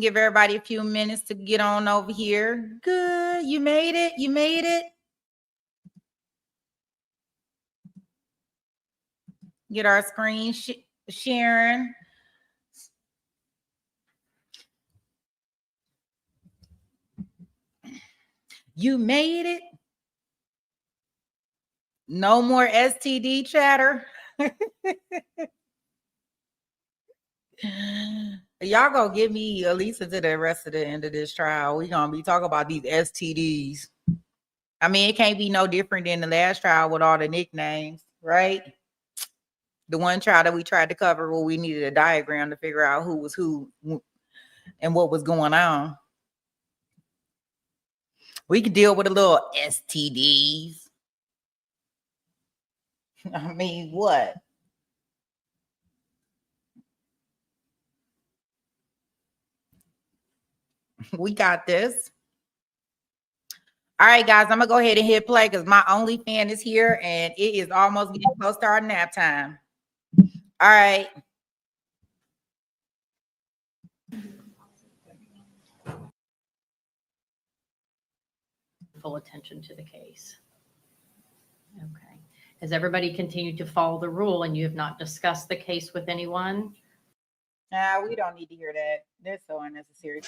Give everybody a few minutes to get on over here. Good. You made it. You made it. Get our screen sharing. You made it. No more STD chatter. Y'all gonna give me at least until the rest of the end of this trial. We're gonna be talking about these STDs. I mean, it can't be no different than the last trial with all the nicknames, right? The one trial that we tried to cover where we needed a diagram to figure out who was who and what was going on. We could deal with a little STDs. I mean, what? We got this. All right, guys, I'm gonna go ahead and hit play because my only fan is here and it is almost getting close to our nap time. All right. Full attention to the case. Okay. Has everybody continued to follow the rule and you have not discussed the case with anyone? Nah, we don't need to hear that. That's so unnecessary.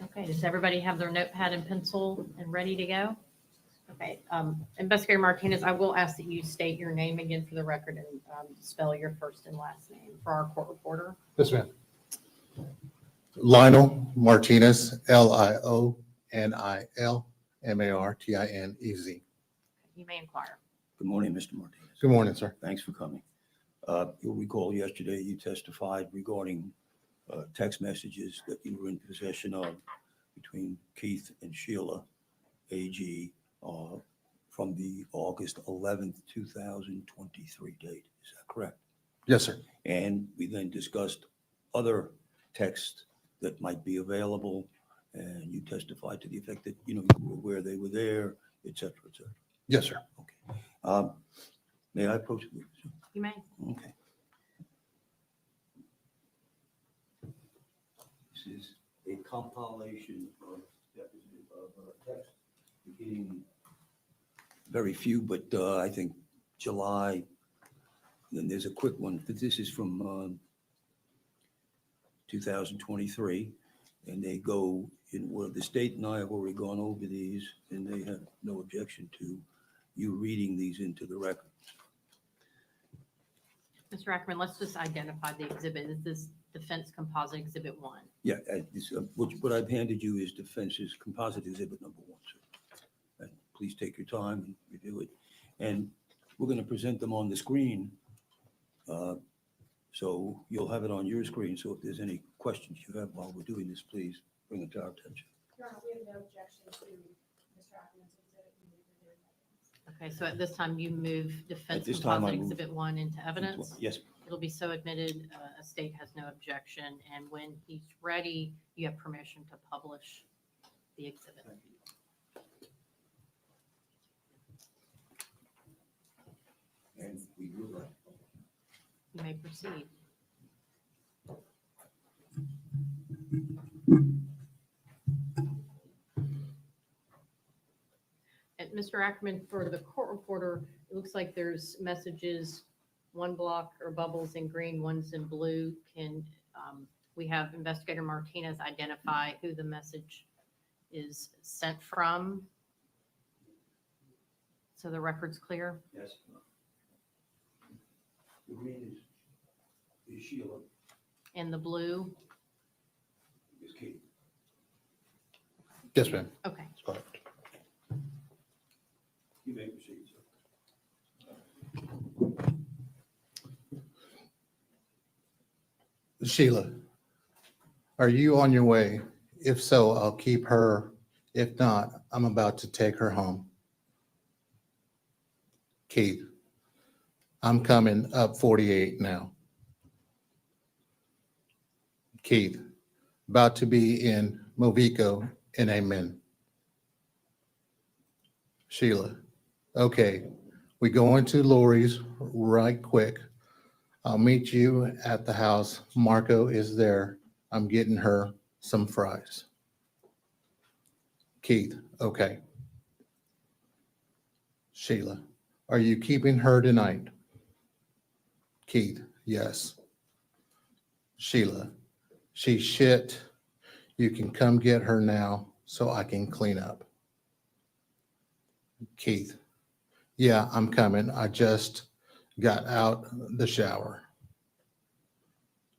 Okay, does everybody have their notepad and pencil and ready to go? Okay, Investigator Martinez, I will ask that you state your name again for the record and spell your first and last name for our court reporter. Yes, ma'am. Lionel Martinez, LIONILMARTINEZ. You may inquire. Good morning, Mr. Martinez. Good morning, sir. Thanks for coming. You'll recall yesterday you testified regarding text messages that you were in possession of between Keith and Sheila Agee from the August 11th, 2023 date. Is that correct? Yes, sir. And we then discussed other texts that might be available, and you testified to the effect that, you were aware they were there, et cetera, et cetera. Yes, sir. Okay. May I approach you? You may. Okay. This is a compilation of text beginning very few, but I think July. Then there's a quick one. This is from 2023, and they go in where the state and I have already gone over these, and they have no objection to you reading these into the record. Mr. Ackerman, let's just identify the exhibit. Is this Defense Composite Exhibit 1? Yeah, what I've handed you is Defense's Composite Exhibit number 1, sir. And please take your time and review it. And we're going to present them on the screen. So you'll have it on your screen. So if there's any questions you have while we're doing this, please bring them to our attention. Your Honor, we have no objection to Mr. Ackerman's exhibit. Okay, so at this time you move Defense this time I Composite move- Exhibit 1 into evidence? Yes. It'll be so admitted, a state has no objection, and when he's ready, you have permission to publish the exhibit. And we will. You may proceed. And Mr. Ackerman, for the court reporter, it looks like there's messages, one block or bubbles in green, one's in blue. Can we have Investigator Martinez identify who the message is sent from? So the record's clear? Yes. The green is Sheila. And the blue? Is Keith. Yes, ma'am. Okay. Sorry. You may proceed, sir. Sheila, are you on your way? If so, I'll keep her. If not, I'm about to take her home. Keith, I'm coming up 48 now. Keith, about to be in Movico in Amen. Sheila, okay, we go into Lori's right quick. I'll meet you at the house. Marco is there. I'm getting her some fries. Keith, okay. Sheila, are you keeping her tonight? Keith, yes. Sheila, she's shit. You can come get her now so I can clean up. Keith, yeah, I'm coming. I just got out the shower.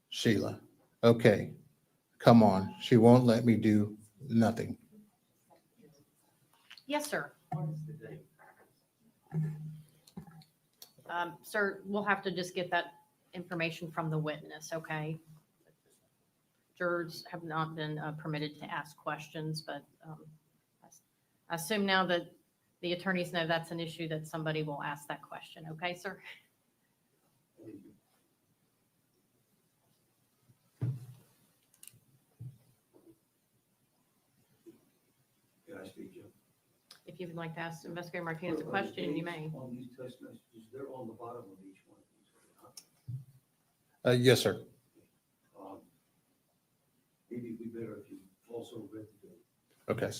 Sheila, okay, come on. She won't let me do nothing. Yes, sir. Sir, we'll have to just get that information from the witness, okay? Jurors have not been permitted to ask questions, but I assume now that the attorneys know that's an issue that somebody will ask that question, okay, sir? Can I speak, Jim? If you would like to ask Investigator Martinez a question, you may. On these text messages, they're on the bottom of each one of these, are they not? Yes, sir. Maybe it'd be better if you also read the date. Okay.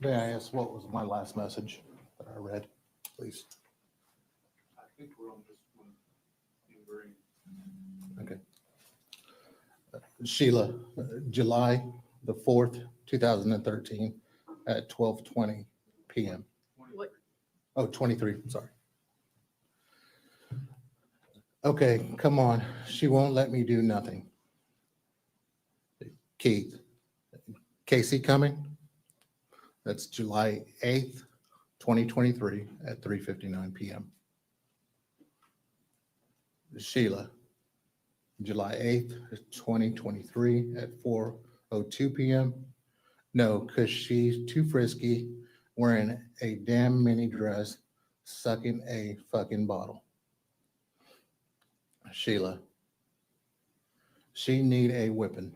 May I ask, what was my last message that I read, please? I think we're on this one in green. Okay. Sheila, July the 4th, 2013 at 12:20 PM. What, Oh, 23, I'm sorry. Okay, come on. She won't let me do nothing. Keith, Casey coming? That's July 8th, 2023 at 3:59 PM. Sheila, July 8th, 2023 at 4:02 PM. No, because she's too frisky, wearing a damn mini dress, sucking a fucking bottle. Sheila, she need a whipping.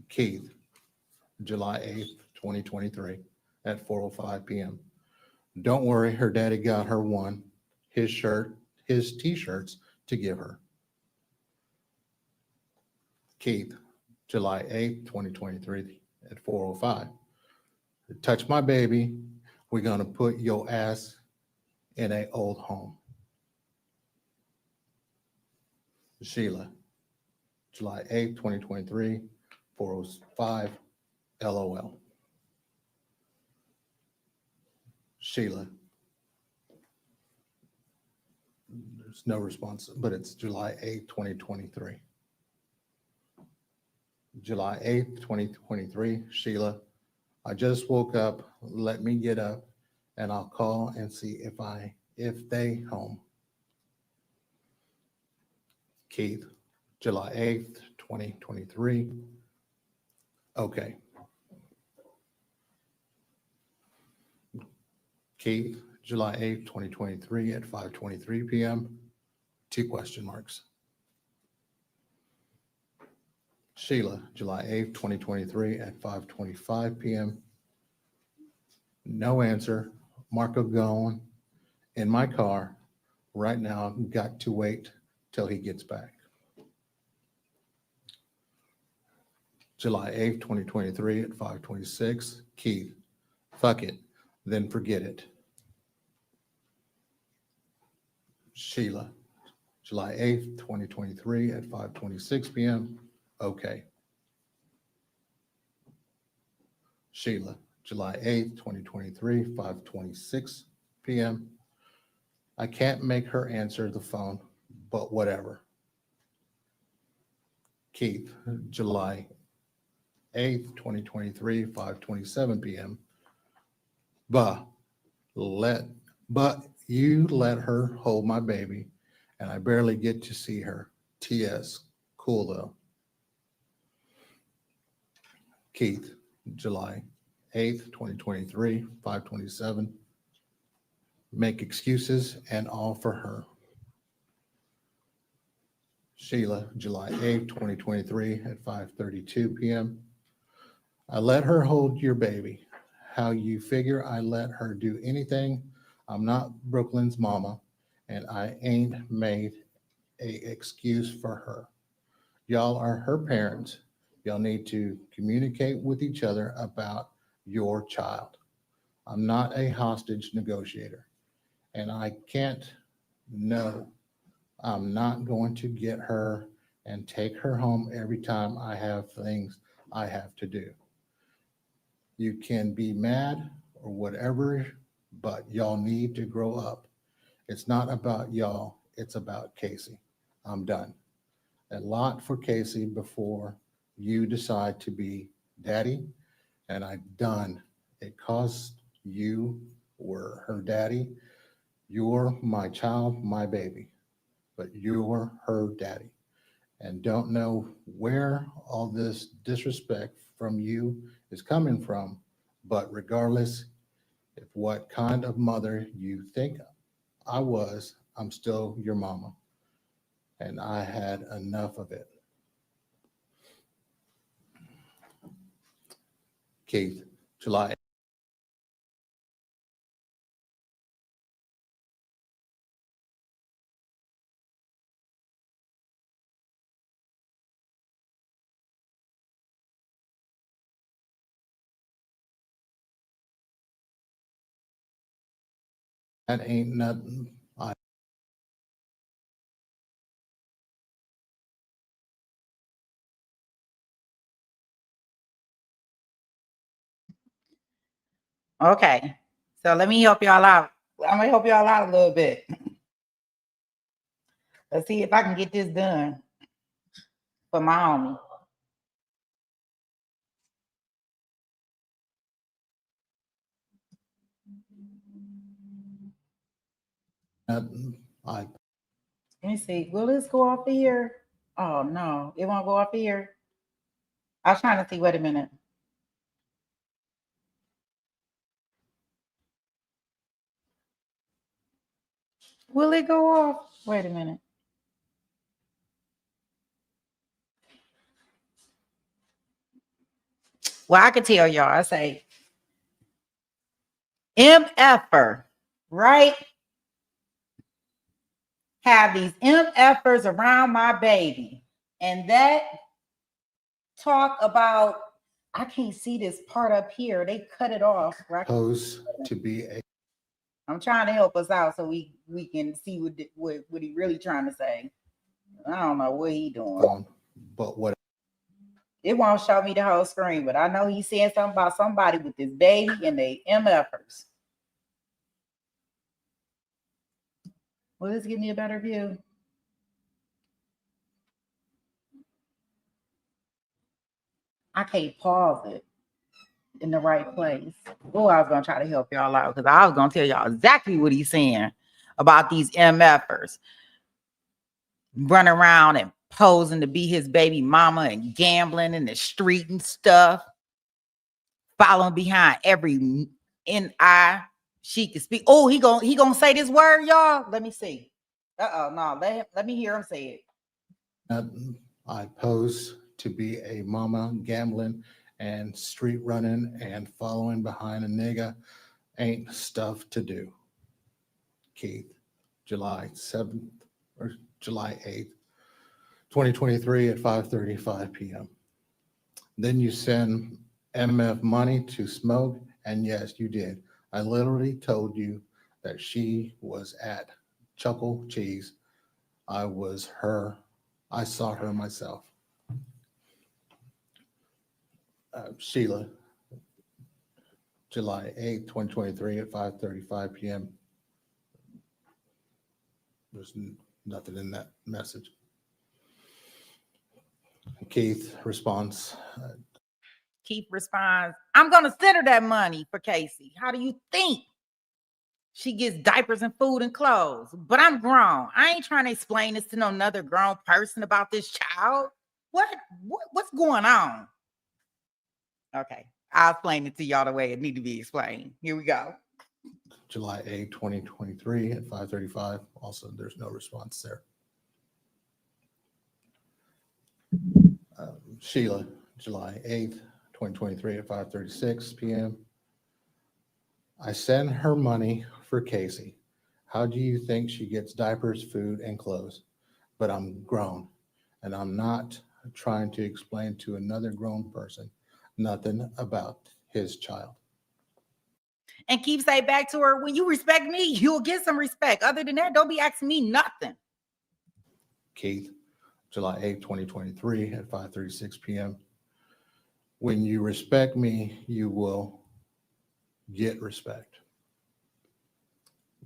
Keith, July 8th, 2023 at 4:05 PM. Don't worry, her daddy got her one, his shirt, his t-shirts to give her. Keith, July 8th, 2023 at 4:05. Touch my baby, we're gonna put your ass in a old home. Sheila, July 8th, 2023, 4:05, LOL. Sheila. There's no response, but it's July 8th, 2023. July 8th, 2023, Sheila, I just woke up, let me get up, and I'll call and see if they home. Keith, July 8th, 2023. Okay. Keith, July 8th, 2023 at 5:23 PM. 2 question marks. Sheila, July 8th, 2023 at 5:25 PM. No answer. Marco gone in my car right now. Got to wait till he gets back. July 8th, 2023 at 5:26. Keith, fuck it, then forget it. Sheila, July 8th, 2023 at 5:26 PM. Okay. Sheila, July 8th, 2023, 5:26 PM. I can't make her answer the phone, but whatever. Keith, July 8th, 2023, 5:27 PM. But you let her hold my baby and I barely get to see her. TS, cool though. Keith, July 8th, 2023, 5:27. Make excuses and all for her. Sheila, July 8th, 2023 at 5:32 p.m. I let her hold your baby. How you figure I let her do anything? I'm not Brooklyn's mama, and I ain't made a excuse for her. Y'all are her parents. Y'all need to communicate with each other about your child. I'm not a hostage negotiator, and I can't, no, I'm not going to get her and take her home every time I have things I have to do. You can be mad or whatever, but y'all need to grow up. It's not about y'all, it's about Casey. I'm done. A lot for Casey before you decide to be daddy, and I'm done. It caused you were her daddy. You're my child, my baby, but you're her daddy. And don't know where all this disrespect from you is coming from, but regardless, if what kind of mother you think I was, I'm still your mama. And I had enough of it. Keith, July. That ain't nothing. Okay. So let me help y'all out. I'm gonna help y'all out a little bit. Let's see if I can get this done for my homie. I Let me see. Will this go off here? Oh no, it won't go off here. I was trying to see. Wait a minute. Will it go off? Wait a minute. Well, I could tell y'all. I say MFer, right? Have these MFers around my baby. And that talk about, I can't see this part up here. They cut it off. Right? pose to be a I'm trying to help us out so we can see what he really trying to say. I don't know what he doing. phone, but what It won't show me the whole screen, but I know he's saying something about somebody with this baby and they MFers. Will this give me a better view? I can't pause it in the right place. Oh, I was gonna try to help y'all out because I was gonna tell y'all exactly what he's saying about these MFers running around and posing to be his baby mama and gambling in the street and stuff, following behind every NI she can speak. Oh, he gonna say this word, y'all. Let me see. No, let me hear him say it. I pose to be a mama gambling and street running and following behind a nigga ain't stuff to do. Keith, July 7th or July 8th, 2023 at 5:35 p.m. Then you send MF money to smoke, and yes, you did. I literally told you that she was at Chuckle Cheese. I saw her myself. Sheila, July 8th, 2023 at 5:35 p.m. There's nothing in that message. Keith responds. Keith responds, I'm gonna send her that money for Casey. How do you think she gets diapers and food and clothes. But I'm grown. I ain't trying to explain this to no another grown person about this child. What's going on? Okay, I'll explain it to y'all the way it need to be explained. Here we go. July 8, 2023 at 5:35. Also, there's no response there. Sheila, July 8th, 2023 at 5:36 p.m. I send her money for Casey. How do you think she gets diapers, food, and clothes? But I'm grown, and I'm not trying to explain to another grown person nothing about his child. And keep saying back to her, when you respect me, you'll get some respect. Other than that, don't be asking me nothing. Keith, July 8th, 2023 at 5:36 p.m. When you respect me, you will get respect.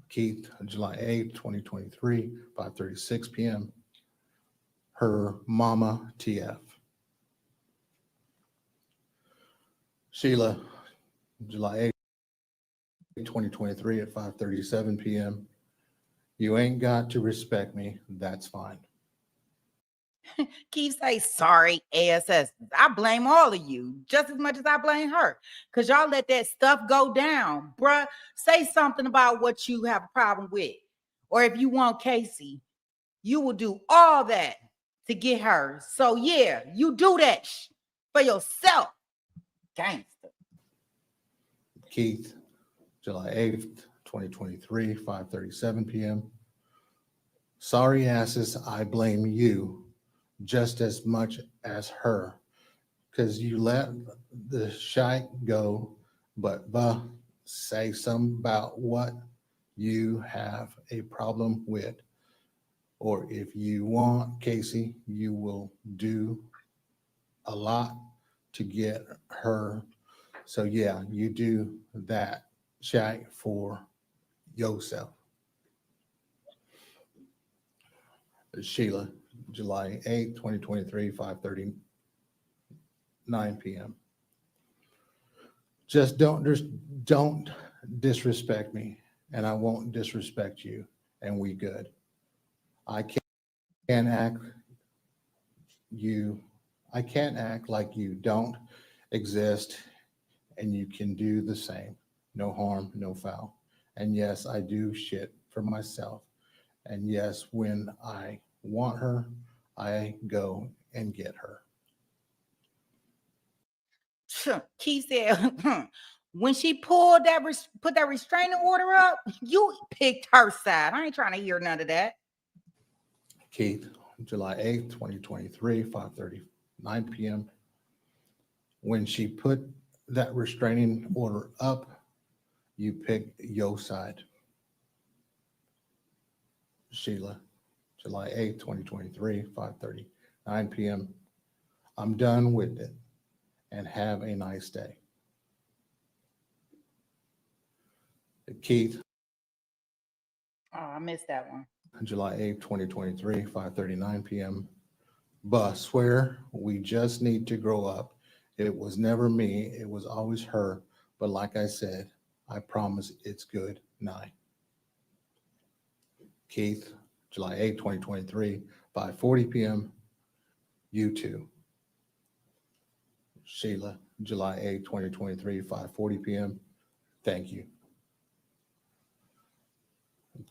Keith, July 8th, 2023, 5:36 p.m. Her mama TF. Sheila, July 8th, 2023 at 5:37 p.m. You ain't got to respect me. That's fine. Keep say sorry, ASS. I blame all of you just as much as I blame her. Because y'all let that stuff go down. Bruh, say something about what you have a problem with. Or if you want Casey, you will do all that to get her. So yeah, you do that for yourself. Gangster. Keith, July 8th, 2023, 5:37 p.m. Sorry asses, I blame you just as much as her, because you let the shite go, but say something about what you have a problem with. Or if you want Casey, you will do a lot to get her. So yeah, you do that shite for yourself. Sheila, July 8th, 2023, 5:39 p.m. Just don't disrespect me, and I won't disrespect you, and we good. I can't act like you don't exist, and you can do the same. No harm, no foul. And yes, I do shit for myself. And yes, when I want her, I go and get her. Keith said, when she put that restraining order up, you picked her side. I ain't trying to hear none of that. Keith, July 8th, 2023, 5:39 p.m. When she put that restraining order up, you picked your side. Sheila, July 8th, 2023, 5:39 p.m. I'm done with it, and have a nice day. Keith, Oh, I missed that one. July 8th, 2023, 5:39 p.m. But swear we just need to grow up. It was never me, it was always her. But like I said, I promise it's good night. Keith, July 8th, 2023, 5:40 p.m. You too. Sheila, July 8th, 2023, 5:40 p.m. Thank you.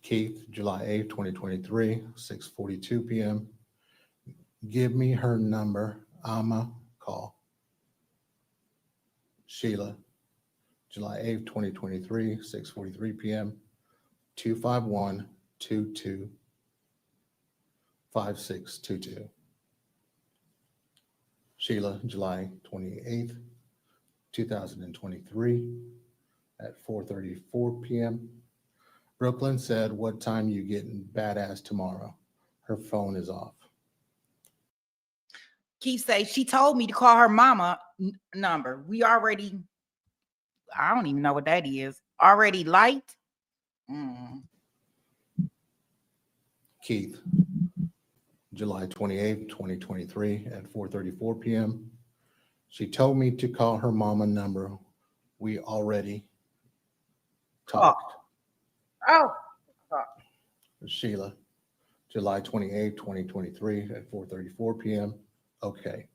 Keith, July 8th, 2023, 6:42 p.m. Give me her number. I'ma call. Sheila, July 8th, 2023, 6:43 p.m. 251-22-5622. Sheila, July 28th, 2023 at 4:34 p.m. Brooklyn said, what time you getting badass tomorrow? Her phone is off. Keith say she told me to call her mama number. We already, I don't even know what that is. Already light? Keith, July 28th, 2023 at 4:34 p.m. She told me to call her mama number. We already talked. Oh, Sheila, July 28, 2023 at 4:34 PM. Okay.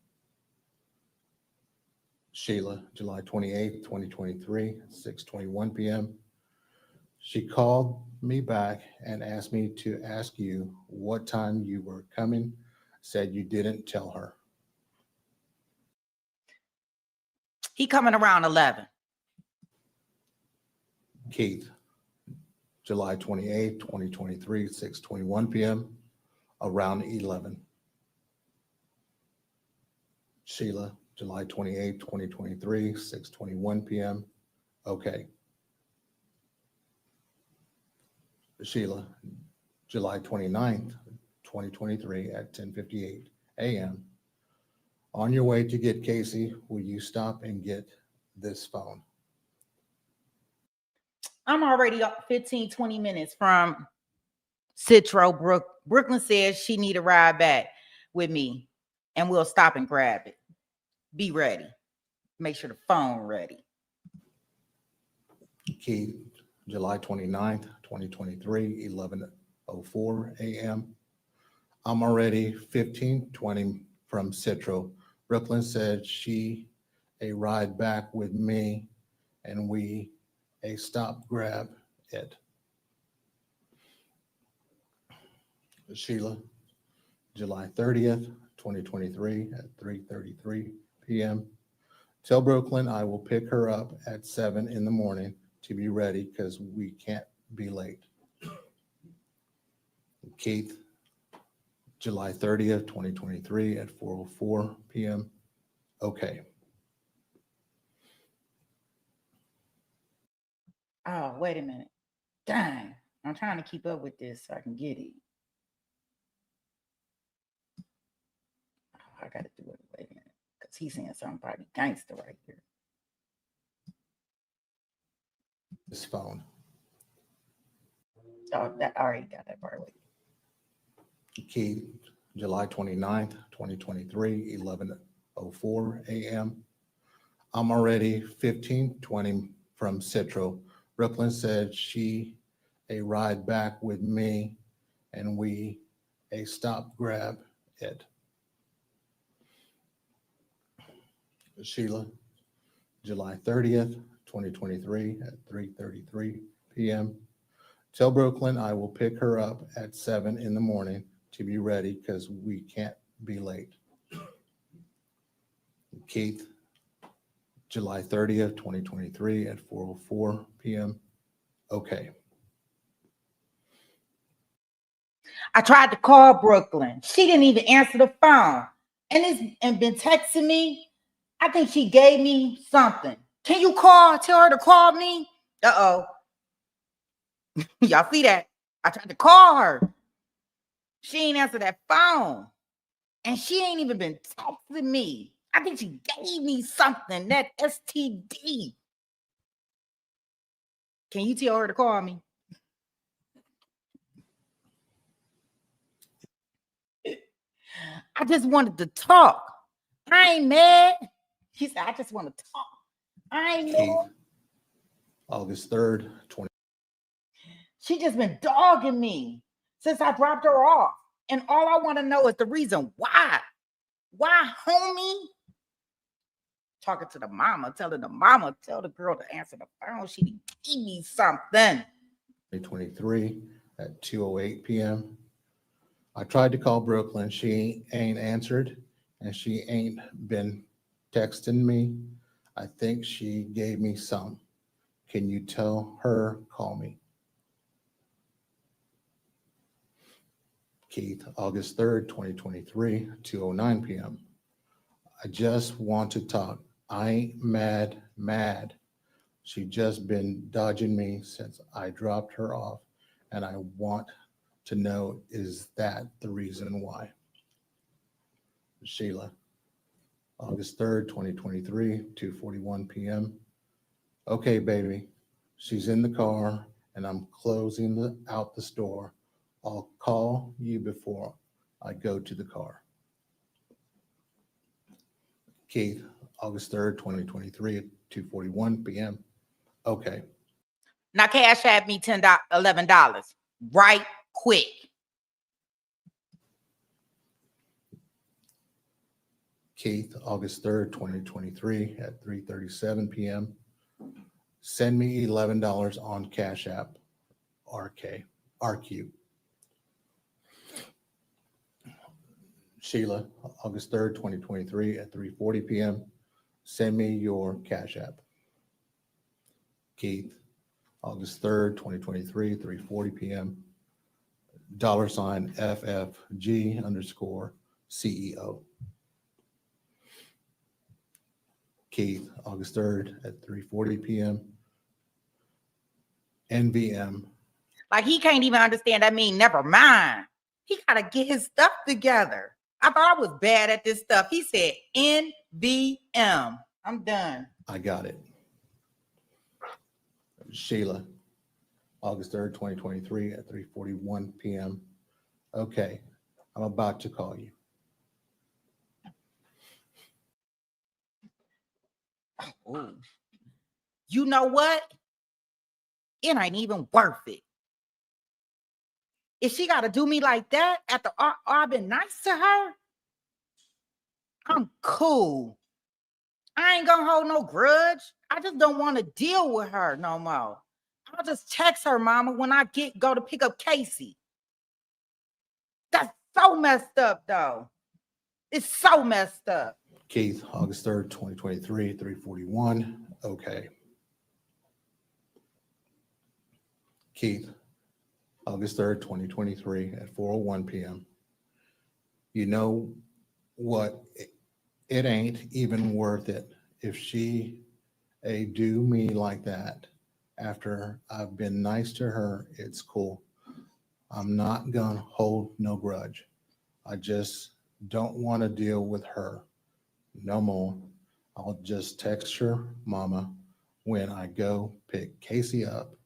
Sheila, July 28, 2023 at 6:21 PM. She called me back and asked me to ask you what time you were coming. Said you didn't tell her. he coming around 11. Keith, July 28, 2023, 6:21 PM, around 11. Sheila, July 28, 2023, 6:21 PM. Okay. Sheila, July 29th, 2023 at 10:58 AM. On your way to get Casey, will you stop and get this phone? I'm already up 15, 20 minutes from Citro. Brooklyn says she need a ride back with me, and we'll stop and grab it. Be ready. Make sure the phone ready. Keith, July 29th, 2023, 11:04 AM. I'm already 15, 20 from Citro. Brooklyn said she a ride back with me and we a stop grab it. Sheila, July 30th, 2023 at 3:33 PM. Tell Brooklyn I will pick her up at 7 in the morning to be ready because we can't be late. Keith, July 30th, 2023 at 4:04 PM. Okay. Oh, wait a minute. Dang. I'm trying to keep up with this so I can get it. Oh, I got to do it. Wait a minute. Because he's saying something probably gangster right here. This phone. Oh, that I already got that part. Wait. Keith, July 29th, 2023, 11:04 AM. I'm already 15, 20 from Citro. Brooklyn said she a ride back with me and we a stop grab it. Sheila, July 30th, 2023 at 3:33 PM. Tell Brooklyn I will pick her up at 7 in the morning to be ready because we can't be late. Keith, July 30th, 2023 at 4:04 PM. Okay. I tried to call Brooklyn. She didn't even answer the phone. And been texting me. I think she gave me something. Can you tell her to call me? Uh-oh. Y'all see that? I tried to call her. She ain't answer that phone. And she ain't even been texting me. I think she gave me something, that STD. Can you tell her to call me? I just wanted to talk. I ain't mad. She said, I just want to talk. I ain't Keith, mad. August 3rd, 20. She just been dogging me since I dropped her off. And all I want to know is the reason why. Why, homie? Talking to the mama, telling the mama, tell the girl to answer the phone. She gave me something. 2023 at 2:08 PM. I tried to call Brooklyn. She ain't answered and she ain't been texting me. I think she gave me some. Can you tell her, call me? Keith, August 3rd, 2023, 2:09 PM. I just want to talk. I ain't mad. She just been dodging me since I dropped her off, and I want to know, is that the reason why? Sheila, August 3rd, 2023, 2:41 PM. Okay, baby. She's in the car, and I'm closing out the store. I'll call you before I go to the car. Keith, August 3rd, 2023 at 2:41 PM. Okay. Now cash at me $11. Right quick. Keith, August 3rd, 2023 at 3:37 PM. Send me $11 on Cash App, RQ. Sheila, August 3rd, 2023 at 3:40 PM. Send me your Cash App. Keith, August 3rd, 2023, 3:40 PM. $FFG_CEO. Keith, August 3rd at 3:40 PM. NVM. Like he can't even understand that mean never mind. He gotta get his stuff together. I thought I was bad at this stuff. He said NVM. I'm done. I got it. Sheila, August 3rd, 2023 at 3:41 PM. Okay, I'm about to call you. Ooh. You know what? It ain't even worth it. If she got to do me like that after I've been nice to her, I'm cool. I ain't gonna hold no grudge. I just don't want to deal with her no more. I'll just text her mama when I go to pick up Casey. That's so messed up, though. It's so messed up. Keith, August 3rd, 2023, 3:41. Okay. Keith, August 3rd, 2023 at 4:01 PM. You know what? It ain't even worth it if she do me like that after I've been nice to her. It's cool. I'm not gonna hold no grudge. I just don't want to deal with her no more. I'll just text her mama when I go pick Casey up.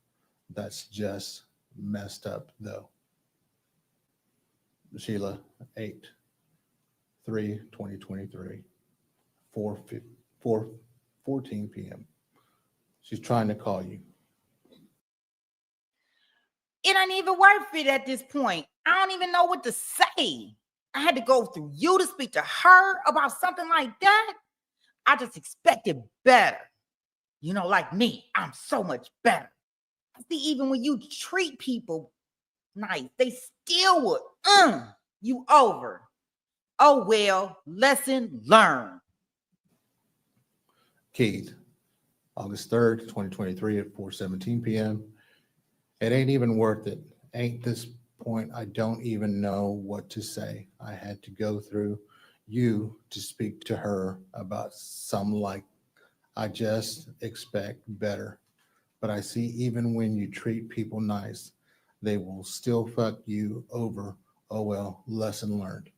That's just messed up though. Sheila, 8/3/2023, 4:14 PM. She's trying to call you. It ain't even worth it at this point. I don't even know what to say. I had to go through you to speak to her about something like that. I just expected better. You know, like me, I'm so much better. See, even when you treat people nice, they still would you over. Oh well, lesson learned. Keith, August 3rd, 2023 at 4:17 PM. It ain't even worth it. Ain't this point, I don't even know what to say. I had to go through you to speak to her about some like I just expect better. But I see even when you treat people nice, they will still fuck you over. Oh well, lesson learned.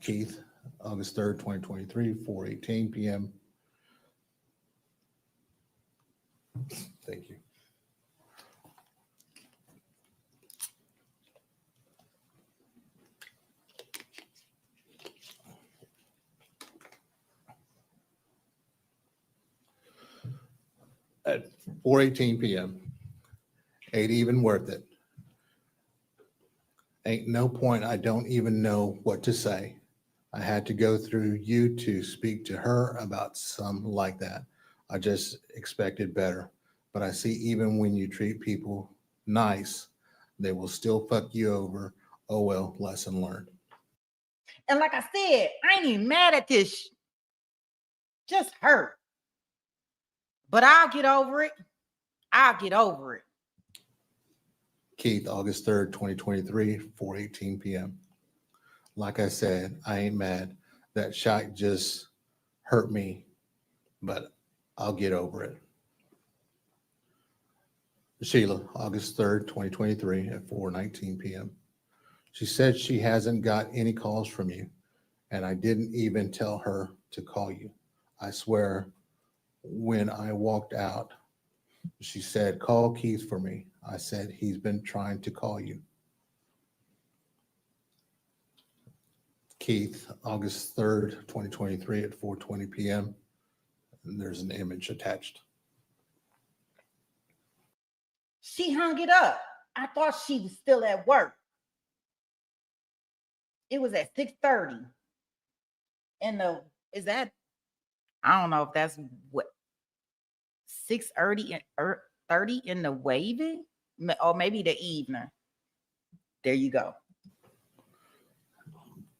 Keith, August 3rd, 2023, 4:18 PM. Thank you. At 4:18 PM, ain't even worth it. Ain't no point. I don't even know what to say. I had to go through you to speak to her about something like that. I just expected better. But I see even when you treat people nice, they will still fuck you over. Oh well, lesson learned. And like I said, I ain't even mad at this. Just hurt. But I'll get over it. I'll get over it. Keith, August 3rd, 2023, 4:18 PM. Like I said, I ain't mad. That shot just hurt me, but I'll get over it. Sheila, August 3rd, 2023 at 4:19 PM. She said she hasn't got any calls from you, and I didn't even tell her to call you. I swear, when I walked out, she said, call Keith for me. I said, he's been trying to call you. Keith, August 3rd, 2023 at 4:20 PM. And there's an image attached. She hung it up. I thought she was still at work. It was at 6:30. And is that, I don't know if that's what, 6:30 30 in the waving? Or maybe the evening. There you go.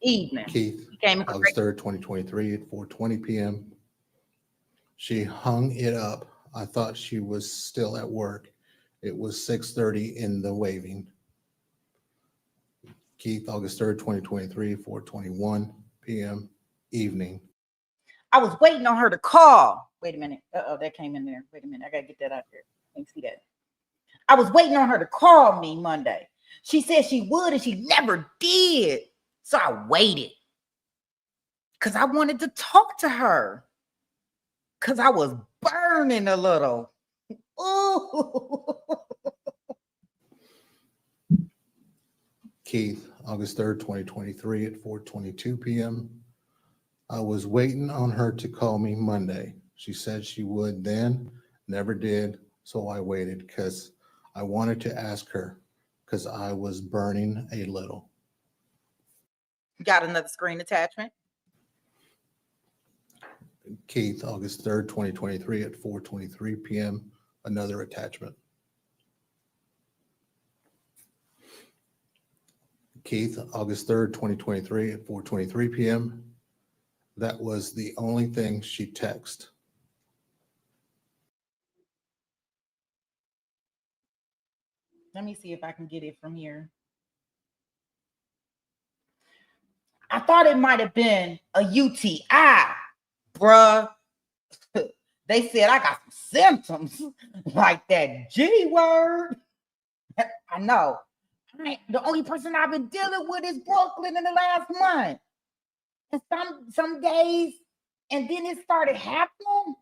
Evening. Keith, He came and August corrected. 3rd, 2023 at 4:20 p.m. She hung it up. I thought she was still at work. It was 6:30 in the waving. Keith, August 3rd, 2023, 4:21 p.m. evening. I was waiting on her to call. Wait a minute. That came in there. Wait a minute. I gotta get that out there. Can't see that. I was waiting on her to call me Monday. She said she would, and she never did. So I waited because I wanted to talk to her because I was burning a little. Ooh. Keith, August 3rd, 2023 at 4:22 p.m. I was waiting on her to call me Monday. She said she would then, never did. So I waited because I wanted to ask her because I was burning a little. Got another screen attachment. Keith, August 3rd, 2023 at 4:23 p.m. Another attachment. Keith, August 3rd, 2023 at 4:23 p.m. That was the only thing she texted. Let me see if I can get it from here. I thought it might have been a UTI, bruh. They said I got some symptoms like that G word. I know. The only person I've been dealing with is Brooklyn in the last month. And some days, and then it started happening.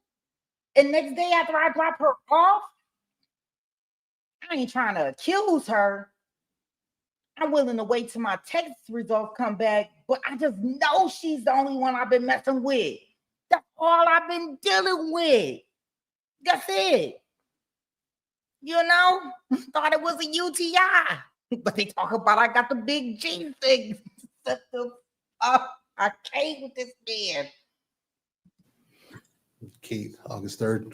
And next day after I drop her off, I ain't trying to accuse her. I'm willing to wait till my test results come back, but I just know she's the only one I've been messing with. That's all I've been dealing with. That's it. You know, thought it was a UTI, but they talk about I got the big G thing. I can't with this man. Keith, August 3rd,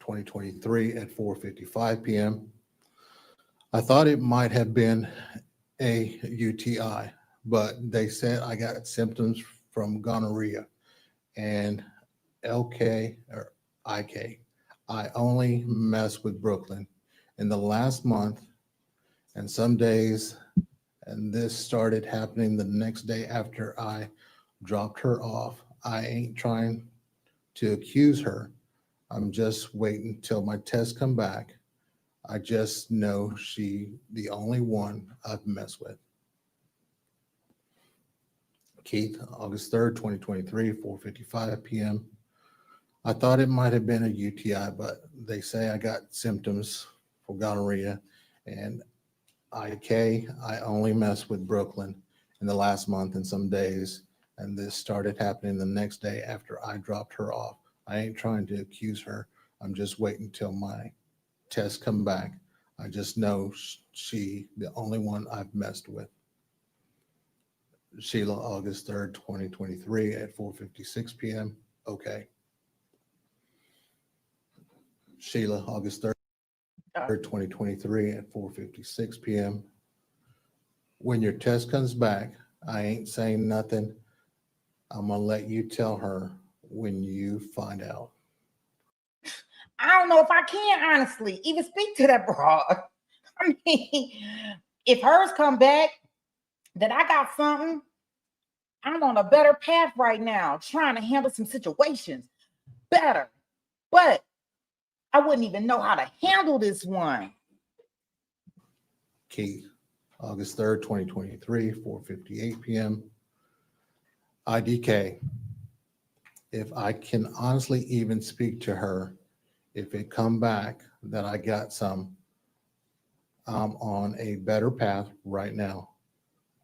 2023 at 4:55 p.m. I thought it might have been a UTI, but they said I got symptoms from gonorrhea and LK or IK. I only mess with Brooklyn in the last month and some days, and this started happening the next day after I dropped her off. I ain't trying to accuse her. I'm just waiting till my tests come back. I just know she the only one I've messed with. Keith, August 3rd, 2023, 4:55 p.m. I thought it might have been a UTI, but they say I got symptoms for gonorrhea and IK. I only mess with Brooklyn in the last month and some days, and this started happening the next day after I dropped her off. I ain't trying to accuse her. I'm just waiting till my tests come back. I just know she the only one I've messed with. Sheila, August 3rd, 2023 at 4:56 p.m. Okay. Sheila, August 3rd, 2023 at 4:56 p.m. When your test comes back, I ain't saying nothing. I'm going to let you tell her when you find out. I don't know if I can honestly even speak to that broad. I mean, if hers come back that I got something, I'm on a better path right now, trying to handle some situations better. But I wouldn't even know how to handle this one. Keith, August 3rd, 2023, 4:58 p.m. IDK. If I can honestly even speak to her, if it come back that I got some, I'm on a better path right now,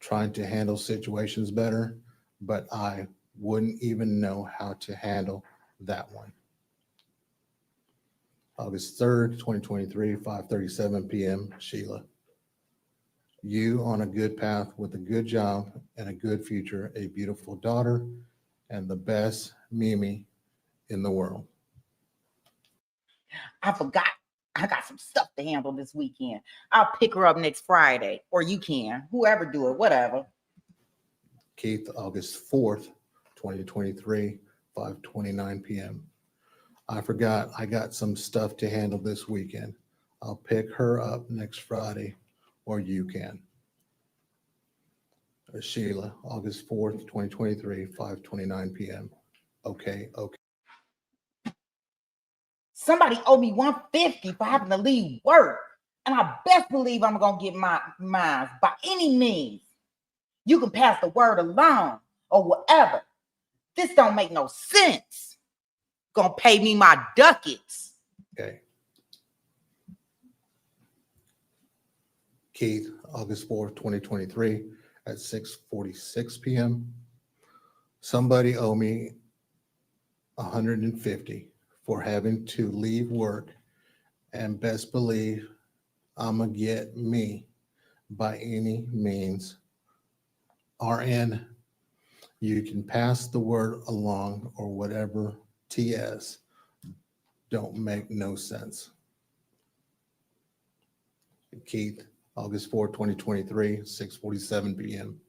trying to handle situations better, but I wouldn't even know how to handle that one. August 3rd, 2023, 5:37 p.m., Sheila. You on a good path with a good job and a good future, a beautiful daughter, and the best Mimi in the world. I forgot. I got some stuff to handle this weekend. I'll pick her up next Friday, or you can. Whoever do it, whatever. Keith, August 4th, 2023, 5:29 p.m. I forgot I got some stuff to handle this weekend. I'll pick her up next Friday, or you can. Sheila, August 4th, 2023, 5:29 p.m. Okay. Somebody owe me $150 for having to leave work. And I best believe I'm gonna get mine by any means. You can pass the word along or whatever. This don't make no sense. Gonna pay me my ducats. Okay. Keith, August 4th, 2023 at 6:46 p.m. Somebody owe me $150 for having to leave work, and best believe I'ma get me by any means. RN, you can pass the word along or whatever. TS, don't make no sense. Keith, August 4, 2023, 6:47 p.m.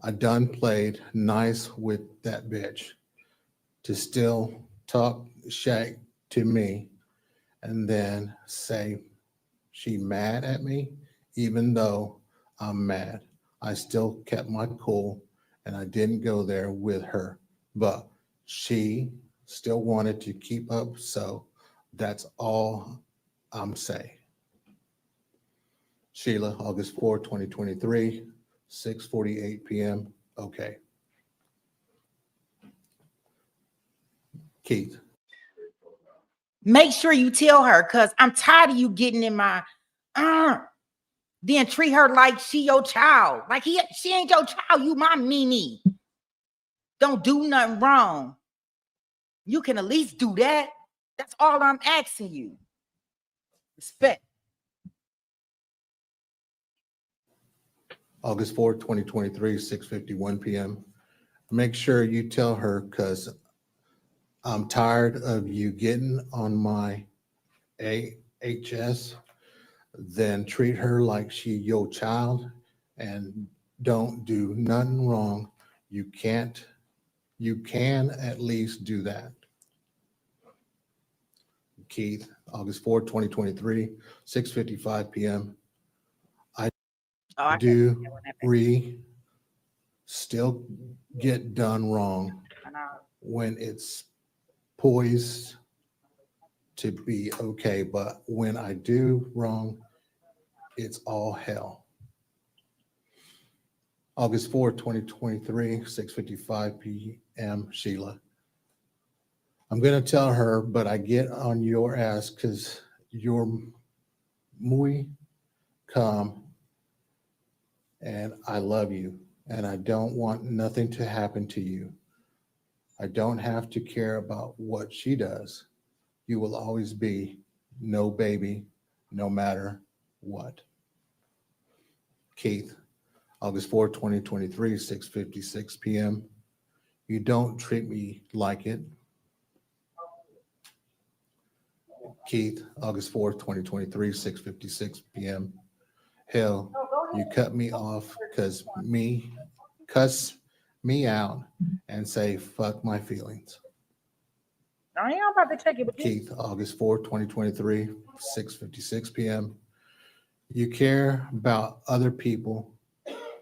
I done played nice with that bitch to still talk shag to me and then say she mad at me, even though I'm mad. I still kept my cool and I didn't go there with her, but she still wanted to keep up. So that's all I'm saying. Sheila, August 4, 2023, 6:48 p.m. Okay. Keith, Make sure you tell her, because I'm tired of you getting in my then treat her like she your child. Like she ain't your child. You my Mimi. Don't do nothing wrong. You can at least do that. That's all I'm asking you. Respect. August 4, 2023, 6:51 p.m. Make sure you tell her, because I'm tired of you getting on my AHS. Then treat her like she your child and don't do nothing wrong. You can at least do that. Keith, August 4, 2023, 6:55 p.m. Oh, I Do still get done wrong when it's poised to be okay, but when I do wrong, it's all hell. August 4, 2023, 6:55 p.m. Sheila. I'm going to tell her, but I get on your ass because you're muy calm and I love you and I don't want nothing to happen to you. I don't have to care about what she does. You will always be no baby, no matter what. Keith, August 4, 2023, 6:56 p.m. You don't treat me like it. Keith, August 4, 2023, 6:56 p.m. Hell, you cut me off cuss me out and say, fuck my feelings. I ain't about to take it with you. Keith, August 4, 2023, 6:56 p.m. You care about other people.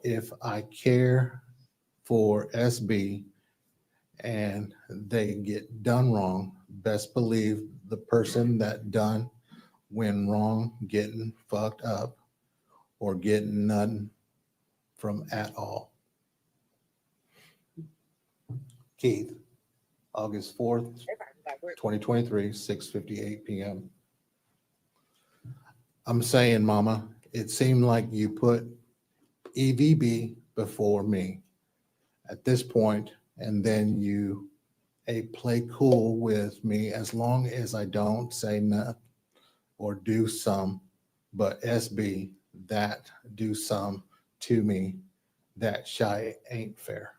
If I care for SB and they get done wrong, best believe the person that done went wrong, getting fucked up or getting nothing from at all. Keith, August 4th, 2023, 6:58 p.m. I'm saying, Mama, it seemed like you put EVB before me at this point, and then you a play cool with me as long as I don't say nothing or do some, but SB, that do some to me, that shy ain't fair.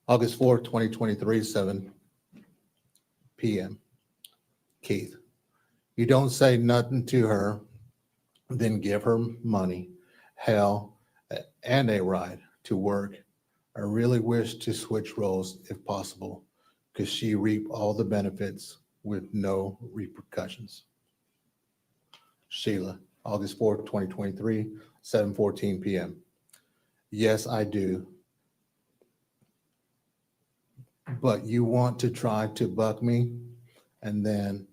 August 4th, 2023, 7 p.m. Keith, you don't say nothing to her, then give her money, hell, and a ride to work. I really wish to switch roles if possible, because she reap all the benefits with no repercussions. Sheila, August 4th, 2023, 7:14 p.m. Yes, I do. But you want to try to buck me and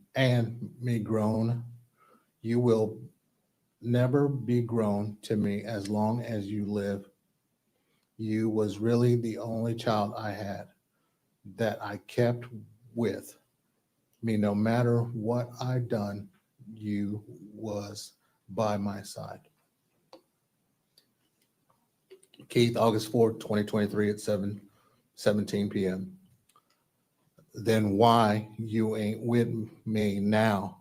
me grown. You will never be grown to me as long as you live. You was really the only child I had that I kept with me no matter what I done. You was by my side. Keith, August 4th, 2023 at 7:17 p.m. Then why you ain't with me now?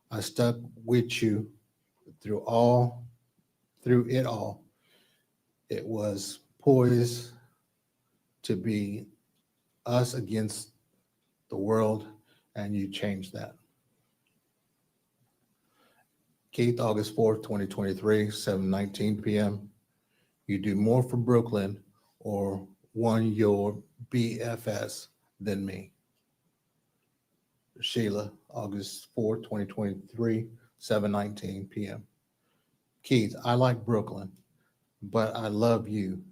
I stuck with you through it all. It was poised to be us against the world, and you changed that. Keith, August 4th, 2023, 7:19 p.m. You do more for Brooklyn or won your BFS than me. Sheila, August 4th, 2023, 7:19 p.m. Keith, I like Brooklyn, but I love you.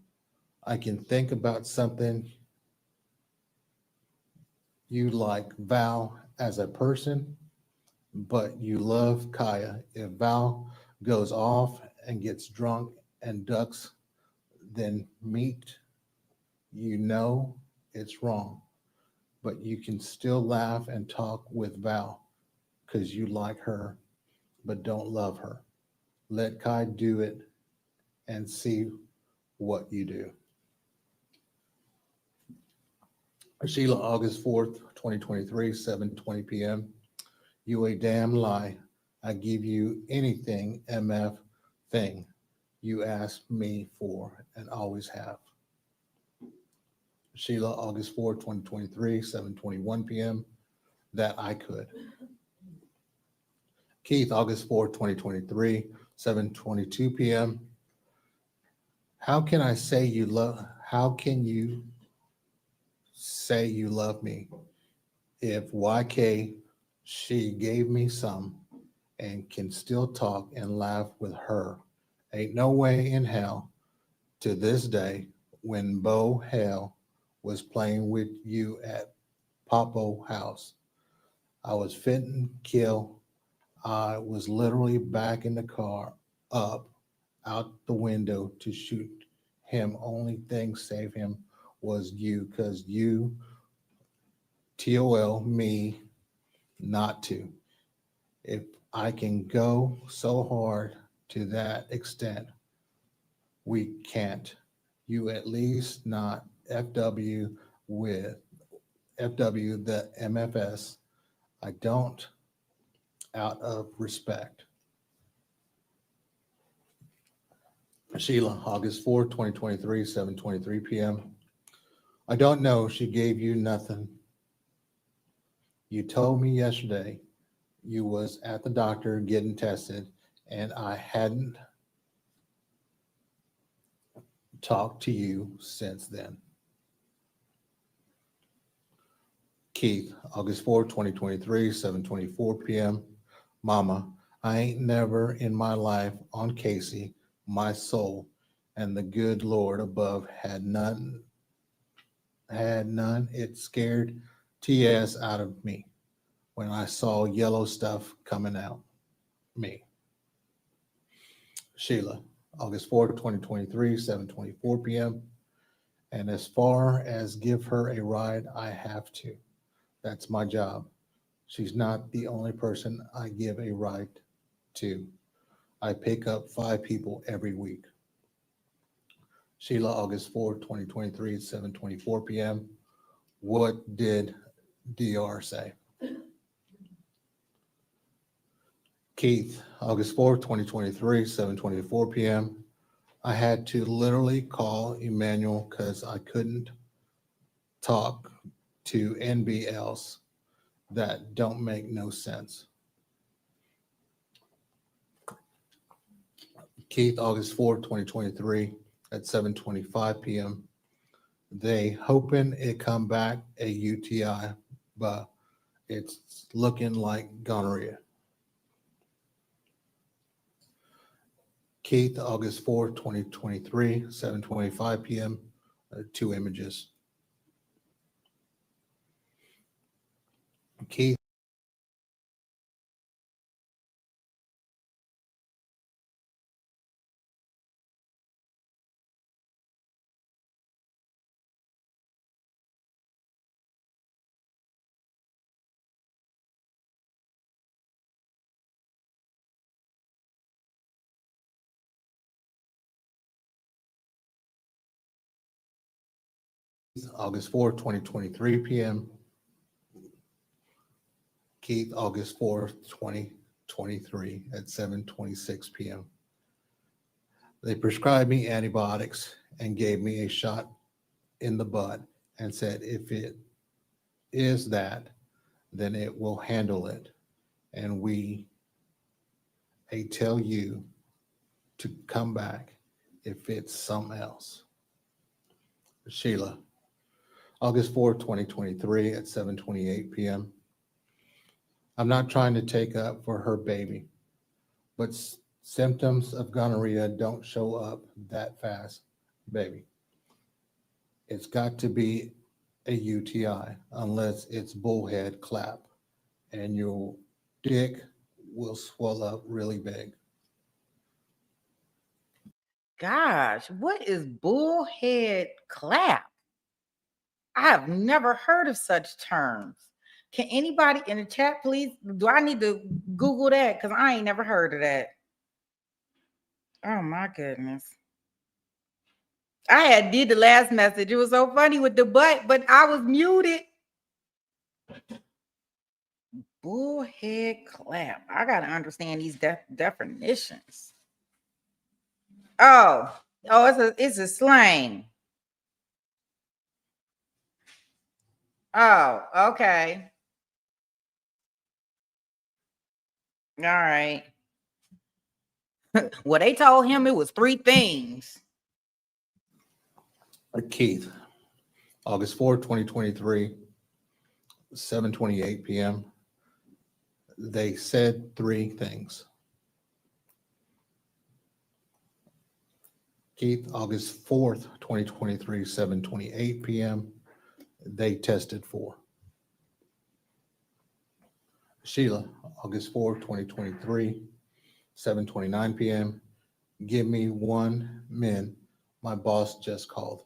I can think about something you like Val as a person, but you love Kaya. If Val goes off and gets drunk and ducks, then meet, you know it's wrong, but you can still laugh and talk with Val because you like her, but don't love her. Let Kai do it and see what you do. Sheila, August 4th, 2023, 7:20 p.m. You a damn lie. I give you anything, MF thing you asked me for and always have. Sheila, August 4th, 2023, 7:21 p.m. That I could. Keith, August 4th, 2023, 7:22 p.m. How can you say you love me if YK she gave me some and can still talk and laugh with her? Ain't no way in hell to this day when Bo Hell was playing with you at Popo house. I was fitting kill. I was literally backing the car up out the window to shoot him. Only thing save him was you, because you TOL me not to. If I can go so hard to that extent, we can't. You at least not FW with FW the MFS. I don't out of respect. Sheila, August 4th, 2023, 7:23 p.m. I don't know. She gave you nothing. You told me yesterday you was at the doctor getting tested, and I hadn't talked to you since then. Keith, August 4th, 2023, 7:24 p.m. Mama, I ain't never in my life on Casey, my soul, and the good Lord above had none. It scared TS out of me when I saw yellow stuff coming out me. Sheila, August 4th, 2023, 7:24 p.m. And as far as give her a ride, I have to. That's my job. She's not the only person I give a ride to. I pick up 5 people every week. Sheila, August 4th, 2023, 7:24 PM. What did DR say? Keith, August 4th, 2023, 7:24 PM. I had to literally call Emmanuel because I couldn't talk to NBLs that don't make no sense. Keith, August 4th, 2023 at 7:25 PM. They hoping it come back a UTI, but it's looking like gonorrhea. Keith, August 4th, 2023, 7:25 PM, 2 images. Keith, August 4th, 2023 PM. Keith, August 4th, 2023 at 7:26 PM. They prescribed me antibiotics and gave me a shot in the butt and said, if it is that, then it will handle it. And I tell you to come back if it's something else. Sheila, August 4th, 2023 at 7:28 PM. I'm not trying to take up for her baby, but symptoms of gonorrhea don't show up that fast, baby. It's got to be a UTI unless it's bullhead clap and your dick will swell up really big. Gosh, what is bullhead clap? I have never heard of such terms. Can anybody in the chat, please? Do I need to Google that? Because I ain't never heard of that. Oh my goodness. I had did the last message. It was so funny with the butt, but I was muted. Bullhead clap. I gotta understand these definitions. Oh, it's a slang. Oh, okay. All right. Well, they told him it was 3 things. Keith, August 4th, 2023, 7:28 PM. They said 3 things. Keith, August 4th, 2023, 7:28 PM. They tested for. Sheila, August 4th, 2023, 7:29 PM. Give me 1 min. My boss just called.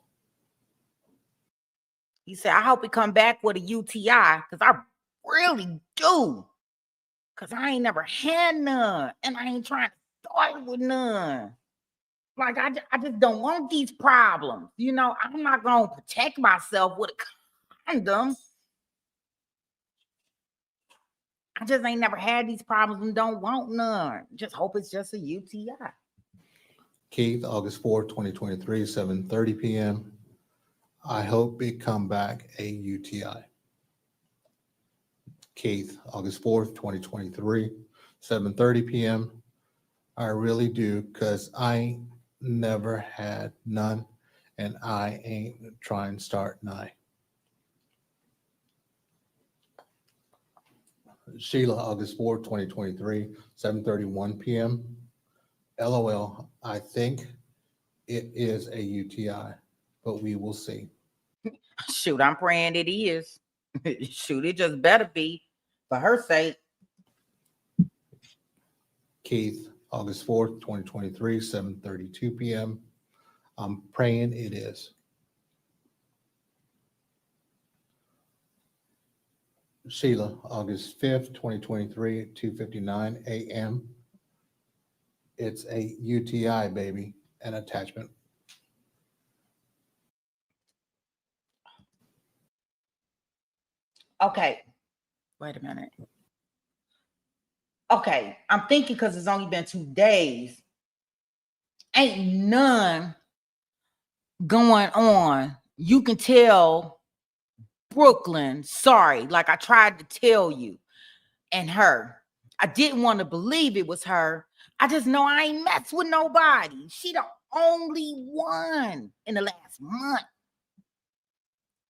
He said, I hope he come back with a UTI because I really do. Because I ain't never had none. And I ain't trying to start with none. Like, I just don't want these problems. You know, I'm not going to protect myself with a condom. I just ain't never had these problems and don't want none. Just hope it's just a UTI. Keith, August 4th, 2023, 7:30 PM. I hope it come back a UTI. Keith, August 4th, 2023, 7:30 PM. I really do, because I ain't never had none, and I ain't trying to start nigh. Sheila, August 4th, 2023, 7:31 PM. LOL, I think it is a UTI, but we will see. Shoot, I'm praying it is. Shoot, it just better be for her sake. Keith, August 4th, 2023, 7:32 PM. I'm praying it is. Sheila, August 5th, 2023, at 2:59 AM. It's a UTI, baby, an attachment. Okay. Wait a minute. Okay, I'm thinking because it's only been 2 days. Ain't none going on. You can tell Brooklyn, sorry, like I tried to tell you, and her. I didn't want to believe it was her. I just know I ain't messed with nobody. She the only one in the last month.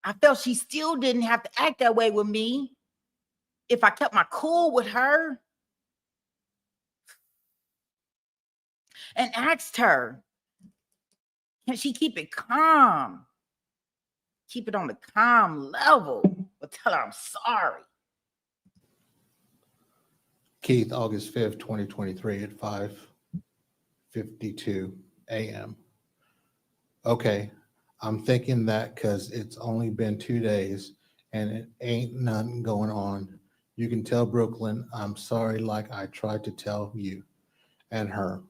I felt she still didn't have to act that way with me if I kept my cool with her and asked her, can she keep it calm? Keep it on the calm level, but tell her I'm sorry. Keith, August 5th, 2023 at 5:52 a.m. Okay, I'm thinking that because it's only been 2 days and it ain't nothing going on. You can tell Brooklyn, I'm sorry like I tried to tell you and her.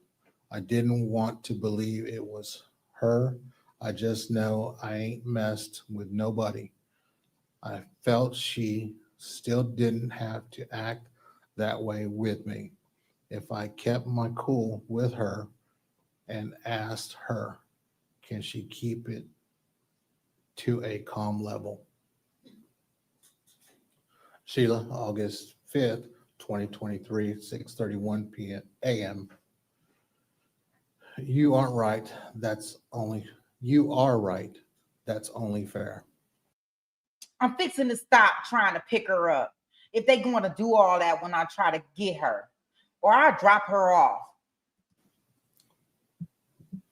I didn't want to believe it was her. I just know I ain't messed with nobody. I felt she still didn't have to act that way with me. If I kept my cool with her and asked her, can she keep it to a calm level? Sheila, August 5th, 2023, 6:31 p.m. a.m. You aren't right. You are right. That's only fair. I'm fixing to stop trying to pick her up. If they going to do all that when I try to get her, or I'll drop her off.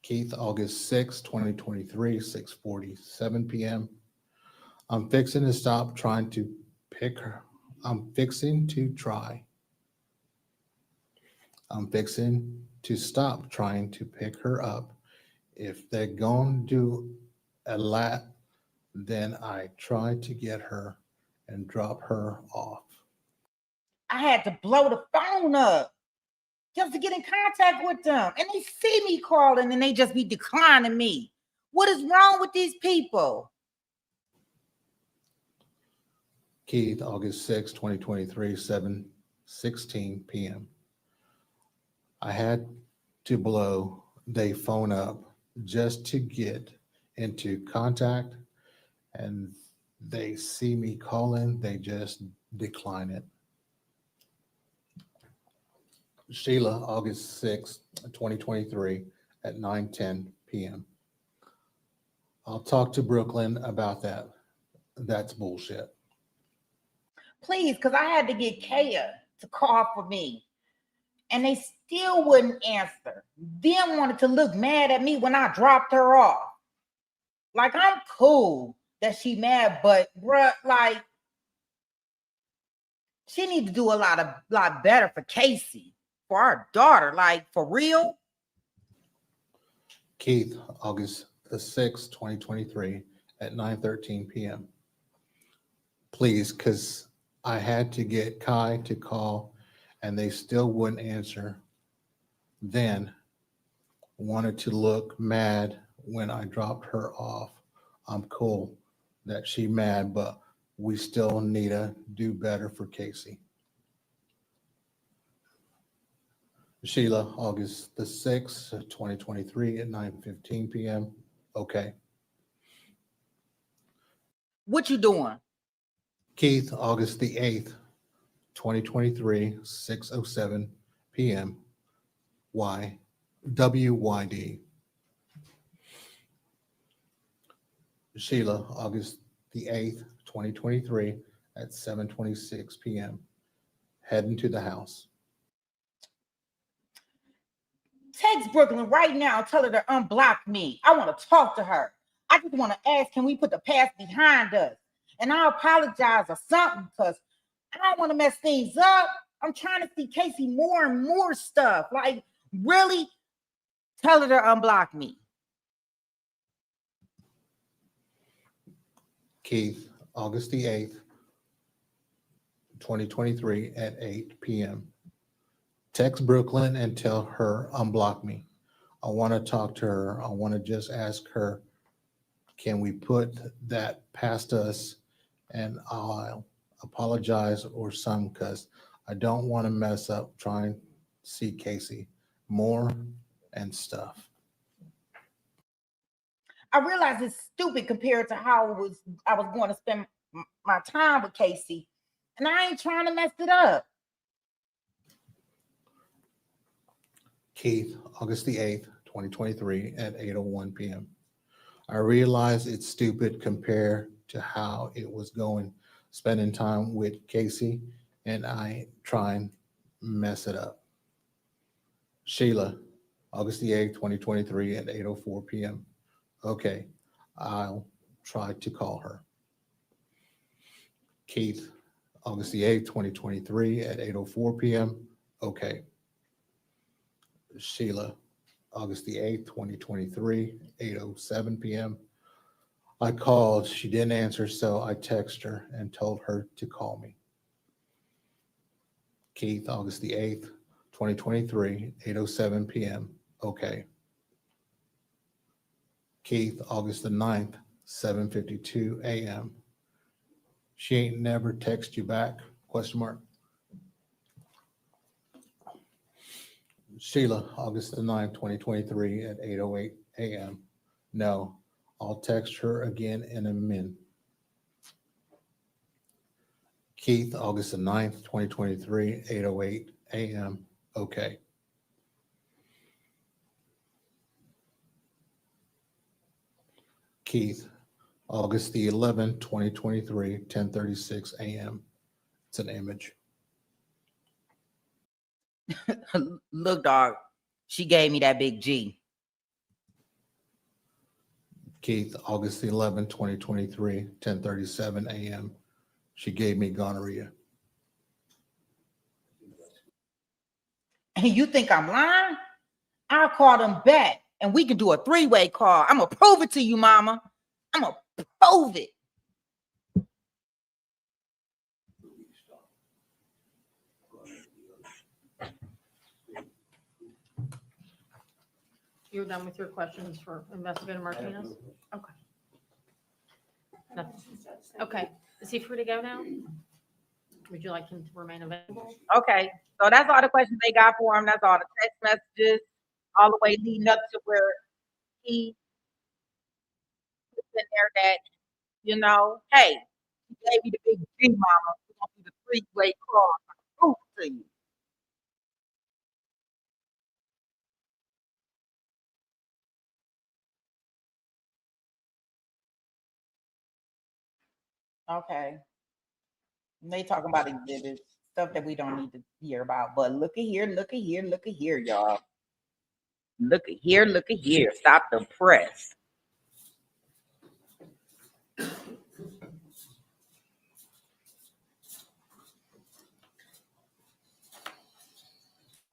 Keith, August 6th, 2023, 6:47 p.m. I'm fixing to stop trying to pick her. I'm fixing to try. I'm fixing to stop trying to pick her up. If they're going to do a lot, then I try to get her and drop her off. I had to blow the phone up just to get in contact with them. And they see me calling and they just be declining me. What is wrong with these people? Keith, August 6, 2023, 7:16 p.m. I had to blow they phone up just to get into contact, and they see me calling, they just decline it. Sheila, August 6, 2023 at 9:10 p.m. I'll talk to Brooklyn about that. That's bullshit. Please, because I had to get Kaya to call for me. And they still wouldn't answer. Then wanted to look mad at me when I dropped her off. Like, I'm cool that she mad, but bruh, like, she need to do a lot better for Casey, for our daughter, like, for real. Keith, August the 6th, 2023 at 9:13 p.m. Please, because I had to get Kai to call and they still wouldn't answer. Then wanted to look mad when I dropped her off. I'm cool that she mad, but we still need to do better for Casey. Sheila, August the 6th, 2023 at 9:15 p.m. Okay. What you doing? Keith, August the 8th, 2023, 6:07 p.m. WYD. Sheila, August the 8th, 2023 at 7:26 p.m. Heading to the house. Text Brooklyn right now. Tell her to unblock me. I want to talk to her. I just want to ask, can we put the past behind us? And I apologize or something because I don't want to mess things up. I'm trying to see Casey more and more stuff. Like, really? Tell her to unblock me. Keith, August the 8th, 2023 at 8 p.m. Text Brooklyn and tell her unblock me. I want to talk to her. I want to just ask her, can we put that past us, and I'll apologize or some, because I don't want to mess up trying to see Casey more and stuff. I realize it's stupid compared to how I was going to spend my time with Casey, and I ain't trying to mess it up. Keith, August the 8th, 2023 at 8:01 p.m. I realize it's stupid compared to how it was going, spending time with Casey, and I ain't trying to mess it up. Sheila, August the 8th, 2023 at 8:04 p.m. Okay, I'll try to call her. Keith, August the 8th, 2023 at 8:04 p.m. Okay. Sheila, August the 8th, 2023, 8:07 p.m. I called, she didn't answer, so I texted her and told her to call me. Keith, August the 8th, 2023, 8:07 p.m. Okay. Keith, August the 9th, 7:52 a.m. She ain't never text you back, question mark. Sheila, August the 9th, 2023 at 8:08 a.m. No, I'll text her again in a minute. Keith, August the 9th, 2023, 8:08 a.m. Okay. Keith, August the 11th, 2023, 10:36 a.m. It's an image. Look, dog, she gave me that big G. Keith, August the 11th, 2023, 10:37 a.m. She gave me gonorrhea. And you think I'm lying? I'll call them back and we can do a three-way call. I'm going to prove it to you, mama. I'm going to prove it. You're done with your questions for Investigator Martinez? Okay. Nothing. Okay. Is he free to go now? Would you like him to remain available? Okay, so that's all the questions they got for him. That's all the text messages, all the way leading up to where he puts in there that, hey, he gave me the big G, mama. We're going to do the three-way call. Prove it to you. Okay. And they talking about exhibits, stuff that we don't need to hear about. But look at here, y'all. Look at here. Stop the press.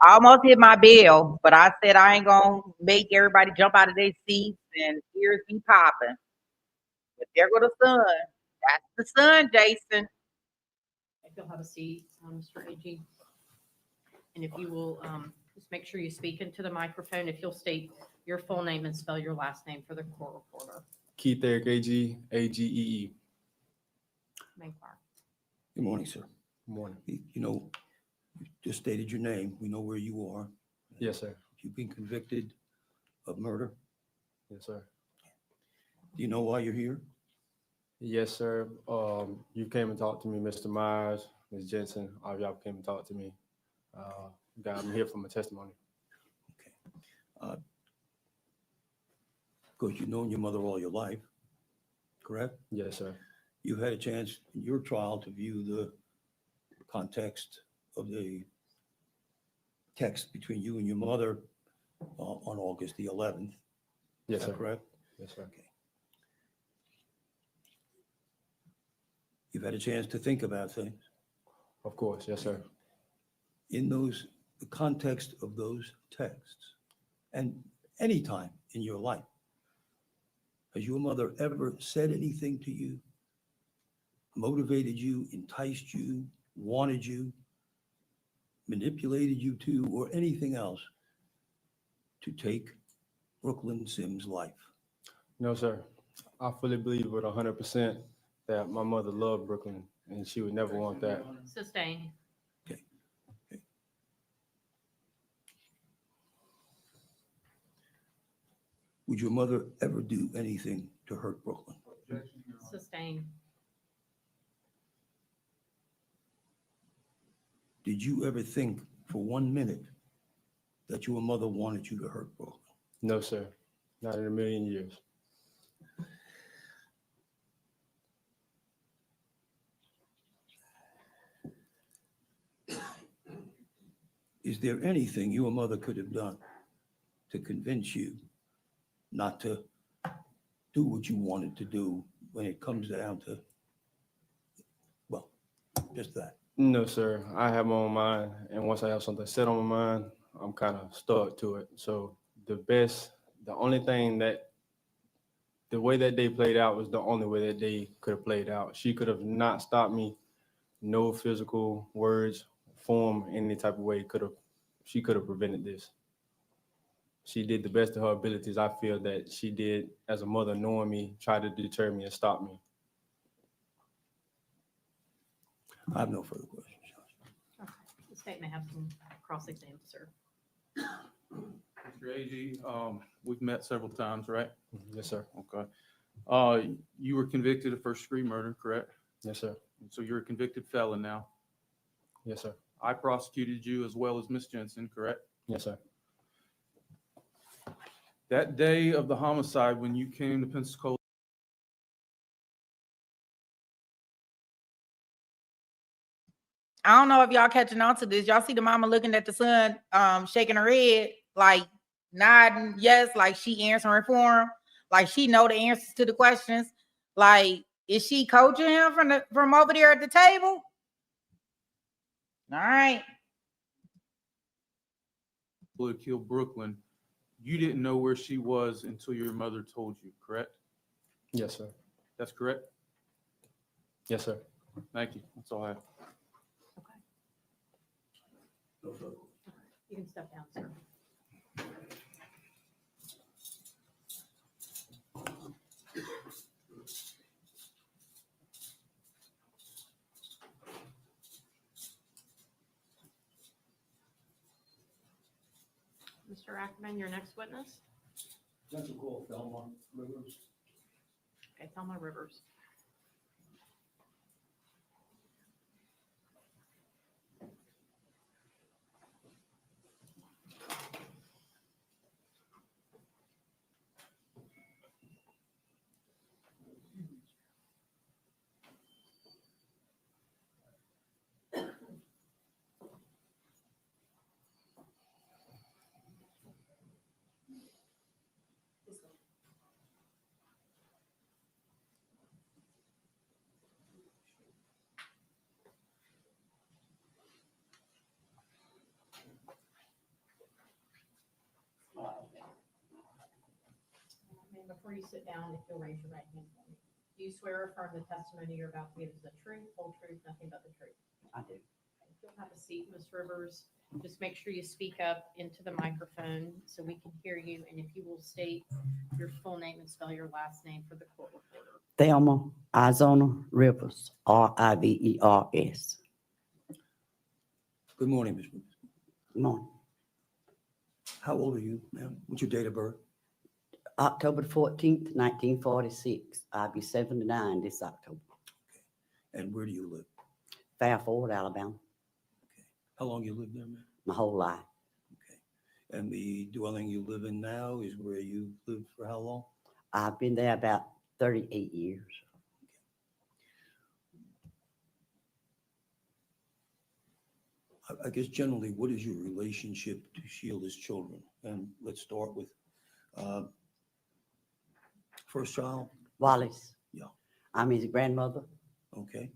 I almost hit my bell, but I said I ain't gonna make everybody jump out of their seats and ears be popping. But there go the sun. That's the sun, Jason. If you'll have a seat, Mr. Agee. And if you will, just make sure you speak into the microphone. If you'll state your full name and spell your last name for the court reporter. Keith Eric Agee, Agee. Main clerk. Good morning, sir. Good morning. You just stated your name. We know where you are. Yes, sir. You've been convicted of murder. Yes, sir. Do you know why you're here? Yes, sir. You came and talked to me, Mr. Myers, Ms. Jensen. All y'all came and talked to me. I'm here for my testimony. Okay. Because you've known your mother all your life, correct? Yes, sir. You've had a chance in your trial to view the context of the text between you and your mother on August the 11th. Yes, Is that sir. correct? Yes, sir. Okay. You've had a chance to think about things. Of course. Yes, sir. In the context of those texts, and any time in your life, has your mother ever said anything to you, motivated you, enticed you, wanted you, manipulated you to, or anything else to take Brooklyn Sims' life? No, sir. I fully believe with 100% that my mother loved Brooklyn and she would never want that. Sustained. Would your mother ever do anything to hurt Brooklyn? Objection, Your Honor. Sustained. Did you ever think for 1 minute that your mother wanted you to hurt Brooklyn? No, sir. Not in a million years. Is there anything your mother could have done to convince you not to do what you wanted to do when it comes down to, well, just that? No, sir. I have my own mind, and once I have something set on my mind, I'm kind of stuck to it. So the only thing that, the way that they played out was the only way that they could have played out. She could have not stopped me. No physical words, form, any type of way she could have prevented this. She did the best of her abilities. I feel that she did as a mother, knowing me, try to deter me and stop me. I have no further questions. Okay. The state may have some cross-exam, sir. Mr. Agee, we've met several times, right? Yes, sir. Okay. You were convicted of first-degree murder, correct? Yes, sir. So you're a convicted felon now. Yes, sir. I prosecuted you as well as Miss Jensen, correct? Yes, sir. That day of the homicide, when you came to Pensacola, I don't know if y'all catching on to this. Y'all see the mama looking at the son, shaking her head, like nodding yes, like she answering for him, like she know the answers to the questions. Like, is she coaching him from over there at the table? All right. to kill Brooklyn, you didn't know where she was until your mother told you, correct? Yes, sir. That's correct? Yes, sir. Thank you. That's all I have. Okay. You can step down, sir. Mr. Ackerman, your next witness? Central Court, Thelma Rivers. Okay, Thelma Rivers. And before you sit down, if you'll raise your right hand for me. Do you swear or affirm the testimony you're about to give is the truth, whole truth, nothing but the truth? I do. If you'll have a seat, Ms. Rivers, just make sure you speak up into the microphone so we can hear you. And if you will state your full name and spell your last name for the court reporter. Thelma Izona Rivers, Rivers. Good morning, Ms. Rivers. Good morning. How old are you, ma'am? What's your date of birth? October 14th, 1946. I'll be 79 this October. And where do you live? Fairfield, Alabama, How long you lived there, ma'am? my whole life. Okay. And the dwelling you live in now is where you lived for how long? I've been there about 38 years. I guess generally, what is your relationship to Sheila's children? And let's start with first child. Wallace. Yeah. I'm his grandmother. Okay.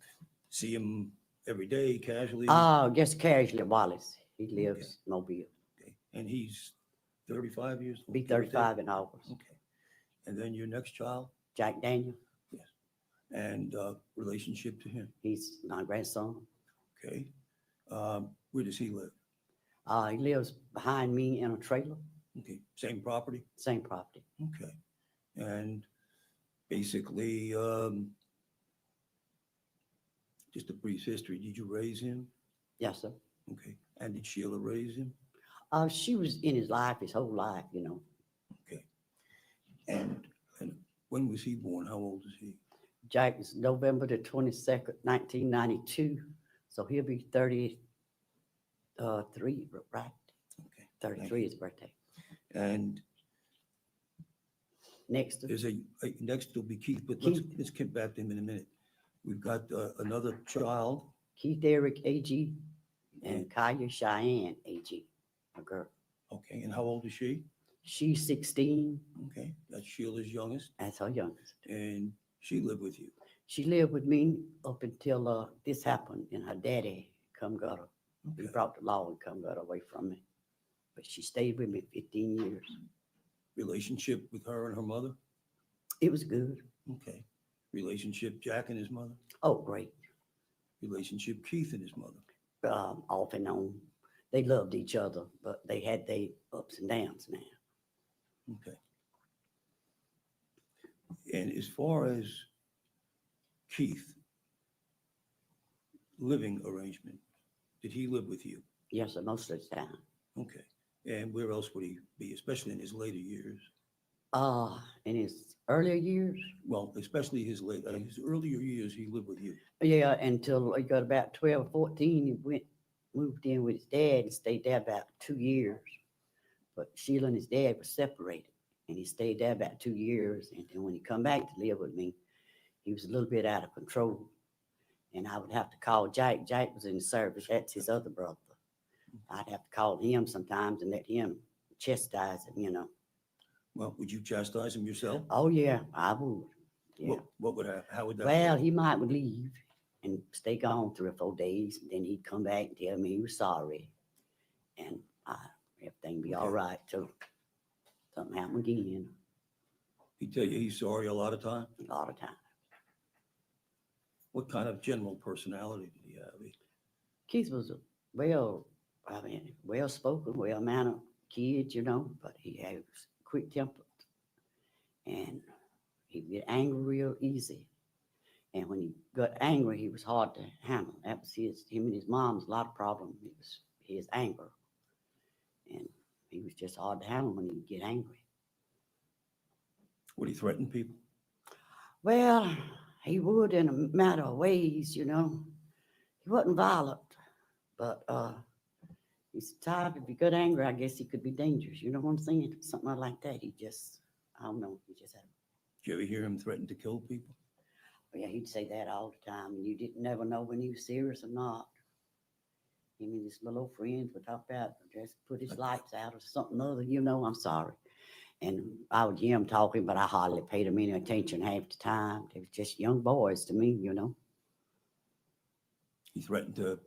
See him every day, casually? Oh, just casually, Wallace. He lives in Mobile. Okay. And he's 35 years old? Be 35 in August. Okay. And then your next child? Jack Daniel, And relationship to him? he's my grandson. Okay. Where does he live? He lives behind me in a trailer, Okay. Same property? same property. Okay. And basically, just a brief history. Did you raise him? Yes, sir. Okay. And did Sheila raise him? She was in his life, his whole life, you know. Okay. And when was he born? How old is he? Jack is November the 22nd, 1992. So he'll be 33, right? Okay. 33 is his birthday. And Next, there's next will be Keith, but Keith. let's get back to him in a minute. We've got another child. Keith Eric Agee and Kaya Cheyenne Agee, a girl. Okay. And how old is she? She's 16. Okay. That's Sheila's youngest. That's her youngest. And she lived with you. She lived with me up until this happened, and her daddy come got her. He Okay. brought the law and come got her away from me. But she stayed with me 15 years. Relationship with her and her mother? It was good. Okay. Relationship Jack and his mother? Oh, great. Relationship Keith and his mother? Off and on. They loved each other, but they had their ups and downs now. Okay. And as far as Keith, living arrangement, did he live with you? Yes, sir, most of the time. Okay. And where else would he be, especially in his later years? In his earlier years, Well, especially his earlier years, he lived with you. yeah, until he got about 12, 14, he moved in with his dad and stayed there about 2 years. But Sheila and his dad were separated, and he stayed there about 2 years. And then when he come back to live with me, he was a little bit out of control. And I would have to call Jack. Jack was in the service. That's his other brother. I'd have to call him sometimes and let him chastise him, you know. Well, would you chastise him yourself? Oh, yeah, I would. Yeah. What would happen? How would that Well, work? he might would leave and stay gone 3 or 4 days. And then he'd come back and tell me he was sorry. And everything be all Okay. right till something happen again, He tell you he's sorry a lot of time? a lot of time. What kind of general personality did he have? Keith was well-spoken, well-mannered kid, you know, but he was quick-tempered. And he'd get angry real easy. And when he got angry, he was hard to handle. That was him and his mom's a lot of problems. It was his anger. And he was just hard to handle when he'd get angry. Would he threaten people? Well, he would in a matter of ways, you know. He wasn't violent, but he's tired. If he got angry, I guess he could be dangerous. You know what I'm saying? Something like that. I don't know. He just had. Did you ever hear him threaten to kill people? Yeah, he'd say that all the time, and you didn't never know when he was serious or not. Him and his little old friends would talk about just put his lights out or something other. You know, I'm sorry. And I would hear him talking, but I hardly paid him any attention half the time. They were just young boys to me, you know. He threatened to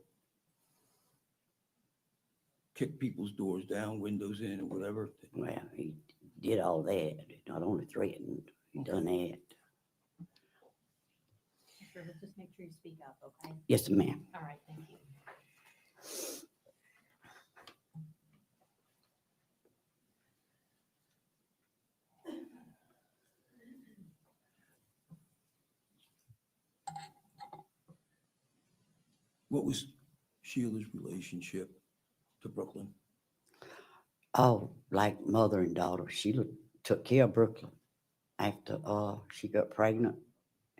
kick people's doors down, windows in, or whatever. Well, he did all that. Not only threatened, he done that. Sure, let's just make sure you speak up, okay? Yes, ma'am. All right, thank you. What was Sheila's relationship to Brooklyn? Oh, like mother and daughter. Sheila took care of Brooklyn after she got pregnant.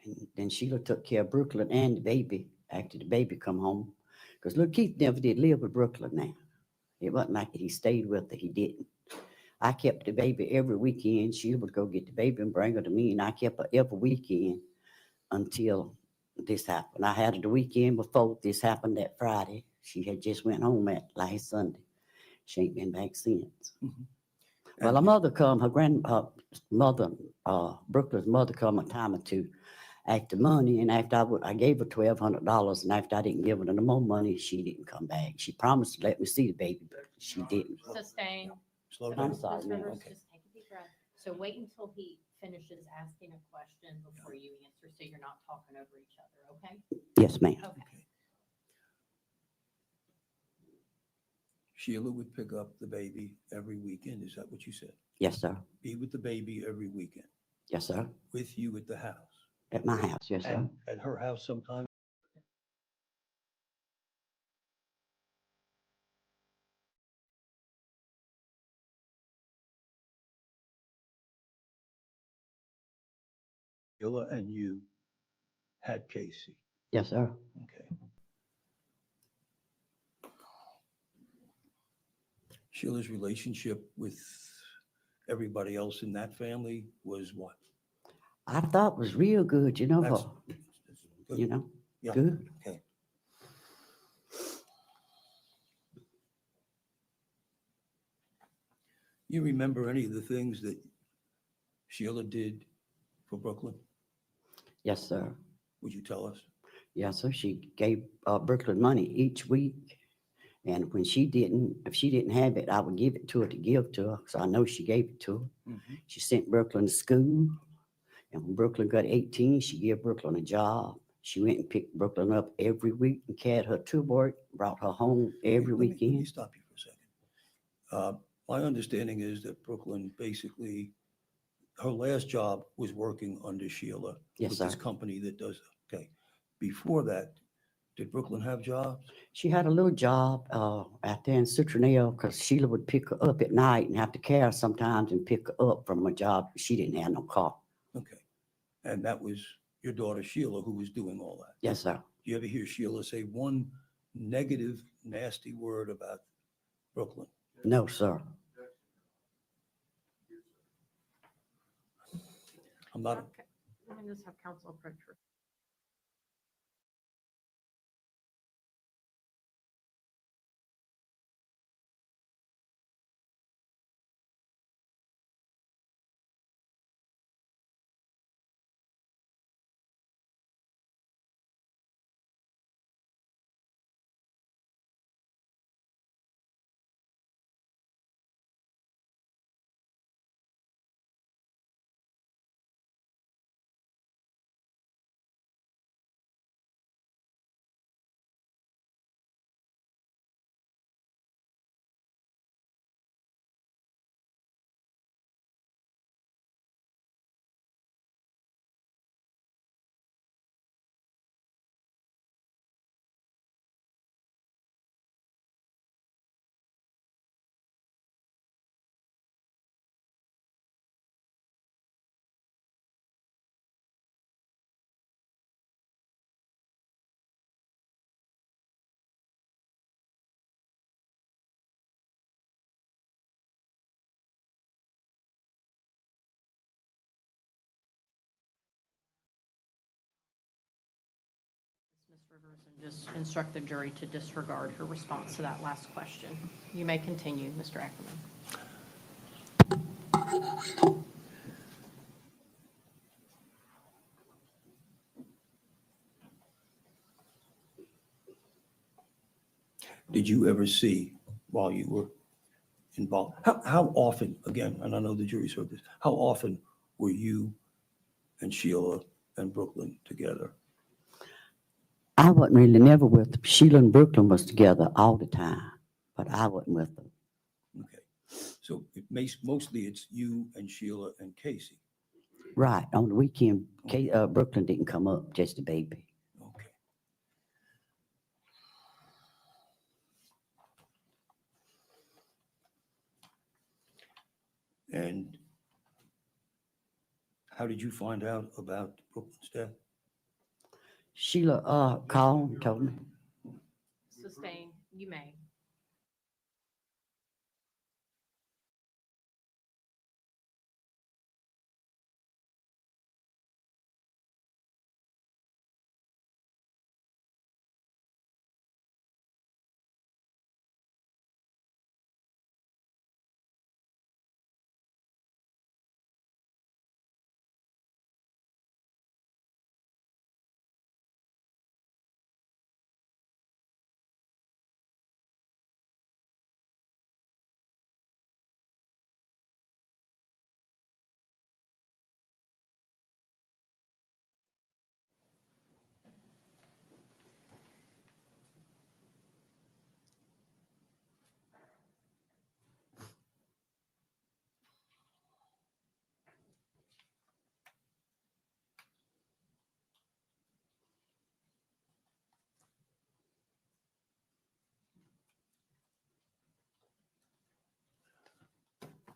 And then Sheila took care of Brooklyn and the baby after the baby come home. Because little Keith never did live with Brooklyn now. It wasn't like he stayed with her. He didn't. I kept the baby every weekend. She would go get the baby and bring her to me. And I kept her every weekend until this happened. I had her the weekend before this happened that Friday. She had just went home that last Sunday. She ain't been back since. Mhm. Well, her mother come, Brooklyn's mother come a time or two after money, and after I gave her $1,200, and after I didn't give her no more money, she didn't come back. She promised to let me see the baby, but she didn't. Sustain. Slow I'm down. sorry, Ms. ma'am. Rivers, Okay. just take a deep breath. So wait until he finishes asking a question before you answer, so you're not talking over each other, okay? Yes, ma'am. Okay. Sheila would pick up the baby every weekend. Is that what you said? Yes, sir. Be with the baby every weekend, Yes, sir. with you at the house. At my house, yes, sir. And at her house sometime? Sheila and you had Casey. Yes, sir. Okay. Sheila's relationship with everybody else in that family was what? I thought it was real good, That's- that's good. Yeah. good. Okay. You remember any of the things that Sheila did for Brooklyn? Yes, sir. Would you tell us? Yes, sir. She gave Brooklyn money each week. And when if she didn't have it, I would give it to her to give to her. So I know she gave it to her. Mhm. She sent Brooklyn to school. And when Brooklyn got 18, she gave Brooklyn a job. She went and picked Brooklyn up every week and carried her to work, brought her home every Let me weekend. stop you for a second. My understanding is that Brooklyn basically, her last job was working under Sheila. Yes, with this sir. company that does, okay. Before that, did Brooklyn have jobs? She had a little job out there in Citronelle because Sheila would pick her up at night and have to carry her sometimes and pick her up from a job. She didn't have no car. Okay. And that was your daughter Sheila who was doing all that. Yes, sir. Do you ever hear Sheila say one negative, nasty word about Brooklyn? No, sir. I'm not, Okay. Let me just have counsel approach her. Ms. Rivers, and just instruct the jury to disregard her response to that last question. You may continue, Mr. Ackerman. did you ever see while you were involved? How often, again, and I know the jury's heard this, how often were you and Sheila and Brooklyn together? I wasn't really never with them. Sheila and Brooklyn was together all the time, but I wasn't with them. Okay. So mostly it's you and Sheila and Casey. Right. On the weekend, Brooklyn didn't come up, just a baby. Okay. And how did you find out about Brooklyn's death? Sheila called and told me. Sustain, you may.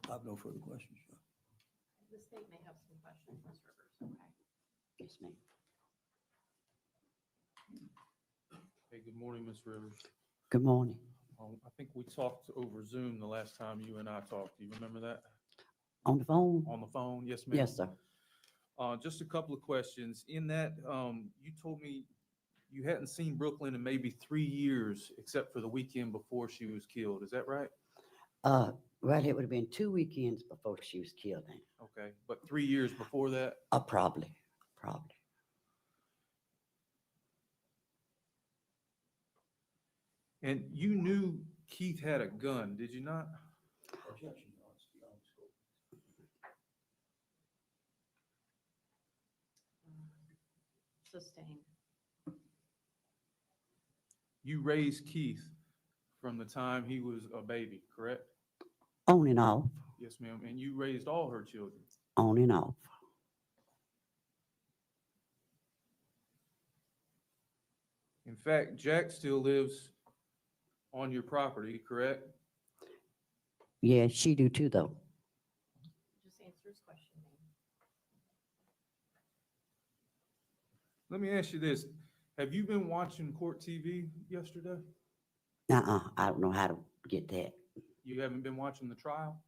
I have no further questions. John. The state may have some questions, Ms. Rivers, okay? Yes, ma'am. Hey, good morning, Ms. Rivers. Good morning. I think we talked over Zoom the last time you and I talked. Do you remember that? On the phone? On the phone? Yes, ma'am. Yes, sir. Just a couple of questions. In that, you told me you hadn't seen Brooklyn in maybe 3 years, except for the weekend before she was killed. Is that right? Well, it would have been 2 weekends before she was killed. Then. Okay, but 3 years before that? Probably. And you knew Keith had a gun, did you not? Objection, Your Honor, it's beyond the scope. Sustained. You raised Keith from the time he was a baby, correct? On and off. Yes, ma'am. And you raised all her children. On and off. In fact, Jack still lives on your property, correct? Yeah, she do too, though. Just answer his question, ma'am. Let me ask you this. Have you been watching court TV yesterday? I don't know how to get that. You haven't been watching the trial?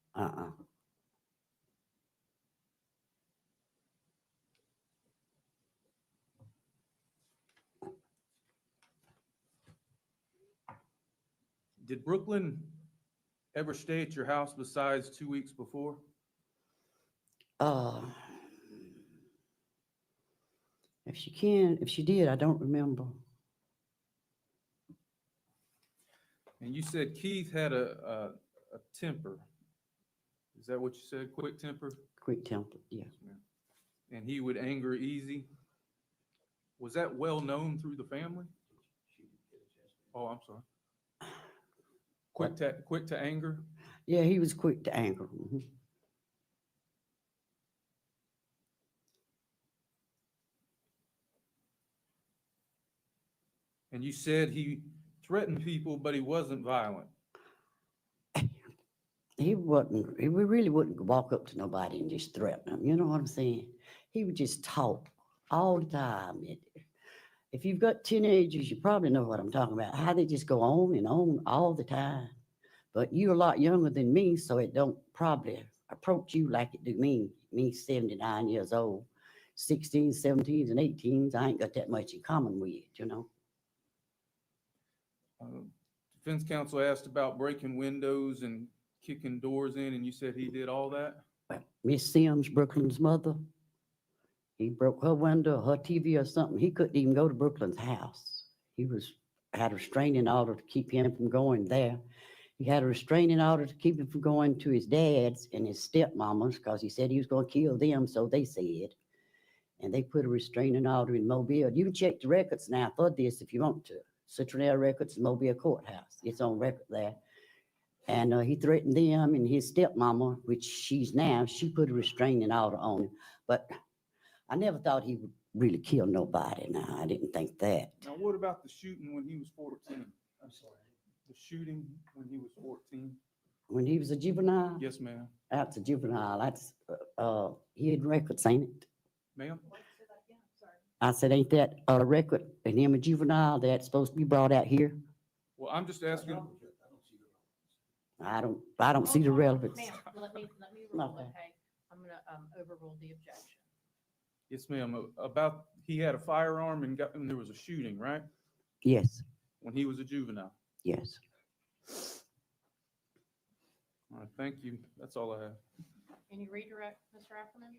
Did Brooklyn ever stay at your house besides 2 weeks before? If she did, I don't remember. And you said Keith had a temper. Is that what you said? Quick temper? Quick temper, yeah. Yes, ma'am. And he would anger easy. Was that well known through the family? Oh, I'm sorry. Quick to anger? Yeah, he was quick to anger. Mhm. And you said he threatened people, but he wasn't violent. He really wouldn't walk up to nobody and just threaten them. You know what I'm saying? He would just talk all the time. If you've got teenagers, you probably know what I'm talking about, how they just go on and on all the time. But you're a lot younger than me, so it don't probably approach you like it do me. Me, 79 years old, 16s, 17s, and 18s, I ain't got that much in common with, you know. Defense counsel asked about breaking windows and kicking doors in, and you said he did all that? Well, Miss Sims, Brooklyn's mother, he broke her window, her TV or something. He couldn't even go to Brooklyn's house. Had a restraining order to keep him from going there. He had a restraining order to keep him from going to his dad's and his stepmama's because he said he was going to kill them, so they said. And they put a restraining order in Mobile. You can check the records now for this if you want to. Citronelle Records, Mobile Courthouse. It's on record there. And he threatened them and his stepmama, which she put a restraining order on him. But I never thought he would really kill nobody. Now, I didn't think that. Now, what about the shooting when he was 14? I'm sorry. The shooting when he was 14? When he was a juvenile? Yes, ma'am. That's a juvenile. That's hidden records, ain't it? Ma'am? I said, ain't that a record and him a juvenile that's supposed to be brought out here? Well, I'm just asking. I don't see the relevance. Ma'am, let me rule, Okay. okay? I'm gonna overrule the objection. Yes, ma'am. About he had a firearm and there was a shooting, right? Yes, When he was a juvenile. yes. All right, thank you. That's all I have. Any redirect, Mr. Ackerman?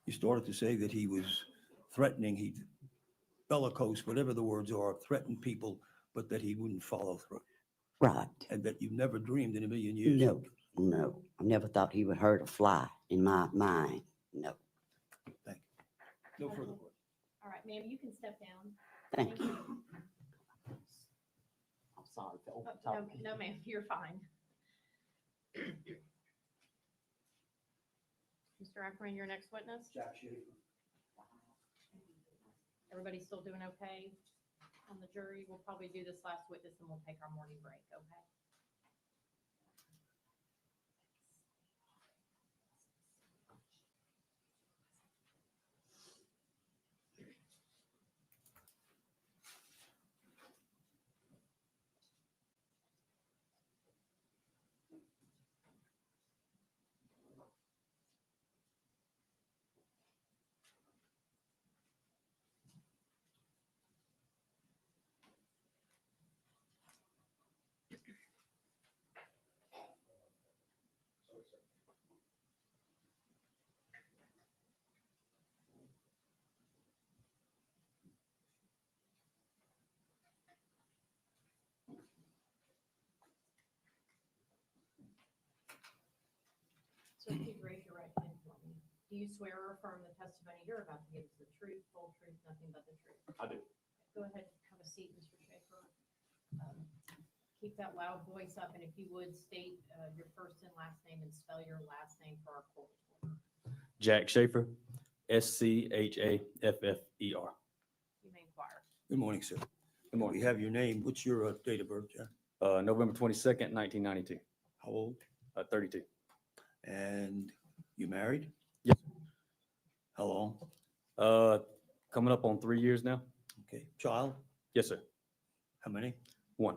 You started to say that he was threatening, he bellicose, whatever the words are, threatened people, but that he wouldn't follow through. Right. And that you never dreamed in a million years. No. I never thought he would hurt a fly in my mind. No. Thank you. No further questions. All right, ma'am, you can step down. Thank you. I'm sorry for No, ma'am, you're fine. Mr. Ackerman, your next witness? Jack Schaefer. Everybody still doing okay on the jury? We'll probably do this last witness and we'll take our morning break, okay? So please raise your right hand for me. Do you swear or affirm the testimony you're about to give is the truth, whole truth, nothing but the truth? I do. Go ahead, have a seat, Mr. Schaefer. Keep that loud voice up, and if you would, state your first and last name and spell your last name for our court reporter. Jack Schaefer, Schaffer. You may inquire. Good morning, sir. Good morning. We have your name. What's your date of birth, Jack? November 22nd, 1992, How old? 32. And you married? Yes. How long? Coming up on 3 years now. Okay. Child? Yes, sir. How many? 1.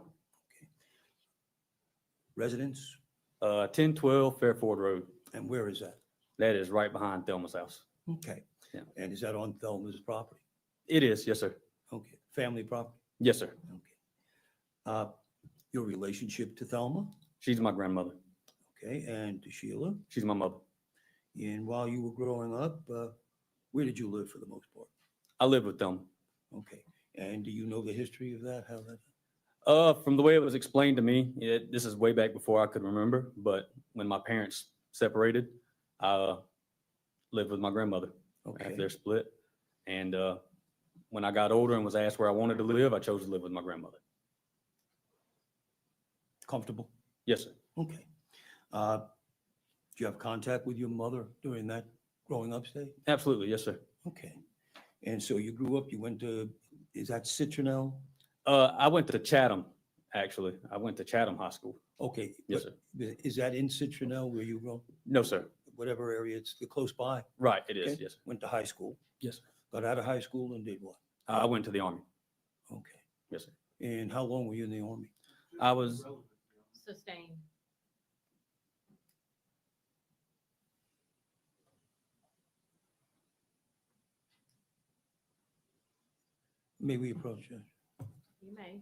Residence? 1012 Fairford Road. And where is that? That is right behind Thelma's house. Okay. Yeah. And is that on Thelma's property? It is, yes, sir. Okay. Family property? Yes, sir. Okay. Your relationship to Thelma? She's my grandmother. Okay. And to Sheila? She's my mother. And while you were growing up, where did you live for the most part? I live with Thelma. Okay. And do you know the history of that? How that? From the way it was explained to me, this is way back before I could remember, but when my parents separated, I lived with my grandmother after Okay. they're split. And when I got older and was asked where I wanted to live, I chose to live with my grandmother. Comfortable? Yes, sir. Okay. Do you have contact with your mother during that growing up stage? Absolutely, yes, sir. Okay. And so you grew up, you went to, is that Citronelle? I went to Chatham, actually. I went to Chatham High School. Okay. Yes, but Is that in Citronelle where you grew? No, sir. Whatever area, it's close by? Right, it is, Okay. yes, sir. Went to high school? Yes, sir. Got out of high school and did what? I went to the Army. Okay. Yes, sir. And how long were you in the Army? I was, Sustained. May we approach you? You may.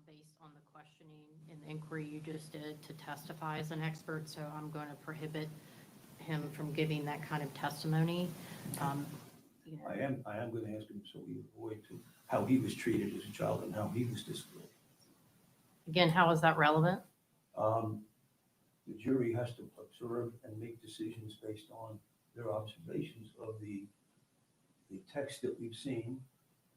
based on the questioning and the inquiry you just did to testify as an expert, so I'm going to prohibit him from giving that kind of testimony. You know, I am going to ask him so we avoid to how he was treated as a child and how he was disciplined. Again, how is that relevant? The jury has to observe and make decisions based on their observations of the text that we've seen,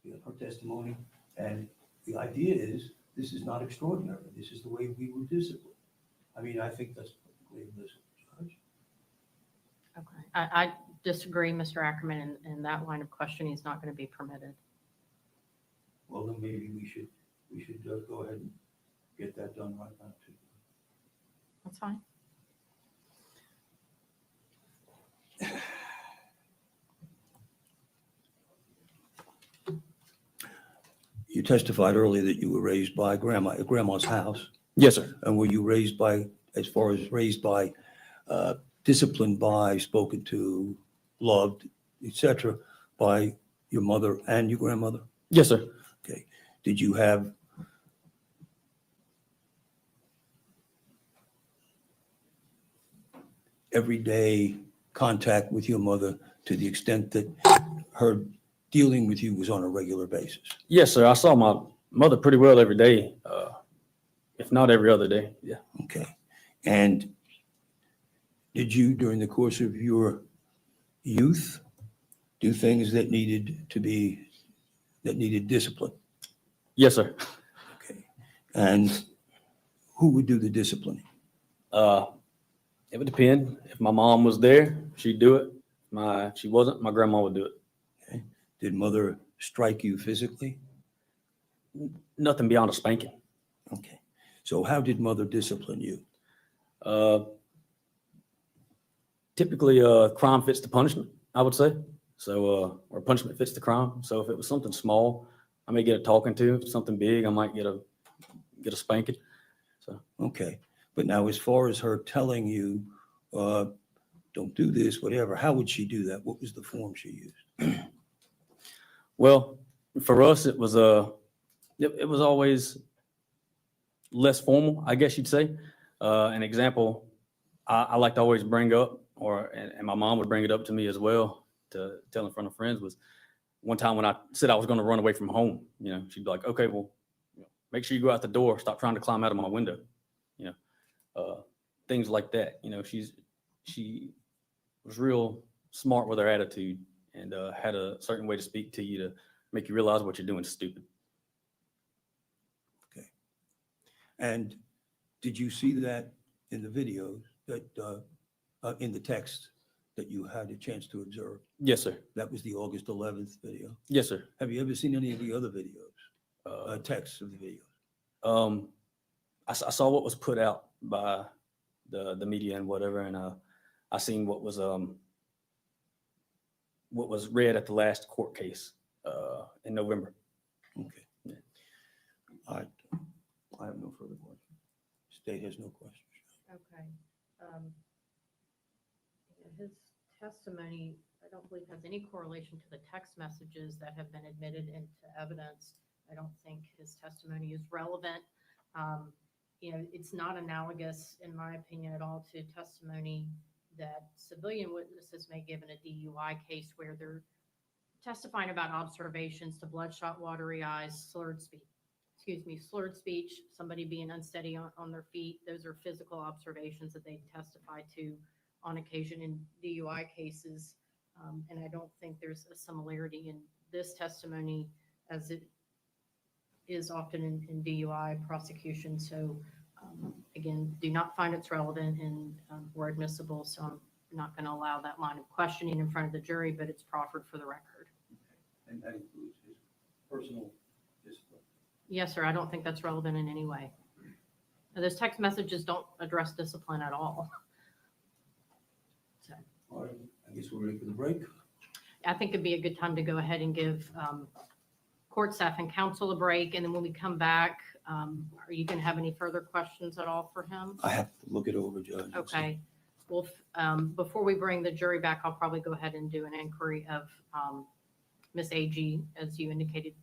her testimony, and the idea is this is not extraordinary. This is the way we were disciplined. I mean, I think that's perfectly admissible, Judge. Okay. I disagree, Mr. Ackerman, and that line of questioning is not going to be permitted. Well, then maybe we should go ahead and get that done right now too. That's fine. You testified earlier that you were raised by grandma's house. Yes, sir. And were you raised by, as far as raised by, disciplined by, spoken to, loved, etc., by your mother and your grandmother? Yes, sir. Okay. Did you have everyday contact with your mother to the extent that her dealing with you was on a regular basis? Yes, sir. I saw my mother pretty well every day, if not every other day. Yeah. Okay. And did you, during the course of your youth, do things that needed discipline? Yes, sir. Okay. And who would do the disciplining? It would depend. If my mom was there, she'd do it. If she wasn't, my grandma would do it. Okay. Did mother strike you physically? Nothing beyond a spanking. Okay. So how did mother discipline you? Typically, crime fits the punishment, I would say. So, or punishment fits the crime. So if it was something small, I may get a talking to. If it's something big, I might get a spanking. So. Okay. But now as far as her telling you, don't do this, whatever, how would she do that? What was the form she used? Well, for us, it was always less formal, I guess you'd say. An example I like to always bring up, and my mom would bring it up to me as well to tell in front of friends, was one time when I said I was going to run away from home. You know, she'd be like, "Okay, well, make sure you go out the door. Stop trying to climb out of my window." You know, things like that. You know, she was real smart with her attitude and had a certain way to speak to you to make you realize what you're doing is stupid. Okay. And did you see that in the videos that, in the text that you had a chance to observe? Yes, sir. That was the August 11th video. Yes, sir. Have you ever seen any of the other videos, texts of the videos? I saw what was put out by the media and whatever, and I seen what was read at the last court case in November. Okay. Yeah. All right. I have no further questions. State has no questions. Okay. His testimony, I don't believe, has any correlation to the text messages that have been admitted into evidence. I don't think his testimony is relevant. It's not analogous, in my opinion, at all to testimony that civilian witnesses may give in a DUI case where they're testifying about observations to bloodshot, watery eyes, slurred speech, somebody being unsteady on their feet. Those are physical observations that they testify to on occasion in DUI cases. And I don't think there's a similarity in this testimony as it is often in DUI prosecution. So again, do not find it's relevant and or admissible. So I'm not going to allow that line of questioning in front of the jury, but it's proffered for the record. And that includes his personal discipline. Yes, sir. I don't think that's relevant in any way. Now, those text messages don't address discipline at all. So All right. I guess we're ready for the break. I think it'd be a good time to go ahead and give court staff and counsel a break. And then when we come back, are you going to have any further questions at all for him? I have to look it over, Judge. Okay. Well, before we bring the jury back, I'll probably go ahead and do an inquiry of Ms. Agee, as you indicated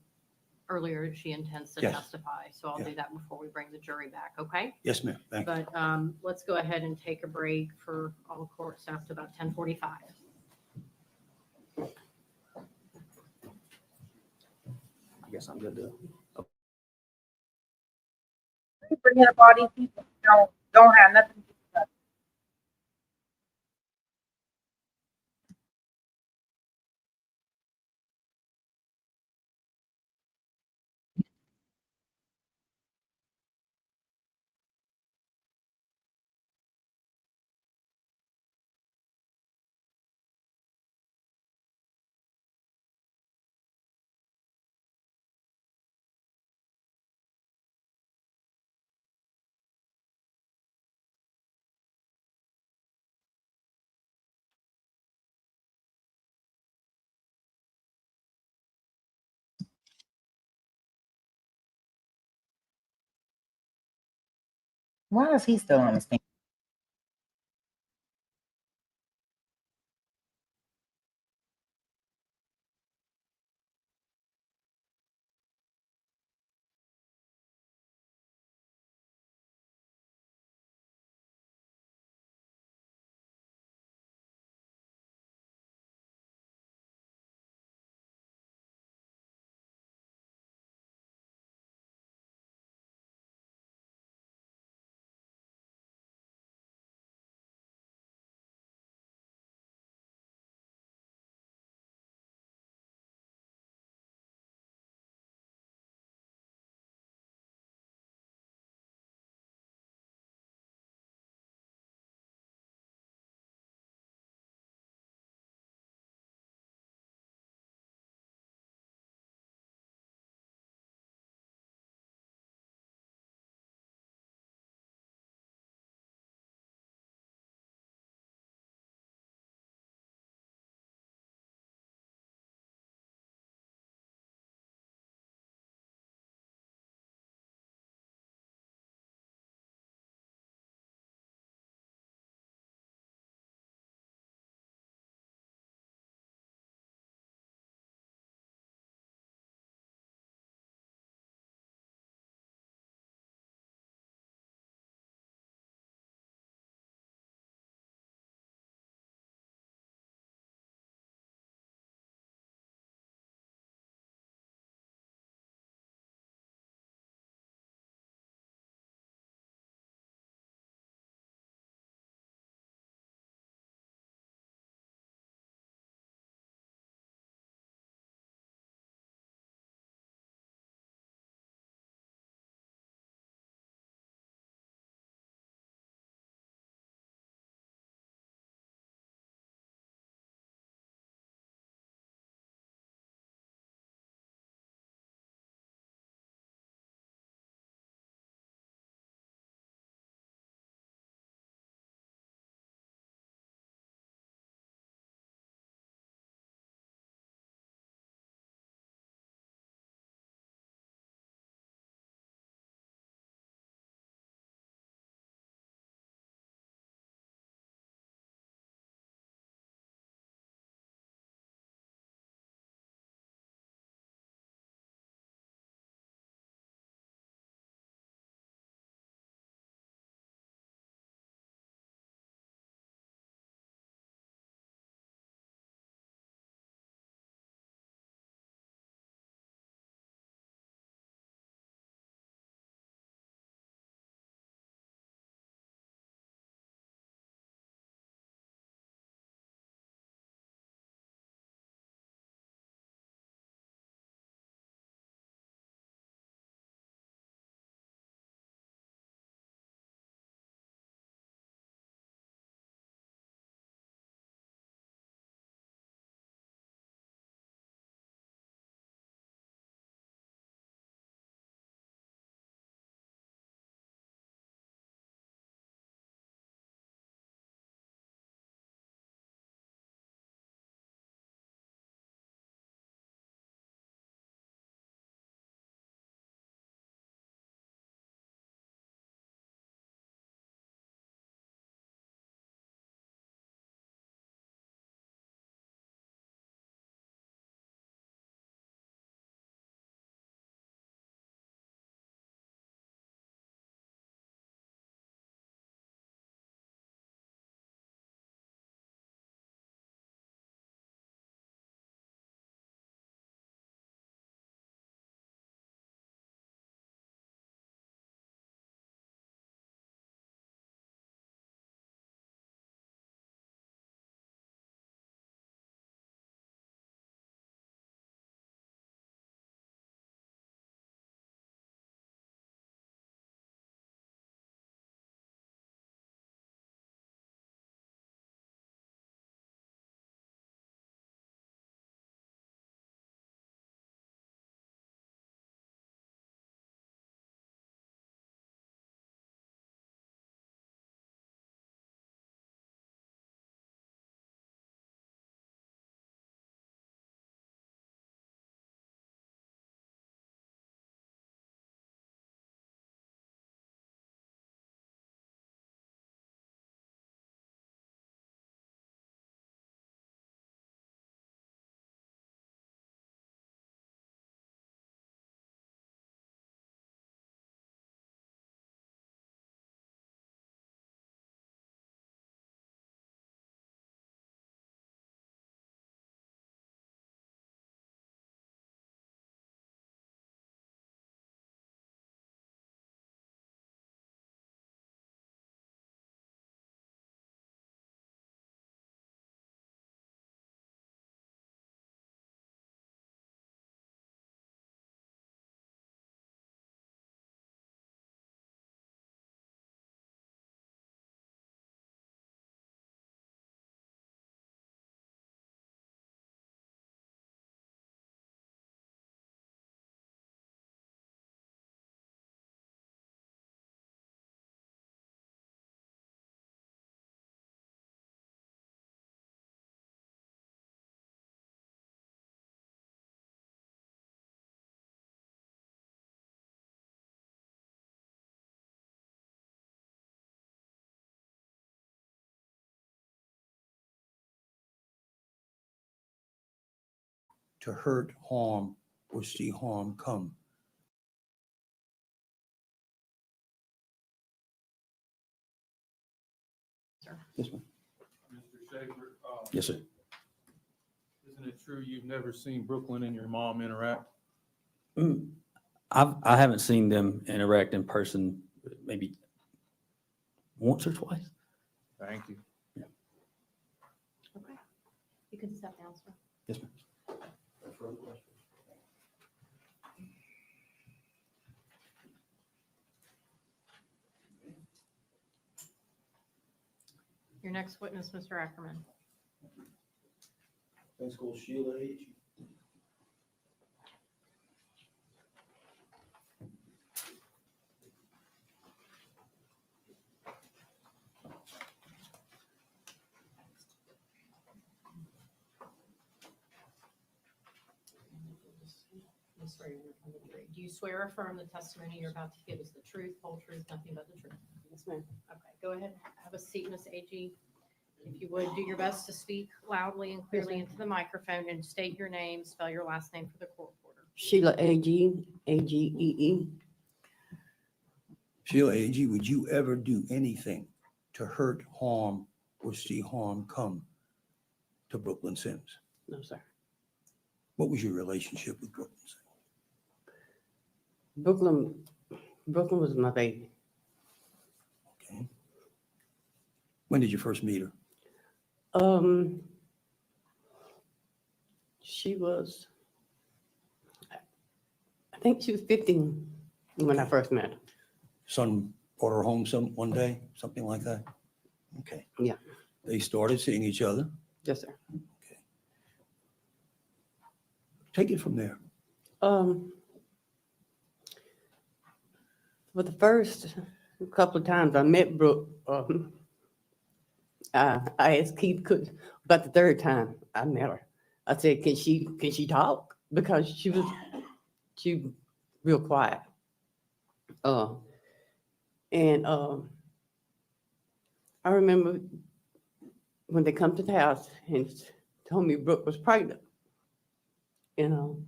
earlier she intends to Yes. testify, so I'll Yeah. do that before we bring the jury back, okay? Yes, ma'am. Thank you. But let's go ahead and take a break for all court staff to about 10:45. I guess I'm good to. Bringing up all these people who don't have nothing. Why is he still on the stand? to hurt, harm, or see harm come. Sir. Yes, ma'am. Mr. Schaefer, Yes, sir. isn't it true you've never seen Brooklyn and your mom interact? I haven't seen them interact in person maybe once or twice. Thank you. Okay. You can step down, sir. Yes, ma'am. Your next witness, Mr. Ackerman. That's called Sheila Agee. Do you swear or affirm the testimony you're about to give is the truth, whole truth, nothing but the truth? Yes, ma'am. Okay, go ahead, have a seat, Ms. Agee. If you would, do your best to speak loudly and clearly into the microphone and state your name, spell your last name for the court reporter. Sheila Agee, Agee. Sheila Agee, would you ever do anything to hurt, harm, or see harm come to Brooklyn Sims? No, sir. What was your relationship with Brooklyn Sims? Brooklyn was my baby. Okay. When did you first meet her? She was, I think she was 15 when I first met her. Son brought her home one day, something like that? Okay. Yeah. They started seeing each other. Yes, sir. Okay. Take it from there. For the first couple of times I met Brooke, I asked Keith about the third time I met her. I said, can she talk? Because she was real quiet. I remember when they come to the house and told me Brooke was pregnant, then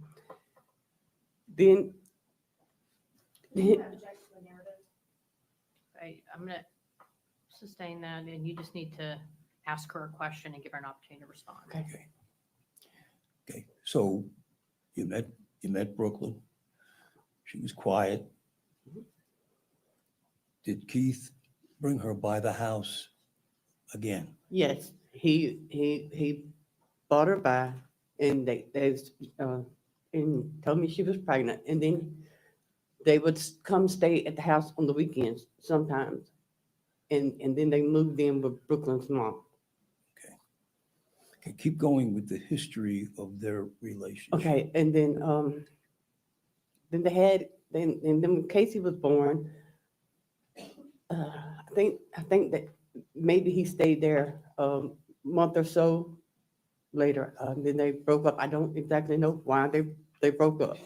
Do you object to the narrative? Okay, I'm gonna sustain that, and you just need to ask her a question and give her an opportunity to respond. Okay. Okay. Okay. So you met Brooklyn. She was quiet. Did Keith bring her by the house again? Yes, he brought her by, and they and told me she was pregnant, and then they would come stay at the house on the weekends sometimes, and then they moved in with Brooklyn's mom. Okay, keep going with the history of their relationship. Okay, and then they had then when Casey was born, I think that maybe he stayed there a month or so later. Then they broke up. I don't exactly know why they broke up.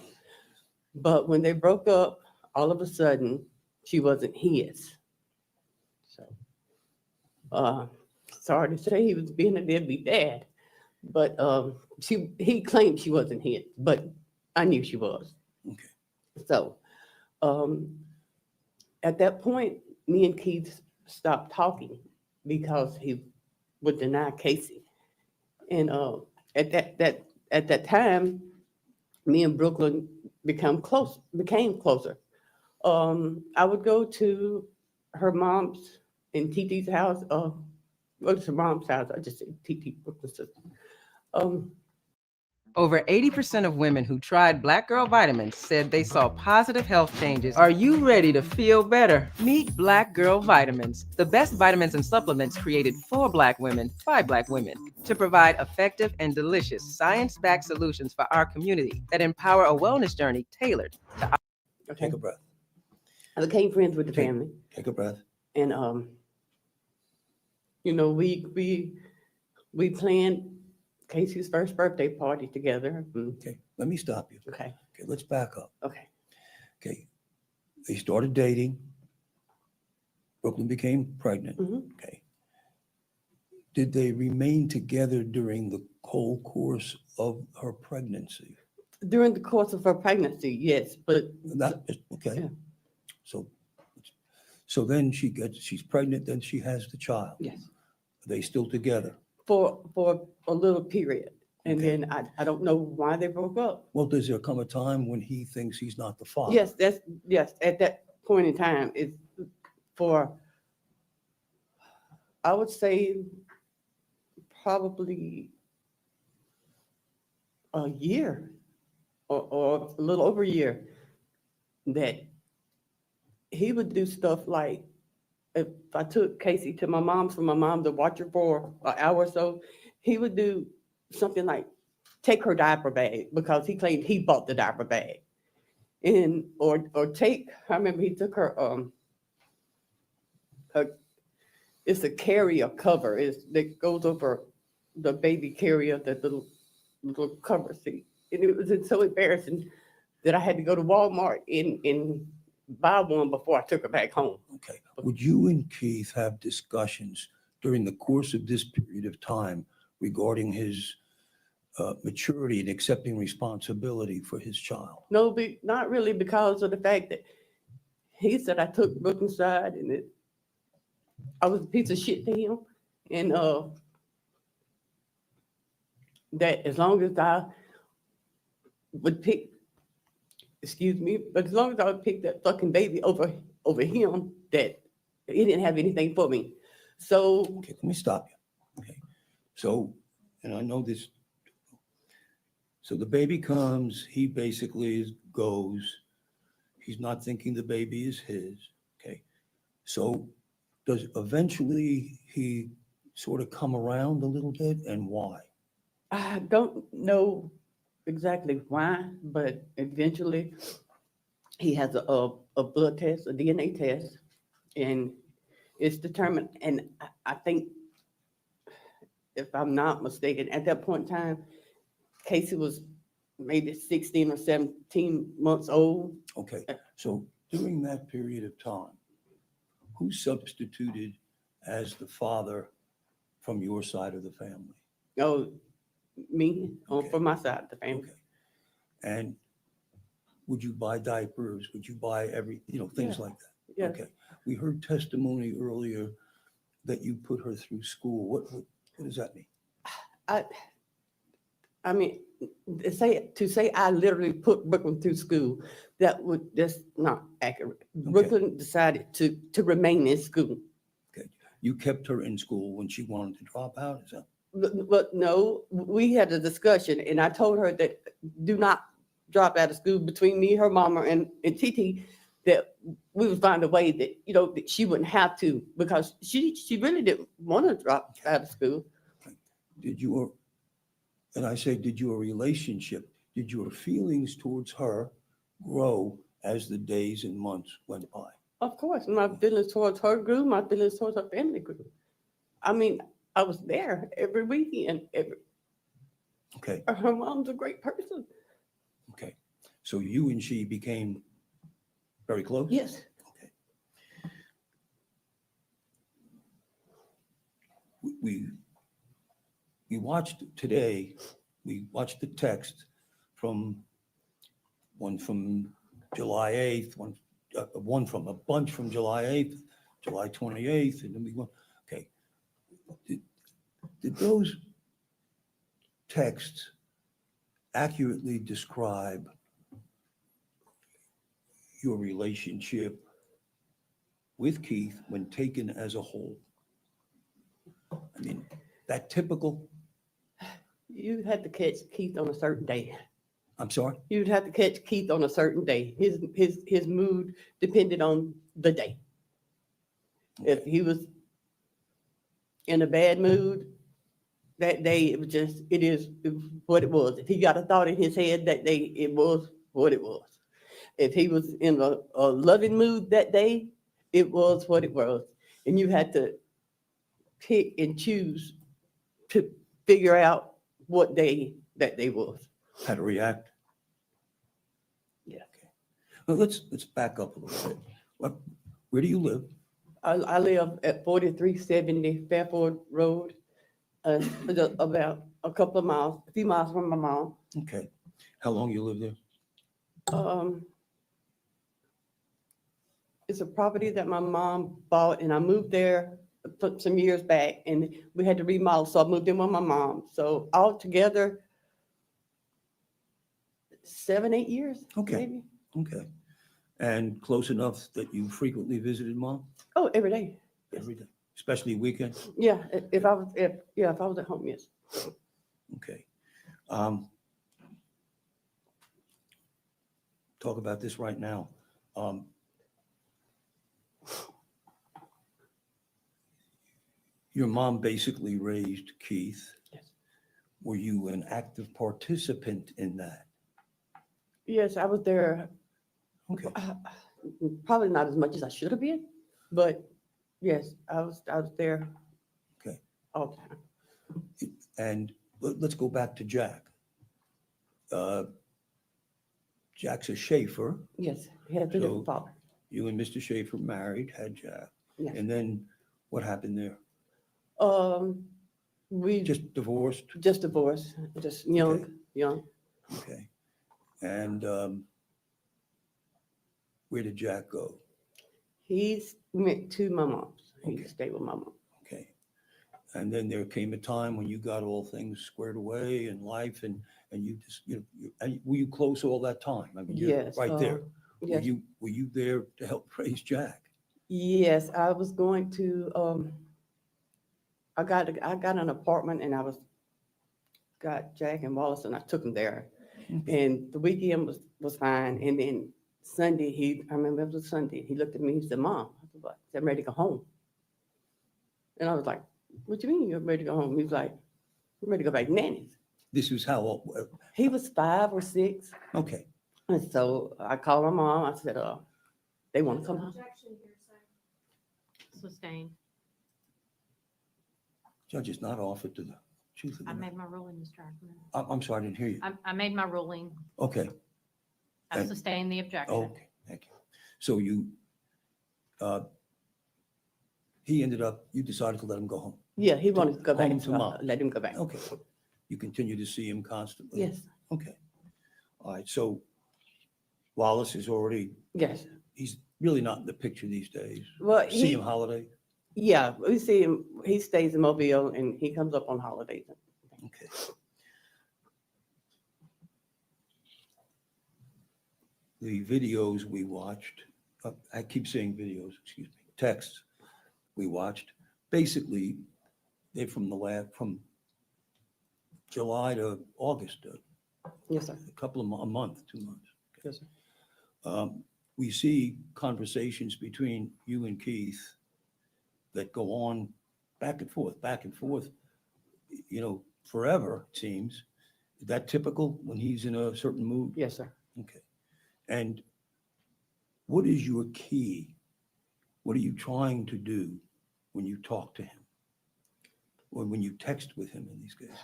But when they broke up, all of a sudden, she wasn't his. So, sorry to say he was being a deadbeat dad, but he claimed she wasn't his, but I knew she was. Okay. So, at that point, me and Keith stopped talking because he would deny Casey. And at that time, me and Brooklyn became closer. I would go to her mom's and TT's house. Go to her mom's house. I just said TT, Brooklyn's sister. Over 80% of women who tried Black Girl Vitamins said they saw positive health changes. Are you ready to feel better? Meet Black Girl Vitamins, the best vitamins and supplements created for Black women by Black women to provide effective and delicious science-backed solutions for our community that empower a wellness journey tailored to our. Okay. Take a breath. I became friends with the family, Take a breath. and we planned Casey's first birthday party together. Okay, let me stop you. Okay. Okay, let's back up. Okay. Okay, they started dating. Brooklyn became pregnant. Mhm. Okay. Did they remain together during the whole course of her pregnancy? During the course of her pregnancy, yes, but That, okay. Yeah. So then she's pregnant, then she has the child. yes, Are they still together? for a little period. And Okay. then I don't know why they broke up. Well, does there come a time when he thinks he's not the father? Yes, at that point in time, it's for, I would say, probably a year or a little over a year, that he would do stuff like, if I took Casey to my mom's for my mom to watch her for an hour or so, he would do something like take her diaper bag because he claimed he bought the diaper bag. And or take, I remember he took her it's a carrier cover. That goes over the baby carrier, that little cover seat. And it was so embarrassing that I had to go to Walmart and buy one before I took her back home. Okay. Would you and Keith have discussions during the course of this period of time regarding his maturity and accepting responsibility for his child? No, not really, because of the fact that he said I took Brooklyn's side and I was a piece of shit to him. And that as long as I would pick, excuse me, but as long as I would pick that fucking baby over him, that he didn't have anything for me. So Okay, let me stop you. Okay. So, and I know this. So the baby comes, he basically goes, he's not thinking the baby is his. Okay. So does eventually he sort of come around a little bit, and why? I don't know exactly why, but eventually he has a blood test, a DNA test, and it's determined. And I think, if I'm not mistaken, at that point in time, Casey was maybe 16 or 17 months old. Okay. So during that period of time, who substituted as the father from your side of the family? Oh, me, Okay. from my side of the family. Okay. And would you buy diapers? Would you buy things like that? Yes. Okay. We heard testimony earlier that you put her through school. What does that mean? I mean, to say I literally put Brooklyn through school, that's not accurate. Brooklyn decided to remain in school. Okay. You kept her in school when she wanted to drop out, is that? But no, we had a discussion and I told her that do not drop out of school between me, her mama, and TT, that we would find a way that, that she wouldn't have to, because she really didn't want to drop out of school. Did your relationship, did your feelings towards her grow as the days and months went by? Of course, my feelings towards her grew, my feelings towards her family grew. I mean, I was there every weekend. Okay. Her mom's a great person. Okay. So you and she became very close? Yes. Okay. We watched today, we watched the text from one from July 8th, one from a bunch from July 8th, July 28th, and then we went, okay. Did those texts accurately describe your relationship with Keith when taken as a whole? I mean, that typical? You had to catch Keith on a certain day. I'm sorry? You'd have to catch Keith on a certain day. His mood depended on the day. If he was in a bad mood that day, it was what it was. If he got a thought in his head that day, it was what it was. If he was in a loving mood that day, it was what it was. And you had to pick and choose to figure out what day that day was. How to react? Yeah. Okay. Well, let's back up a little bit. Where do you live? I live at 4370 Fairford Road, About a couple of miles, a few miles from my mom. Okay. How long you lived there? It's a property that my mom bought, and I moved there some years back, and we had to remodel, so I moved in with my mom. So altogether, 7, 8 years, Okay. maybe. Okay. And close enough that you frequently visited mom Oh, every day. every day, especially weekends? Yeah, if I was at home, yes. Okay. Talk about this right now. Your mom basically raised Keith. Yes. Were you an active participant in that? Yes, I was there. Okay. Probably not as much as I should have been, but yes, I was there. Okay. All the time. And let's go back to Jack. Jack's a Schaefer. Yes, he had a different father. You and Mr. Schaefer married, had Jack. Yes. And then what happened there? We Just divorced? just divorced, just young, Okay. young. Okay. And where did Jack go? He's went to my mom's. He Okay. stayed with my mom. Okay. And then there came a time when you got all things squared away in life and you just, and were you close all that time? I mean, you're Yes. right there. Yes. Were you there to help raise Jack? Yes, I was going to, I got an apartment, and got Jack and Wallace, and I took him there. And the weekend was fine. And then Sunday, I remember it was Sunday, he looked at me, he said, "Mom," I said, "What?" He said, "I'm ready to go home." And I was like, "What you mean you're ready to go home?" He was like, "I'm ready to go back to Nanny's." This was how old? He was 5 or 6. Okay. And so I called my mom. I said, they want to come home. Objection, hearsay. Sustained. Judge is not offered to the truth of I the made matter. my ruling, Mr. Ackerman. I'm sorry, I didn't hear you. I made my ruling. Okay. I And- sustained the objection. Okay, thank you. So you decided to let him go home. Yeah, he wanted to go back. home to so I mom. let him go back. Okay. You continue to see him constantly? Yes, Okay. All right, so Wallace is already, yes. he's really not in the picture these days. Well, See him holiday? yeah, we see him. He stays in Mobile, and he comes up on holidays. Okay. The videos we watched, I keep saying videos, excuse me, texts we watched, basically, they're from from July to August, Yes, sir. a couple of, a month, 2 months. Yes, sir. We see conversations between you and Keith that go on back and forth, forever, it seems. Is that typical when he's in a certain mood? Yes, sir. Okay. And what is your key? What are you trying to do when you talk to him? Or when you text with him in these cases?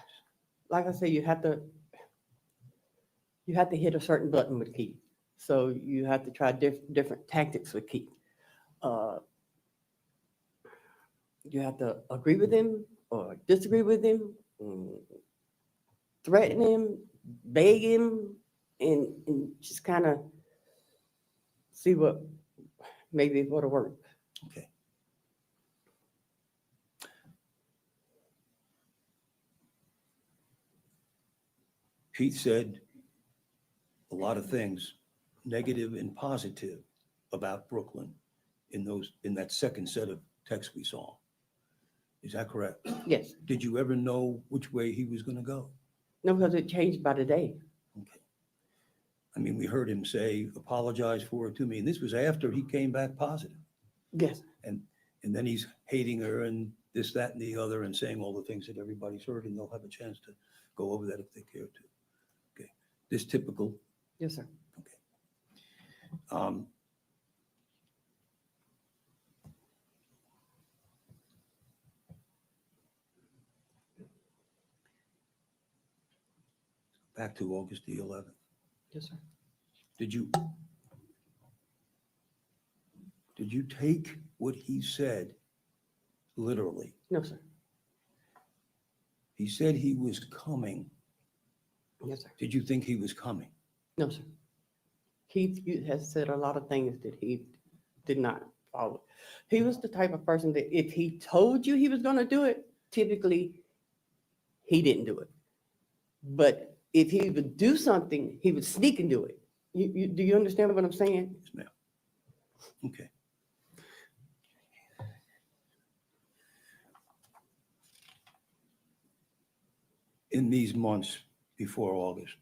Like I say, you have to hit a certain button with Keith. So you have to try different tactics with Keith. You have to agree with him or disagree with him, threaten him, beg him, and just kind of see maybe what'll work. Okay. Keith said a lot of things, negative and positive, about Brooklyn in that second set of texts we saw. Is that correct? Yes. Did you ever know which way he was going to go? No, because it changed by the day. Okay. I mean, we heard him say, apologize for it to me. And this was after he came back positive. Yes. And then he's hating her and this, that, and the other, and saying all the things that everybody's heard, and they'll have a chance to go over that if they care to. Okay. This typical. Yes, sir. Okay. Back to August the 11th. Yes, sir. Did you take what he said literally? No, sir. He said he was coming. Yes, sir. Did you think he was coming? No, sir. Keith has said a lot of things that he did not follow. He was the type of person that if he told you he was gonna do it, typically he didn't do it. But if he would do something, he would sneak and do it. Do you understand what I'm saying? Yes, ma'am. Okay. In these months before August,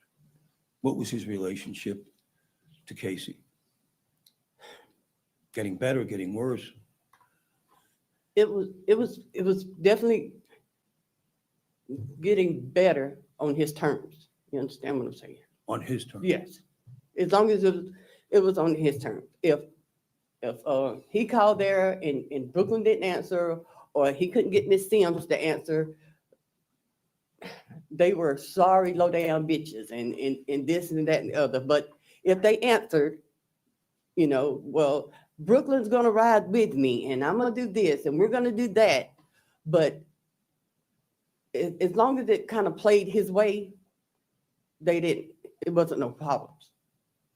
what was his relationship to Casey? Getting better, getting worse? It was definitely getting better on his terms. You understand what I'm saying? On his terms? Yes. As long as it was on his terms. If he called there and Brooklyn didn't answer, or he couldn't get Miss Sims to answer, they were sorry, low down bitches and this and that and the other. But if they answered, well, Brooklyn's gonna ride with me and I'm gonna do this and we're gonna do that. But as long as it kind of played his way, it wasn't no problems.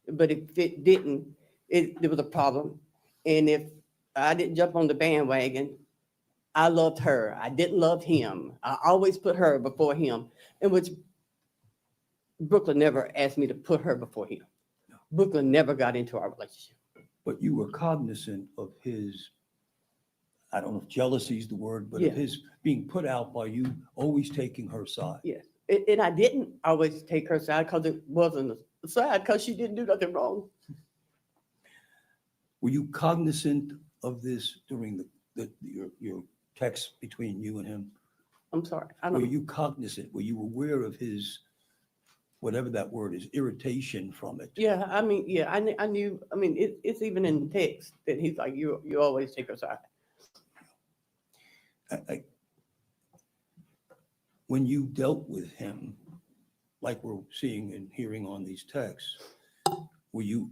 But if it didn't, there was a problem. And if I didn't jump on the bandwagon, I loved her. I didn't love him. I always put her before him, in which Brooklyn never asked me to put her before him. No. Brooklyn never got into our relationship. But you were cognizant of his, I don't know if jealousy is the word, but Yeah. of his being put out by you always taking her side. Yes. And I didn't always take her side because it wasn't a side because she didn't do nothing wrong. Were you cognizant of this during your text between you and him? I'm sorry. I Were don't, you cognizant? Were you aware of his, whatever that word is, irritation from it? yeah, I mean, yeah, I knew, I mean, it's even in the text that he's like, you always take her side. When you dealt with him, like we're seeing and hearing on these texts, were you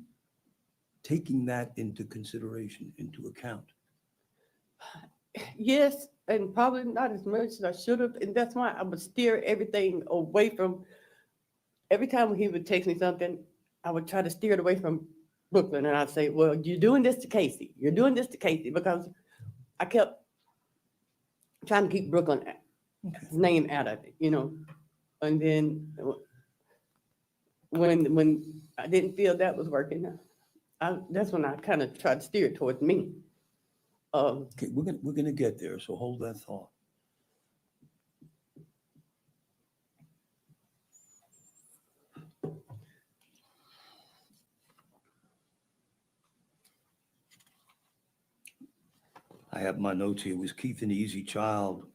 taking that into consideration, into account? Yes, and probably not as much as I should have. And that's why I would steer everything away from, every time he would text me something, I would try to steer it away from Brooklyn. And I'd say, well, you're doing this to Casey. You're doing this to Casey, because I kept trying to keep Brooklyn name out of it, And then when I didn't feel that was working, that's when I kind of tried to steer it towards me. Okay, we're gonna get there, so hold that thought. I have my notes here. Was Keith an easy child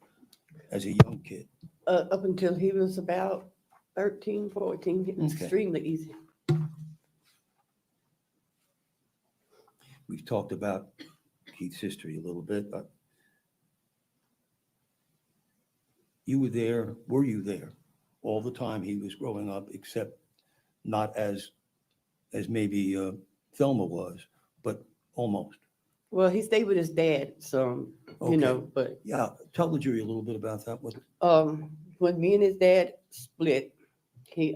as a young kid? Up until he was about 13, 14, it was Okay. extremely easy. We've talked about Keith's history a little bit, but were you there all the time he was growing up, except not as maybe Thelma was, but almost? Well, he stayed with his dad, so, Okay. but Yeah, tell the jury a little bit about that. when me and his dad split, he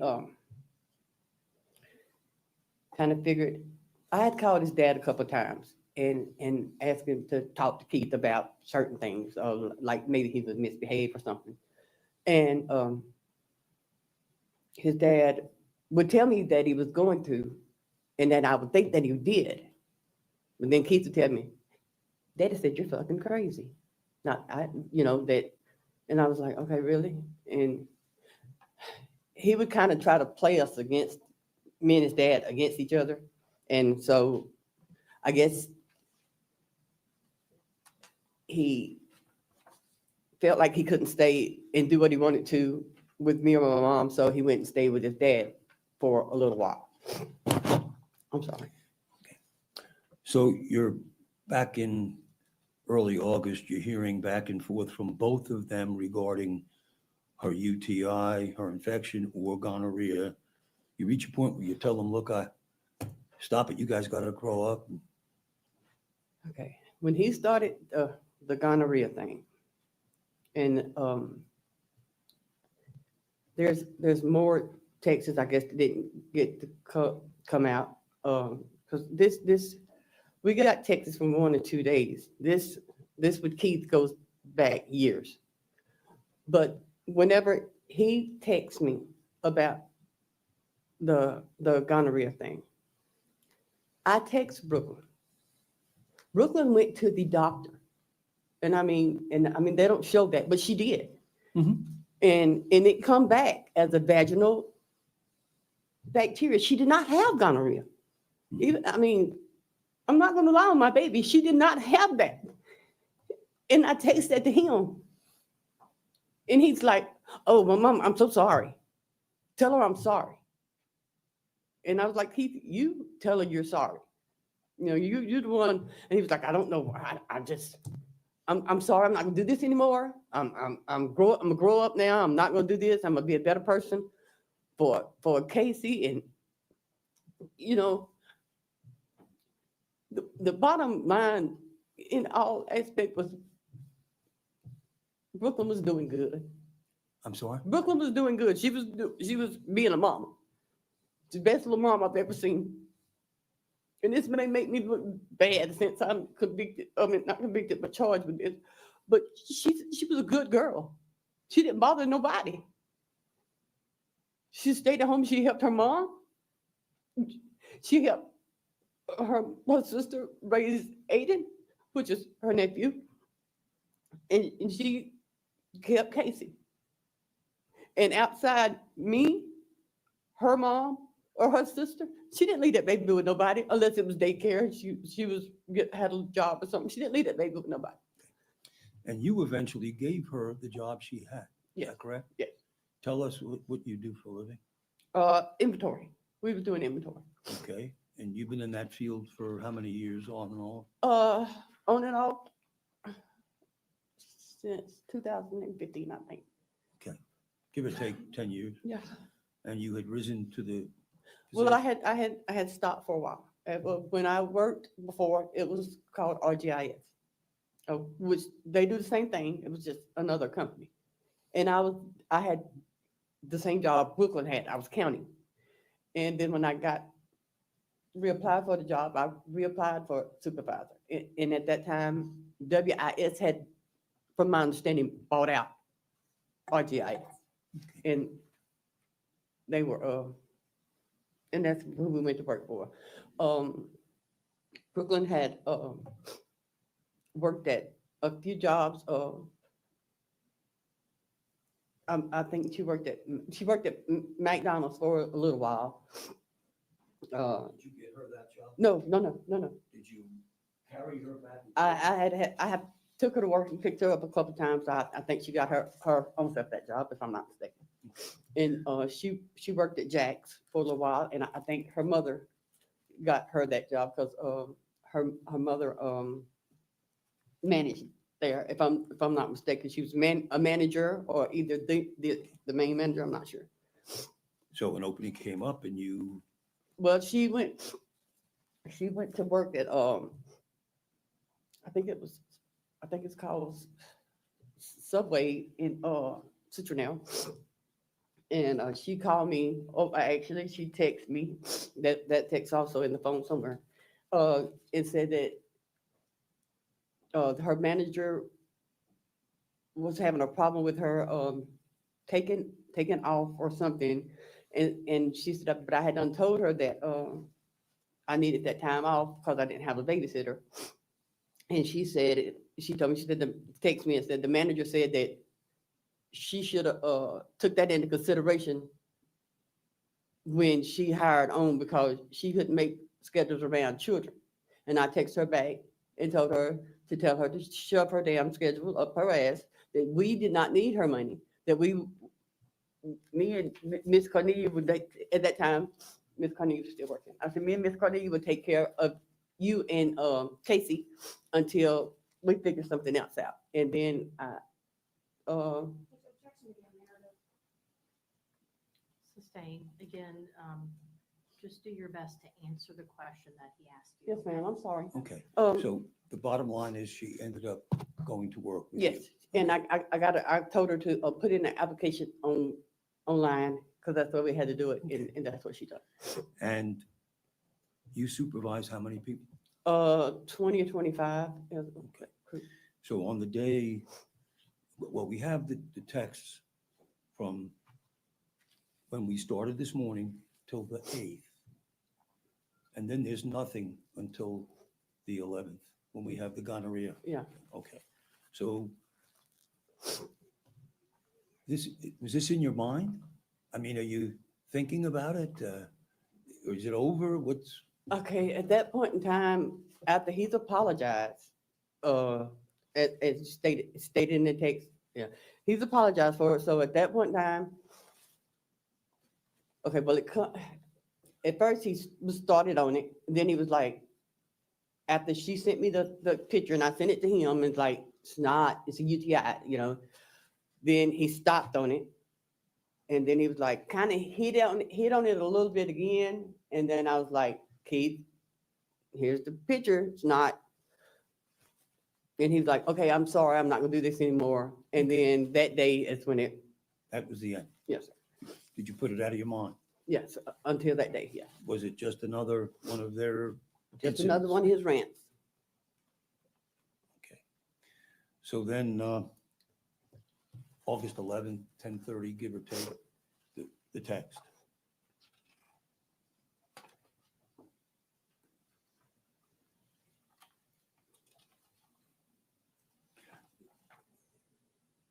kind of figured, I had called his dad a couple of times and asked him to talk to Keith about certain things, like maybe he was misbehaved or something. And his dad would tell me that he was going to, and then I would think that he did. But then Keith would tell me, Daddy said, you're fucking crazy. Not, that, and I was like, okay, really? And he would kind of try to play us against, me and his dad against each other. And so I guess he felt like he couldn't stay and do what he wanted to with me or my mom, so he went and stayed with his dad for a little while. I'm sorry. So you're back in early August, you're hearing back and forth from both of them regarding her UTI, her infection, or gonorrhea. You reach a point where you tell them, look, stop it, you guys got to grow up. Okay. When he started the gonorrhea thing, and there's more texts, I guess, that didn't get to come out. Because we got texts from 1 to 2 days. This with Keith goes back years. But whenever he texts me about the gonorrhea thing, I text Brooklyn. Brooklyn went to the doctor. And I mean, they don't show that, but she did. Mhm. And it come back as a vaginal bacteria. She did not have gonorrhea. Even, I'm not going to lie on my baby. She did not have that. And I text that to him. And he's like, oh, my mom, I'm so sorry. Tell her I'm sorry. And I was like, Keith, you tell her you're sorry. You're the one. And he was like, I don't know. I'm sorry. I'm not gonna do this anymore. I'm gonna grow up now. I'm not gonna do this. I'm gonna be a better person for Casey. And the bottom line in all aspects was Brooklyn was doing good. I'm sorry? Brooklyn was doing good. She was being a mama. The best little mom I've ever seen. And this may make me look bad since I'm convicted. Not convicted, but charged with this. But she was a good girl. She didn't bother nobody. She stayed at home. She helped her mom. She helped her sister raise Aiden, which is her nephew. And she kept Casey. And outside me, her mom, or her sister, she didn't leave that baby with nobody unless it was daycare. She had a job or something. She didn't leave that baby with nobody. And you eventually gave her the job she had. Is Yes. that correct? Yes. Tell us what you do for a living. Inventory. We were doing inventory. Okay. And you've been in that field for how many years, on and off? On and off since 2015, I think. Okay. Give or take 10 years. Yeah. And you had risen to the Well, I position- had stopped for a while. When I worked before, it was called RGIS, which they do the same thing. It was just another company. And I had the same job Brooklyn had. I was counting. And then when I reapplied for the job, I reapplied for supervisor. And at that time, WIS had, from my understanding, bought out RGIS. And they were, and that's who we went to work for. Brooklyn had worked at a few jobs. I think she worked at McDonald's for a little while. Did you get her that job? No. Did you carry her back? I have took her to work and picked her up a couple times. I think she got her own self that job, if I'm not mistaken. And she worked at Jack's for a little while, and I think her mother got her that job because her mother managed there. If I'm not mistaken, she was a manager or either the main manager. I'm not sure. So an opening came up and you. Well, she went to work at I think it's called Subway in Citronelle. And she called me. Oh, actually, she texted me. That text also in the phone somewhere. And said that her manager was having a problem with her taking off or something. And she said, but I had done told her that I needed that time off because I didn't have a babysitter. And she told me, she said, text me and said the manager said that she should have took that into consideration when she hired on because she couldn't make schedules around children. And I texted her back and told her to tell her to shove her damn schedule up her ass, that we did not need her money, that me and Miss Cornelia would, at that time, Miss Cornelia was still working. I said, me and Miss Cornelia would take care of you and Casey until we figure something else out. And then Sustain, again, just do your best to answer the question that he asked you. yes, ma'am, I'm sorry. Okay. Um, So the bottom line is she ended up going to work with Yes, you. and I told her to put in an application on online, because that's where we had to do it, and that's what she done. And you supervise how many people? 20 or 25. So on the day, well, we have the texts from when we started this morning till the 8th. And then there's nothing until the 11th, when we have the gonorrhea. Yeah. Okay. So was this in your mind? I mean, are you thinking about it? Or is it over? What's, Okay, at that point in time, after he's apologized, as stated in the text, yeah, he's apologized for it. So at that point in time, okay, well, at first he was started on it. Then he was like, after she sent me the picture and I sent it to him, it's like, it's not, it's a UTI, you know. Then he stopped on it. And then he was like, kind of hit on it a little bit again. And then I was like, Keith, here's the picture. It's not. And he was like, okay, I'm sorry. I'm not going to do this anymore. And then that day is when it. that was the end? Yes, sir. Did you put it out of your mind? Yes, until that day, yeah. Was it just another one of their? Just another one of his rants. Okay. So then, August 11th, 10:30, give or take, the text.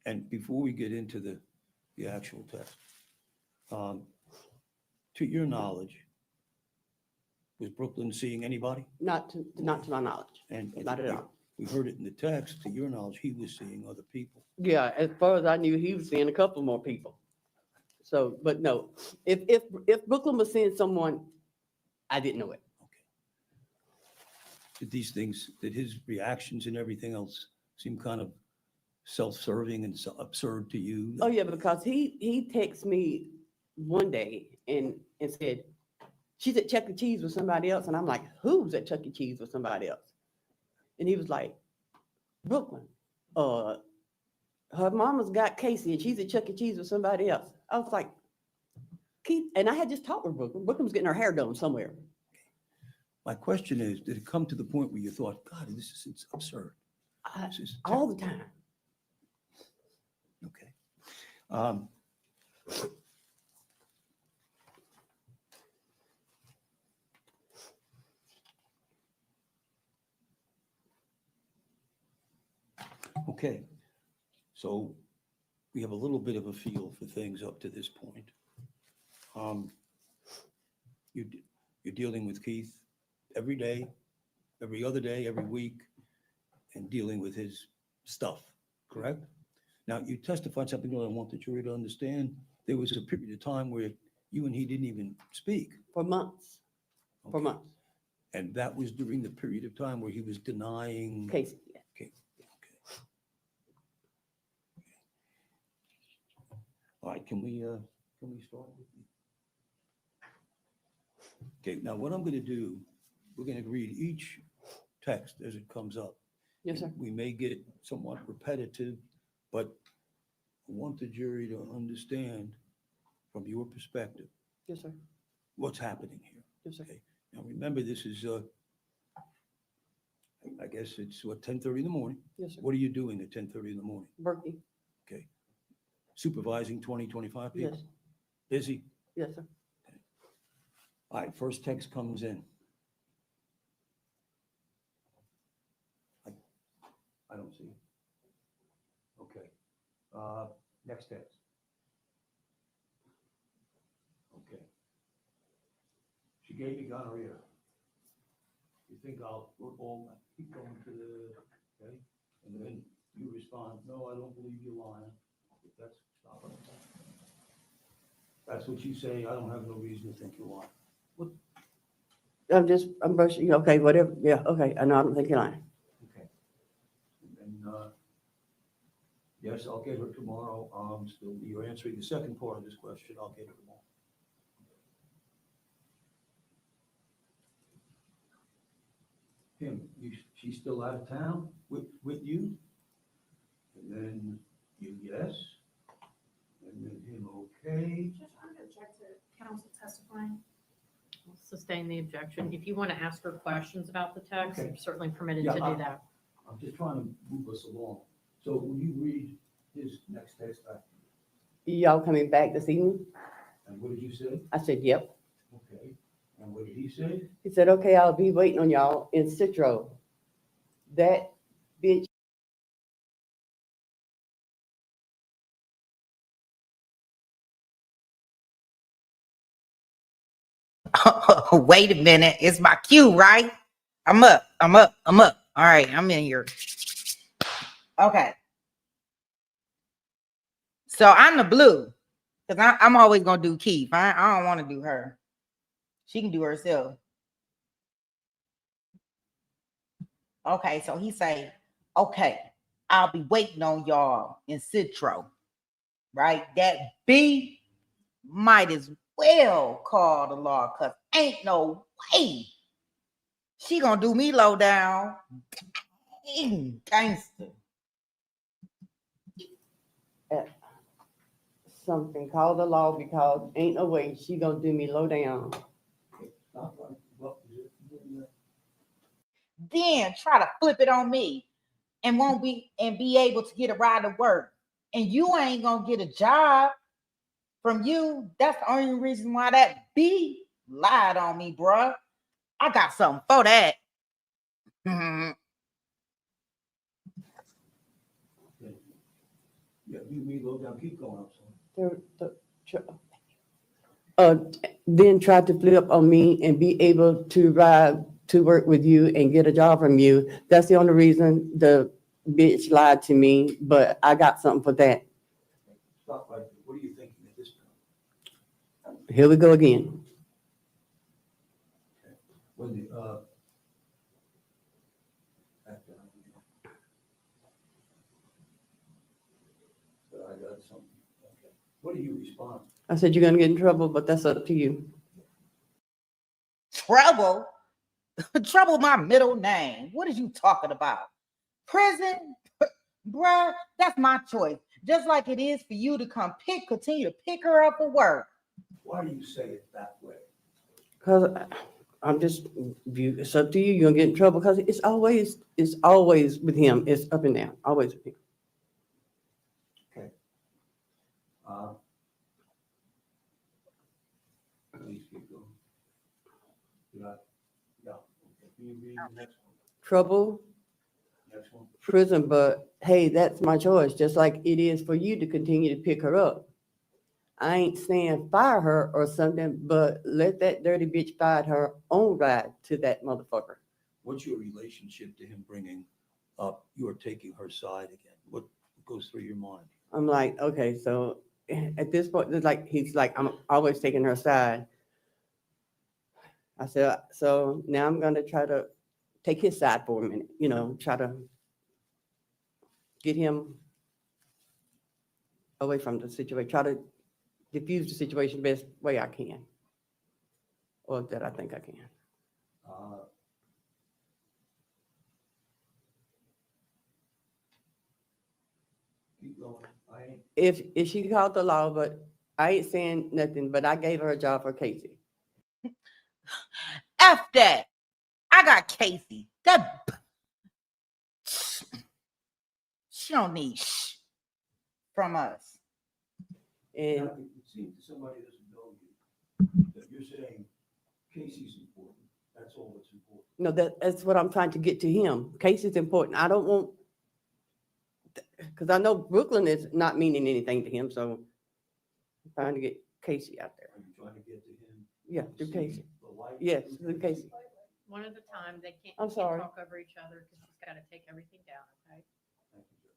And before we get into the actual text, to your knowledge, was Brooklyn seeing anybody? Not to my knowledge. And Not at all. We heard it in the text, to your knowledge, he was seeing other people. Yeah, as far as I knew, he was seeing a couple more people. So, but no, if Brooklyn was seeing someone, I didn't know it. Okay. Did his reactions and everything else seem kind of self-serving and absurd to you? Oh yeah, because he texted me one day and said, she's at Chuck E. Cheese with somebody else. And I'm like, who's at Chuck E. Cheese with somebody else? And he was like, Brooklyn, her mama's got Casey and she's at Chuck E. Cheese with somebody else. I was like, Keith, and I had just talked with Brooklyn. Brooklyn was getting her hair done somewhere. My question is, did it come to the point where you thought, God, this is absurd? This is All the time. Okay. Okay, so we have a little bit of a feel for things up to this point. You're dealing with Keith every day, every other day, every week, and dealing with his stuff, correct? Now, you testified something that I want the jury to understand. There was a period of time where you and he didn't even speak. For months. For Okay. months. And that was during the period of time where he was denying. Casey, yeah. Okay. All right, can we start with you? Okay, now what I'm going to do, we're going to read each text as it comes up. Yes, sir. We may get somewhat repetitive, but I want the jury to understand from your perspective Yes, sir. what's happening here. Yes, sir. Okay. Now, remember, this is, I guess it's what, 10:30 in the morning? Yes, sir. What are you doing at 10:30 in the morning? Berkey. Okay. Supervising 20, 25 people? Yes. Busy? Yes, sir. All right, first text comes in. I don't see it. Okay. Next text. Okay. She gave me gonorrhea. You think I'll keep going to the, okay? And then you respond, no, I don't believe you're lying. Stop it. That's what you say. I don't have no reason to think you're lying. I'm brushing, okay, whatever. Yeah, okay. I know, I don't think you're lying. Okay. And yes, I'll get her tomorrow. Still, you're answering the second part of this question. I'll get her tomorrow. Him, she's still out of town with you? And then you, yes. And then him, okay. sustain the objection. If you want to ask her questions about the text, Okay. you're certainly permitted Yeah, to do that. I'm just trying to move us along. So will you read his next text back? Y'all coming back this evening? And what did you say? I said, yep. Okay. And what did he say? He said, okay, I'll be waiting on y'all in Citro. That bitch. Wait a minute. It's my cue, right? I'm up. I'm up. I'm up. All right. I'm in here. Okay. So I'm the blue because I'm always going to do Keith. I don't want to do her. She can do herself. Okay. So he say, okay, I'll be waiting on y'all in Citro, right? That B might as well call the law because ain't no way she gonna do me low down. Dang, gangster. Something, call the law because ain't no way she gonna do me low down. Stop right. Well, Then try to flip it on me and won't be able to get a ride to work. And you ain't gonna get a job from you. That's the only reason why that B lied on me, bruh. I got something for that. Yeah, you mean low down, keep going, I'm sorry. Then try to flip on me and be able to ride to work with you and get a job from you. That's the only reason the bitch lied to me, but I got something for that. Stop right there. What are you thinking at this point? Here we go again. When the, I got something. Okay. What do you respond? I said, you're gonna get in trouble, but that's up to you. Trouble? Trouble my middle name. What is you talking about? Prison? Bruh, that's my choice. Just like it is for you to continue to pick her up for work. Why do you say it that way? Cause I'm just, it's up to you. You're gonna get in trouble because it's always with him. It's up and down, always with him. Okay. Please keep going. Yeah. Okay. Can you read the next one? Trouble, Next one. prison, but hey, that's my choice, just like it is for you to continue to pick her up. I ain't saying fire her or something, but let that dirty bitch find her own ride to that motherfucker. What's your relationship to him bringing up you are taking her side again? What goes through your mind? I'm like, okay, so at this point, it's like he's like, I'm always taking her side. I said, so now I'm gonna try to take his side for a minute, try to get him away from the situation, try to diffuse the situation best way I can, or that I think I can. Keep going. If she called the law, but I ain't saying nothing, but I gave her a job for Casey. F that. I got Casey. That she don't need from us. And Now, it seems that somebody doesn't know you, that you're saying Casey's important. That's all that's important. no, that's what I'm trying to get to him. Casey's important. I don't want, because I know Brooklyn is not meaning anything to him, so I'm trying to get Casey out there. Are you trying to get to him? Yeah, through See Casey. the light Yes, through through Casey. One at a time. They can't, I'm you can't sorry. talk over each other because she's got to take everything down, okay? Thank you, Joe.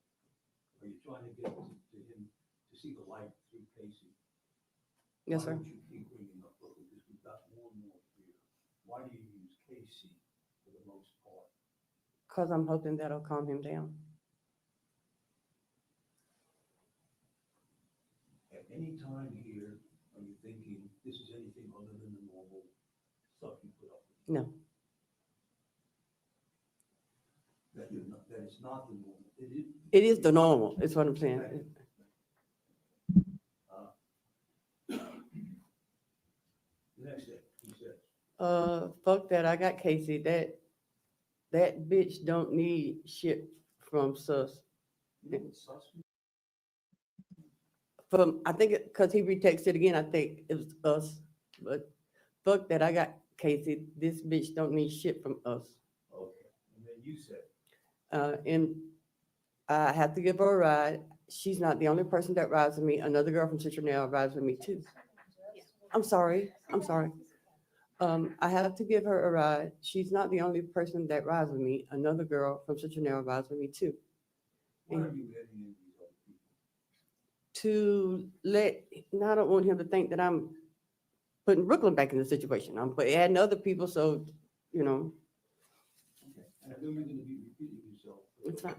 Are you trying to get to him to see the light through Casey? Yes, sir. Why don't you keep bringing up Brooklyn? Because we've got more and more here. Why do you use Casey for the most part? Because I'm hoping that'll calm him down. At any time here, are you thinking this is anything other than the normal stuff you put up with? No. That it's not the normal. It is the normal, is what I'm saying. The next thing, he said, Fuck that. I got Casey. That bitch don't need shit from sus. From, I think, because he retexted again, I think it was us. But fuck that. I got Casey. This bitch don't need shit from us. Okay, and then you said, And I have to give her a ride. She's not the only person that rides with me. Another girl from Citronelle rides with me too. I'm sorry. I have to give her a ride. She's not the only person that rides with me. Another girl from Citronelle rides with me too. why are you letting in these other people? To let, now I don't want him to think that I'm putting Brooklyn back in the situation. I'm adding other people, so, you know, Okay, and I know you're gonna be repeating yourself. it's fine.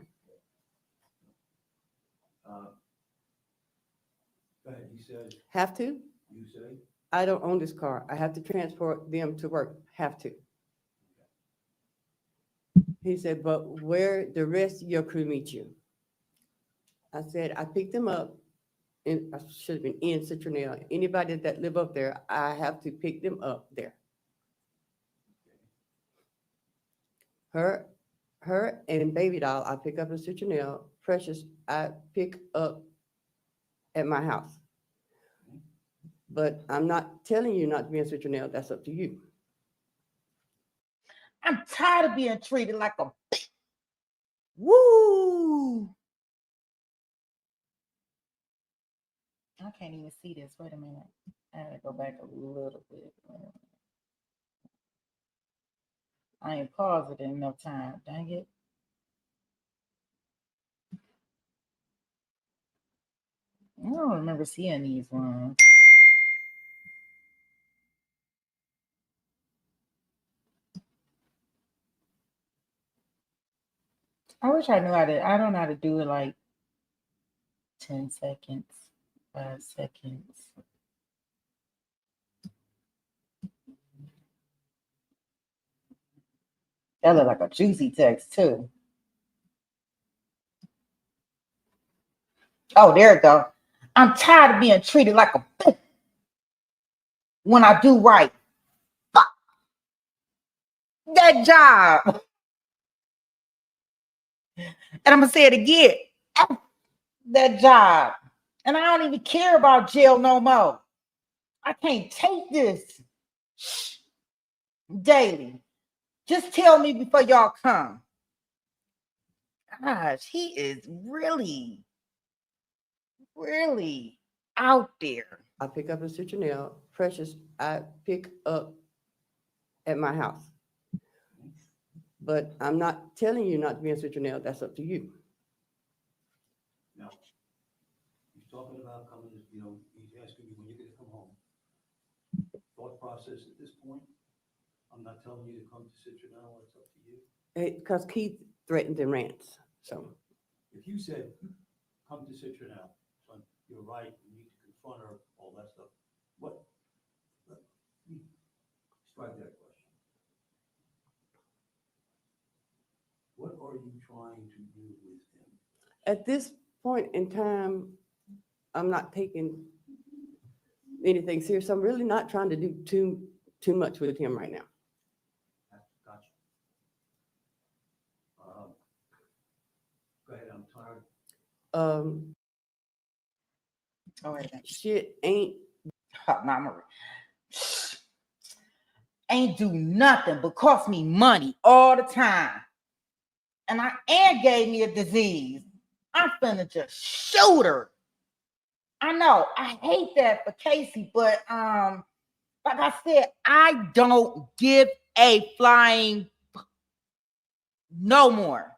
Go ahead, he says, Have to? you say, I don't own this car. I have to transport them to work. Have to. He said, but where the rest of your crew meet you? I said, I picked them up, and I should have been in Citronelle. Anybody that live up there, I have to pick them up there. Her and Baby Doll, I pick up in Citronelle. Precious, I pick up at my house. But I'm not telling you not to be in Citronelle. That's up to you. I'm tired of being treated like a woo. I can't even see this. Wait a minute. I gotta go back a little bit. I ain't paused it in enough time. Dang it. I don't remember seeing these ones. I wish I knew how to. I don't know how to do it like 10 seconds, 5 seconds. That look like a juicy text too. Oh, there it go. I'm tired of being treated like a bitch when I do right. Fuck that job. And I'm gonna say it again. F that job. And I don't even care about jail no more. I can't take this daily. Just tell me before y'all come. Gosh, he is really out there. I pick up in Citronelle. Precious, I pick up at my house. But I'm not telling you not to be in Citronelle. That's up to you. now, he's talking about coming, you know, he's asking you when you're gonna come home. Thought process at this point, I'm not telling you to come to Citronelle, it's up to you. Because Keith threatens and rants. So If you said, come to Citronelle, son, you're right, you need to confront her, all that stuff, what? Strike that question. What are you trying to do with him? at this point in time, I'm not taking anything serious. I'm really not trying to do too much with him right now. Gotcha. Go ahead, I'm tired. Oh, wait a minute. Shit ain't. Marie. Ain't do nothing but cost me money all the time. And gave me a disease. I'm finna just shoot her. I know, I hate that for Casey, but like I said, I don't give a flying no more.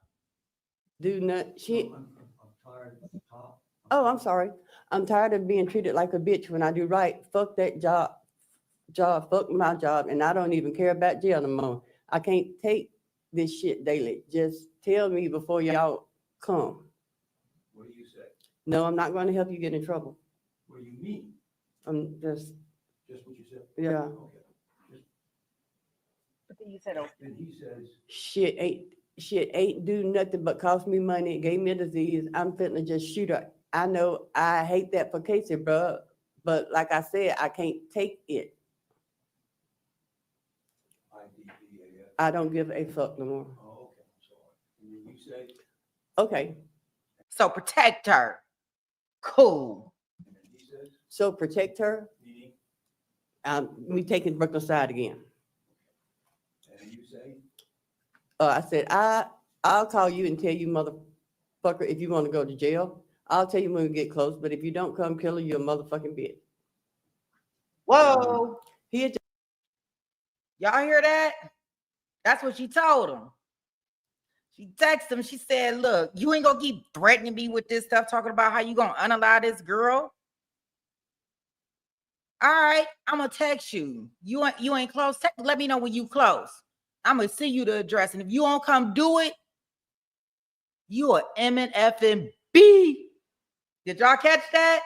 Do not. She. I'm tired of the top. Oh, I'm sorry. I'm tired of being treated like a bitch when I do right. Fuck that job. Fuck my job, and I don't even care about jail no more. I can't take this shit daily. Just tell me before y'all come. What do you say? No, I'm not going to help you get in trouble. What do you mean? I'm just, Just what you said? yeah. Okay. But then you said, oh, Then he says, Shit ain't do nothing but cost me money. It gave me a disease. I'm finna just shoot her. I know I hate that for Casey, bro. But like I said, I can't take it. I don't give a fuck no more. Oh, okay, I'm sorry. And then you say, Okay, So protect her. Cool. and then he says, so protect her. meaning, Me taking Brooklyn side again. and then you say, I said, I'll call you and tell you, motherfucker, if you want to go to jail. I'll tell you when we get close, but if you don't come, killer, you're a motherfucking bitch. Whoa. He had Y'all hear that? That's what she told him. She texted him. She said, look, you ain't gonna keep threatening me with this stuff, talking about how you gonna unallow this girl. All right, I'm gonna text you. You ain't close. Let me know when you close. I'm gonna send you the address. And if you don't come do it, you are MNFB. Did y'all catch that?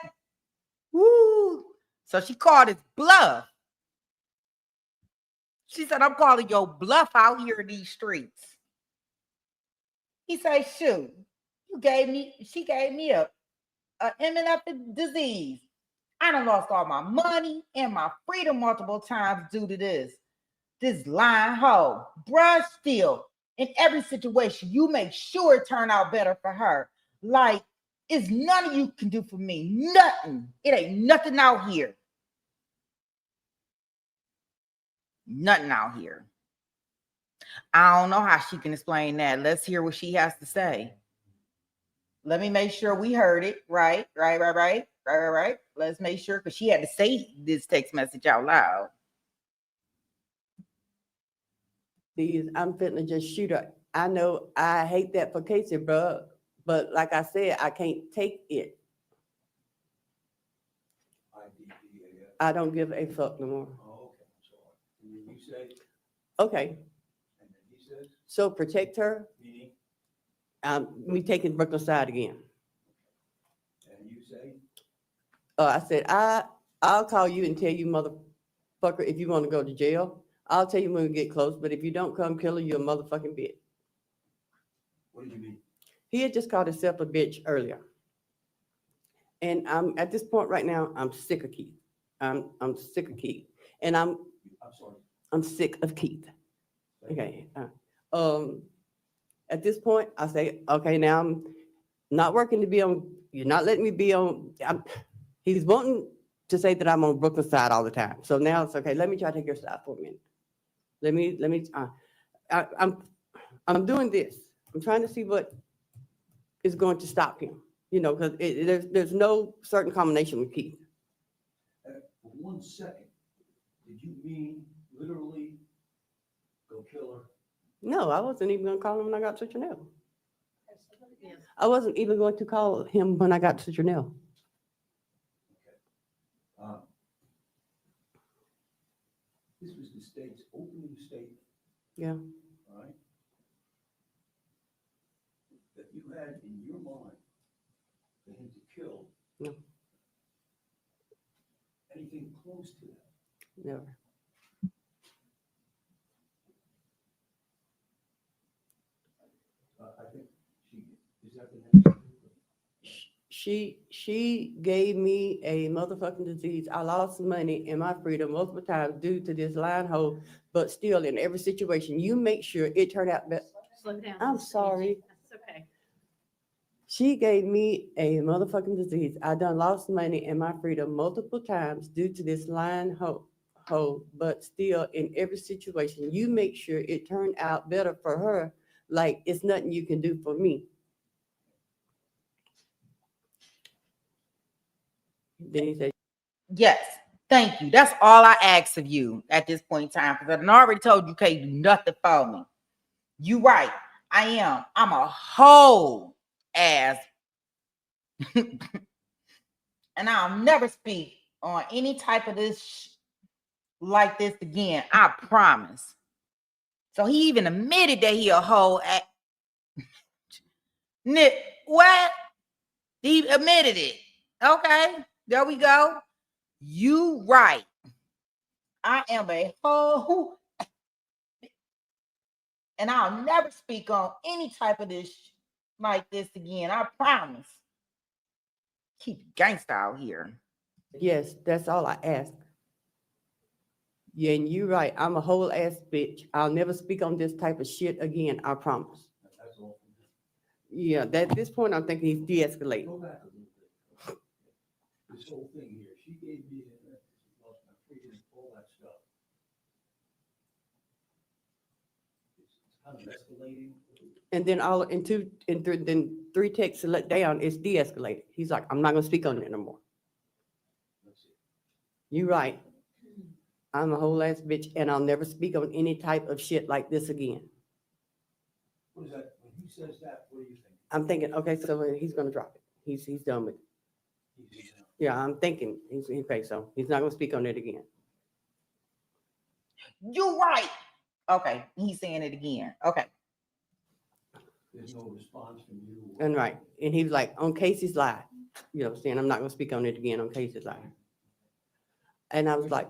Woo. So she called his bluff. She said, I'm calling your bluff out here in these streets. He said, shoot, she gave me a MNF disease. I done lost all my money and my freedom multiple times due to this lying hoe. Bruh, still, in every situation, you make sure it turn out better for her. Like, it's none of you can do for me. Nothing. It ain't nothing out here. Nothing out here. I don't know how she can explain that. Let's hear what she has to say. Let me make sure we heard it. Right. Let's make sure, because she had to say this text message out loud. I'm finna just shoot her. I know I hate that for Casey, bro, but like I said, I can't take it. IDPAF. I don't give a fuck no more. Oh, okay, I'm sorry. And then you say, Okay, and then he says, so protect her. meaning, Me taking Brooklyn side again. and you say, I said, I'll call you and tell you, motherfucker, if you want to go to jail. I'll tell you when we get close, but if you don't come, killer, you're a motherfucking bitch. what did you mean? He had just called himself a bitch earlier. And I'm at this point right now, I'm sick of Keith. I'm sick of Keith. And I'm sorry. I'm sick of Keith. Okay. At this point, I say, okay, now I'm not working to be on, you're not letting me be on, he's wanting to say that I'm on Brooklyn side all the time. So now it's okay, let me try to take your side for a minute. I'm doing this. I'm trying to see what is going to stop him, you know, because there's no certain combination with Keith. For 1 second, did you mean literally go kill her? No, I wasn't even gonna call him when I got to Chanel. Yes. I wasn't even going to call him when I got to Chanel. This was the state's opening statement, Yeah. all right? That you had in your mind for him to kill. No. Anything close to that? Never. I think is that the next? She gave me a motherfucking disease. I lost money and my freedom multiple times due to this lying hoe, but still in every situation, you make sure it turned out better. Slow down. I'm sorry. That's okay. She gave me a motherfucking disease. I done lost money and my freedom multiple times due to this lying hoe, but still in every situation, you make sure it turned out better for her. Like it's nothing you can do for me. Then he said, Yes, thank you. That's all I ask of you at this point in time, because I already told you can't do nothing for me. You right. I am. I'm a whole ass. And I'll never speak on any type of this like this again. I promise. So he even admitted that he a whole ass. What? He admitted it. Okay, there we go. You right. I am a whole, and I'll never speak on any type of this like this again. I promise. Keep gangsta out here. yes, that's all I ask. Yeah, and you're right. I'm a whole ass bitch. I'll never speak on this type of shit again. I promise. That's all. Yeah, at this point, I'm thinking he's de-escalating. Go back a little bit. This whole thing here, she gave me, lost my freedom, all that stuff. It's kind of escalating. And then then 3 texts to let down, it's de-escalated. He's like, I'm not gonna speak on it no more. Let's see. You're right. I'm a whole ass bitch and I'll never speak on any type of shit like this again. What is that? When he says that, what do you think? I'm thinking, okay, so he's gonna drop it. He's done with it. Yeah, I'm thinking, okay, so he's not gonna speak on it again. You're right. Okay, he's saying it again. Okay. There's no response from you. And right, and he was like, on Casey's lie, you know what I'm saying? I'm not gonna speak on it again on Casey's lie. And I was like,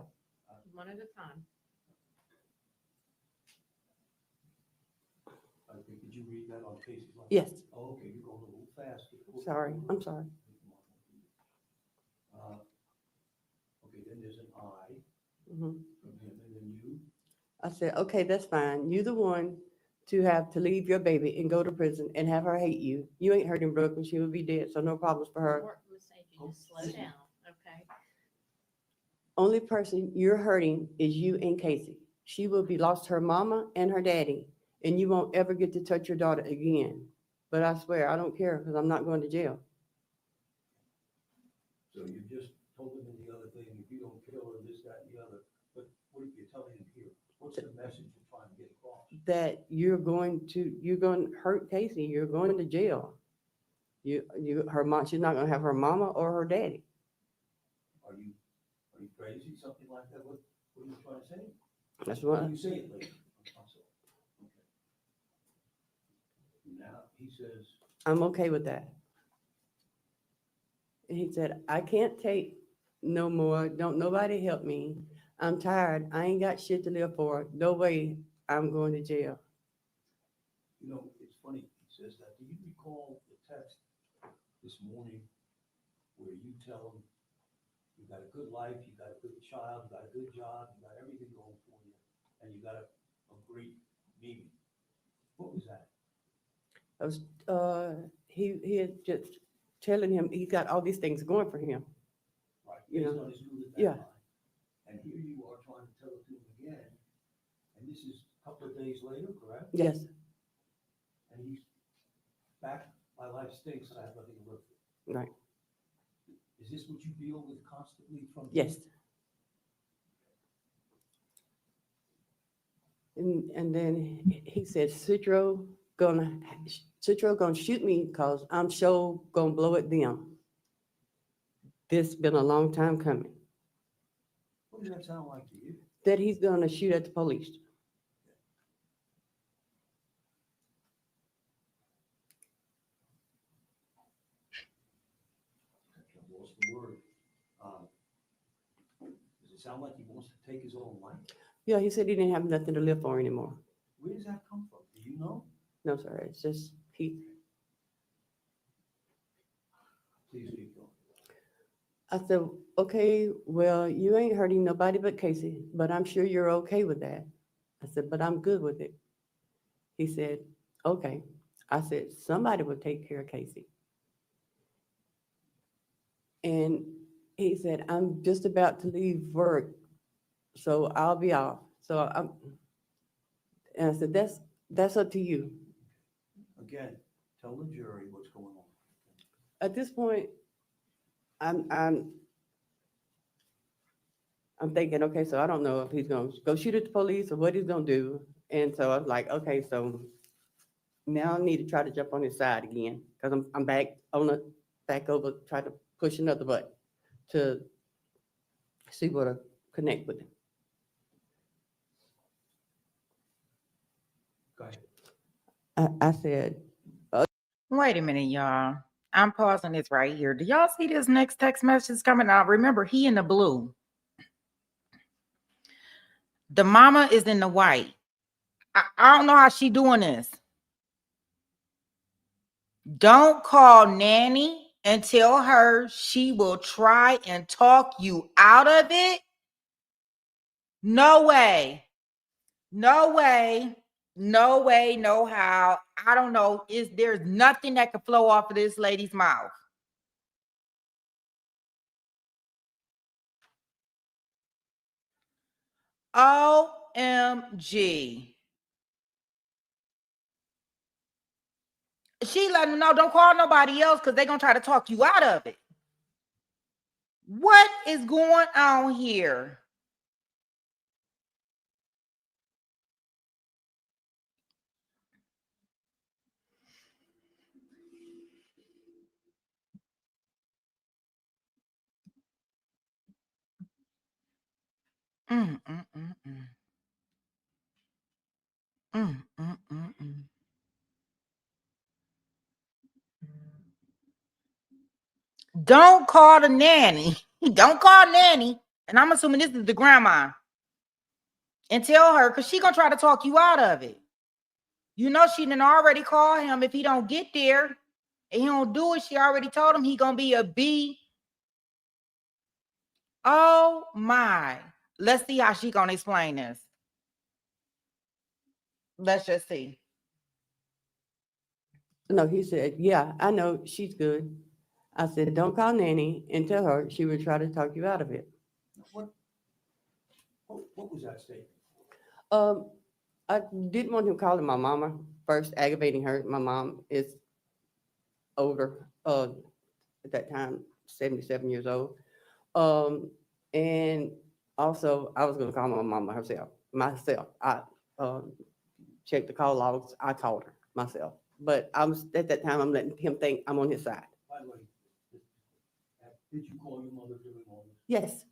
One at a time. Did you read that on Casey's line? yes, Oh, okay, you're going a little fast. sorry, I'm sorry. Okay, then there's an I Mhm. from him, and then you. I said, okay, that's fine. You the one to have to leave your baby and go to prison and have her hate you. You ain't hurting Brooklyn. She would be dead, so no problems for her. Or, Miss Agee, just slow down, okay? Only person you're hurting is you and Casey. She will be lost her mama and her daddy, and you won't ever get to touch your daughter again. But I swear, I don't care because I'm not going to jail. So you just told him in the other thing, if you don't kill her, this, that, and the other. But what if you're telling him here? What's the message you're trying to get across? That you're going to hurt Casey. You're going to jail. Her mom, she's not going to have her mama or her daddy. Are you crazy? Something like that? What are you trying to say? That's Why what. don't you say it later? Okay. Now, he says, I'm okay with that. And he said, I can't take no more. Don't nobody help me. I'm tired. I ain't got shit to live for. No way I'm going to jail. you know, it's funny, he says that. Do you recall the text this morning where you tell him you got a good life, you got a good child, you got a good job, you got everything going for you, and you got a great meeting? What was that? I was, he had just telling him he's got all these things going for him. Right, You based know, on his good at yeah. that time. And here you are trying to tell it to him again, and this is a couple of days later, correct? Yes, And he's back, my life stinks, I have nothing to live for. right. Is this what you deal with constantly from him? Yes. And then he said, Citro gonna shoot me because I'm sure gonna blow it down. This been a long time coming. What does that sound like to you? That he's gonna shoot at the police. I lost the word. Does it sound like he wants to take his own life? Yeah, he said he didn't have nothing to live for anymore. Where does that come from? Do you know? No, sir, it's just he. Please keep going. I said, okay, well, you ain't hurting nobody but Casey, but I'm sure you're okay with that. I said, but I'm good with it. He said, okay. I said, somebody will take care of Casey. And he said, I'm just about to leave work, so I'll be off. And I said, that's up to you. Again, tell the jury what's going on. At this point, I'm thinking, okay, so I don't know if he's gonna go shoot at the police or what he's gonna do. And so I was like, okay, so now I need to try to jump on his side again because I'm back over, try to push another button to see what I connect with him. Go ahead. I said, Wait a minute, y'all. I'm pausing this right here. Do y'all see this next text message coming out? Remember, he in the blue. The mama is in the white. I don't know how she doing this. Don't call Nanny and tell her she will try and talk you out of it. No way. No way. No way, no how. I don't know. There's nothing that can flow off of this lady's mouth. OMG. She let them know, don't call nobody else because they're going to try to talk you out of it. What is going on here? Mm, mm, mm, mm. Mm, mm, mm, mm. Don't call the nanny. Don't call nanny. And I'm assuming this is the grandma. And tell her, because she's going to try to talk you out of it. You know she done already called him. If he don't get there and he don't do it, she already told him he going to be a B. Oh, my. Let's see how she going to explain this. Let's just see. No, he said, yeah, I know, she's good. I said, don't call nanny and tell her she would try to talk you out of it. What was that statement? I didn't want him calling my mama first, aggravating her. My mom is older, at that time, 77 years old. And also I was gonna call my mama myself. I checked the call logs. I called her myself. But at that time, I'm letting him think I'm on his side. By the way, did you call your mother during all this? Yes.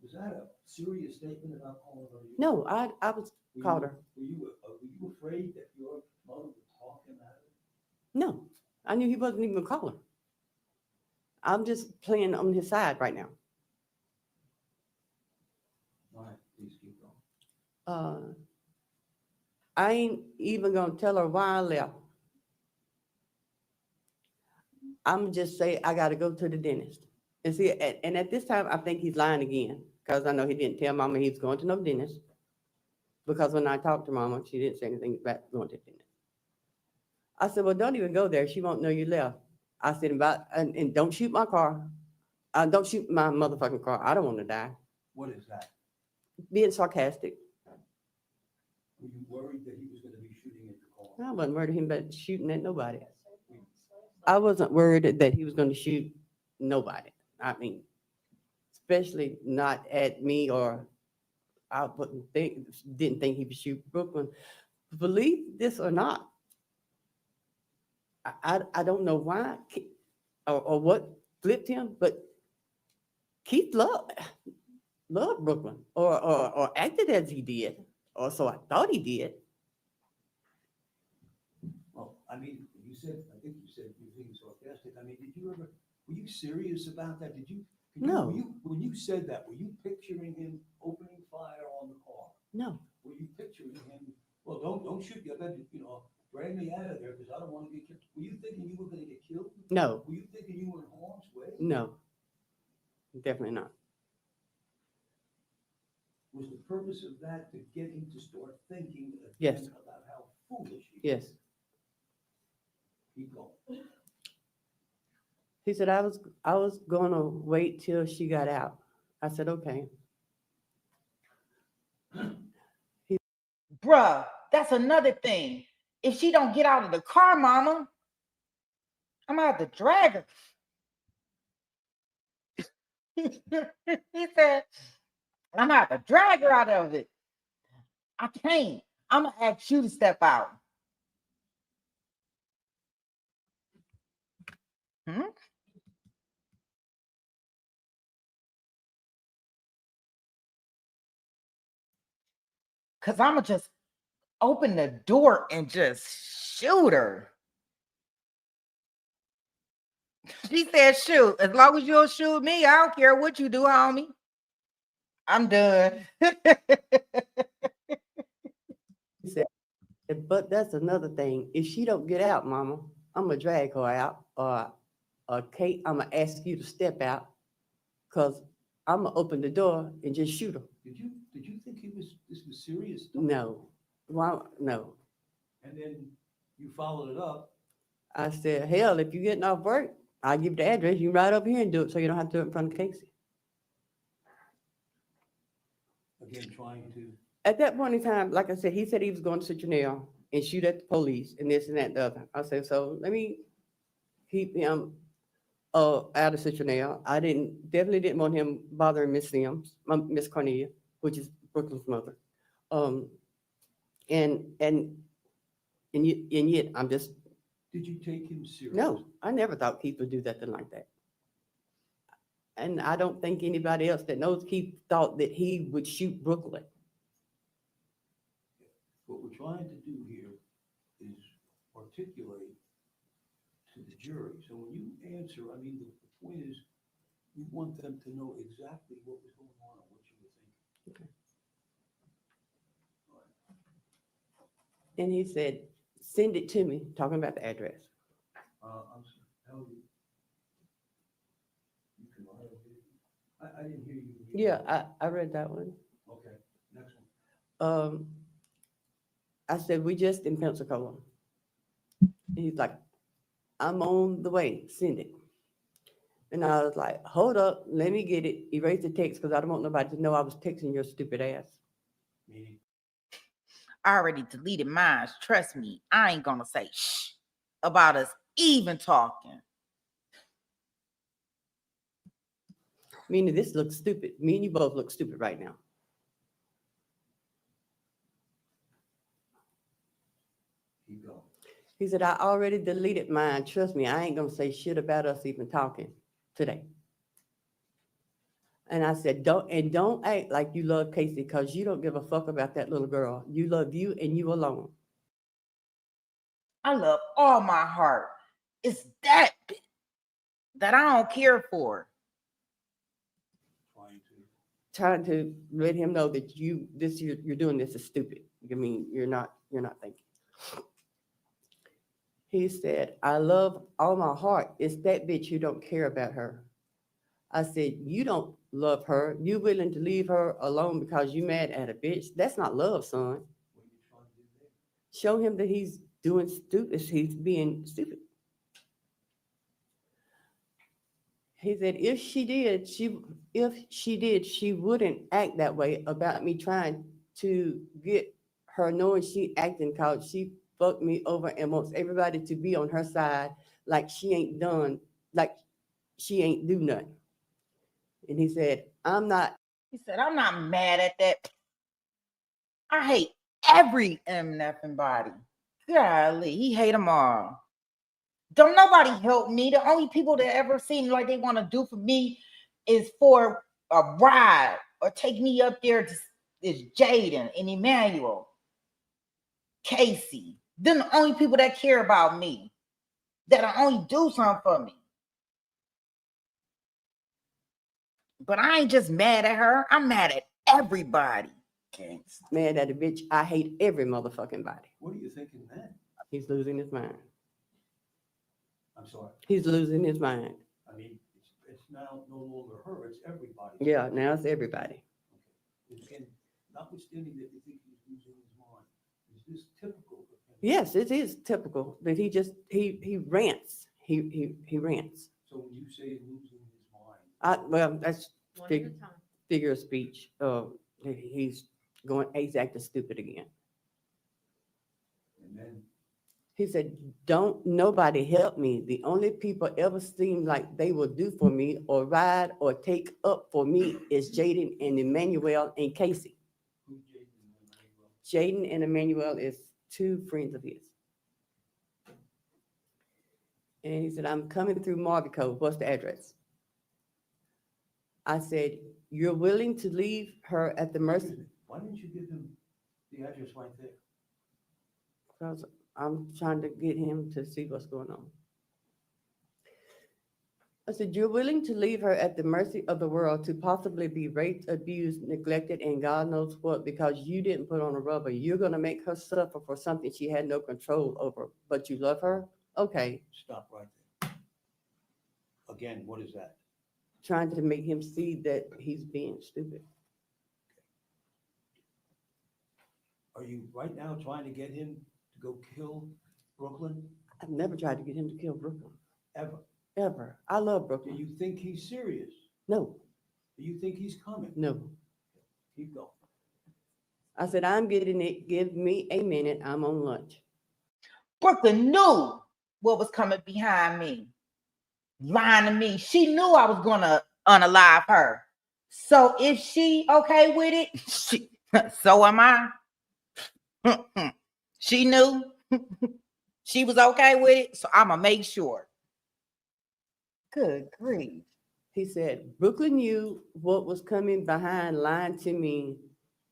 Was that a serious statement about calling her? No, I called her. Were you afraid that your mother would talk him out of it? No, I knew he wasn't even gonna call her. I'm just playing on his side right now. All right, please keep going. I ain't even gonna tell her why I left. I'm just say I gotta go to the dentist. And see, and at this time, I think he's lying again, because I know he didn't tell mama he's going to no dentist. Because when I talked to mama, she didn't say anything about going to the dentist. I said, well, don't even go there. She won't know you left. I said, and don't shoot my car. Don't shoot my motherfucking car. I don't want to die. What is that? Being sarcastic. Were you worried that he was going to be shooting at your car? I wasn't worried about shooting at nobody. I wasn't worried that he was going to shoot nobody. I mean, especially not at me, or I didn't think he would shoot Brooklyn. Believe this or not, I don't know why or what flipped him, but Keith loved Brooklyn or acted as he did, or so I thought he did. Well, I mean, I think you said you were being sarcastic. I mean, were you serious about that? No. When you said that, were you picturing him opening fire on the car? No. Were you picturing him, well, don't shoot me, I bet, drag me out of there because I don't want to get killed? Were you thinking you were going to get killed? No. Were you thinking you were in harm's way? No, definitely not. Was the purpose of that to get him to start thinking Yes. about how foolish he is? Yes. Keep going. He said, I was going to wait till she got out. I said, okay. Bruh, that's another thing. If she don't get out of the car, mama, I'm gonna have to drag her. He said, I'm gonna have to drag her out of it. I can't. I'm gonna ask you to step out. Because I'm going to just open the door and just shoot her. She said, shoot. As long as you don't shoot me, I don't care what you do, homie. I'm done. He said, but that's another thing. If she don't get out, mama, I'm going to drag her out. Or Kate, I'm going to ask you to step out, because I'm gonna open the door and just shoot her. Did you think this was serious stuff? No, why, no. And then you followed it up. I said, hell, if you're getting off work, I'll give you the address. You ride up here and do it so you don't have to do it in front of Casey. Again, trying to, At that point in time, like I said, he said he was going to Citronelle and shoot at the police and this and that and the other. I said, so let me keep him out of Citronelle. I definitely didn't want him bothering Miss Sims, Miss Cornelia, which is Brooklyn's mother. And yet I'm just, did you take him serious? no, I never thought Keith would do nothing like that. And I don't think anybody else that knows Keith thought that he would shoot Brooklyn. What we're trying to do here is articulate to the jury. So when you answer, I mean, the point is, you want them to know exactly what was going on and what you were thinking. Okay. And he said, send it to me, talking about the address. I'm sorry, how do you can lie over it? I didn't hear you. Yeah, I read that one. Okay, next one. I said, we just in Pensacola. And he's like, I'm on the way, send it. And I was like, hold up, let me get it, erase the text, because I don't want nobody to know I was texting your stupid ass. Meaning, I already deleted mine. Trust me, I ain't gonna say shh about us even talking. Meaning this looks stupid. Me and you both look stupid right now. keep going. He said, I already deleted mine. Trust me, I ain't gonna say shit about us even talking today. And I said, don't act like you love Casey, because you don't give a fuck about that little girl. You love you and you alone. I love all my heart. It's that bit that I don't care for. Trying to let him know that you're doing this is stupid. I mean, you're not thinking. He said, I love all my heart. It's that bitch who don't care about her. I said, you don't love her. You willing to leave her alone because you mad at a bitch. That's not love, son. Show him that he's doing stupid. He's being stupid. He said, if she did, she wouldn't act that way about me trying to get her knowing she acting cause she fucked me over and wants everybody to be on her side like she ain't do nothing. And he said, I'm not mad at that. I hate every MNFing body. Golly, he hate them all. Don't nobody help me. The only people that ever seem like they want to do for me is for a ride or take me up there is Jaden and Emmanuel, Casey. Them the only people that care about me, that'll only do something for me. But I ain't just mad at her. I'm mad at everybody. mad at a bitch. I hate every motherfucking body. What are you thinking then? He's losing his mind. I'm sorry. He's losing his mind. I mean, it's now no longer her, it's everybody. Yeah, now it's everybody. Okay. And notwithstanding that you think he's losing his mind, is this typical of him? Yes, it is typical that he rants. He rants. So when you say losing his mind, Well, that's One at a time. figure of speech. He's acting stupid again. and then He said, don't nobody help me. The only people ever seem like they will do for me or ride or take up for me is Jaden and Emmanuel and Casey. who Jaden and Emmanuel? Jaden and Emmanuel is two friends of his. And he said, I'm coming through Marvico. What's the address? I said, you're willing to leave her at the mercy? Why didn't you give him the address right there? Because I'm trying to get him to see what's going on. I said, you're willing to leave her at the mercy of the world to possibly be raped, abused, neglected, and God knows what, because you didn't put on a rubber. You're going to make her suffer for something she had no control over, but you love her? Okay. Stop right there. Again, what is that? trying to make him see that he's being stupid. Are you right now trying to get him to go kill Brooklyn? I've never tried to get him to kill Brooklyn, Ever? ever. I love Do Brooklyn. you think he's serious? No, Do you think he's coming? no. Keep going. I said, I'm getting it. Give me a minute. I'm on lunch. Brooklyn knew what was coming behind me, lying to me. She knew I was gonna unalive her. So if she okay with it, so am I. She knew she was okay with it, so I'ma make sure. Good grief. He said, Brooklyn knew what was coming behind lying to me.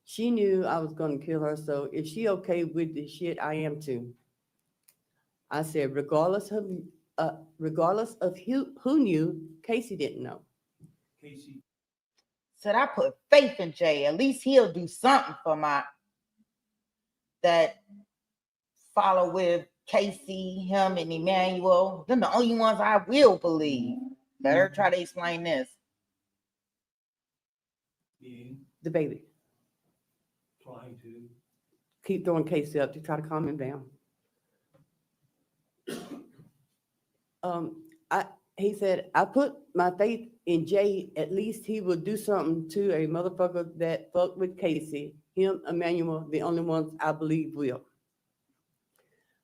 She knew I was going to kill her. So if she okay with the shit, I am too. I said, regardless of who knew, Casey didn't know. Casey, Said I put faith in Jay. At least he'll do something for my that follow with Casey, him, and Emmanuel. They're the only ones I will believe. Better try to explain this. being The baby. trying to. Keep throwing Casey up to try to calm him down. He said, I put my faith in Jay. At least he will do something to a motherfucker that fucked with Casey. Him, Emmanuel, the only ones I believe will.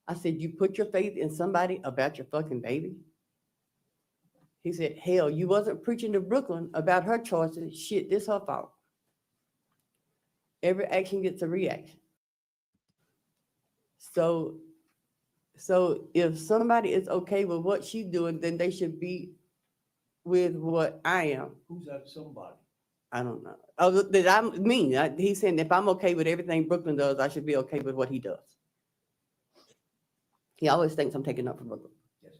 I said, you put your faith in somebody about your fucking baby? He said, hell, you wasn't preaching to Brooklyn about her choices. Shit, this her fault. Every action gets a reaction. So if somebody is okay with what she's doing, then they should be with what I am. Who's that somebody? I don't know. Oh, that I mean, he's saying if I'm okay with everything Brooklyn does, I should be okay with what he does. He always thinks I'm taking up for Brooklyn. Yes.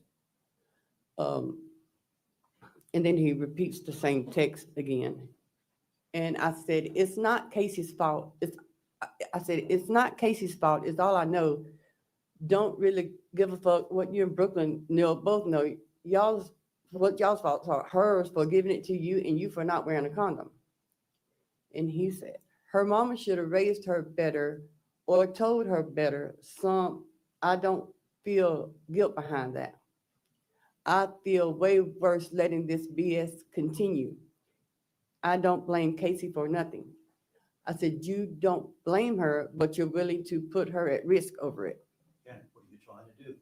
And then he repeats the same text again. And I said, it's not Casey's fault. I said, it's not Casey's fault. It's all I know. Don't really give a fuck what you and Brooklyn both know. What y'all's faults are hers for giving it to you and you for not wearing a condom. And he said, her mama should have raised her better or told her better. I don't feel guilt behind that. I feel way worse letting this BS continue. I don't blame Casey for nothing. I said, you don't blame her, but you're willing to put her at risk over it. Again, what are you trying to do?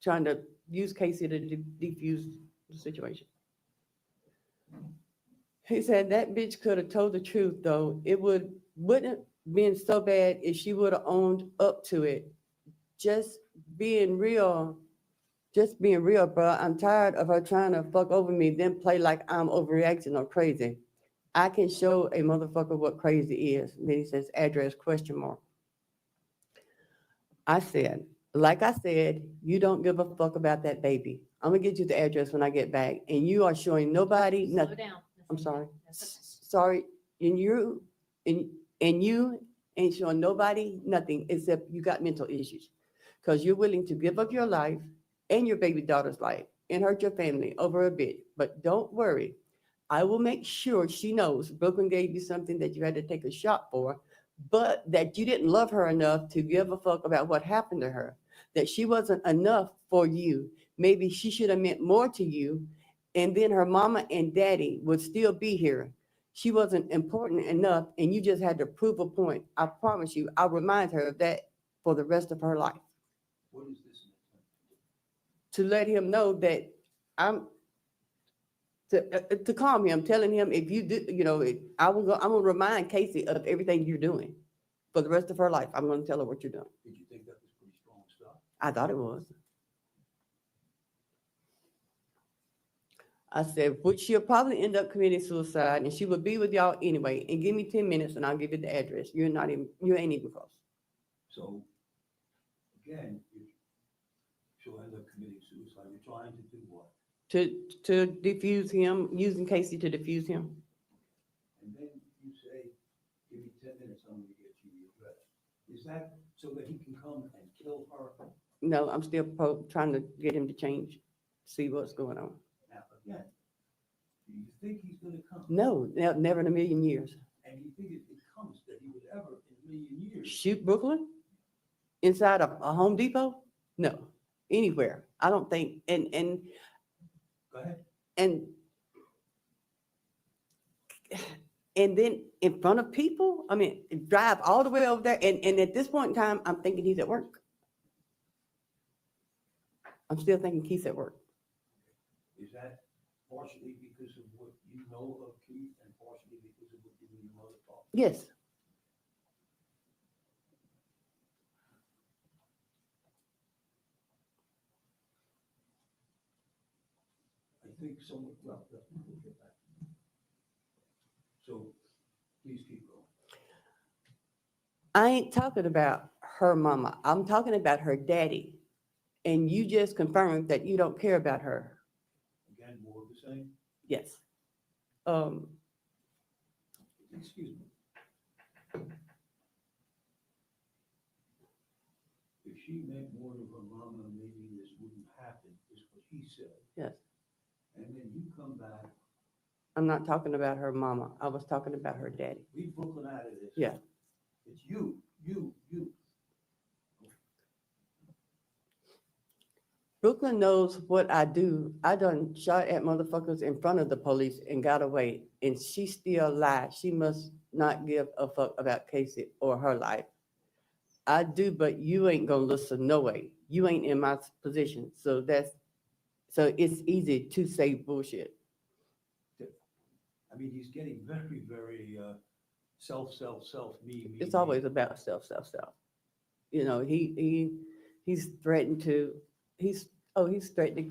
Trying to use Casey to defuse the situation. He said that bitch could have told the truth though. It wouldn't have been so bad if she would have owned up to it. Just being real, bro. I'm tired of her trying to fuck over me, then play like I'm overreacting or crazy. I can show a motherfucker what crazy is. And then he says, address, ? I said, like I said, you don't give a fuck about that baby. I'm gonna get you the address when I get back. And you are showing nobody Slow nothing. down. I'm sorry. That's okay. Sorry. And you ain't showing nobody nothing except you got mental issues. Because you're willing to give up your life and your baby daughter's life and hurt your family over a bit. But don't worry. I will make sure she knows Brooklyn gave you something that you had to take a shot for, but that you didn't love her enough to give a fuck about what happened to her, that she wasn't enough for you. Maybe she should have meant more to you, and then her mama and daddy would still be here. She wasn't important enough, and you just had to prove a point. I promise you, I'll remind her of that for the rest of her life. What is this? To let him know that I'm to calm him, telling him if you do, I'm gonna remind Casey of everything you're doing for the rest of her life. I'm gonna tell her what you're doing. Did you think that was pretty strong stuff? I thought it was. I said, which she'll probably end up committing suicide, and she will be with y'all anyway. And give me 10 minutes, and I'll give you the address. You ain't even close. So, again, she'll end up committing suicide. You're trying to do what? To defuse him, using Casey to defuse him. And then you say, give me 10 minutes, I'm gonna get you the address. Is that so that he can come and kill her? No, I'm still trying to get him to change, see what's going on. Now, again, Do you think he's gonna come? No, never in a million years. And you think it comes that he would ever in a million years? Shoot Brooklyn? Inside a Home Depot? No, anywhere. I don't think, Go ahead. and then in front of people, I mean, drive all the way over there, and at this point in time, I'm thinking he's at work. I'm still thinking Keith's at work. Is that partially because of what you know of Keith and partially because of what you and your mother thought? Yes. I think someone, well, we'll get back. So please keep going. I ain't talking about her mama. I'm talking about her daddy. And you just confirmed that you don't care about her. Again, more of the same? Yes. Excuse me. If she meant more of her mama, maybe this wouldn't happen, is what he said. Yes. And then you come back, I'm not talking about her mama. I was talking about her daddy. leave Brooklyn out of this. Yeah. It's you. Brooklyn knows what I do. I done shot at motherfuckers in front of the police and got away, and she still lied. She must not give a fuck about Casey or her life. I do, but you ain't gonna listen no way. You ain't in my position, so it's easy to say bullshit. I mean, he's getting very, very self, me. It's always about self. You know, he's threatened to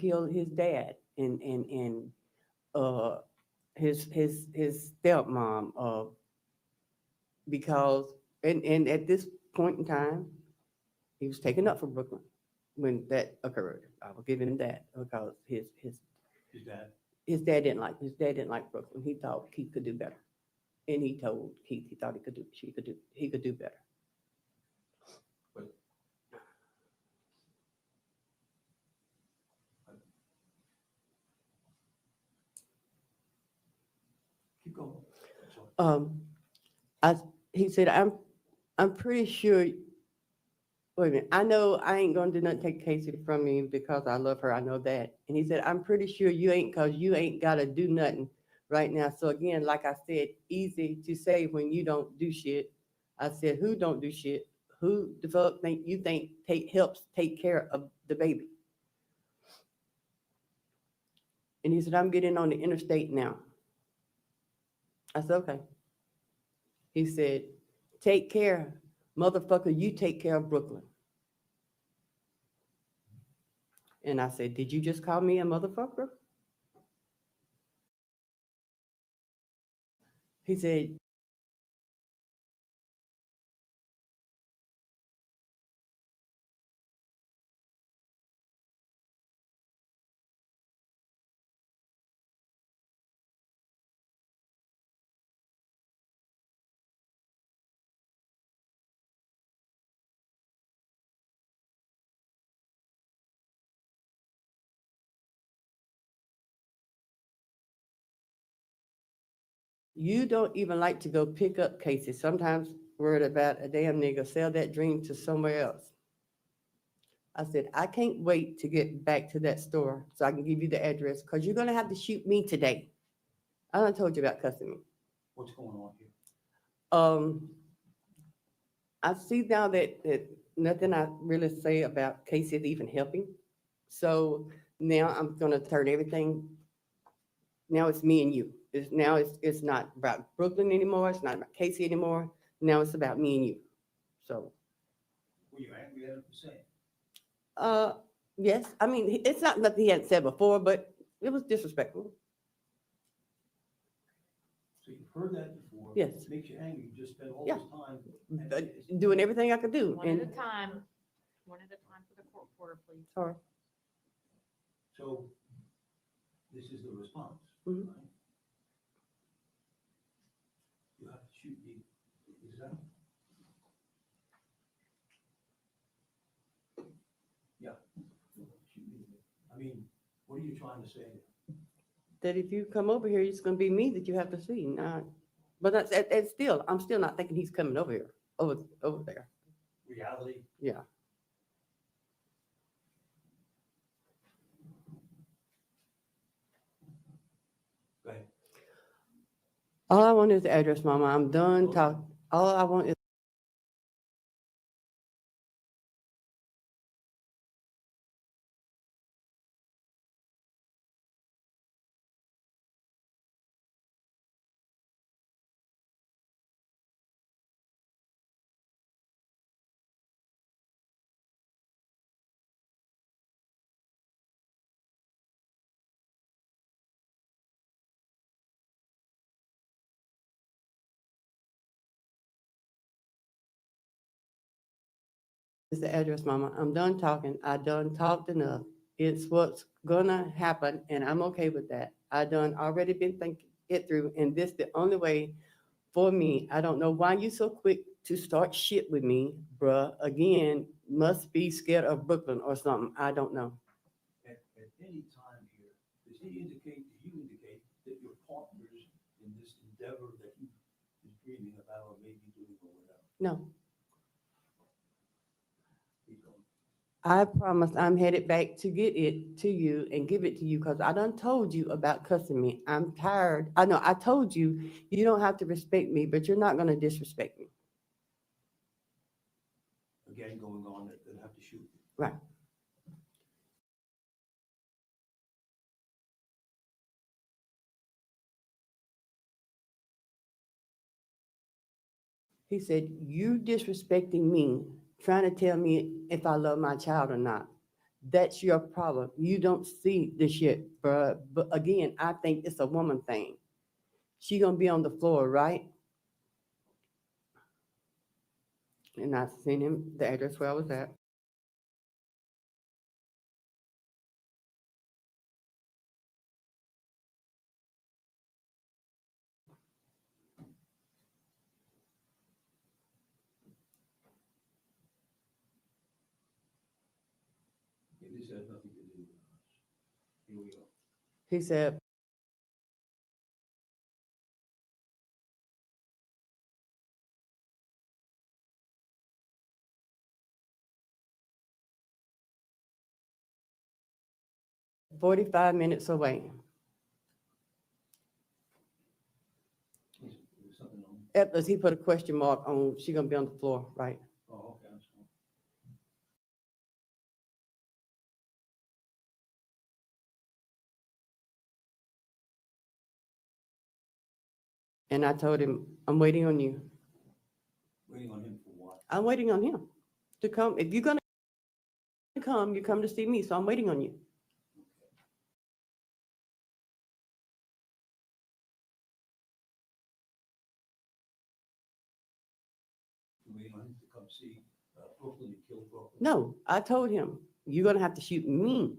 kill his dad and his stepmom because and at this point in time he was taken up for Brooklyn when that occurred. I will give him that because his dad didn't like Brooklyn. He thought Keith could do better, and he told Keith he thought he could do better. Keep going. He said, I'm pretty sure, wait a minute, I know I ain't gonna do nothing to take Casey from me because I love her, I know that. And he said, I'm pretty sure you ain't, cause you ain't gotta do nothing right now. So again, like I said, easy to say when you don't do shit. I said, who don't do shit? Who the fuck helps take care of the baby? And he said, I'm getting on the interstate now. I said, okay. He said, take care, motherfucker, you take care of Brooklyn. And I said, did you just call me a motherfucker? He said, you don't even like to go pick up Casey. Sometimes worried about a damn nigga, sell that dream to somewhere else. I said, I can't wait to get back to that store so I can give you the address because you're going to have to shoot me today. I done told you about cussing me. What's going on here? I see now that nothing I really say about Casey is even helping. So now I'm going to turn everything. Now it's me and you. It's not about Brooklyn anymore. It's not about Casey anymore. Now it's about me and you. So. Were you angry at him for saying? Yes. I mean, it's not nothing he hadn't said before, but it was disrespectful. So you've heard that before. Yes. It makes you angry. You just spend all Yeah. this time. Doing everything I could do. One at a time for the court reporter, please. Sorry. So this is the response, Mhm. right? You have to shoot me. Is that? Yeah. Shoot me. I mean, what are you trying to say? that if you come over here, it's gonna be me that you have to see. Not, but that's still, I'm still not thinking he's coming over here, over there. Reality, Yeah. go ahead. All I want is the address, Mama. I'm done talking. All I want is. Is the address, Mama. I'm done talking. I done talked enough. It's what's gonna happen, and I'm okay with that. I done already been thinking it through, and this the only way for me. I don't know why you so quick to start shit with me, bruh. Again, must be scared of Brooklyn or something. I don't know. At any time here, does you indicate that you're partners in this endeavor that he is dreaming about or maybe doing or whatever? No, Keep going. I promise I'm headed back to get it to you and give it to you because I done told you about cussing me. I'm tired. I know I told you you don't have to respect me, but you're not gonna disrespect me. Again, going on that have to shoot you. Right. He said, you disrespecting me, trying to tell me if I love my child or not. That's your problem. You don't see the shit, bruh. But again, I think it's a woman thing. She gonna be on the floor, right? And I sent him the address where I was at. This has nothing to do with us. Here we go. He said, "45 minutes away." There's something on. Atlas, he put a question mark on, she gonna be on the floor, right? Oh, okay, I'm sorry. And I told him, I'm waiting on you. Waiting on him for what? I'm waiting on him to come. If you're gonna come, you come to see me, so I'm waiting on you. Waiting on him to come see Brooklyn and kill Brooklyn. No, I told him, you're gonna have to shoot me.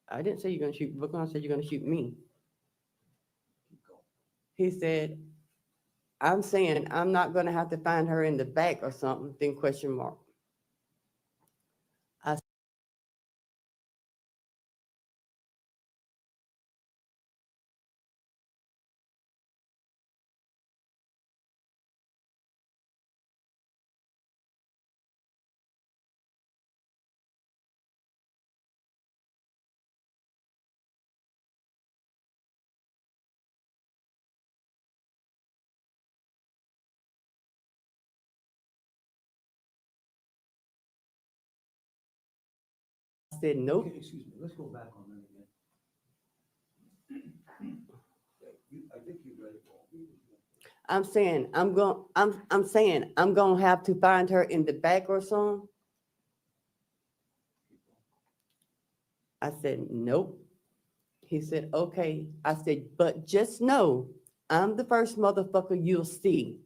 I didn't say you're gonna shoot Brooklyn, I said you're gonna shoot me. Keep going. He said, I'm saying I'm not gonna have to find her in the back or something, then question mark. I said, nope. Okay, excuse me, let's go back on that again. I think you read it all. I'm saying, I'm saying, I'm gonna have to find her in the back or something. I said, nope. He said, okay. I said, but just know, I'm the first motherfucker you'll see.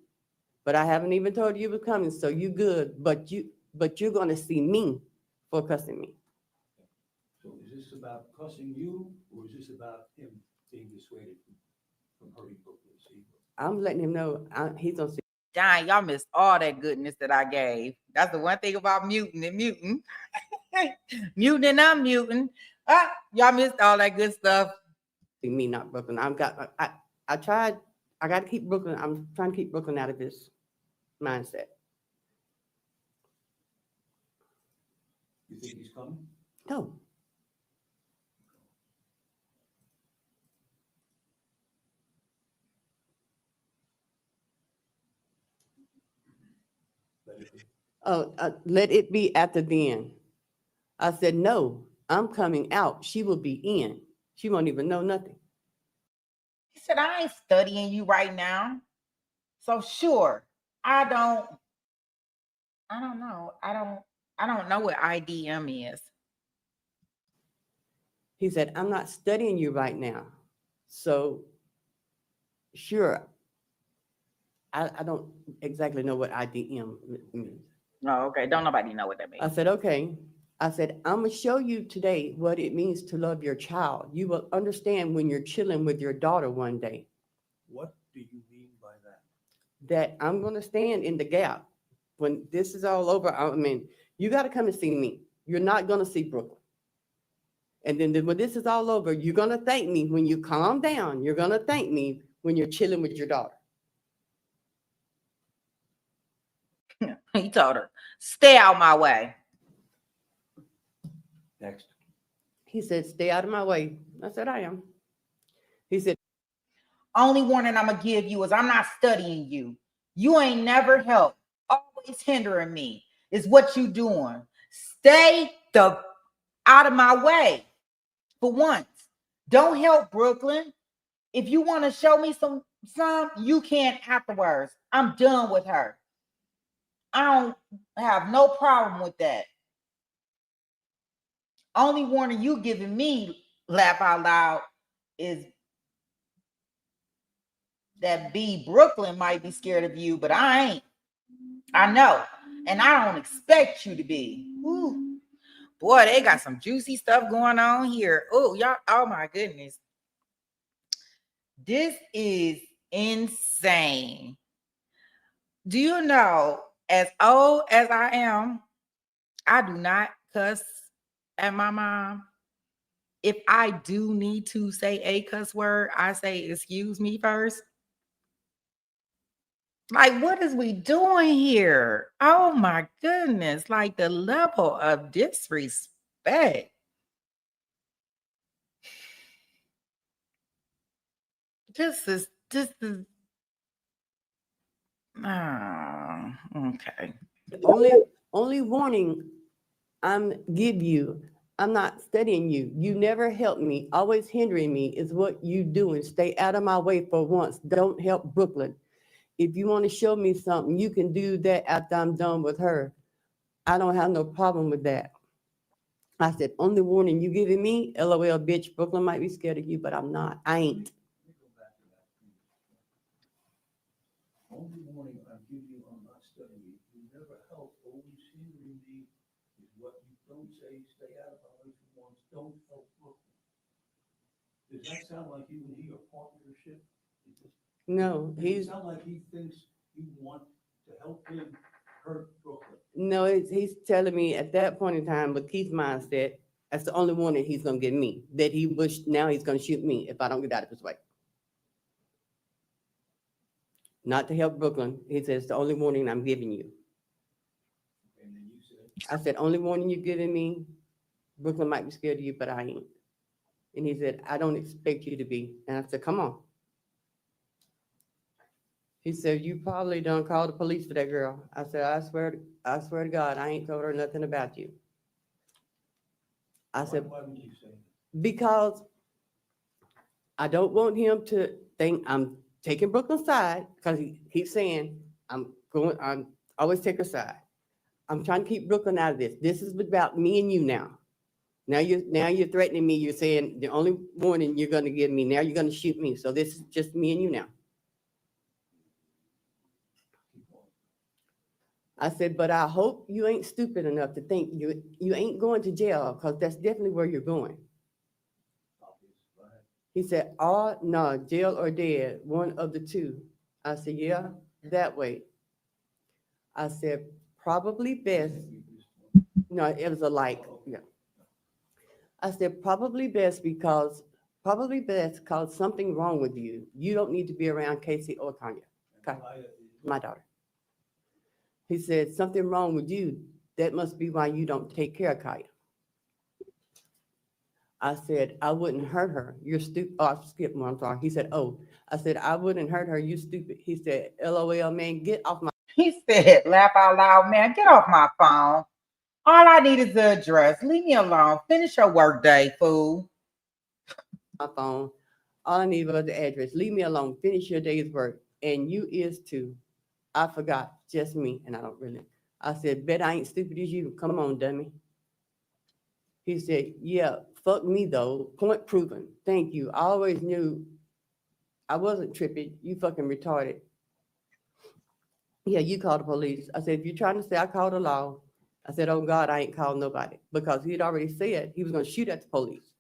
But I haven't even told you was coming, so you good. But you're gonna see me for cussing me. So is this about cussing you, or is this about him being dissuaded from hurting Brooklyn? See? I'm letting him know he's gonna see. Dang, y'all missed all that goodness that I gave. That's the one thing about muting and muting. Muting and unmuting. Ah, y'all missed all that good stuff. me, not Brooklyn. I got to keep Brooklyn. I'm trying to keep Brooklyn out of this mindset. You think he's coming? No. Let it be after then. I said, no, I'm coming out. She will be in. She won't even know nothing. He said, I ain't studying you right now. So sure, I don't know. I don't know what IDM is. He said, I'm not studying you right now. So sure, I don't exactly know what IDM means. Oh, okay. Don't nobody know what that means. I said, okay. I said, I'm going to show you today what it means to love your child. You will understand when you're chilling with your daughter one day. What do you mean by that? That I'm going to stand in the gap. When this is all over, I mean, you got to come and see me. You're not going to see Brooklyn. And then when this is all over, you're going to thank me when you calm down. You're going to thank me when you're chilling with your daughter. He told her, stay out my way. Next. He said, stay out of my way. I said, I am. He said, only warning I'm going to give you is I'm not studying you. You ain't never helped. Always hindering me is what you doing. Stay the out of my way for once. Don't help Brooklyn. If you want to show me some, you can afterwards. I'm done with her. I don't have no problem with that. Only warning you giving me, laugh out loud, is that B Brooklyn might be scared of you, but I ain't. I know. And I don't expect you to be. Ooh. Boy, they got some juicy stuff going on here. Oh, y'all, oh my goodness. This is insane. Do you know, as old as I am, I do not cuss at my mom. If I do need to say a cuss word, I say, excuse me first. Like, what is we doing here? Oh my goodness. Like the level of disrespect. This is okay. Only warning I'm give you, I'm not studying you. You never help me. Always hindering me is what you doing. Stay out of my way for once. Don't help Brooklyn. If you want to show me something, you can do that after I'm done with her. I don't have no problem with that. I said, only warning you giving me, LOL, bitch, Brooklyn might be scared of you, but I'm not. I ain't. Only warning I give you, I'm not studying you. You never help, always hindering me is what you don't say. Stay out of my way for once. Don't help Brooklyn. Does that sound like you and he are partnership? No, Does it sound like he thinks you want to help him hurt Brooklyn? No, he's telling me at that point in time, with Keith's mindset, that's the only warning he's gonna give me. That he wished now he's gonna shoot me if I don't get out of his way. Not to help Brooklyn. He says the only warning I'm giving you. And then you said, I said, only warning you're giving me, Brooklyn might be scared of you, but I ain't. And he said, I don't expect you to be. And I said, come on. He said, you probably done called the police for that girl. I said, I swear to God, I ain't told her nothing about you. I said, why would you say that? because I don't want him to think I'm taking Brooklyn's side, because he keeps saying, I'm always take her side. I'm trying to keep Brooklyn out of this. This is about me and you now. Now you're threatening me. You're saying the only warning you're going to give me, now you're going to shoot me. So this is just me and you now. I said, but I hope you ain't stupid enough to think you ain't going to jail, because that's definitely where you're going. He said, oh, no, jail or dead, one of the two. I said, yeah, that way. I said, probably best. No, it was a like, yeah. I said, probably best, because probably best cause something wrong with you. You don't need to be around Casey or Tanya, Okay. My daughter. He said, something wrong with you. That must be why you don't take care of Kaya. I said, I wouldn't hurt her. You're stupid. Oh, I skipped one. I'm sorry. He said, oh, I said, I wouldn't hurt her. You stupid. He said, LOL, man, get off my He said, laugh out loud, man, get off my phone. All I need is the address. Leave me alone. Finish your work day, fool. phone. All I need was the address. Leave me alone. Finish your day's work. And you is too. I forgot. Just me. And I don't really. I said, bet I ain't stupid as you. Come on, dummy. He said, yeah, fuck me though. Point proven. Thank you. I always knew I wasn't tripping. You fucking retarded. Yeah, you called the police. I said, if you're trying to say I called the law, I said, oh God, I ain't called nobody. Because he had already said he was going to shoot at the police.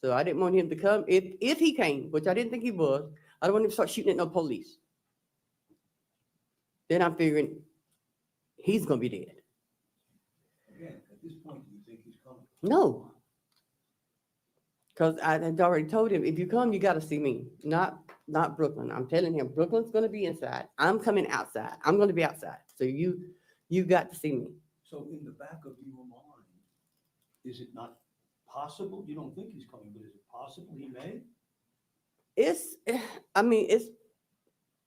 So I didn't want him to come. If he came, which I didn't think he was, I don't want him to start shooting at no police. Then I'm figuring he's going to be dead. Again, at this point, do you think he's coming? No. Because I had already told him, if you come, you got to see me, not Brooklyn. I'm telling him, Brooklyn's going to be inside. I'm coming outside. I'm going to be outside. So you got to see me. So in the back of your mind, is it not possible? You don't think he's coming, but is it possible he may?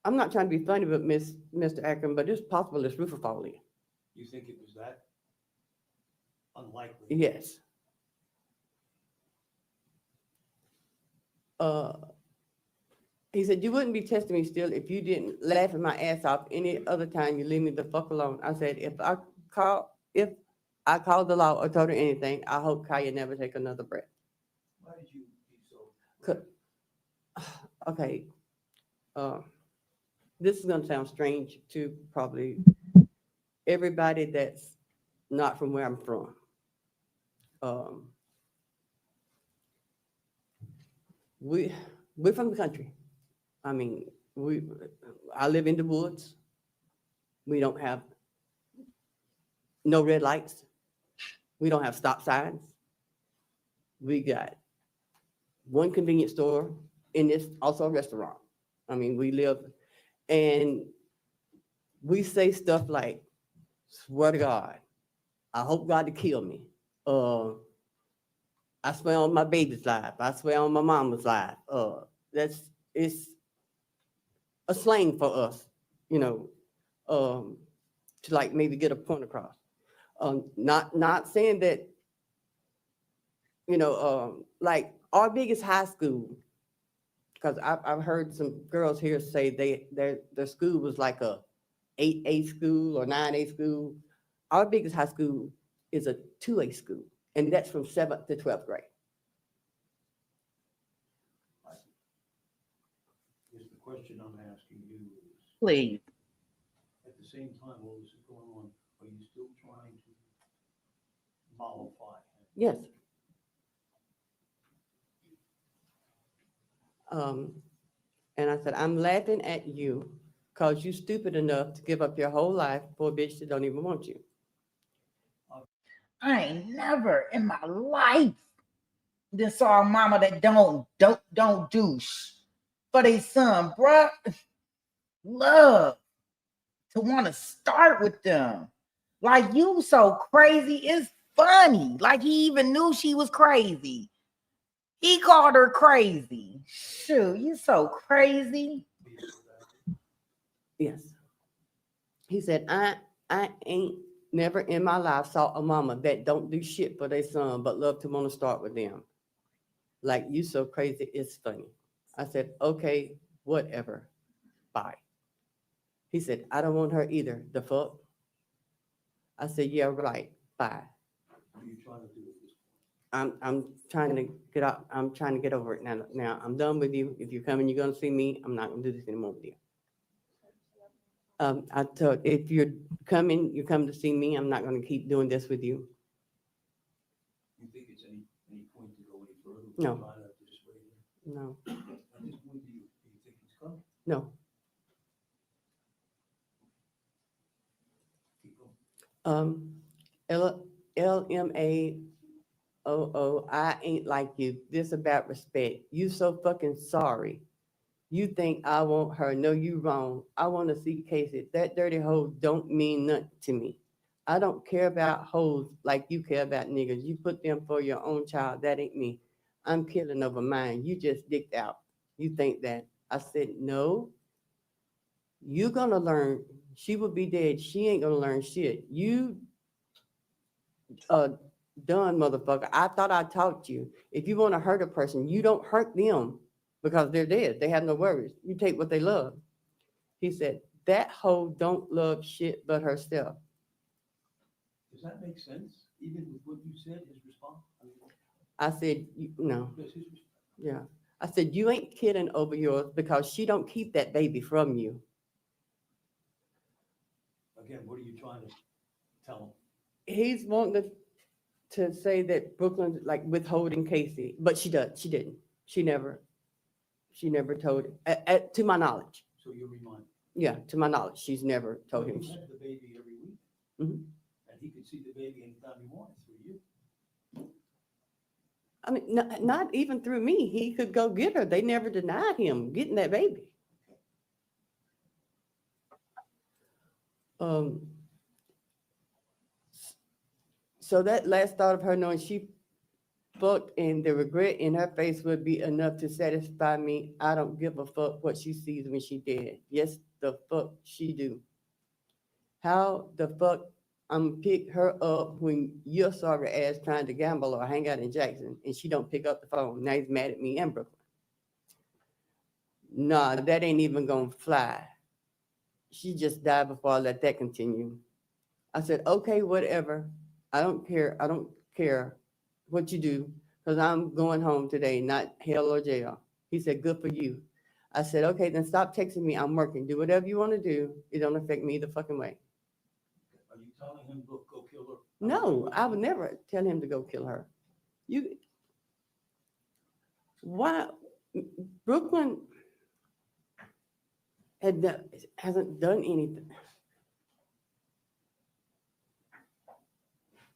I'm not trying to be funny, but Mr. Akron, but it's possible this roof will fall in. You think it was that unlikely? Yes. He said, you wouldn't be testing me still if you didn't laugh at my ass off any other time you leave me the fuck alone. I said, if I called the law or told her anything, I hope Kaya never take another breath. Why did you be so? Okay. This is going to sound strange to probably everybody that's not from where I'm from. We're from the country. I mean, I live in the woods. We don't have no red lights. We don't have stop signs. We got one convenience store, and it's also a restaurant. I mean, we live, and we say stuff like, swear to God, I hope God to kill me. I swear on my baby's life. I swear on my mama's life. It's a slang for us, to like maybe get a point across. Not saying that, like our biggest high school, because I've heard some girls here say their school was like a 8A school or 9A school. Our biggest high school is a 2A school, and that's from 7th to 12th grade. The question I'm asking you is, Please. at the same time, while this is going on, are you still trying to mollify him? Yes. And I said, I'm laughing at you because you stupid enough to give up your whole life for a bitch that don't even want you. I ain't never in my life then saw a mama that don't douche for their son, bruh. Love to want to start with them. Like, you so crazy, it's funny. Like, he even knew she was crazy. He called her crazy. Shoot, you so crazy. Yes. He said, I ain't never in my life saw a mama that don't do shit for their son, but love to want to start with them. Like, you so crazy, it's funny. I said, okay, whatever. Bye. He said, I don't want her either. The fuck? I said, yeah, right. Bye. What are you trying to do with this? I'm trying to get out. I'm trying to get over it now. Now I'm done with you. If you're coming, you're gonna see me. I'm not gonna do this anymore with you. I told, if you're coming, you come to see me. I'm not gonna keep doing this with you. You think it's any point to go any further? No. Try to dissuade him? No, At this point, do you think he's coming? no. Keep going. LMA oh, I ain't like you. This about respect. You so fucking sorry. You think I want her. No, you wrong. I want to see Casey. That dirty hoe don't mean nothing to me. I don't care about hoes like you care about niggas. You put them for your own child. That ain't me. I'm killing over mine. You just dicked out. You think that. I said, no, you gonna learn. She will be dead. She ain't gonna learn shit. You done, motherfucker. I thought I taught you. If you want to hurt a person, you don't hurt them because they're dead. They have no worries. You take what they love. He said, that hoe don't love shit but herself. Does that make sense, even with what you said, his response? I said, no, That's his response. yeah. I said, you ain't kidding over yours because she don't keep that baby from you. Again, what are you trying to tell him? He's wanting to say that Brooklyn like withholding Casey, but she didn't. She never told it, to my knowledge. So you remind. Yeah, to my knowledge, she's never told Well, him. you had the baby every week. Mhm. And he could see the baby anytime he wanted through you. I mean, not even through me. He could go get her. They never denied him getting that baby. So that last thought of her knowing she fucked and the regret in her face would be enough to satisfy me. I don't give a fuck what she sees when she dead. Yes, the fuck she do. How the fuck I'm pick her up when your sorry ass trying to gamble or hang out in Jackson and she don't pick up the phone. Now he's mad at me and Brooklyn. Nah, that ain't even gonna fly. She just died before I let that continue. I said, okay, whatever. I don't care. I don't care what you do because I'm going home today, not hell or jail. He said, good for you. I said, okay, then stop texting me. I'm working. Do whatever you want to do. It don't affect me the fucking way. Are you telling him, look, go kill her? No, I would never tell him to go kill her. Why? Brooklyn hasn't done anything.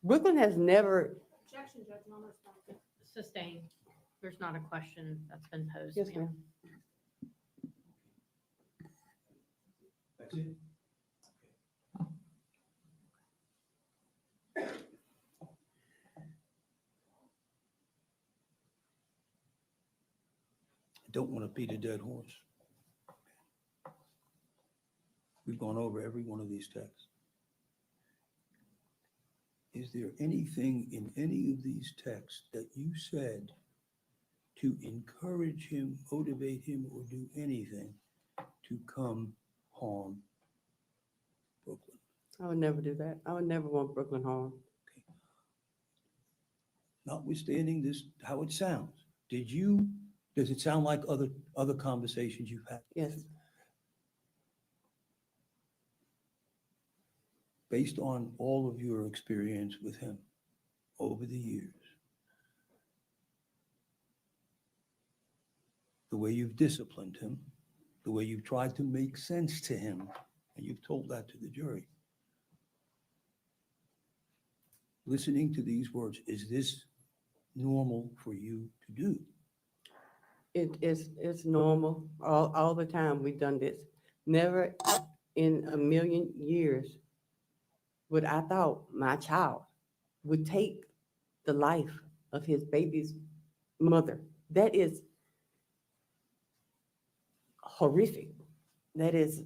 Brooklyn has never. Objection, Judge, non-responsive. Sustained. There's not a question that's been posed. Yes, ma'am. ma'am. That's it? I don't want to beat a dead horse. We've gone over every one of these texts. Is there anything in any of these texts that you said to encourage him, motivate him, or do anything to come harm Brooklyn? I would never do that. I would never want Brooklyn harm. Notwithstanding this, how it sounds, does it sound like other conversations you've had? Yes. Based on all of your experience with him over the years, the way you've disciplined him, the way you've tried to make sense to him, and you've told that to the jury. Listening to these words, is this normal for you to do? It's normal. All the time we've done this. Never in a million years would I thought my child would take the life of his baby's mother. That is horrific. That is,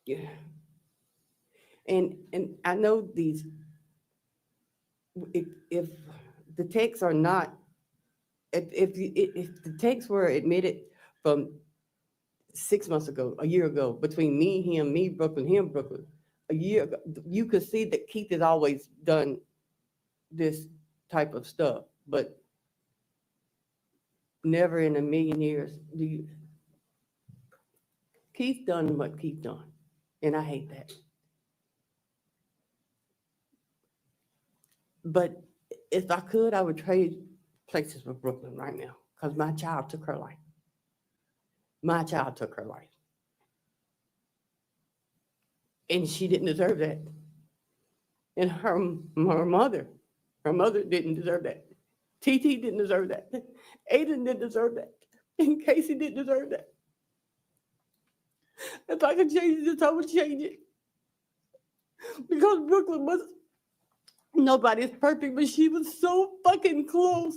yeah. And I know these, if the texts are not, if the texts were admitted from 6 months ago, a year ago, between me, him, Brooklyn, a year ago, you could see that Keith has always done this type of stuff, but never in a million years do you. Keith done what Keith done, and I hate that. But if I could, I would trade places with Brooklyn right now because my child took her life. My child took her life. And she didn't deserve that. And her mother Her mother didn't deserve that. TT didn't deserve that. Aiden didn't deserve that. And Casey didn't deserve that. If I could change this, I would change it. Because Brooklyn was, nobody's perfect, but she was so fucking close.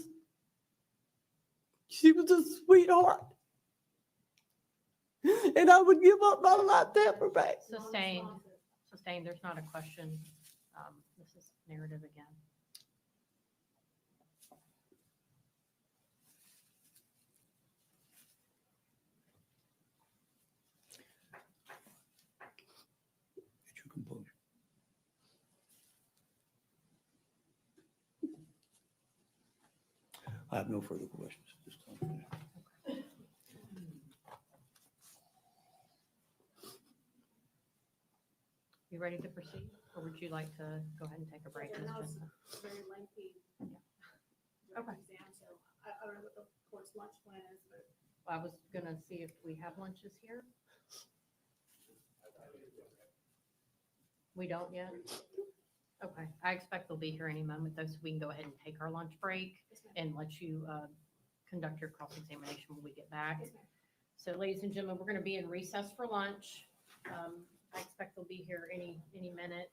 She was a sweetheart. And I would give up my life to have her back. Sustained, sustained, there's not a question. This is narrative again. Get your composure. I have no further questions at this time. You ready to proceed, or would you like to go ahead and take a break? Yeah, Ms. that was Jensen? very lengthy. Okay. Exam, so I don't know what the court's lunch plan is, but I was gonna see if we have lunches here. We don't yet? Okay, I expect they'll be here any moment, though, so we can go ahead and take our lunch break and let you conduct your cross-examination when we get back. So ladies and gentlemen, we're gonna be in recess for lunch. I expect they'll be here any minute.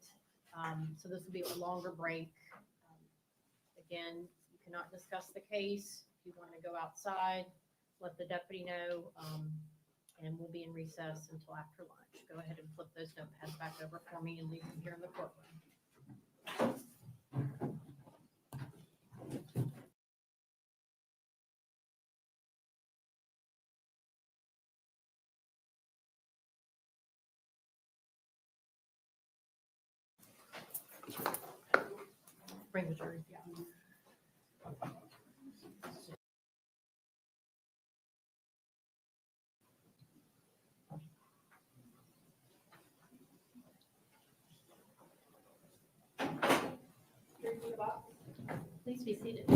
So this will be a longer break. Again, you cannot discuss the case. If you want to go outside, let the deputy know, and we'll be in recess until after lunch. Go ahead and flip those notepads back over for me and leave them here in the courtroom. Bring the jury, yeah. Please be seated.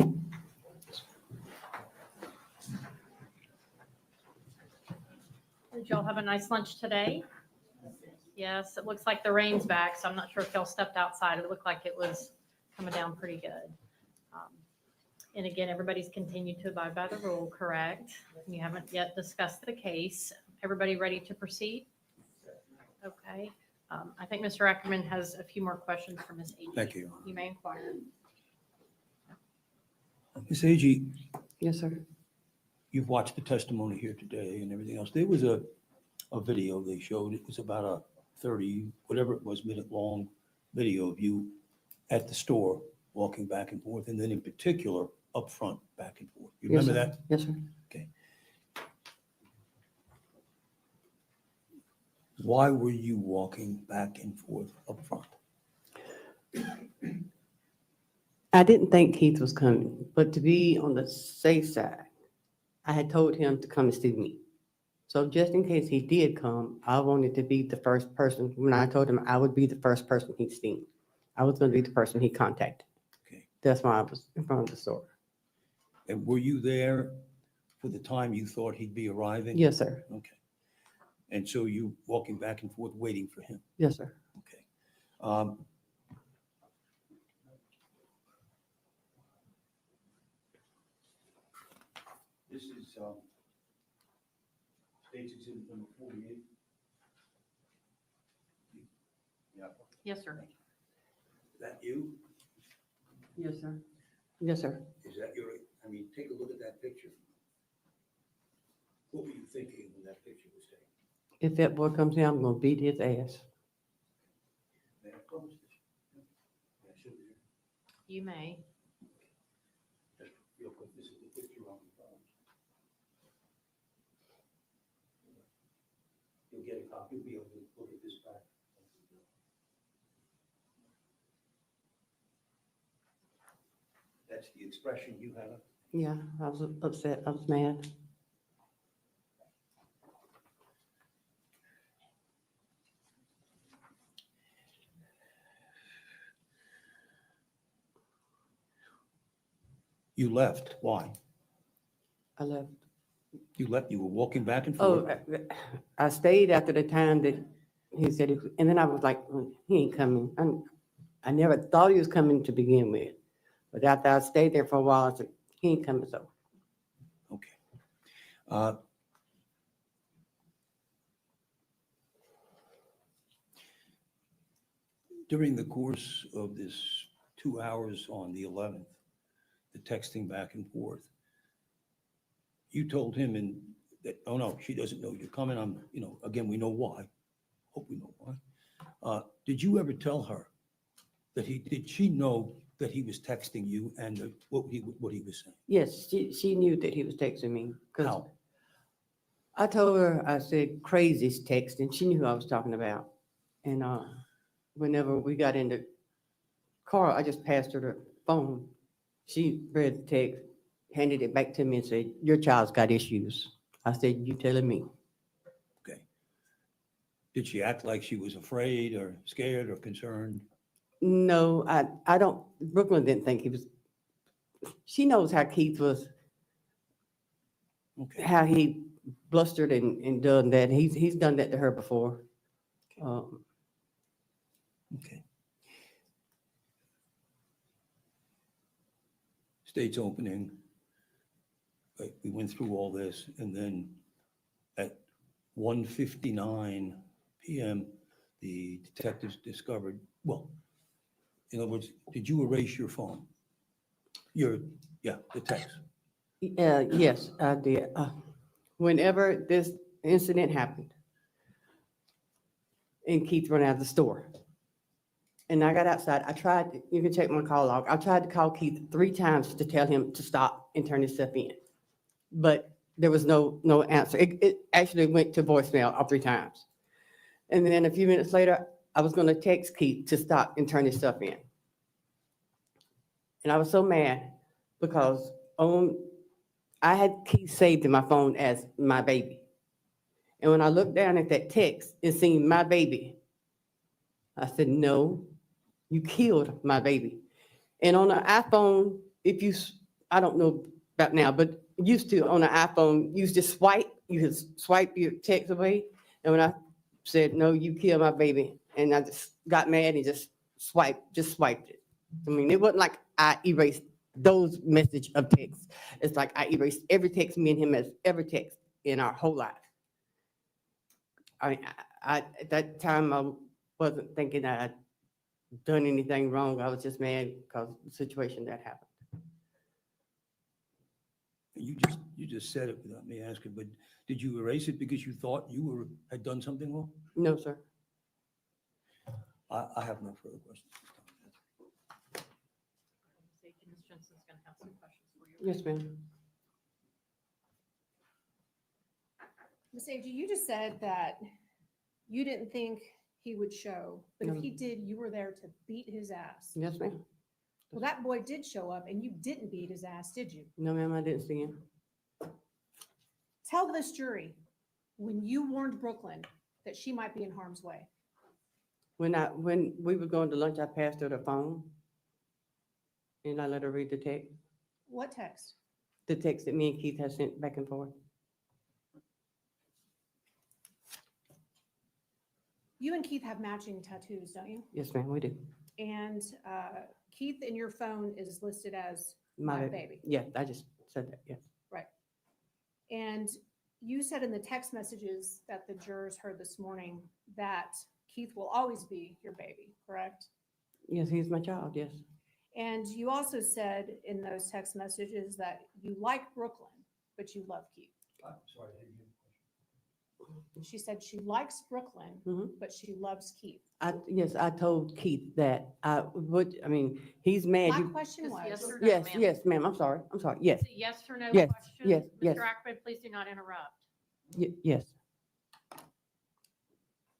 Did y'all have a nice lunch today? Yes, it looks like the rain's back, so I'm not sure if y'all stepped outside. It looked like it was coming down pretty good. And again, everybody's continued to abide by the rule, correct? You haven't yet discussed the case. Everybody ready to proceed? Okay. I think Mr. Ackerman has a few more questions for Ms. Agee. Thank you, Your Honor. You may inquire. Ms. Agee, Yes, sir. you've watched the testimony here today and everything else. There was a video they showed. It was about a 30, whatever it was, minute long video of you at the store walking back and forth, and then in particular up front, back and forth. You Yes, remember sir. that? Yes, sir. Okay. Why were you walking back and forth up front? I didn't think Keith was coming, but to be on the safe side, I had told him to come and see me. So just in case he did come, I wanted to be the first person. When I told him I would be the first person he'd seen, I was going to be the person he contacted. Okay. That's why I was in front of the store. And were you there for the time you thought he'd be arriving? Yes, sir. Okay. And so you walking back and forth waiting for him? Yes, sir. Okay. This is State's Exhibit number 48. Yeah. Yes, sir. Is that you? Yes, sir. Yes, sir. Is that your, I mean, take a look at that picture. What were you thinking when that picture was taken? If that boy comes in, I'm going to beat his ass. May I promise this? May I show you? You may. Just real quick, this is the picture on the phone. You'll get a copy, you'll be able to look at this back. That's the expression you have. Yeah, I was upset. I was mad. You left. Why? I left. You left, you were walking back and Oh, forth. I stayed after the time that he said, and then I was like, he ain't coming. I never thought he was coming to begin with. But after I stayed there for a while, I said, he ain't coming, so. Okay. Uh, During the course of this 2 hours on the 11th, the texting back and forth, you told him that, oh no, she doesn't know you're coming. Again, we know why. Hope we know why. Did you ever tell her that did she know that he was texting you and what he was saying? Yes, she knew that he was texting me. 'Cause How? I told her, I said, craziest text, and she knew who I was talking about. And whenever we got in the car, I just passed her the phone. She read the text, handed it back to me and said, your child's got issues. I said, you telling me? Okay. Did she act like she was afraid or scared or concerned? No, I don't, Brooklyn didn't think he was, she knows how Keith was, Okay. how he blustered and done that. He's done that to her before. Okay. State's opening. Right, we went through all this, and then at 1:59 p.m., the detectives discovered, well, in other words, did you erase your phone? The text. Yes, I did. Whenever this incident happened, and Keith ran out of the store, and I got outside, you can check my call log. I tried to call Keith 3 times to tell him to stop and turn his stuff in, but there was no answer. It actually went to voicemail all 3 times. And then a few minutes later, I was gonna text Keith to stop and turn his stuff in. And I was so mad because I had Keith saved in my phone as my baby. And when I looked down at that text and seen my baby, I said, no, you killed my baby. And on an iPhone, I don't know about now, but used to on an iPhone, you just you could swipe your text away. And when I said, no, you killed my baby, and I just got mad and just swiped it. I mean, it wasn't like I erased those message of text. It's like I erased every text me and him has ever texted in our whole life. I at that time, I wasn't thinking that I'd done anything wrong. I was just mad because of the situation that happened. You just said it without me asking, but did you erase it because you thought you had done something wrong? No, sir. I have no further questions. Ms. Jensen's going to have some questions for you. Yes, ma'am. Ms. Agee, you just said that you didn't think he would show, but No. if he did, you were there to beat his ass. Yes, ma'am. Well, that boy did show up and you didn't beat his ass, did you? No, ma'am, I didn't see him. Tell this jury when you warned Brooklyn that she might be in harm's way. When we were going to lunch, I passed her the phone and I let her read the text. What text? The text that me and Keith had sent back and forth. You and Keith have matching tattoos, don't you? Yes, ma'am, we do. And Keith in your phone is listed as my baby. Yeah, I just said that, yes. Right. And you said in the text messages that the jurors heard this morning that Keith will always be your baby, correct? Yes, he's my child, yes. And you also said in those text messages that you like Brooklyn, but you love Keith. I'm sorry, I didn't hear the question. She said she likes Brooklyn, Mhm. but she loves Keith. Yes, I told Keith that he's mad. My question Just was, yes or no, Yes, ma'am. yes, ma'am, I'm sorry, yes, Is it yes or no Yes, question? yes, yes. Mr. Ackerman, please do not interrupt. yes,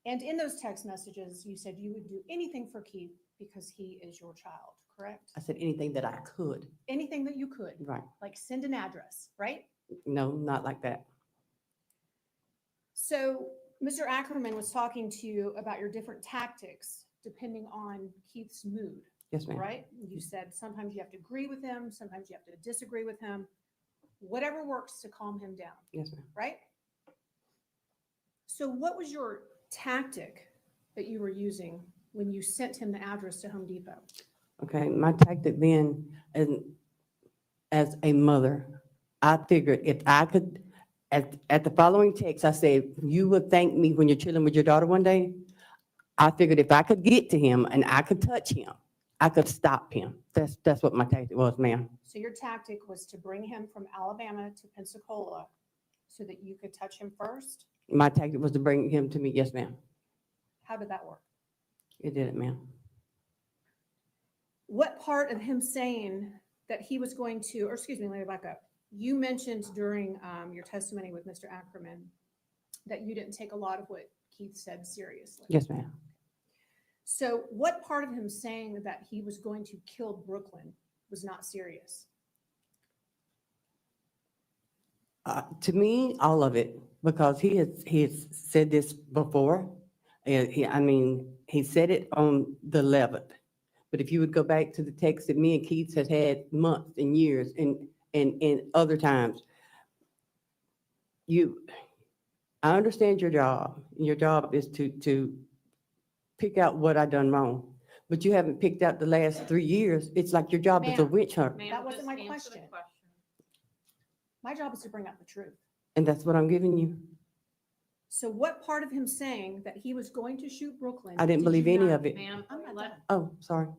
and in those text messages, you said you would do anything for Keith because he is your child, correct? I said anything that I could, Anything that you could, right. like send an address, right? No, not like that. So Mr. Ackerman was talking to you about your different tactics depending on Keith's mood, Yes, ma'am. right? You said sometimes you have to agree with him, sometimes you have to disagree with him, whatever works to calm him down, Yes, ma'am. right? So what was your tactic that you were using when you sent him the address to Home Depot? Okay, my tactic then, and as a mother, I figured if I could, at the following text, I said, you would thank me when you're chilling with your daughter one day. I figured if I could get to him and I could touch him, I could stop him. That's what my tactic was, ma'am. So your tactic was to bring him from Alabama to Pensacola so that you could touch him first? My tactic was to bring him to me. Yes, ma'am. How did that work? It did it, ma'am. What part of him saying that he was going to, or excuse me, let me back up. You mentioned during your testimony with Mr. Ackerman that you didn't take a lot of what Keith said seriously. Yes, ma'am. So what part of him saying that he was going to kill Brooklyn was not serious? To me, all of it, because he has said this before. And he said it on the 11th. But if you would go back to the text that me and Keith has had months and years and other times, I understand your job. Your job is to pick out what I done wrong. But you haven't picked out the last 3 years. It's like your job is a Ma'am. witch hunt. Ma'am, That wasn't just my answer the question. My job is to bring out the truth. And that's what I'm giving you. So what part of him saying that he was going to shoot Brooklyn? I didn't did believe you any not- of it. Ma'am, I'm not let- done. Oh, sorry. let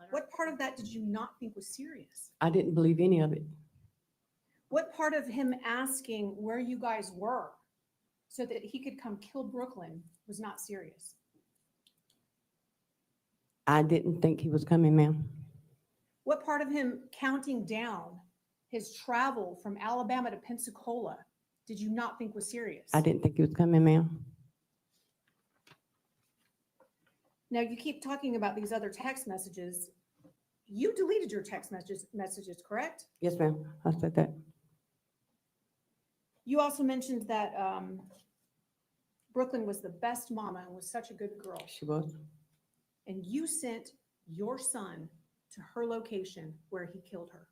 her- What part of that did you not think was serious? I didn't believe any of it. What part of him asking where you guys were so that he could come kill Brooklyn was not serious? I didn't think he was coming, ma'am. What part of him counting down his travel from Alabama to Pensacola did you not think was serious? I didn't think he was coming, ma'am. Now you keep talking about these other text messages. You deleted your text messages, correct? Yes, ma'am. I said that. You also mentioned that Brooklyn was the best mama and was such a good girl. She was. And you sent your son to her location where he killed her.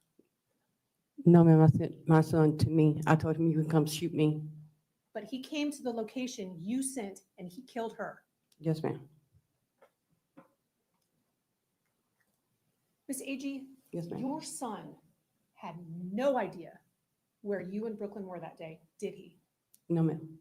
No, ma'am. I sent my son to me. I told him you can come shoot me. But he came to the location you sent and he killed her. Yes, ma'am. Miss Agee, Yes, ma'am. your son had no idea where you and Brooklyn were that day, did he? No, ma'am.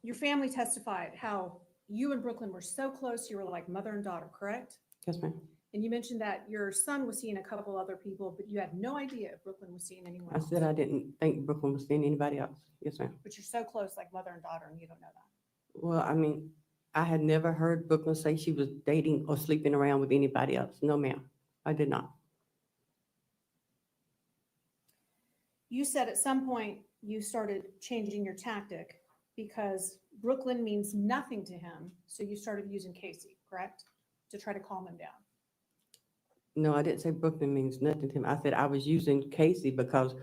Your family testified how you and Brooklyn were so close, you were like mother and daughter, correct? Yes, ma'am. And you mentioned that your son was seeing a couple other people, but you had no idea if Brooklyn was seeing anyone I else. said I didn't think Brooklyn was seeing anybody else. Yes, ma'am. But you're so close, like mother and daughter, and you don't know that. Well, I had never heard Brooklyn say she was dating or sleeping around with anybody else. No, ma'am. I did not. You said at some point you started changing your tactic because Brooklyn means nothing to him. So you started using Casey, correct? To try to calm him down. No, I didn't say Brooklyn means nothing to him. I said I was using Casey because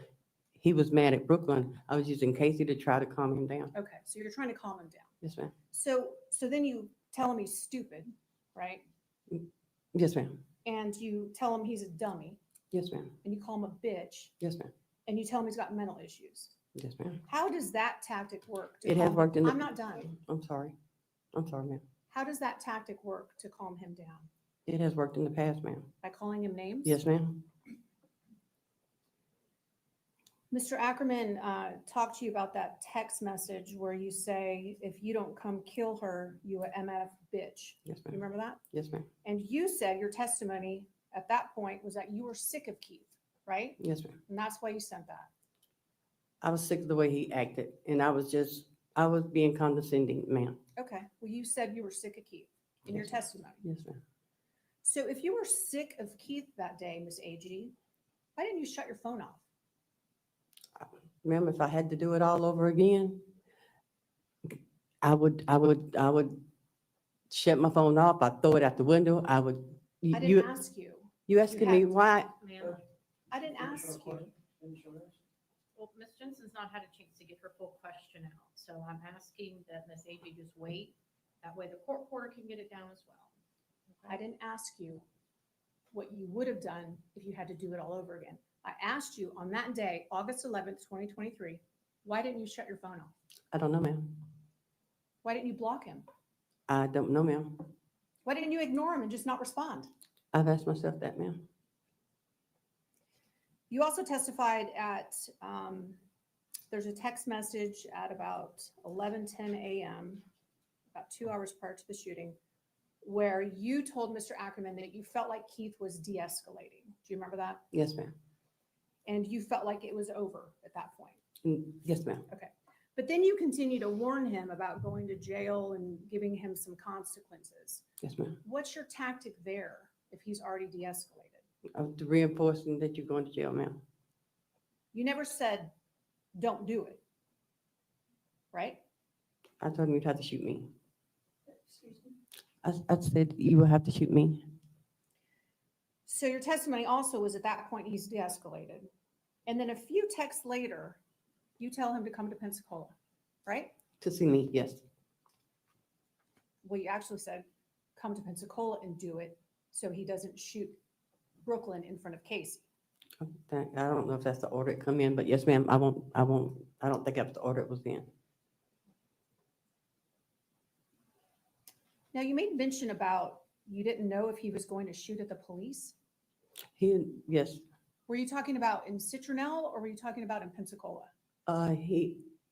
he was mad at Brooklyn. I was using Casey to try to calm him down. Okay, so you're trying to calm him down. Yes, ma'am. So then you tell him he's stupid, right? Yes, ma'am. And you tell him he's a dummy, Yes, ma'am. and you call him a bitch, Yes, ma'am. and you tell him he's got mental issues. Yes, ma'am. How does that tactic work? to It has calm- worked in the. I'm not done. I'm sorry. I'm sorry, ma'am. How does that tactic work to calm him down? It has worked in the past, ma'am. By calling him names? Yes, ma'am. Mr. Ackerman talked to you about that text message where you say, if you don't come kill her, you a MF bitch. Yes, You ma'am. remember that? Yes, ma'am. And you said your testimony at that point was that you were sick of Keith, right? Yes, ma'am. And that's why you sent that. I was sick of the way he acted, and I was being condescending, ma'am. Okay, well, you said you were sick of Keith in your Yes, ma'am. testimony. Yes, ma'am. So if you were sick of Keith that day, Miss Agee, why didn't you shut your phone off? Ma'am, if I had to do it all over again, I would shut my phone off. I'd throw it out the window. I would. I didn't ask you. You asking me had- why? Ma'am, I didn't ask you. well, Ms. Jensen's not had a chance to get her full question out, so I'm asking that Ms. Agee just wait. That way the court reporter can get it down as well. I didn't ask you what you would have done if you had to do it all over again. I asked you on that day, August 11th, 2023, why didn't you shut your phone off? I don't know, ma'am. Why didn't you block him? I don't know, ma'am. Why didn't you ignore him and just not respond? I've asked myself that, ma'am. You also testified at, there's a text message at about 11:10 a.m., about 2 hours prior to the shooting, where you told Mr. Ackerman that you felt like Keith was de-escalating. Do you remember that? Yes, ma'am. And you felt like it was over at that point. Yes, ma'am. But then you continue to warn him about going to jail and giving him some consequences. Yes, ma'am. What's your tactic there if he's already de-escalated? Of the reinforcing that you're going to jail, ma'am. You never said, don't do it, right? I told him you'd have to shoot me. I said you would have to shoot me. So your testimony also was at that point he's de-escalated. And then a few texts later, you tell him to come to Pensacola, right? To see me, yes. Well, you actually said, come to Pensacola and do it so he doesn't shoot Brooklyn in front of Casey. I don't know if that's the order it come in, but yes, ma'am, I don't think that's the order it was in. Now, you made mention about you didn't know if he was going to shoot at the police. Yes, Were you talking about in Citronelle or were you talking about in Pensacola? I'm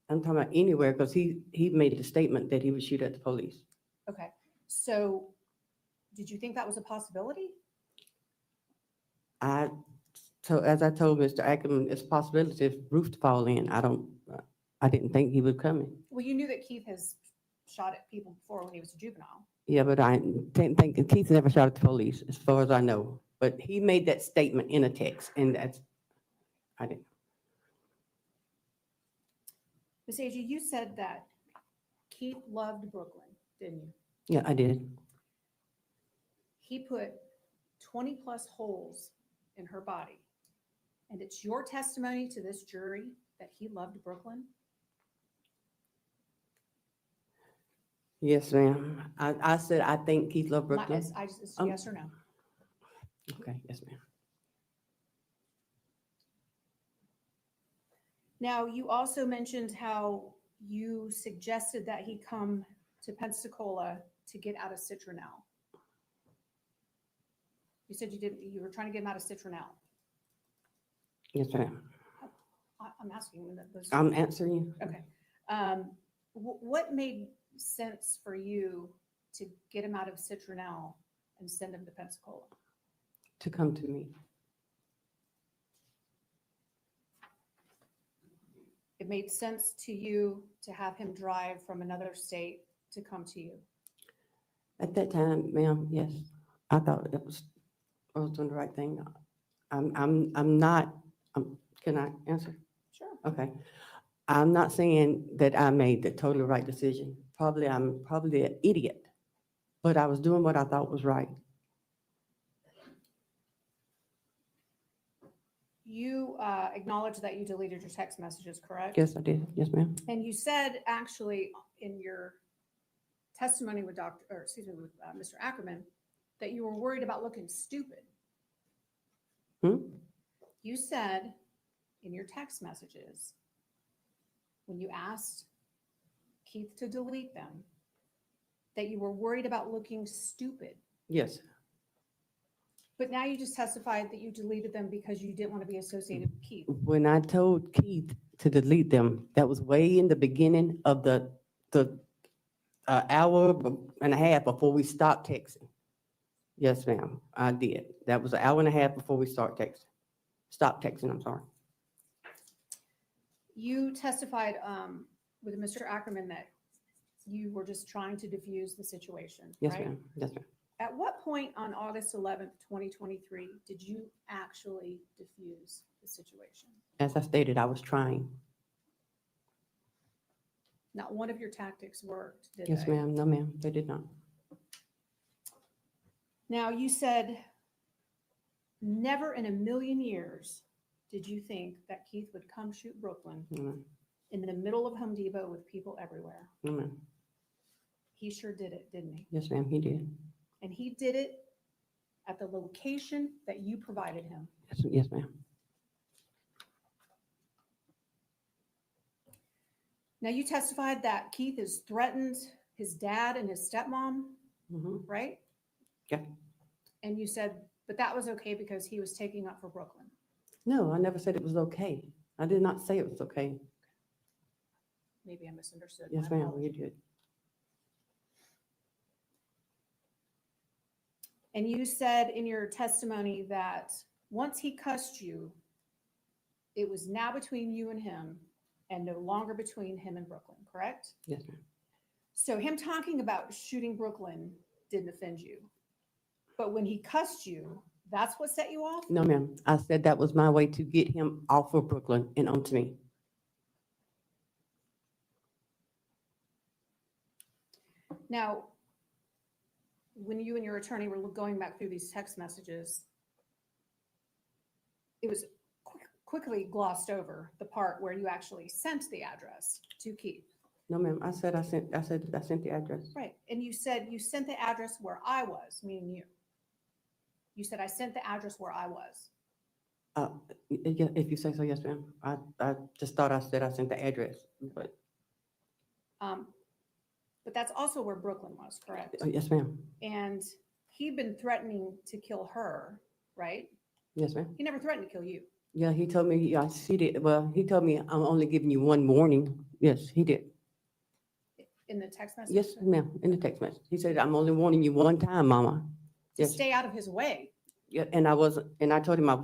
talking about anywhere because he made the statement that he would shoot at the police. Okay, so did you think that was a possibility? So as I told Mr. Ackerman, it's a possibility if roof to fall in. I didn't think he would come in. Well, you knew that Keith has shot at people before when he was a juvenile. Yeah, but I didn't think, Keith never shot at the police, as far as I know. But he made that statement in a text, and I didn't. Ms. Agee, you said that Keith loved Brooklyn, didn't you? Yeah, I did. He put 20 plus holes in her body. And it's your testimony to this jury that he loved Brooklyn? Yes, ma'am. I said I think Keith loved Not Brooklyn. yes, it's yes or no. Okay, yes, ma'am. Now, you also mentioned how you suggested that he come to Pensacola to get out of Citronelle. You said you were trying to get him out of Citronelle. Yes, ma'am. I'm asking when those. I'm answering you. Okay. What made sense for you to get him out of Citronelle and send him to Pensacola? To come to me. It made sense to you to have him drive from another state to come to you? At that time, ma'am, yes. I thought I was doing the right thing. I'm not, can I answer? Sure. Okay. I'm not saying that I made the totally right decision. I'm probably an idiot, but I was doing what I thought was right. You acknowledge that you deleted your text messages, correct? Yes, I did. Yes, ma'am. And you said actually in your testimony with Mr. Ackerman that you were worried about looking stupid. You said in your text messages when you asked Keith to delete them that you were worried about looking stupid. Yes. But now you just testified that you deleted them because you didn't want to be associated with Keith. When I told Keith to delete them, that was way in the beginning of the hour and a half before we stopped texting. Yes, ma'am, I did. That was an hour and a half before we stopped texting, I'm sorry. You testified with Mr. Ackerman that you were just trying to diffuse the situation, Yes, right? ma'am. Yes, ma'am. At what point on August 11th, 2023, did you actually diffuse the situation? As I stated, I was trying. Not one of your tactics worked, did Yes, they? ma'am. No, ma'am, they did not. Now, you said never in a million years did you think that Keith would come shoot Brooklyn No, ma'am. in the middle of Home Depot with people everywhere. No, ma'am. He sure did it, didn't he? Yes, ma'am, he did. And he did it at the location that you provided him. Yes, ma'am. Now, you testified that Keith is threatened his dad and his stepmom, Mhm. right? Yeah. And you said, but that was okay because he was taking up for Brooklyn. No, I never said it was okay. I did not say it was okay. Maybe I misunderstood. Yes, My ma'am, you apologies. did. And you said in your testimony that once he cussed you, it was now between you and him and no longer between him and Brooklyn, correct? Yes, ma'am. So him talking about shooting Brooklyn didn't offend you. But when he cussed you, that's what set you off? No, ma'am. I said that was my way to get him off of Brooklyn and onto me. Now, when you and your attorney were going back through these text messages, it was quickly glossed over the part where you actually sent the address to Keith. No, ma'am. I said I sent the address. Right. And you said you sent the address where I was, meaning you. You said I sent the address where I was. Yeah, if you say so, yes, ma'am. I just thought I said I sent the address, but But that's also where Brooklyn was, correct? yes, ma'am. And he'd been threatening to kill her, right? Yes, ma'am. He never threatened to kill you. Yeah, he told me, yeah, she did. Well, he told me I'm only giving you one warning. Yes, he did. In the text message? Yes, ma'am, in the text message. He said, I'm only warning you one time, mama. To Yes. stay out of his way. Yeah, and I told him I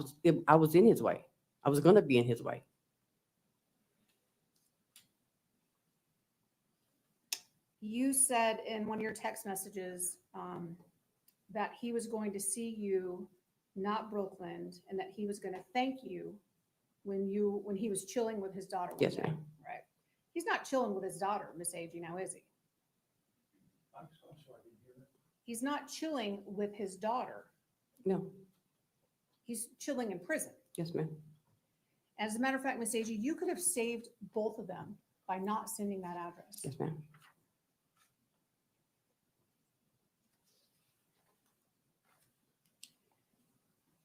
was in his way. I was gonna be in his way. You said in one of your text messages that he was going to see you, not Brooklyn, and that he was going to thank you when he was chilling with his daughter. one Yes, day, ma'am. Right. He's not chilling with his daughter, Miss Agee, now is he? He's not chilling with his daughter. No, He's chilling in prison. yes, ma'am. As a matter of fact, Miss Agee, you could have saved both of them by not sending that address. Yes, ma'am.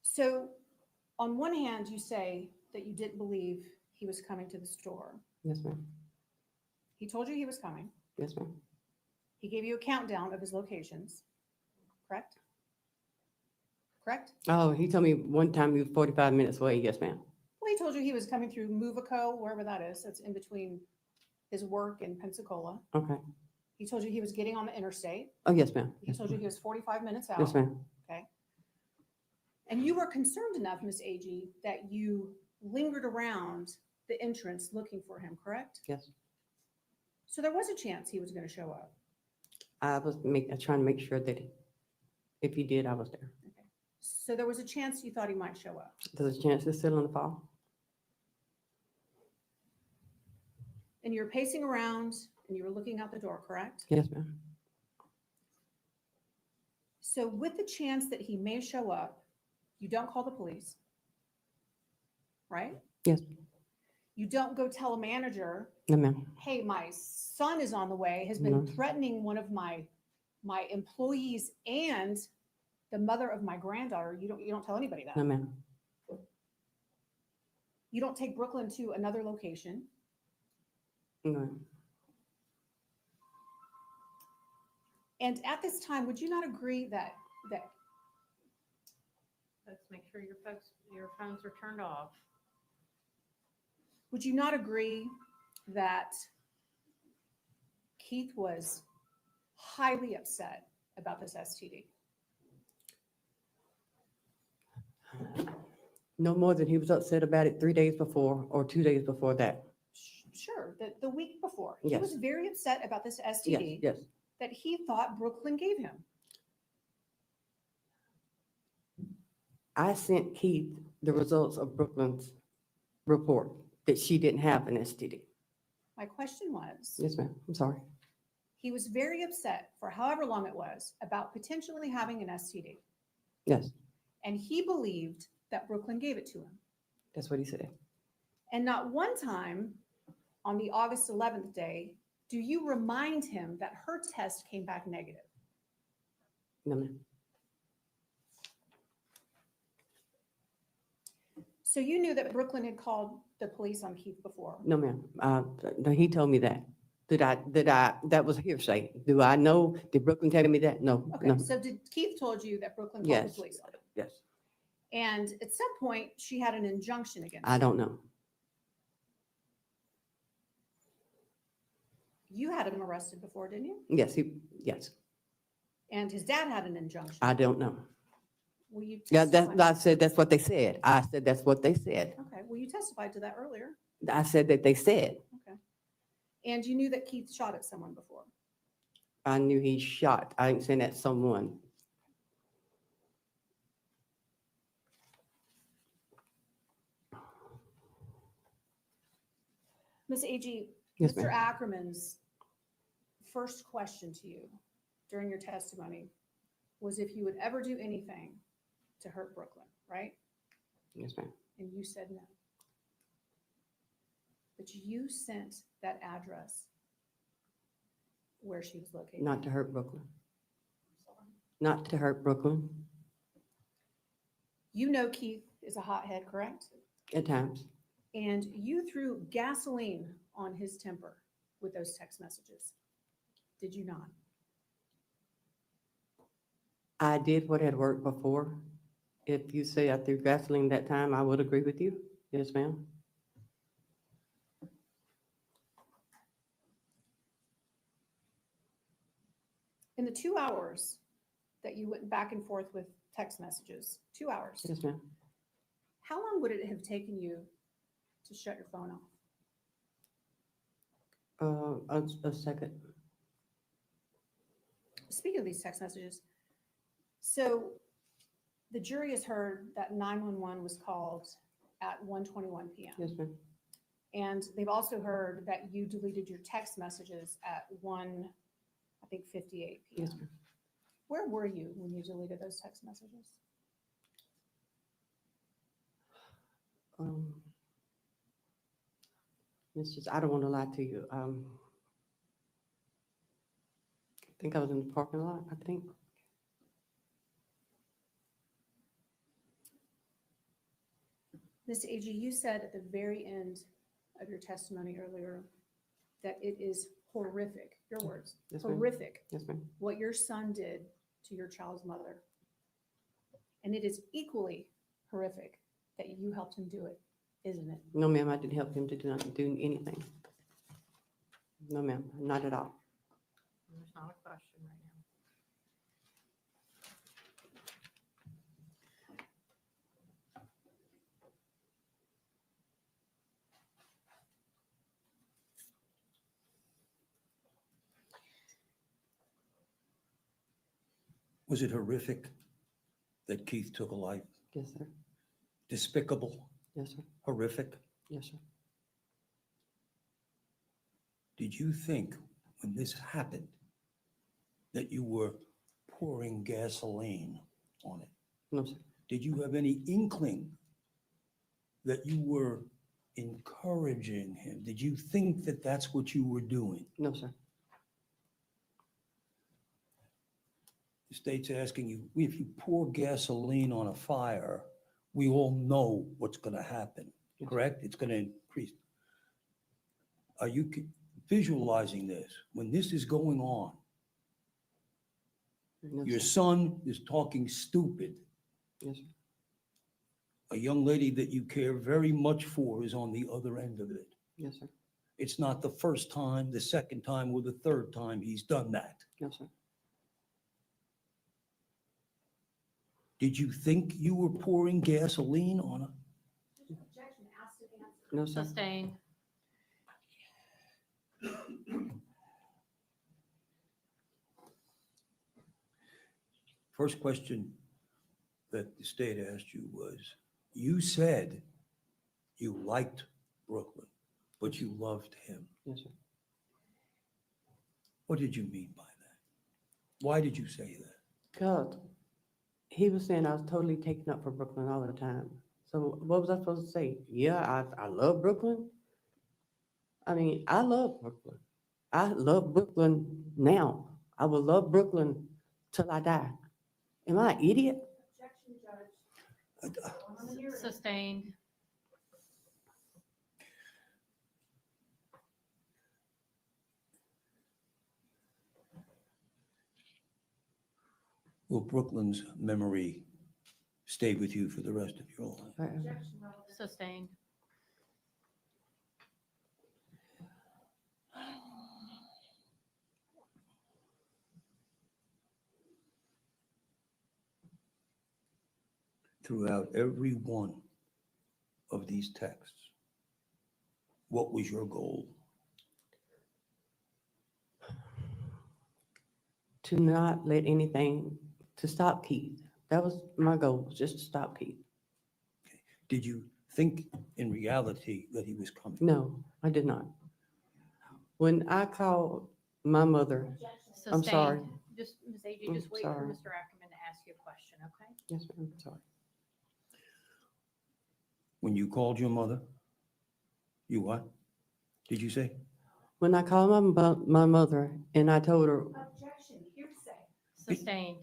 So on one hand, you say that you didn't believe he was coming to the store. Yes, ma'am. He told you he was coming. Yes, ma'am. He gave you a countdown of his locations, correct? Correct? Oh, he told me one time he was 45 minutes away. Yes, ma'am. Well, he told you he was coming through Movico, wherever that is. That's in between his work in Pensacola. Okay. He told you he was getting on the interstate. Oh, yes, ma'am. He Yes, told you ma'am. he was 45 minutes out. Yes, ma'am. Okay. And you were concerned enough, Miss Agee, that you lingered around the entrance looking for him, correct? Yes. So there was a chance he was going to show up. I was trying to make sure that if he did, I was there. So there was a chance you thought he might show up. There's a chance it's still in the fall. And you were pacing around and you were looking out the door, correct? Yes, ma'am. So with the chance that he may show up, you don't call the police, right? Yes. You don't go tell a manager, No, ma'am. hey, my son is on the way, has been No. threatening one of my employees and the mother of my granddaughter. You don't tell anybody that. No, ma'am. You don't take Brooklyn to another location. No. And at this time, would you not agree that Let's make sure your phones are turned off. would you not agree that Keith was highly upset about this STD? No more than he was upset about it 3 days before or 2 days before that. Sure, the week before. He Yes. was very upset about this Yes, STD yes. that he thought Brooklyn gave him. I sent Keith the results of Brooklyn's report that she didn't have an STD. My question was, Yes, ma'am. I'm sorry. he was very upset for however long it was about potentially having an STD. Yes, And he believed that Brooklyn gave it to him. that's what he said. And not one time on the August 11th day do you remind him that her test came back negative. No, ma'am. So you knew that Brooklyn had called the police on Keith before. No, ma'am. No, he told me that. That was hearsay. Do I know? Did Brooklyn tell me that? No, Okay, no. so did Keith told you that Brooklyn called the Yes, police on him? yes. And at some point, she had an injunction against I him. don't know. You had him arrested before, didn't you? Yes, And his dad had an injunction. I don't know. Will you Yeah, testify? I said that's what they said. I said that's what they said. Okay, well, you testified to that earlier. I said that they said. Okay. And you knew that Keith shot at someone before. I knew he shot. I ain't saying that someone. Ms. Agee, Yes, Mr. ma'am. Ackerman's first question to you during your testimony was if you would ever do anything to hurt Brooklyn, right? Yes, ma'am. And you said no. But you sent that address where she was located. Not to hurt Brooklyn. Not to hurt Brooklyn You know Keith is a hothead, correct? at times. And you threw gasoline on his temper with those text messages. Did you not? I did what had worked before. If you say I threw gasoline that time, I would agree with you. Yes, ma'am. In the 2 hours that you went back and forth with text messages, 2 hours, Yes, ma'am. how long would it have taken you to shut your phone off? A second. Speaking of these text messages, so the jury has heard that 911 was called at 1:21 p.m. Yes, ma'am. And they've also heard that you deleted your text messages at 58 p.m. Yes, ma'am. Where were you when you deleted those text messages? It's just, I don't want to lie to you. I think I was in the parking lot, I think. Ms. Agee, you said at the very end of your testimony earlier that it is horrific, your words, Yes, ma'am. horrific, Yes, ma'am. what your son did to your child's mother. And it is equally horrific that you helped him do it, isn't it? No, ma'am, I didn't help him to do anything. No, ma'am, not at all. There's not a question right now. Was it horrific that Keith took a life? Yes, sir. Despicable, Yes, sir. horrific? Yes, sir. Did you think when this happened that you were pouring gasoline on it? No, sir. Did you have any inkling that you were encouraging him? Did you think that that's what you were doing? No, sir. The state's asking you, if you pour gasoline on a fire, we all know what's going to happen, Yes. correct? It's going to increase. Are you visualizing this? When this is going on, No, your sir. son is talking stupid. Yes, sir. A young lady that you care very much for is on the other end of it. Yes, sir. It's not the first time, the second time, or the third time he's done that. No, sir. Did you think you were pouring gasoline on a? No, sir. Sustained. First question that the state asked you was, you said you liked Brooklyn, but you loved him. Yes, sir. What did you mean by that? Why did you say that? Because he was saying I was totally taken up for Brooklyn all the time. So what was I supposed to say? Yeah, I love Brooklyn. I mean, I love Brooklyn. I love Brooklyn now. I will love Brooklyn till I die. Am I an idiot? Sustained. Will Brooklyn's memory stay with you for the rest of your life? Forever. Sustained. Throughout every one of these texts, what was your goal? To not let anything, to stop Keith. That was my goal, just to stop Keith. Did you think in reality that he was coming? No, I did not. When I called my mother, I'm sorry. Sustained. Just, Ms. Agee, I'm just wait for sorry. Mr. Ackerman to ask you a question, okay? yes, ma'am, sorry. When you called your mother, you what? Did you say? When I called my mother and I told her, Sustained.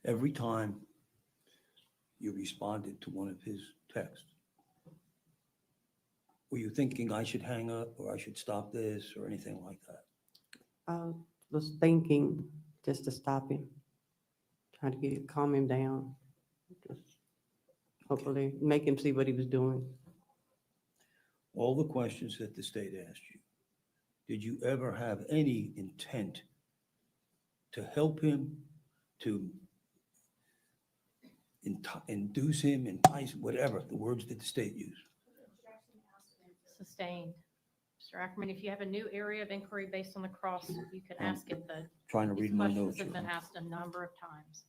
Every time you responded to one of his texts, were you thinking I should hang up or I should stop this or anything like that? I was thinking just to stop him, trying to calm him down. Just hopefully make him see what he was doing. All the questions that the state asked you, did you ever have any intent to help him, to induce him, entice, whatever, the words that the state used? Sustained. Mr. Ackerman, if you have a new area of inquiry based on the cross, you can ask it, but Trying to these read my questions notes. have been Your Honor. asked a number of times.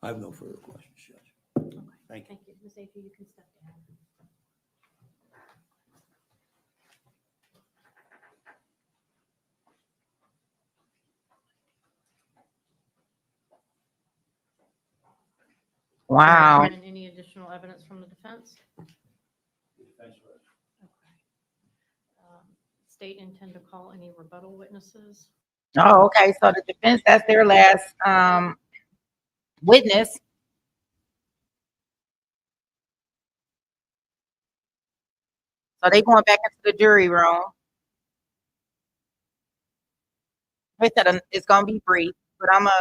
I have no further questions, Judge. Okay. Thank you. Thank you. Ms. Agee, you can step down. Wow. And any additional evidence from the defense? Okay. State intend to call any rebuttal witnesses? Oh, okay. So the defense, that's their last witness. So they going back into the jury room. They said it's gonna be brief, but I'm a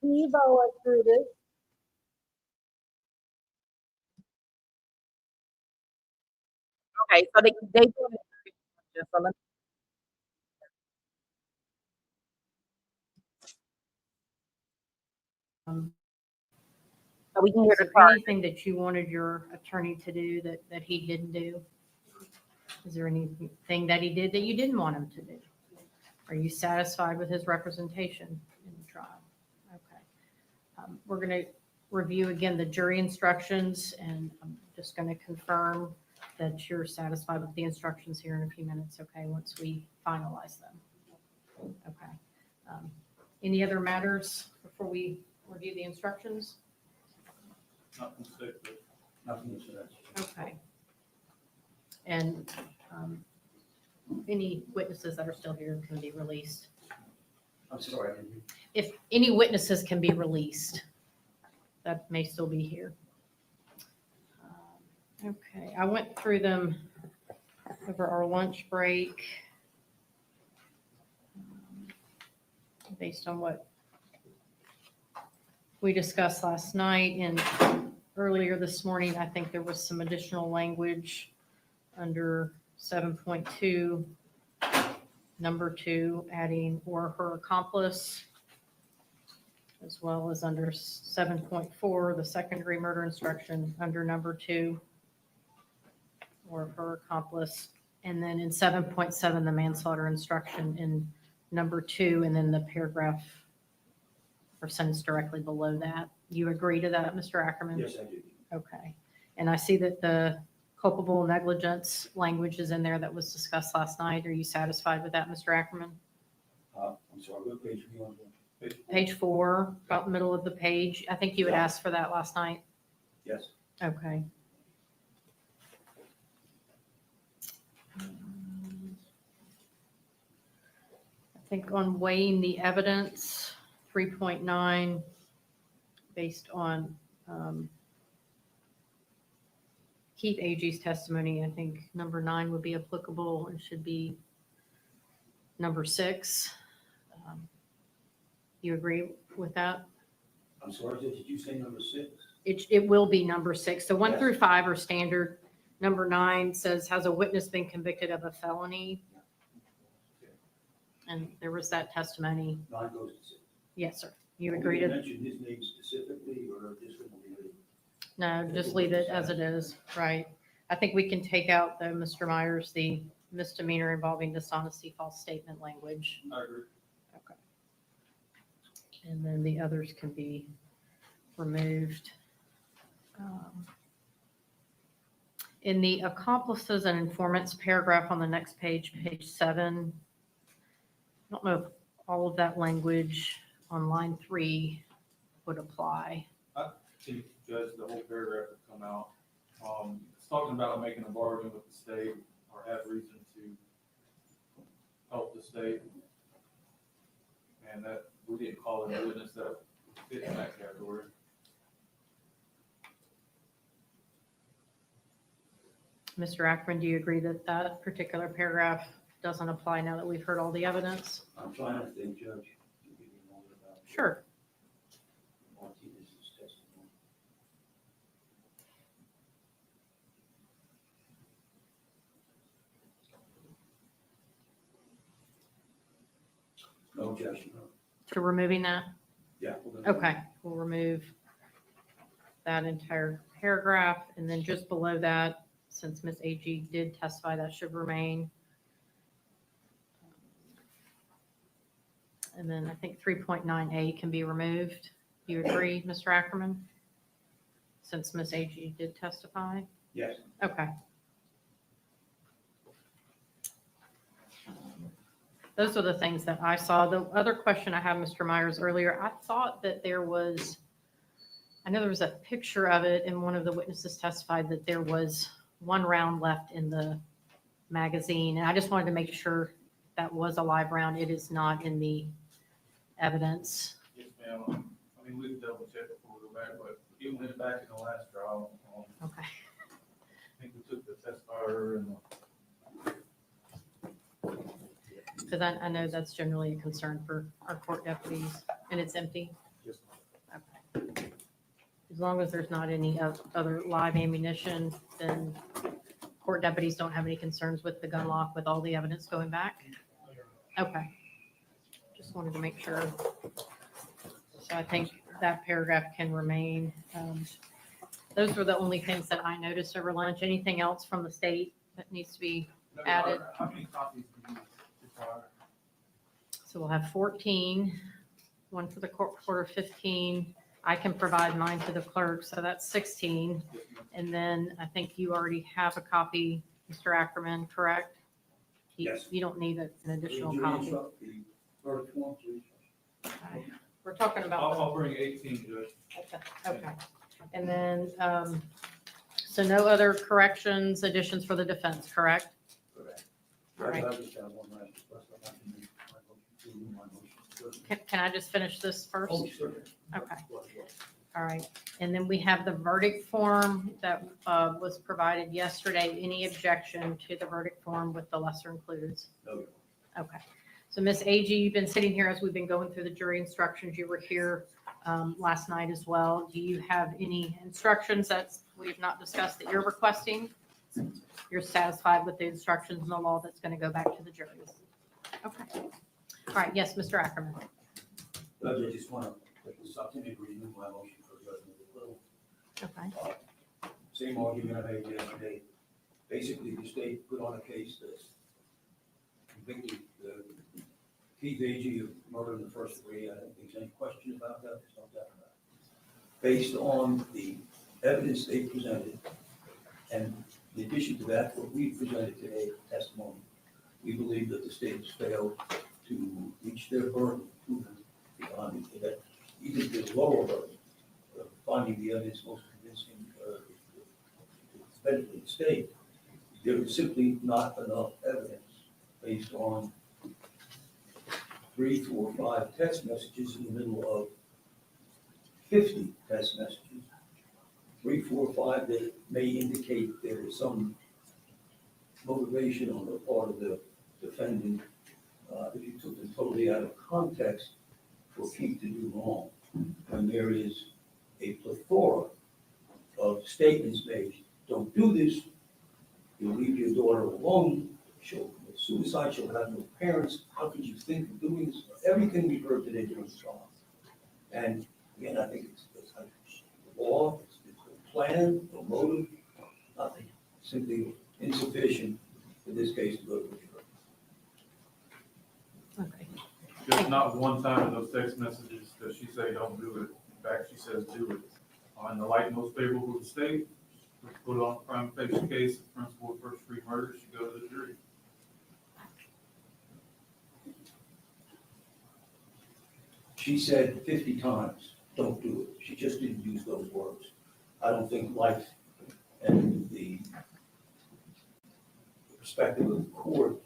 Evo us through this. Okay, so they doing it. So let so we can hear Is the there charge. anything that you wanted your attorney to do that he didn't do? Is there anything that he did that you didn't want him to do? Are you satisfied with his representation in the trial? Okay. We're going to review again the jury instructions, and I'm just going to confirm that you're satisfied with the instructions here in a few minutes, okay, once we finalize them. Okay. Any other matters before we review the instructions? Nothing to that. Okay. And any witnesses that are still here can be released. I'm sorry. I didn't hear. If any witnesses can be released, that may still be here. Okay, I went through them over our lunch break based on what we discussed last night, and earlier this morning, I think there was some additional language under 7.2, number 2, adding or her accomplice, as well as under 7.4, the second degree murder instruction under number 2, or her accomplice. And then in 7.7, the manslaughter instruction in number 2, and then the paragraph or sentence directly below that. You agree to that, Mr. Ackerman? Yes, I do. Okay. And I see that the culpable negligence language is in there that was discussed last night. Are you satisfied with that, Mr. Ackerman? I'm sorry, what page are you on? Page 4, about the middle of the page. I think you had Yeah. asked for that last night. Yes. Okay. I think on weighing the evidence, 3.9, based on Keith Agee's testimony, I think number 9 would be applicable and should be number 6. You agree with that? I'm sorry, did you say number 6? It will be number 6. So 1 Yes. through 5 are standard. Number 9 says, has a witness been convicted of a felony? And there was that testimony. 9 goes to 6. Yes, sir. You agree to? Mention his name specifically or just going to leave it? No, just leave it as it is, right? I think we can take out, though, Mr. Myers, the misdemeanor involving dishonesty, false statement language. I agree. Okay. And then the others can be removed. In the accomplices and informants paragraph on the next page, page 7, I don't know if all of that language on line 3 would apply. I think, Judge, the whole paragraph would come out. It's talking about making a bargain with the state or have reason to help the state. And that, we didn't call it a witness that fit in that category. Mr. Ackerman, do you agree that that particular paragraph doesn't apply now that we've heard all the evidence? I'm trying to think, Judge. to give you more about Sure. Martinez's testimony. No objection. To removing that? Yeah. we're gonna- Okay, we'll remove that entire paragraph, and then just below that, since Ms. Agee did testify, that should remain. And then I think 3.9A can be removed. Do you agree, Mr. Ackerman? Since Ms. Agee did testify? Yes. Okay. Those are the things that I saw. The other question I had, Mr. Myers, earlier, I thought that there was, I know there was a picture of it, and one of the witnesses testified that there was one round left in the magazine, and I just wanted to make sure that was a live round. It is not in the evidence. Yes, ma'am. I mean, we can double check before we go back, but it went back in the last trial. Okay. I think we took the testifier and Because I know that's generally a concern for our court deputies, and it's empty. just Okay. As long as there's not any other live ammunition, then court deputies don't have any concerns with the gun lock with all the evidence going back? Okay. Just wanted to make sure. So I think that paragraph can remain. Those were the only things that I noticed over lunch. Anything else from the state that needs to be added? How many copies do you require? So we'll have 14, one for the court reporter, 15. I can provide mine to the clerk, so that's 16. And then I think you already have a copy, Mr. Ackerman, correct? Yes. You don't need an additional Would you copy. instruct the verdict form, please? Okay. We're talking I'll about, bring 18, Judge. okay. And then, so no other corrections, additions for the defense, correct? Correct. All right. I just have one last request. I'd like to make my motion. Can I just finish this first? Oh, sure. Okay. All right, and then we have the verdict form that was provided yesterday. Any objection to the verdict form with the lesser includes? No. Okay, so Ms. Agee, you've been sitting here as we've been going through the jury instructions. You were here last night as well. Do you have any instructions that we have not discussed that you're requesting? You're satisfied with the instructions and the law that's going to go back to the juries? Okay. All right, yes, Mr. Ackerman. Judge, I just want to put something in agreement with my motion for Judge Little. Okay. Same argument I made yesterday. Basically, the state put on a case that convicted the Keith Agee of murder in the first degree. I don't think there's any question about that. There's no doubt about it. Based on the evidence they presented, and in addition to that, what we presented today, testimony, we believe that the state has failed to reach their burden, beyond that, even the lower burden of finding the evidence most convincing to benefit the state. There is simply not enough evidence based on 3, 4, 5 text messages in the middle of 50 text messages. 3, 4, 5 that may indicate there is some motivation on the part of the defendant, if you took them totally out of context, for Keith to do wrong. When there is a plethora of statements made, don't do this, you'll leave your daughter alone, she'll commit suicide, she'll have no parents, how could you think of doing this? Everything we've heard today during the trial. And again, I think it's the law, it's the plan, the motive, nothing, simply insufficient for this case to go to a jury. Okay. There's not one time in those text messages that she say don't do it. In fact, she says do it. On the light most favorable to the state, we put it on the prima facie case, principal of first degree murder, she go to the jury. She said 50 times, don't do it. She just didn't use those words. I don't think life and the perspective of the court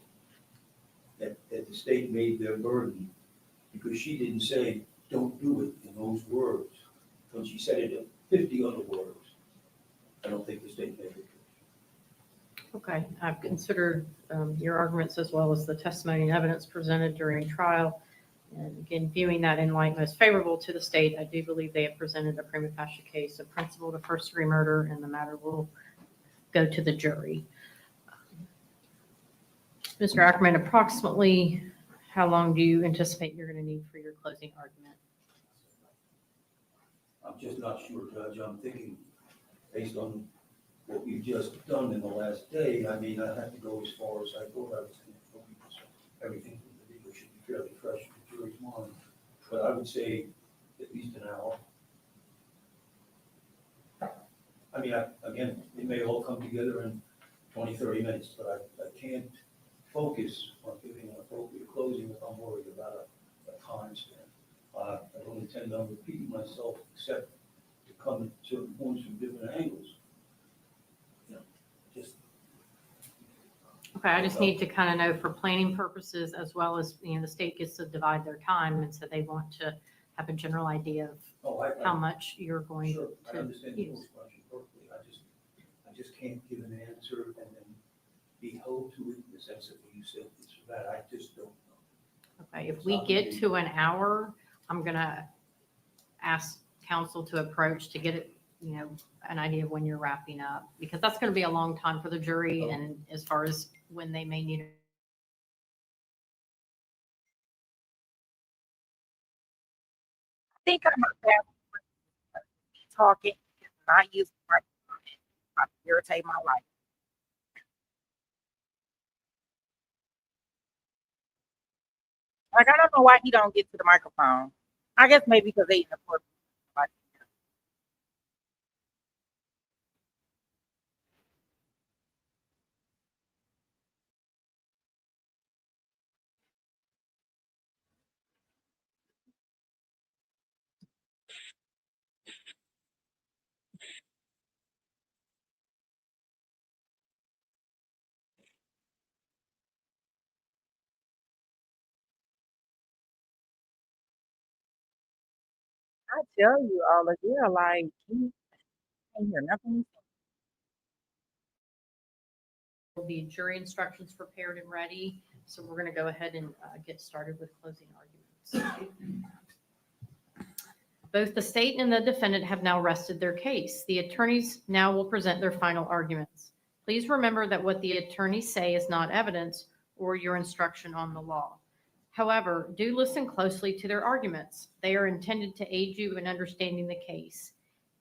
that the state made their burden, because she didn't say, don't do it in those words. When she said it in 50 other words, I don't think the state made it. Okay, I've considered your arguments as well as the testimony and evidence presented during trial. And again, viewing that in light most favorable to the state, I do believe they have presented a prima facie case of principal to first degree murder, and the matter will go to the jury. Mr. Ackerman, approximately how long do you anticipate you're going to need for your closing argument? I'm just not sure, Judge. I'm thinking, based on what we've just done in the last day, I mean, I have to go as far as I thought I was going to go, because everything from the video should be fairly fresh in the jury's mind. But I would say at least an hour. I mean, again, it may all come together in 20, 30 minutes, but I can't focus on giving an appropriate closing if I'm worried about a time span. I don't intend on repeating myself, except to come at certain points from different angles. You know, just. Okay, I just need to kind of know for planning purposes, as well as, the state gets to divide their time, and so they want to have a general idea of how much you're going Sure, I to understand the use. question perfectly. I just can't give an answer and then be held to it in the sense that you said this or that. I just don't know. Okay, if we get to an hour, I'm gonna ask council to approach to get it, an idea of when you're wrapping up, because that's gonna be a long time for the jury, and as far as when they may need it. I think I'm talking, I use my irritate my life. Like, I don't know why he don't get to the microphone. I guess maybe because they in the court. I tell you, all of you are like, you can't hear nothing. The jury instructions prepared and ready, so we're gonna go ahead and get started with closing arguments. Both the state and the defendant have now rested their case. The attorneys now will present their final arguments. Please remember that what the attorneys say is not evidence or your instruction on the law. However, do listen closely to their arguments. They are intended to aid you in understanding the case.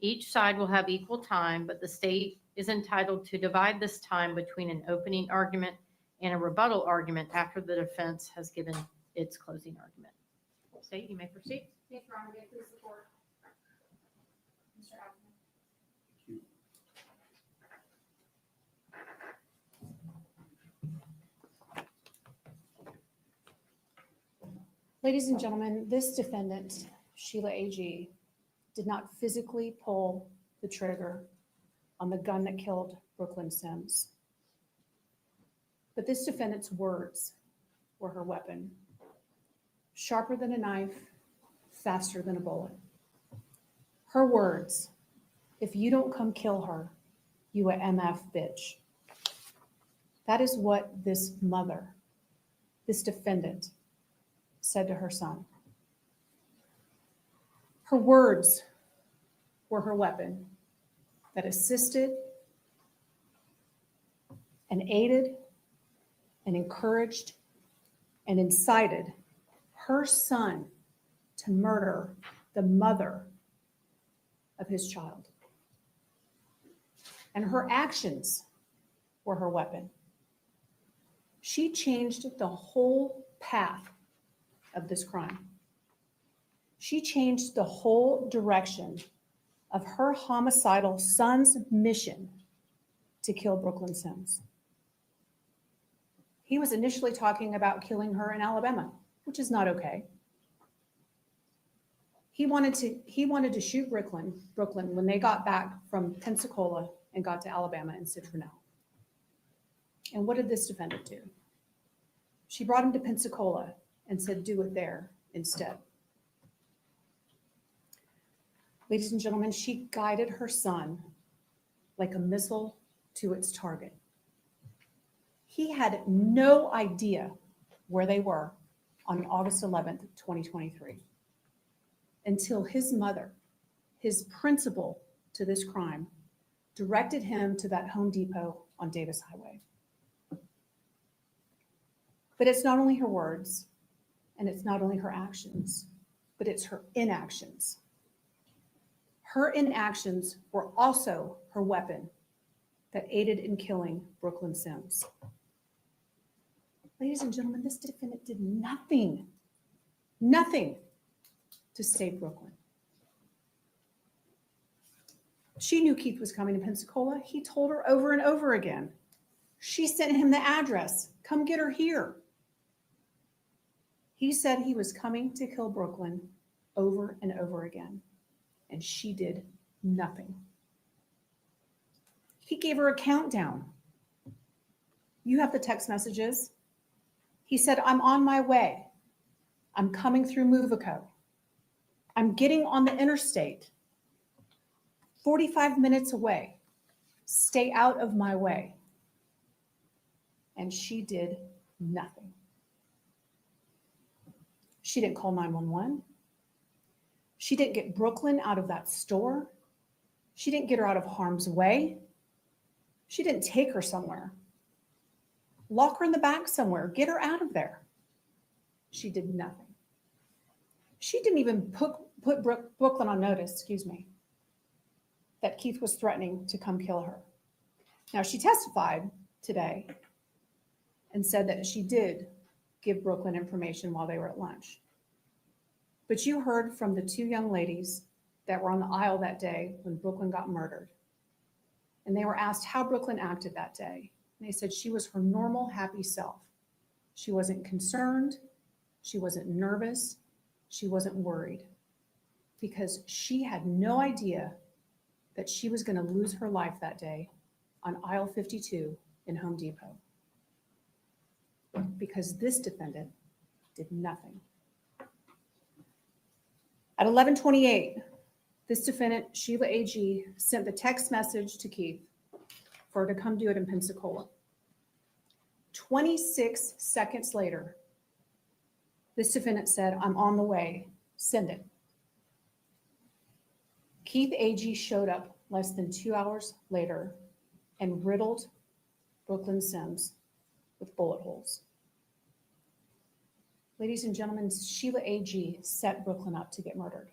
Each side will have equal time, but the state is entitled to divide this time between an opening argument and a rebuttal argument after the defense has given its closing argument. State, you may proceed. Thank you, Your Honor. May I please support Mr. Ackerman? Ladies and gentlemen, this defendant, Sheila Agee, did not physically pull the trigger on the gun that killed Brooklyn Sims. But this defendant's words were her weapon. Sharper than a knife, faster than a bullet. Her words, if you don't come kill her, you a MF bitch. That is what this mother, this defendant, said to her son. Her words were her weapon that assisted and aided and encouraged and incited her son to murder the mother of his child. And her actions were her weapon. She changed the whole path of this crime. She changed the whole direction of her homicidal son's mission to kill Brooklyn Sims. He was initially talking about killing her in Alabama, which is not okay. He wanted to shoot Brooklyn when they got back from Pensacola and got to Alabama in Citronelle. And what did this defendant do? She brought him to Pensacola and said, do it there instead. Ladies and gentlemen, she guided her son like a missile to its target. He had no idea where they were on August 11th, 2023, until his mother, his principal to this crime, directed him to that Home Depot on Davis Highway. But it's not only her words, and it's not only her actions, but it's her inactions. Her inactions were also her weapon that aided in killing Brooklyn Sims. Ladies and gentlemen, this defendant did nothing to save Brooklyn. She knew Keith was coming to Pensacola. He told her over and over again. She sent him the address. Come get her here. He said he was coming to kill Brooklyn over and over again, and she did nothing. He gave her a countdown. You have the text messages. He said, I'm on my way. I'm coming through Movico. I'm getting on the interstate. 45 minutes away. Stay out of my way. And she did nothing. She didn't call 911. She didn't get Brooklyn out of that store. She didn't get her out of harm's way. She didn't take her somewhere. Lock her in the back somewhere. Get her out of there. She did nothing. She didn't even put Brooklyn on notice, that Keith was threatening to come kill her. Now, she testified today and said that she did give Brooklyn information while they were at lunch. But you heard from the two young ladies that were on the aisle that day when Brooklyn got murdered. And they were asked how Brooklyn acted that day. And they said she was her normal, happy self. She wasn't concerned. She wasn't nervous. She wasn't worried, because she had no idea that she was going to lose her life that day on aisle 52 in Home Depot, because this defendant did nothing. At 11:28, this defendant, Sheila Agee, sent the text message to Keith for her to come do it in Pensacola. 26 seconds later, this defendant said, I'm on the way, send it. Keith Agee showed up less than 2 hours later and riddled Brooklyn Sims with bullet holes. Ladies and gentlemen, Sheila Agee set Brooklyn up to get murdered.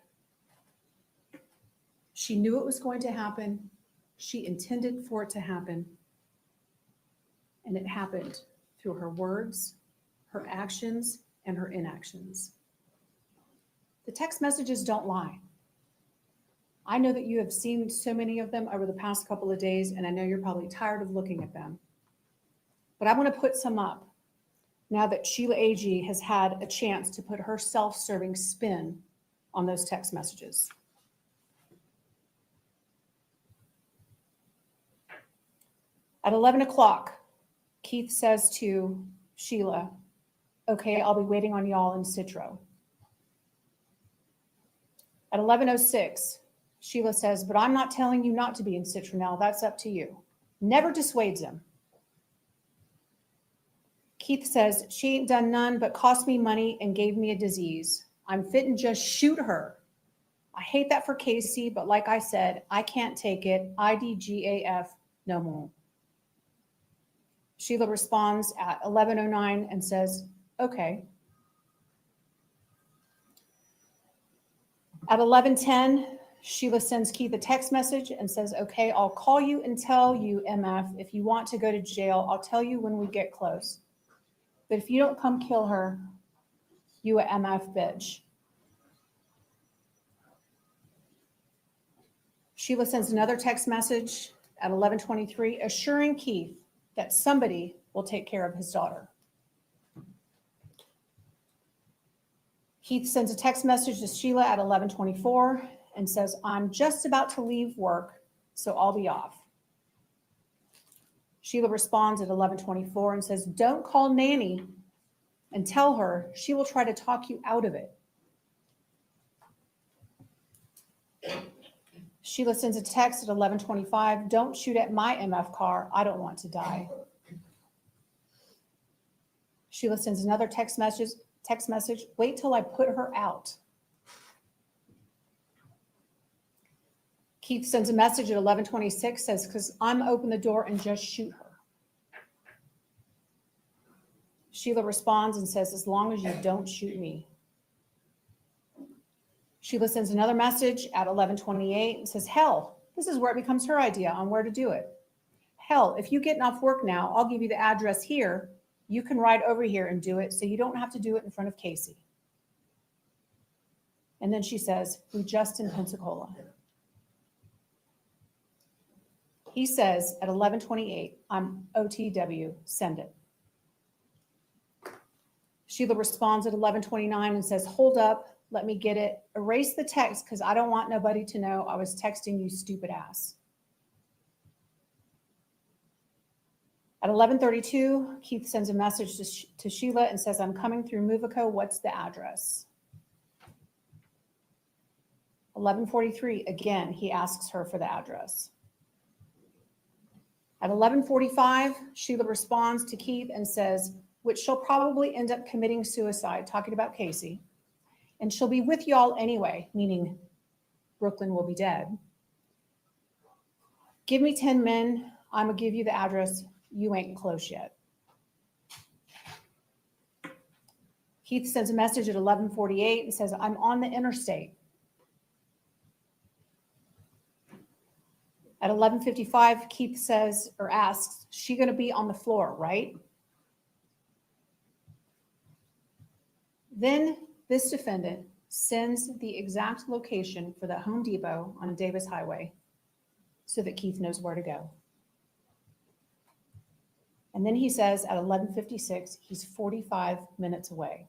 She knew it was going to happen. She intended for it to happen. And it happened through her words, her actions, and her inactions. The text messages don't lie. I know that you have seen so many of them over the past couple of days, and I know you're probably tired of looking at them. But I want to put some up now that Sheila Agee has had a chance to put her self-serving spin on those text messages. At 11 o'clock, Keith says to Sheila, okay, I'll be waiting on y'all in Citro. At 11:06, Sheila says, but I'm not telling you not to be in Citronelle. That's up to you. Never dissuades him. Keith says, she ain't done none but cost me money and gave me a disease. I'm fit and just shoot her. I hate that for Casey, but like I said, I can't take it. IDGAF, no more. Sheila responds at 11:09 and says, okay. At 11:10, Sheila sends Keith a text message and says, okay, I'll call you and tell you, MF, if you want to go to jail, I'll tell you when we get close. But if you don't come kill her, you a MF bitch. Sheila sends another text message at 11:23, assuring Keith that somebody will take care of his daughter. Keith sends a text message to Sheila at 11:24 and says, I'm just about to leave work, so I'll be off. Sheila responds at 11:24 and says, don't call Nanny and tell her she will try to talk you out of it. Sheila sends a text at 11:25, don't shoot at my MF car, I don't want to die. Sheila sends another text message, wait till I put her out. Keith sends a message at 11:26, says, because I'm open the door and just shoot her. Sheila responds and says, as long as you don't shoot me. Sheila sends another message at 11:28 and says, hell, this is where it becomes her idea on where to do it. Hell, if you get off work now, I'll give you the address here. You can ride over here and do it so you don't have to do it in front of Casey. And then she says, we just in Pensacola. He says at 11:28, I'm OTW, send it. Sheila responds at 11:29 and says, hold up, let me get it. Erase the text because I don't want nobody to know I was texting you, stupid ass. At 11:32, Keith sends a message to Sheila and says, I'm coming through Movico. What's the address? 11:43, again, he asks her for the address. At 11:45, Sheila responds to Keith and says, which she'll probably end up committing suicide, talking about Casey. And she'll be with y'all anyway, meaning Brooklyn will be dead. Give me 10 men. I'm going to give you the address. You ain't close yet. Keith sends a message at 11:48 and says, I'm on the interstate. At 11:55, Keith says or asks, she going to be on the floor, right? Then this defendant sends the exact location for the Home Depot on Davis Highway so that Keith knows where to go. And then he says at 11:56, he's 45 minutes away.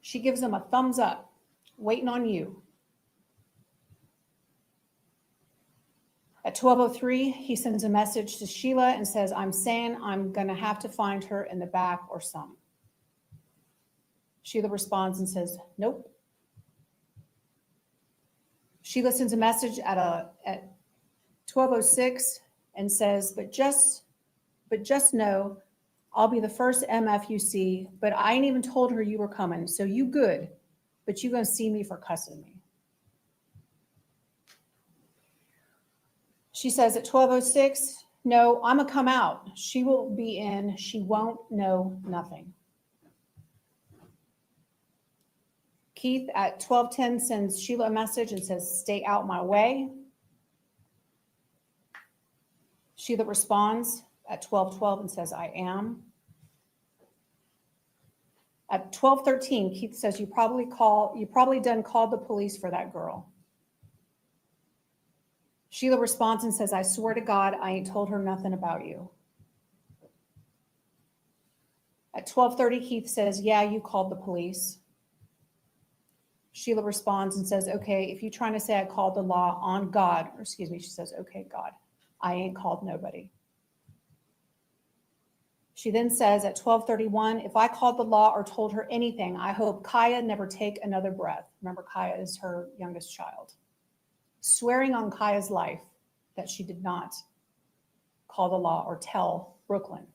She gives him a thumbs up, waiting on you. At 12:03, he sends a message to Sheila and says, I'm saying I'm going to have to find her in the back or some. Sheila responds and says, nope. Sheila sends a message at 12:06 and says, but just know I'll be the first MF you see, but I ain't even told her you were coming, so you good, but you gonna see me for cussing me. She says at 12:06, no, I'm gonna come out. She will be in, she won't know nothing. Keith at 12:10 sends Sheila a message and says, stay out my way. Sheila responds at 12:12 and says, I am. At 12:13, Keith says, you probably done called the police for that girl. Sheila responds and says, I swear to God, I ain't told her nothing about you. At 12:30, Keith says, yeah, you called the police. Sheila responds and says, okay, if you're trying to say I called the law on God, or excuse me, she says, okay, God, I ain't called nobody. She then says at 12:31, if I called the law or told her anything, I hope Kaya never take another breath. Remember, Kaya is her youngest child. Swearing on Kaya's life that she did not call the law or tell Brooklyn.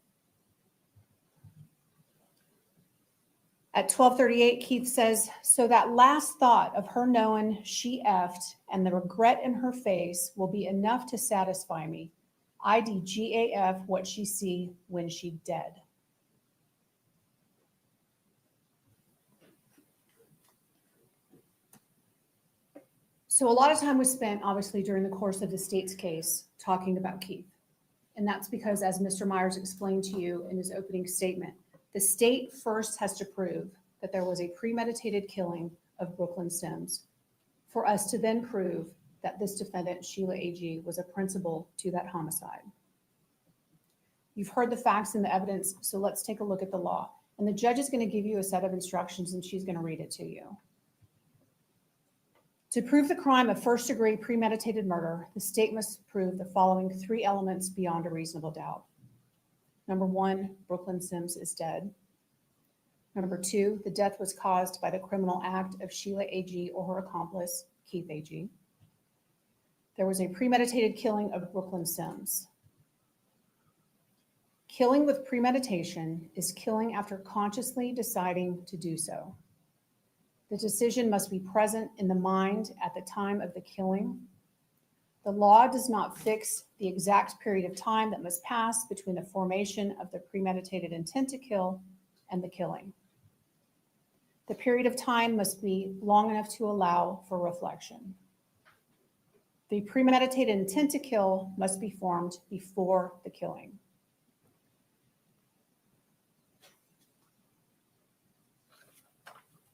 At 12:38, Keith says, so that last thought of her knowing she effed and the regret in her face will be enough to satisfy me. IDGAF what she see when she dead. So a lot of time was spent, obviously, during the course of the state's case talking about Keith. And that's because, as Mr. Myers explained to you in his opening statement, the state first has to prove that there was a premeditated killing of Brooklyn Sims for us to then prove that this defendant, Sheila Agee, was a principal to that homicide. You've heard the facts and the evidence, so let's take a look at the law. And the judge is going to give you a set of instructions and she's going to read it to you. To prove the crime of first-degree premeditated murder, the state must prove the following 3 elements beyond a reasonable doubt. Number 1, Brooklyn Sims is dead. Number 2, the death was caused by the criminal act of Sheila Agee or her accomplice, Keith Agee. There was a premeditated killing of Brooklyn Sims. Killing with premeditation is killing after consciously deciding to do so. The decision must be present in the mind at the time of the killing. The law does not fix the exact period of time that must pass between the formation of the premeditated intent to kill and the killing. The period of time must be long enough to allow for reflection. The premeditated intent to kill must be formed before the killing.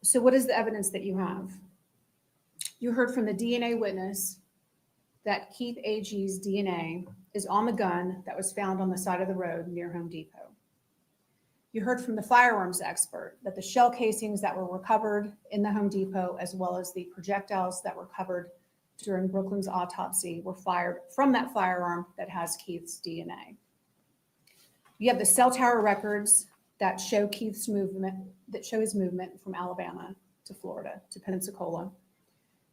So what is the evidence that you have? You heard from the DNA witness that Keith Agee's DNA is on the gun that was found on the side of the road near Home Depot. You heard from the firearms expert that the shell casings that were recovered in the Home Depot, as well as the projectiles that were recovered during Brooklyn's autopsy, were fired from that firearm that has Keith's DNA. You have the cell tower records that show Keith's movement, that show his movement from Alabama to Florida to Pensacola.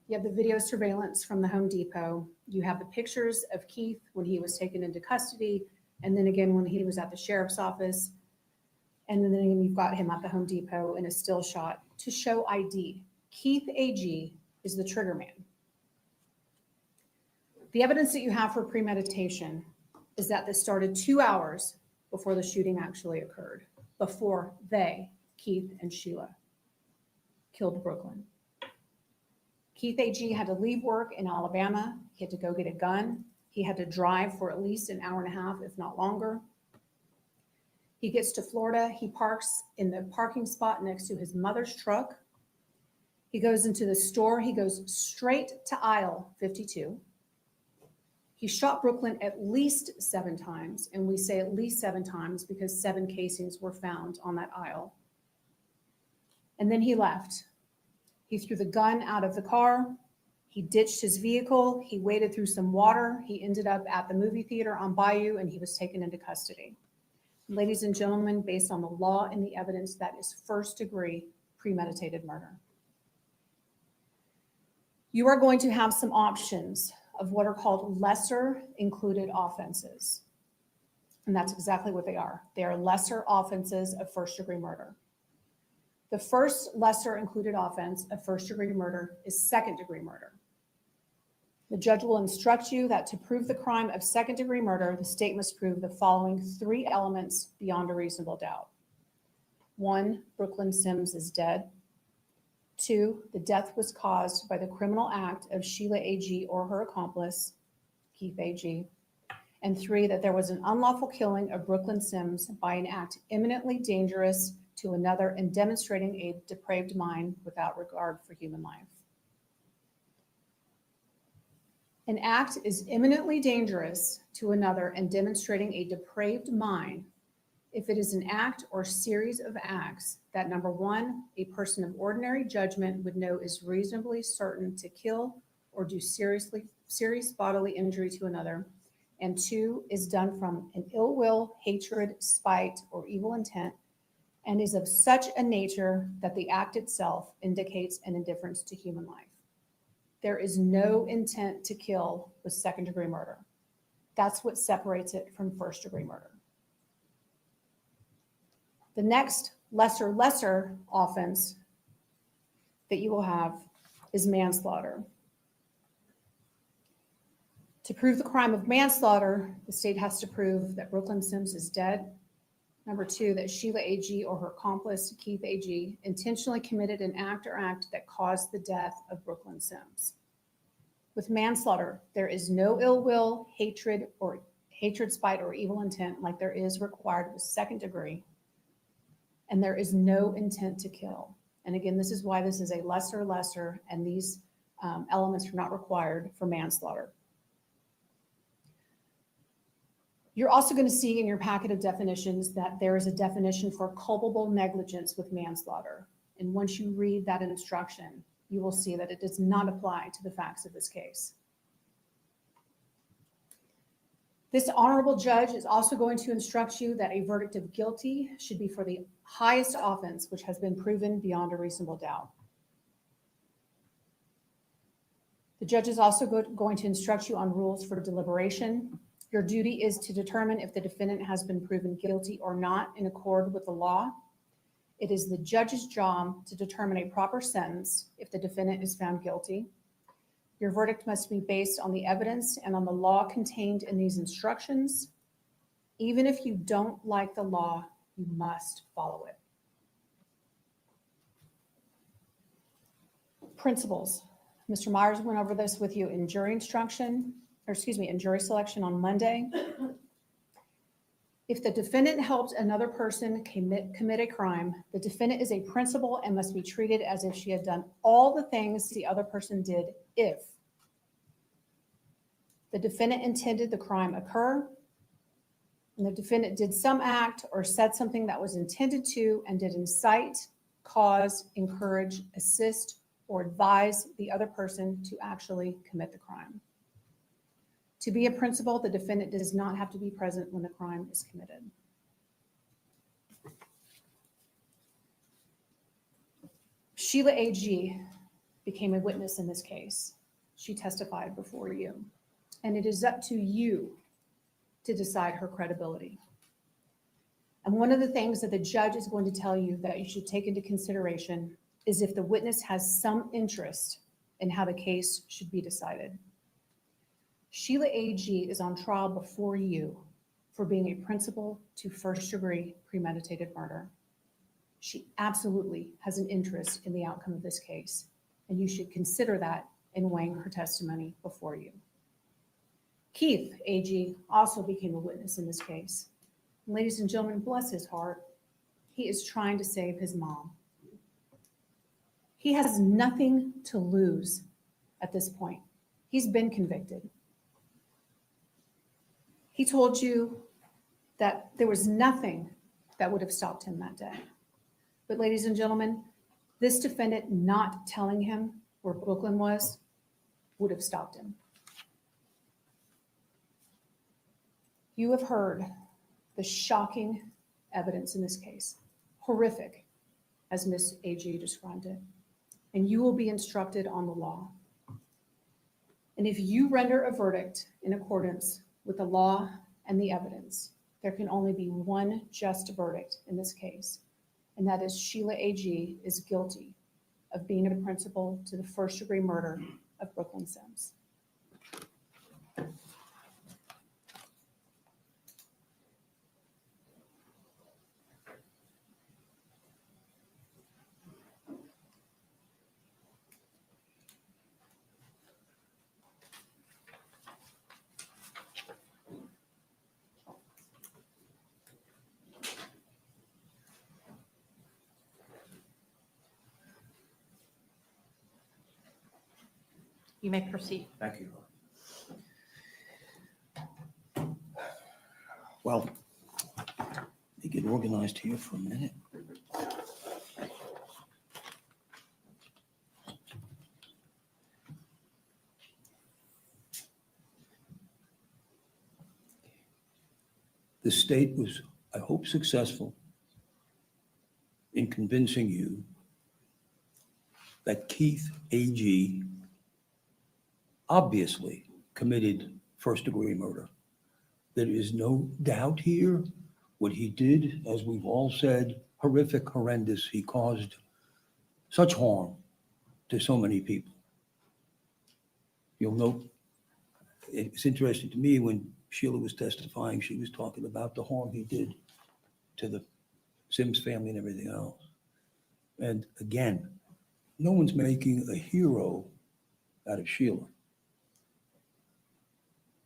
You have the video surveillance from the Home Depot. You have the pictures of Keith when he was taken into custody, and then again when he was at the sheriff's office. And then again, you've got him at the Home Depot in a still shot to show ID. Keith Agee is the trigger man. The evidence that you have for premeditation is that this started 2 hours before the shooting actually occurred, before they, Keith and Sheila, killed Brooklyn. Keith Agee had to leave work in Alabama. He had to go get a gun. He had to drive for at least an hour and a half, if not longer. He gets to Florida. He parks in the parking spot next to his mother's truck. He goes into the store. He goes straight to aisle 52. He shot Brooklyn at least 7 times, and we say at least 7 times because 7 casings were found on that aisle. And then he left. He threw the gun out of the car. He ditched his vehicle. He waded through some water. He ended up at the movie theater on Bayou, and he was taken into custody. Ladies and gentlemen, based on the law and the evidence, that is first-degree premeditated murder. You are going to have some options of what are called lesser included offenses. And that's exactly what they are. They are lesser offenses of first-degree murder. The first lesser included offense of first-degree murder is second-degree murder. The judge will instruct you that to prove the crime of second-degree murder, the state must prove the following 3 elements beyond a reasonable doubt. 1, Brooklyn Sims is dead. 2, the death was caused by the criminal act of Sheila Agee or her accomplice, Keith Agee. And 3, that there was an unlawful killing of Brooklyn Sims by an act eminently dangerous to another and demonstrating a depraved mind without regard for human life. An act is imminently dangerous to another and demonstrating a depraved mind if it is an act or series of acts that, number one, a person of ordinary judgment would know is reasonably certain to kill or do serious bodily injury to another, and two, is done from an ill will, hatred, spite, or evil intent, and is of such a nature that the act itself indicates an indifference to human life. There is no intent to kill with second-degree murder. That's what separates it from first-degree murder. The next lesser offense that you will have is manslaughter. To prove the crime of manslaughter, the state has to prove that Brooklyn Sims is dead. Number two, that Sheila Agee or her accomplice, Keith Agee, intentionally committed an act or act that caused the death of Brooklyn Sims. With manslaughter, there is no ill will, hatred, spite, or evil intent like there is required with second degree. And there is no intent to kill. And again, this is why this is a lesser, and these elements are not required for manslaughter. You're also going to see in your packet of definitions that there is a definition for culpable negligence with manslaughter. And once you read that instruction, you will see that it does not apply to the facts of this case. This honorable judge is also going to instruct you that a verdict of guilty should be for the highest offense, which has been proven beyond a reasonable doubt. The judge is also going to instruct you on rules for deliberation. Your duty is to determine if the defendant has been proven guilty or not in accord with the law. It is the judge's job to determine a proper sentence if the defendant is found guilty. Your verdict must be based on the evidence and on the law contained in these instructions. Even if you don't like the law, you must follow it. Principles. Mr. Myers went over this with you in jury instruction, in jury selection on Monday. If the defendant helped another person commit a crime, the defendant is a principal and must be treated as if she had done all the things the other person did if the defendant intended the crime occur, and the defendant did some act or said something that was intended to and did incite, cause, encourage, assist, or advise the other person to actually commit the crime. To be a principal, the defendant does not have to be present when the crime is committed. Sheila Agee became a witness in this case. She testified before you, and it is up to you to decide her credibility. And one of the things that the judge is going to tell you that you should take into consideration is if the witness has some interest in how the case should be decided. Sheila Agee is on trial before you for being a principal to first-degree premeditated murder. She absolutely has an interest in the outcome of this case, and you should consider that in weighing her testimony before you. Keith Agee also became a witness in this case. Ladies and gentlemen, bless his heart, he is trying to save his mom. He has nothing to lose at this point. He's been convicted. He told you that there was nothing that would have stopped him that day. But ladies and gentlemen, this defendant not telling him where Brooklyn was would have stopped him. You have heard the shocking evidence in this case, horrific, as Ms. Agee described it, and you will be instructed on the law. And if you render a verdict in accordance with the law and the evidence, there can only be one just verdict in this case, and that is Sheila Agee is guilty of being a principal to the first-degree murder of Brooklyn Sims. You may proceed. Thank you. Well, let me get organized here for a minute. The state was, I hope, successful in convincing you that Keith Agee obviously committed first-degree murder. There is no doubt here what he did, as we've all said, horrific, horrendous. He caused such harm to so many people. You'll note, it's interesting to me when Sheila was testifying, she was talking about the harm he did to the Sims family and everything else. And again, no one's making a hero out of Sheila.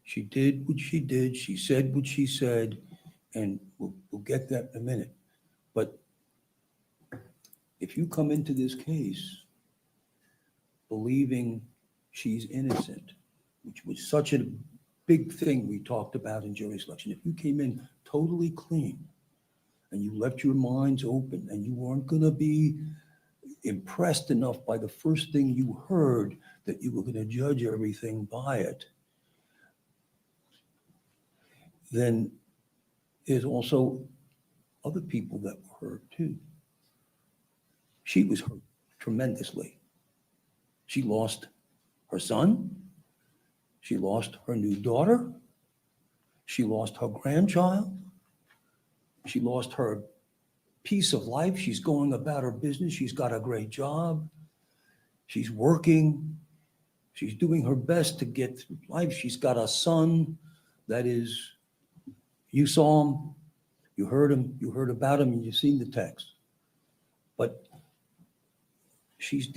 She did what she did, she said what she said, and we'll get that in a minute. But if you come into this case believing she's innocent, which was such a big thing we talked about in jury selection, if you came in totally clean and you left your minds open and you weren't going to be impressed enough by the first thing you heard that you were going to judge everything by it, then there's also other people that were hurt too. She was hurt tremendously. She lost her son. She lost her new daughter. She lost her grandchild. She lost her piece of life. She's going about her business. She's got a great job. She's working. She's doing her best to get through life. She's got a son that is, you saw him, you heard about him, and you've seen the text. But she's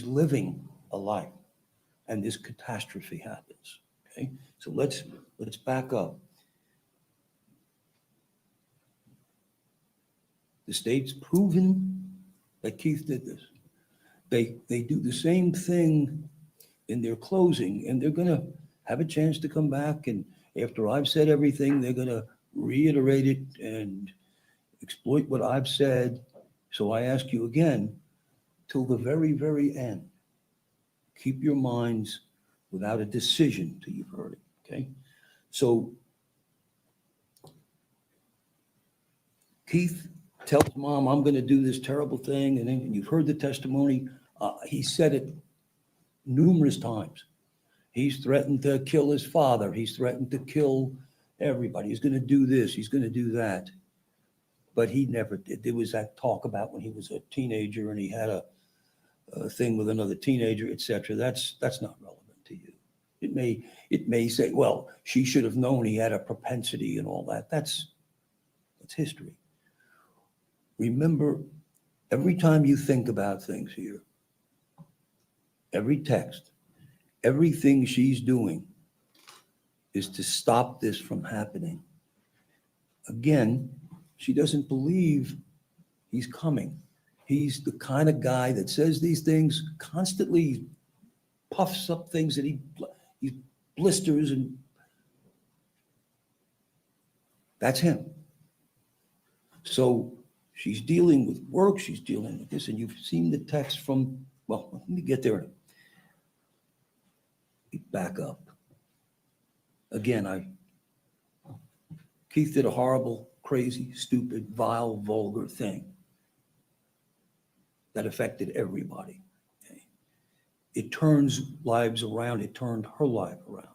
living a life, and this catastrophe happens, okay? So let's back up. The state's proven that Keith did this. They do the same thing in their closing, and they're gonna have a chance to come back, and after I've said everything, they're gonna reiterate it and exploit what I've said. So I ask you again, till the very, very end, keep your minds without a decision till you've heard it, okay? So Keith tells mom, I'm gonna do this terrible thing, and then you've heard the testimony. He said it numerous times. He's threatened to kill his father. He's threatened to kill everybody. He's gonna do this, he's gonna do that. But he never did. There was that talk about when he was a teenager and he had a thing with another teenager, et cetera. That's not relevant to you. It may say, well, she should have known he had a propensity and all that. That's history. Remember, every time you think about things here, every text, everything she's doing is to stop this from happening. Again, she doesn't believe he's coming. He's the kind of guy that says these things, constantly puffs up things that he blisters, and that's him. So she's dealing with work, she's dealing with this, and you've seen the text from, well, let me get there. Back up. Again, Keith did a horrible, crazy, stupid, vile, vulgar thing that affected everybody. Okay? It turns lives around. It turned her life around.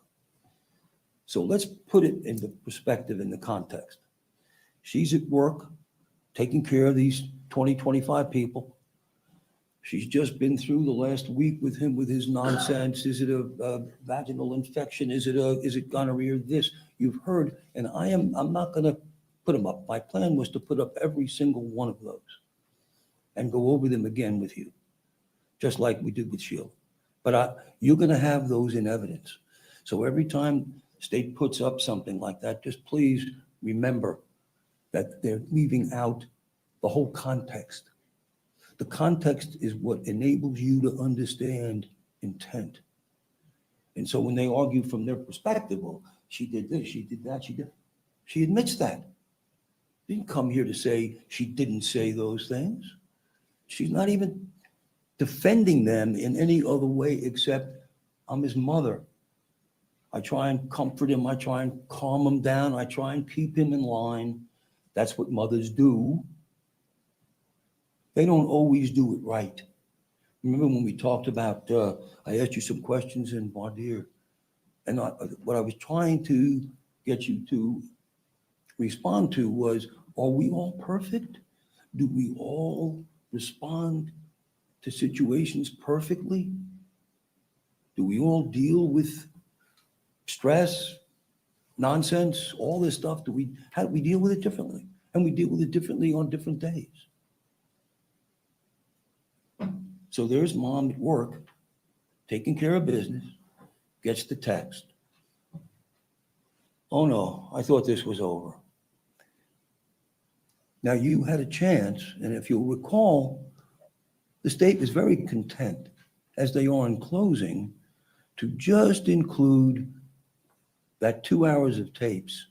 So let's put it in the perspective, in the context. She's at work, taking care of these 20, 25 people. She's just been through the last week with him with his nonsense. Is it a vaginal infection? Is it gonorrhea? This you've heard, and I'm not going to put them up. My plan was to put up every single one of those and go over them again with you, just like we did with Sheila. But you're going to have those in evidence. So every time state puts up something like that, just please remember that they're leaving out the whole context. The context is what enables you to understand intent. And so when they argue from their perspective, well, she did this, she did that, she admits that. Didn't come here to say she didn't say those things. She's not even defending them in any other way except I'm his mother. I try and comfort him. I try and calm him down. I try and keep him in line. That's what mothers do. They don't always do it right. Remember when we talked about, I asked you some questions in Bardier, and what I was trying to get you to respond to was, are we all perfect? Do we all respond to situations perfectly? Do we all deal with stress, nonsense, all this stuff? How do we deal with it differently? And we deal with it differently on different days. So there's mom at work, taking care of business, gets the text. Oh no, I thought this was over. Now you had a chance, and if you'll recall, the state was very content, as they are in closing, to just include that 2 hours of tapes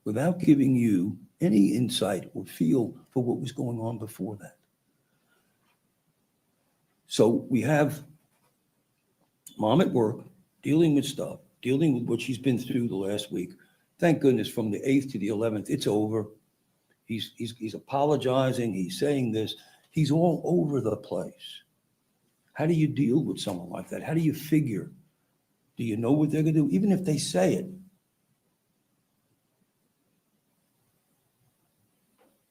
without giving you any insight or feel for what was going on before that. So we have mom at work dealing with stuff, dealing with what she's been through the last week. Thank goodness from the 8th to the 11th, it's over. He's apologizing, he's saying this, he's all over the place. How do you deal with someone like that? How do you figure? Do you know what they're gonna do? Even if they say it.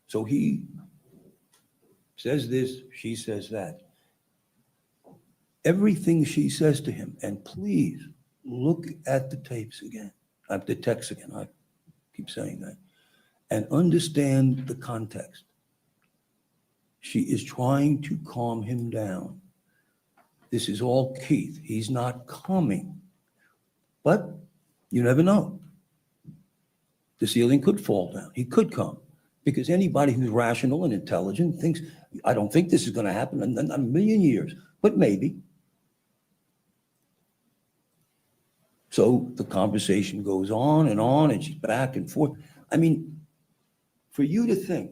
So he says this, she says that. Everything she says to him, and please look at the tapes again, the text again, I keep saying that, and understand the context. She is trying to calm him down. This is all Keith. He's not coming. But you never know. The ceiling could fall down. He could come. Because anybody who's rational and intelligent thinks, I don't think this is going to happen in a million years, but maybe. So the conversation goes on, and she's back and forth. I mean, for you to think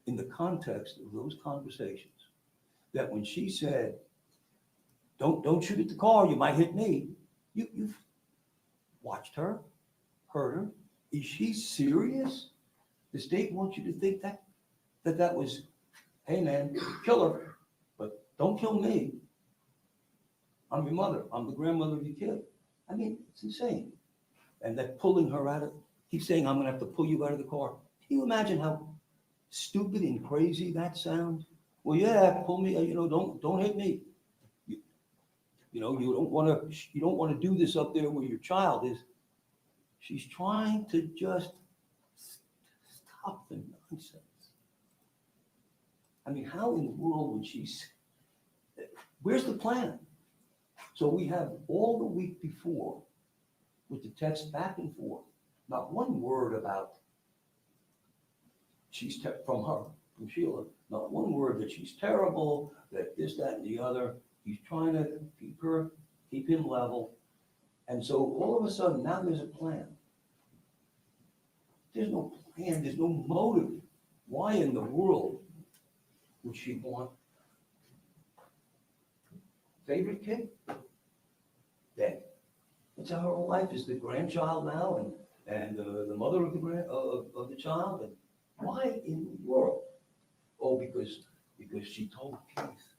in the context of those conversations, that when she said, don't shoot at the car, you might hit me. You've watched her, heard her. Is she serious? The state wants you to think that was, hey man, kill her, but don't kill me. I'm your mother. I'm the grandmother of your kid. I mean, it's insane. And that pulling her out of, he's saying, I'm gonna have to pull you out of the car. Can you imagine how stupid and crazy that sounds? Well, yeah, pull me, don't hit me. You don't wanna do this up there where your child is. She's trying to just stop the nonsense. I mean, how in the world would where's the plan? So we have all the week before with the text back and forth, not one word about from Sheila, not one word that she's terrible, that this, that, and the other. He's trying to keep him level. And so all of a sudden, now there's a plan. There's no plan, there's no motive. Why in the world would she want favorite kid? Dead. That's how her whole life is, the grandchild now and the mother of the child. And why in the world? Oh, because she told Keith,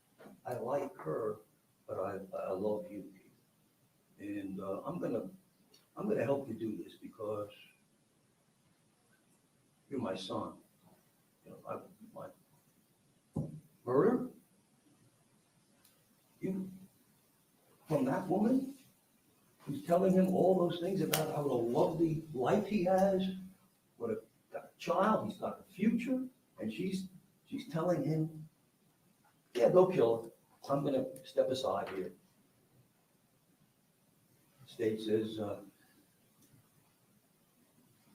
I like her, but I love you, Keith. And I'm gonna help you do this because you're my son. My murder? You from that woman who's telling him all those things about how a lovely life he has, what a child, he's got a future, and she's telling him, yeah, go kill her. I'm gonna step aside here. State says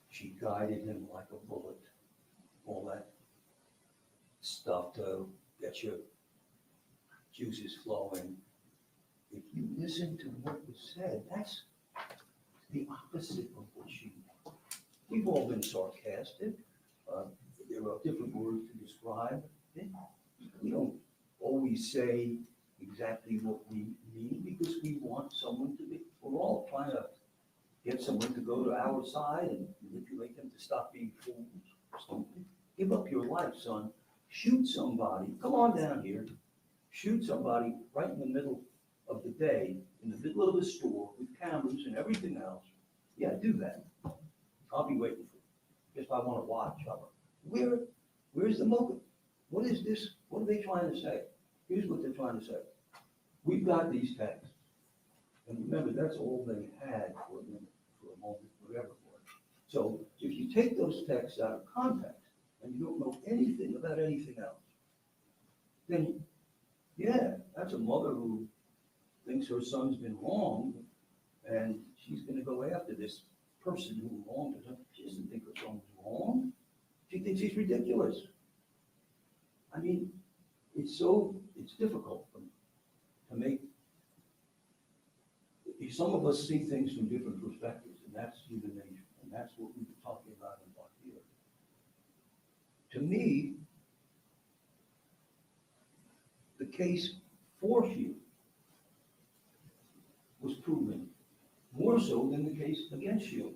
she guided him like a bullet. All that stuff to get your juices flowing. if you listen to what was said, that's the opposite of what she. We've all been sarcastic. There are different words to describe it. We don't always say exactly what we mean because we want someone to be, we're all trying to get someone to go to our side and manipulate them to stop being fools or something. Give up your life, son. Shoot somebody. Come on down here. Shoot somebody right in the middle of the day, in the middle of the store with cameras and everything else. Yeah, do that. I'll be waiting for you. If I want to watch, where's the motive? What is this? What are they trying to say? Here's what they're trying to say. We've got these texts. And remember, that's all they had for a minute, for a moment, whatever it was. So if you take those texts out of context and you don't know anything about anything else, then yeah, that's a mother who thinks her son's been wronged and she's gonna go after this person who wronged her. She doesn't think her son was wrong. She thinks he's ridiculous. I mean, it's difficult to make. Some of us see things from different perspectives, and that's human nature, and that's what we were talking about in our theory. To me, the case for Sheila was proven more so than the case against Sheila.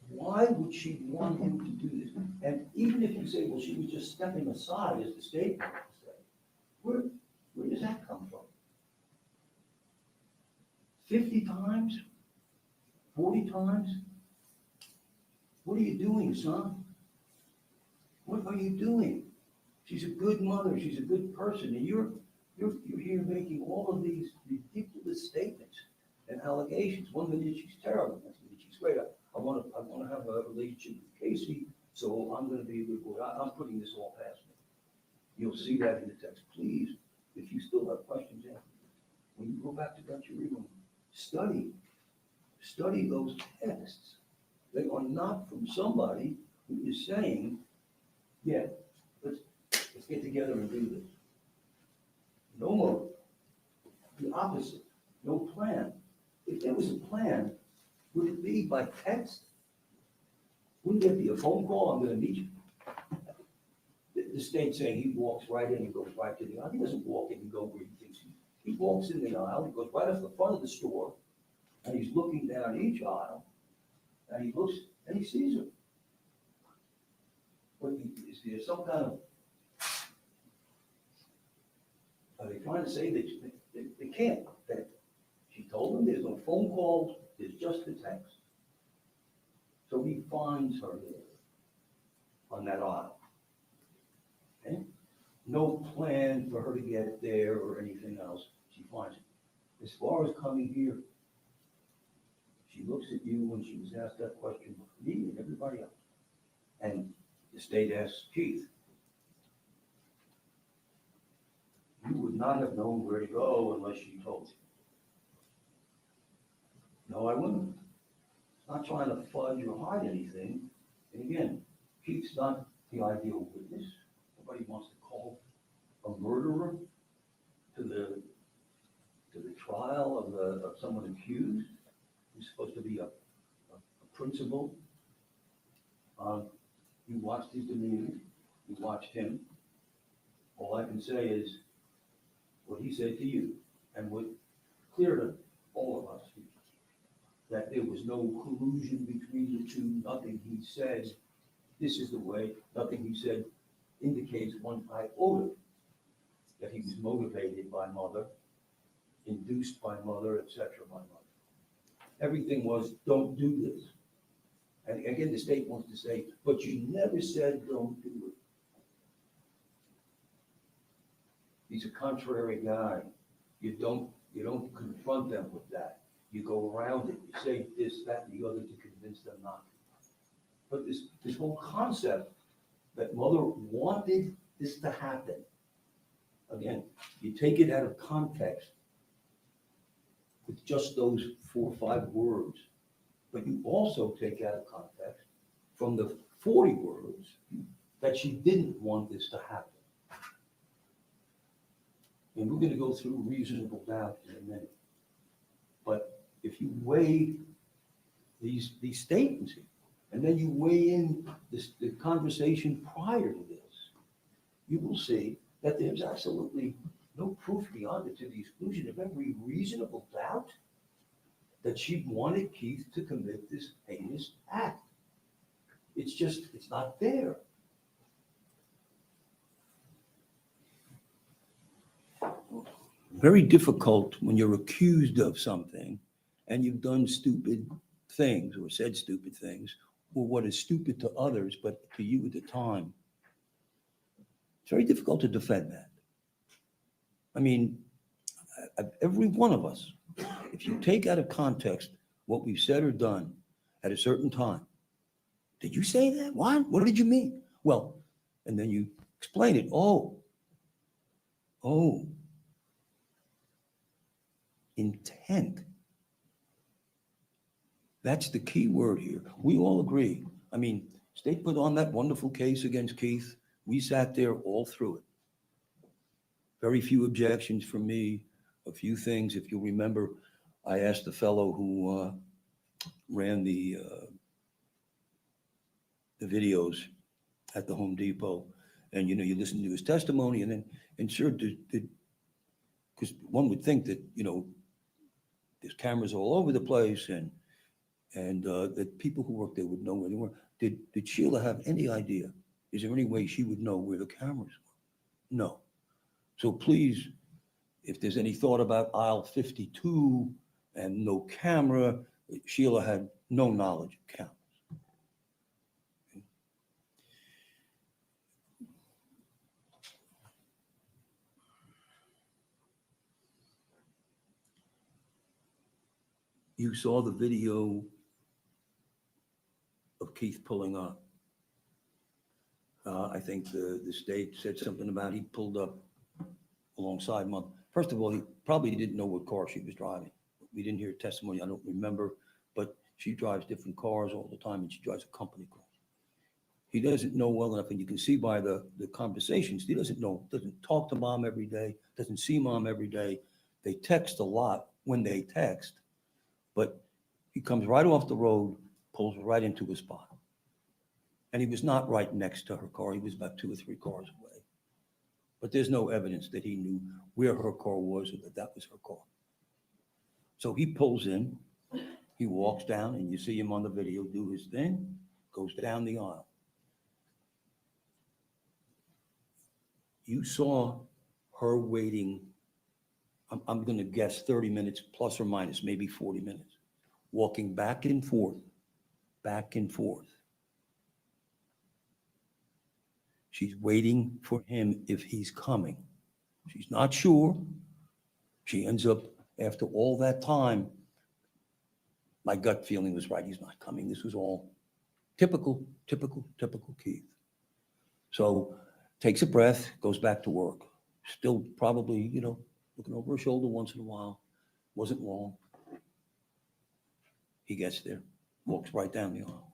Why would she want him to do this? And even if you say, well, she was just stepping aside, as the state wants to say, where does that come from? 50 times? 40 times? What are you doing, son? What are you doing? She's a good mother, she's a good person, and you're here making all of these ridiculous statements and allegations. One minute she's terrible, next minute she's great. I want to have a relationship with Casey, so I'm going to be a good boy. I'm putting this all past me. You'll see that in the text. Please, if you still have questions after, when you go back to that your room, study those texts. They are not from somebody who is saying, yeah, let's get together and do this. No motive. The opposite. No plan. If there was a plan, would it be by text? Wouldn't there be a phone call? I'm going to meet you. The state saying he walks right in and goes right to the aisle. He doesn't walk in and go where he thinks he walks in the aisle. He goes right up the front of the store, and he's looking down each aisle, and he looks and he sees her. But is there some kind of? Are they trying to say that they can't? That she told him there's no phone calls, there's just the text. So he finds her there on that aisle. Okay? No plan for her to get there or anything else. She finds it. As far as coming here, she looks at you when she was asked that question, me and everybody else. And the state asks Keith, you would not have known where to go unless she told you. No, I wouldn't. Not trying to fudge or hide anything. And again, Keith's not the ideal witness. Nobody wants to call a murderer to the trial of someone accused. He's supposed to be a principal. You watched his demeanor. You watched him. All I can say is what he said to you, and what clear to all of us, that there was no collusion between the two. Nothing he said, this is the way, nothing he said indicates one iota that he was motivated by mother, induced by mother, etc. by mother. Everything was, don't do this. And again, the state wants to say, but you never said don't do it. He's a contrary guy. You don't confront them with that. You go around it. You say this, that, and the other to convince them not to. But this whole concept that mother wanted this to happen, again, you take it out of context with just those 4 or 5 words, but you also take out of context from the 40 words that she didn't want this to happen. And we're gonna go through reasonable doubt in a minute. But if you weigh these statements, and then you weigh in the conversation prior to this, you will see that there's absolutely no proof beyond it to the exclusion of every reasonable doubt that she wanted Keith to commit this heinous act. It's just, it's not there. Very difficult when you're accused of something and you've done stupid things or said stupid things, or what is stupid to others, but to you at the time. It's very difficult to defend that. I mean, every one of us, if you take out of context what we've said or done at a certain time, did you say that? What did you mean? Well, and then you explain it. Oh, intent. That's the key word here. We all agree. I mean, state put on that wonderful case against Keith. We sat there all through it. Very few objections from me, a few things. If you remember, I asked the fellow who ran the videos at the Home Depot, and you listen to his testimony, and then, and sure, because one would think that, there's cameras all over the place, and that people who work there would know where they were. Did Sheila have any idea? Is there any way she would know where the cameras were? No. So please, if there's any thought about aisle 52 and no camera, Sheila had no knowledge of cameras. You saw the video of Keith pulling up. I think the state said something about he pulled up alongside Mom. First of all, he probably didn't know what car she was driving. We didn't hear testimony, I don't remember, but she drives different cars all the time, and she drives a company car. He doesn't know well enough, and you can see by the conversations, he doesn't talk to Mom every day, doesn't see Mom every day. They text a lot when they text, but he comes right off the road, pulls right into a spot. And he was not right next to her car. He was about 2 or 3 cars away. But there's no evidence that he knew where her car was or that was her car. So he pulls in, he walks down, and you see him on the video do his thing, goes down the aisle. You saw her waiting, I'm going to guess 30 minutes plus or minus, maybe 40 minutes, walking back and forth, back and forth. She's waiting for him if he's coming. She's not sure. She ends up, after all that time, my gut feeling was right. He's not coming. This was all typical Keith. So takes a breath, goes back to work. Still probably, looking over her shoulder once in a while. Wasn't long. He gets there, walks right down the aisle.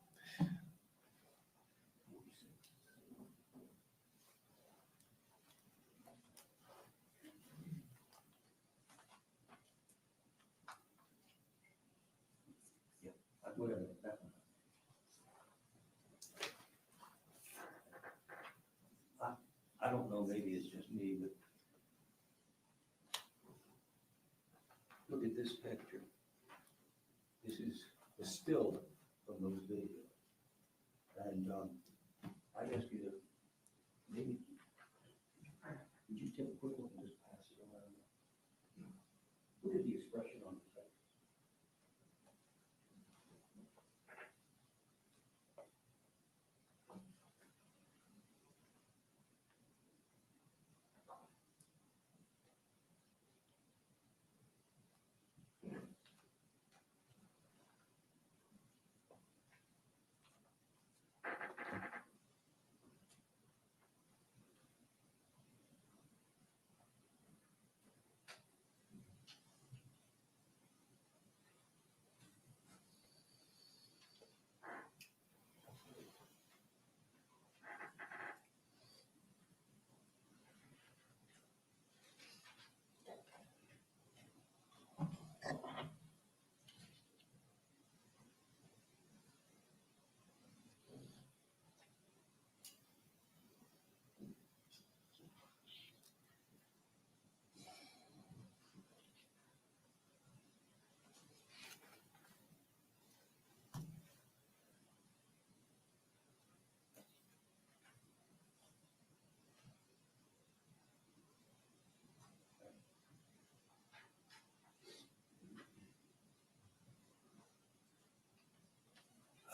Whatever. I don't know, maybe it's just me, but look at this picture. This is a still from those videos. And I ask you to, maybe, would you take a quick look and just pass it around? Look at the expression on his face.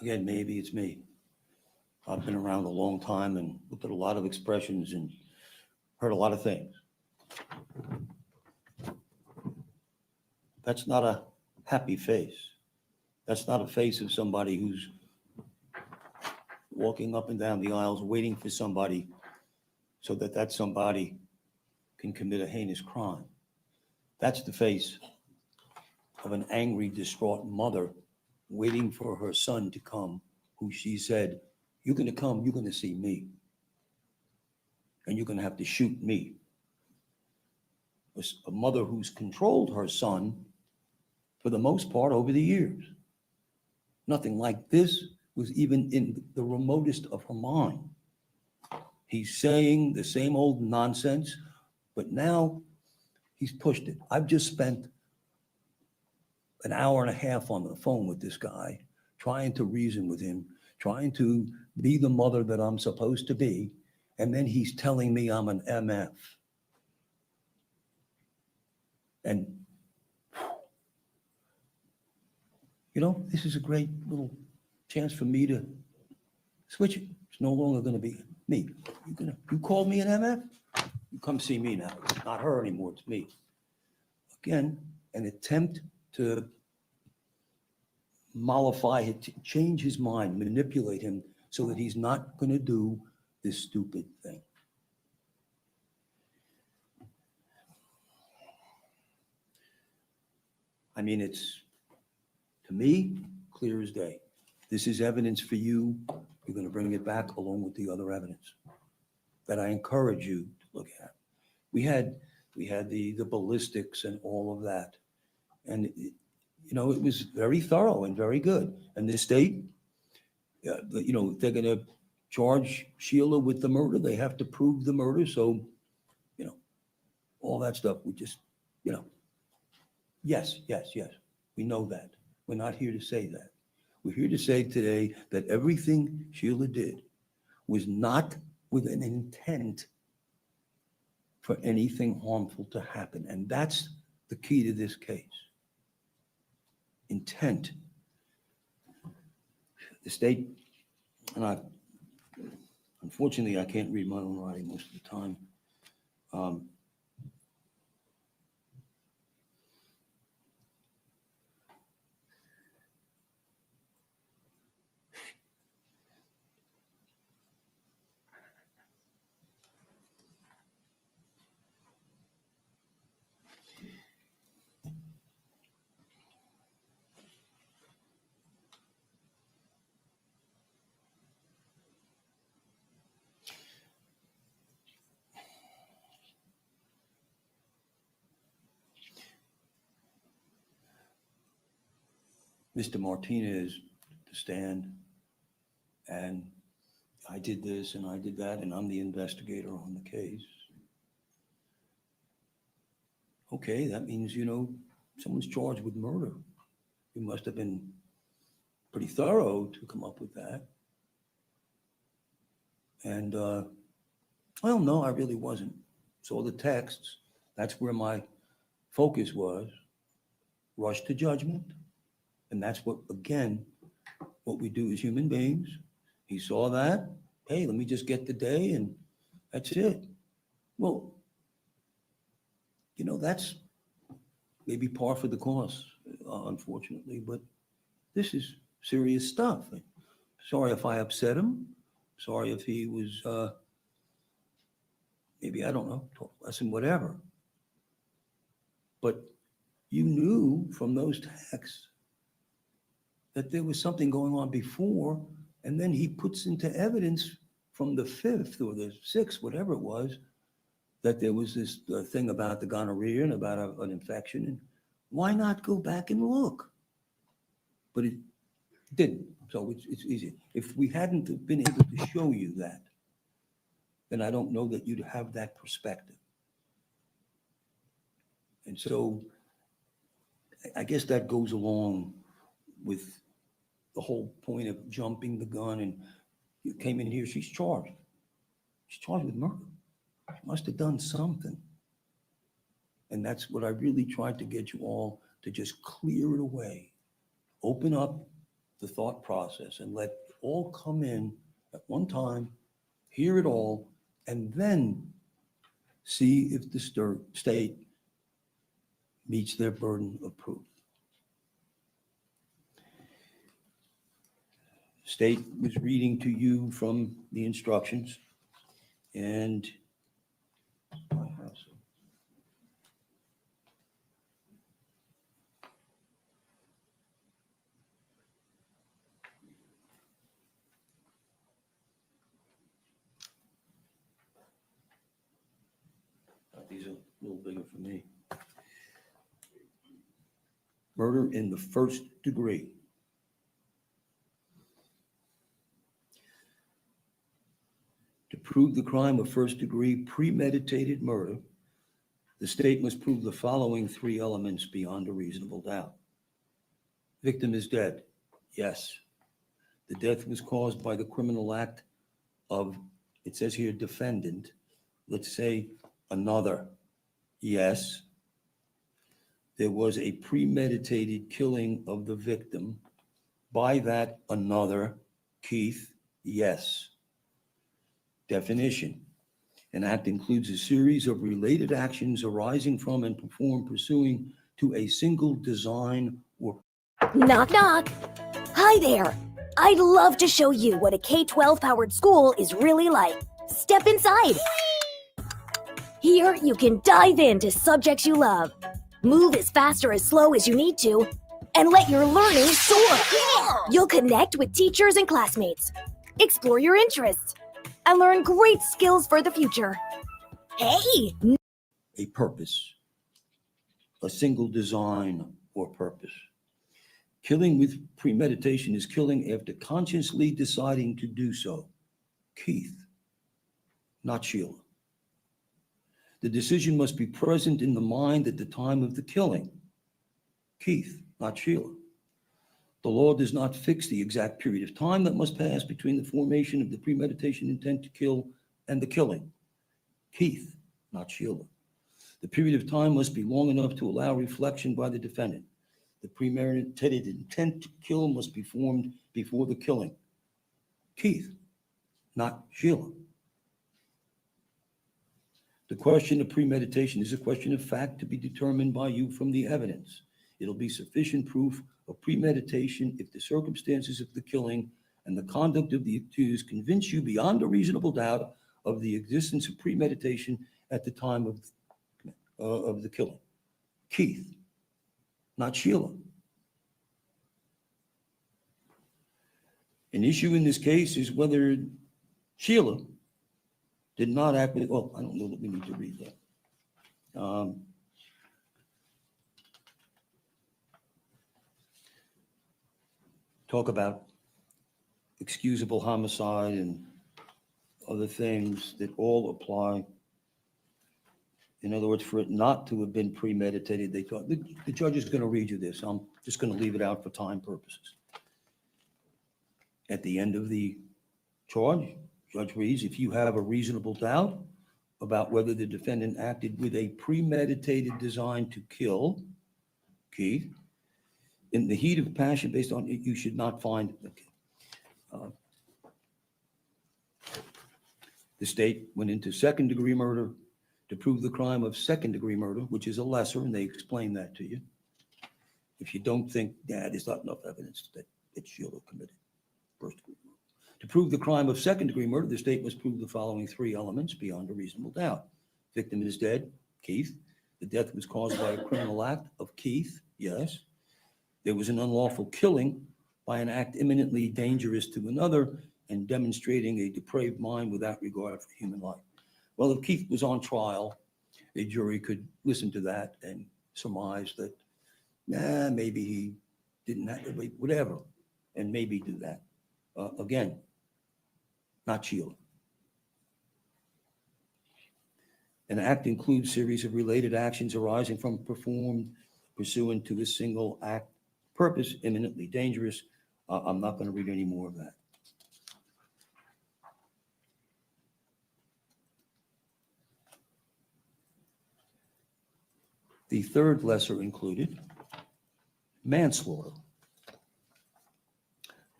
Again, maybe it's me. I've been around a long time and looked at a lot of expressions and heard a lot of things. That's not a happy face. That's not a face of somebody who's walking up and down the aisles waiting for somebody so that that somebody can commit a heinous crime. That's the face of an angry, distraught mother waiting for her son to come, who she said, "You're going to come, you're going to see me. And you're going to have to shoot me." A mother who's controlled her son for the most part over the years. Nothing like this was even in the remotest of her mind. He's saying the same old nonsense, but now he's pushed it. I've just spent an hour and a half on the phone with this guy, trying to reason with him, trying to be the mother that I'm supposed to be, and then he's telling me I'm an MF. And, you know, this is a great little chance for me to switch it. It's no longer going to be me. You called me an MF? You come see me now. It's not her anymore, it's me. Again, an attempt to mollify it, to change his mind, manipulate him so that he's not going to do this stupid thing. I mean, it's, to me, clear as day. This is evidence for you. You're going to bring it back along with the other evidence that I encourage you to look at. We had the ballistics and all of that. And, you know, it was very thorough and very good. And the state, you know, they're going to charge Sheila with the murder. They have to prove the murder. So, you know, all that stuff, we just, you know, yes. We know that. We're not here to say that. We're here to say today that everything Sheila did was not with an intent for anything harmful to happen. And that's the key to this case. Intent. The state, and unfortunately, I can't read my own writing most of the time. Mr. Martinez to stand, and I did this and I did that, and I'm the investigator on the case. Okay, that means, you know, someone's charged with murder. You must have been pretty thorough to come up with that. And, well, no, I really wasn't. Saw the texts. That's where my focus was. Rush to judgment. And that's what, again, what we do as human beings. He saw that. Hey, let me just get the day and that's it. Well, you know, that's maybe par for the course, unfortunately, but this is serious stuff. Sorry if I upset him. Sorry if he was, maybe, I don't know, taught a lesson, whatever. But you knew from those texts that there was something going on before, and then he puts into evidence from the 5th or the 6th, whatever it was, that there was this thing about the gonorrhea and about an infection. And why not go back and look? But it didn't. So it's easy. If we hadn't been able to show you that, then I don't know that you'd have that perspective. And so I guess that goes along with the whole point of jumping the gun. And you came in here, she's charged. She's charged with murder. She must have done something. And that's what I really tried to get you all to just clear it away. Open up the thought process and let it all come in at one time, hear it all, and then see if the state meets their burden of proof. State was reading to you from the instructions, and I have some. These are a little bigger for me. Murder in the first degree. To prove the crime of first degree premeditated murder, the state must prove the following three elements beyond a reasonable doubt. Victim is dead. Yes. The death was caused by the criminal act of, it says here, defendant. Let's say another. Yes. There was a premeditated killing of the victim by that another, Keith. Yes. Definition. An act includes a series of related actions arising from and performed pursuing to a single design or. Knock, knock. Hi there. I'd love to show you what a K-12 powered school is really like. Step inside. Here, you can dive into subjects you love, move as fast or as slow as you need to, and let your learning soar. You'll connect with teachers and classmates, explore your interests, and learn great skills for the future. Hey! A purpose, a single design or purpose. Killing with premeditation is killing after consciously deciding to do so. Keith, not Sheila. The decision must be present in the mind at the time of the killing. Keith, not Sheila. The law does not fix the exact period of time that must pass between the formation of the premeditation intent to kill and the killing. Keith, not Sheila. The period of time must be long enough to allow reflection by the defendant. The premeditated intent to kill must be formed before the killing. Keith, not Sheila. The question of premeditation is a question of fact to be determined by you from the evidence. It'll be sufficient proof of premeditation if the circumstances of the killing and the conduct of the accused convince you beyond a reasonable doubt of the existence of premeditation at the time of the killing. Keith, not Sheila. An issue in this case is whether Sheila did not act with, well, I don't know that we need to read that. Talk about excusable homicide and other things that all apply. In other words, for it not to have been premeditated, they thought, the judge is going to read you this. I'm just going to leave it out for time purposes. At the end of the charge, judge reads, if you have a reasonable doubt about whether the defendant acted with a premeditated design to kill, Keith, in the heat of passion based on it, you should not find. The state went into second-degree murder to prove the crime of second-degree murder, which is a lesser, and they explain that to you. If you don't think there's not enough evidence that Sheila committed first-degree murder. To prove the crime of second-degree murder, the state must prove the following three elements beyond a reasonable doubt. Victim is dead, Keith. The death was caused by a criminal act of Keith, yes. There was an unlawful killing by an act imminently dangerous to another and demonstrating a depraved mind without regard for human life. Well, if Keith was on trial, a jury could listen to that and surmise that, maybe he didn't have to, whatever, and maybe do that. Again, not Sheila. An act includes series of related actions arising from performed pursuant to a single act, purpose imminently dangerous. I'm not going to read any more of that. The third lesser included manslaughter.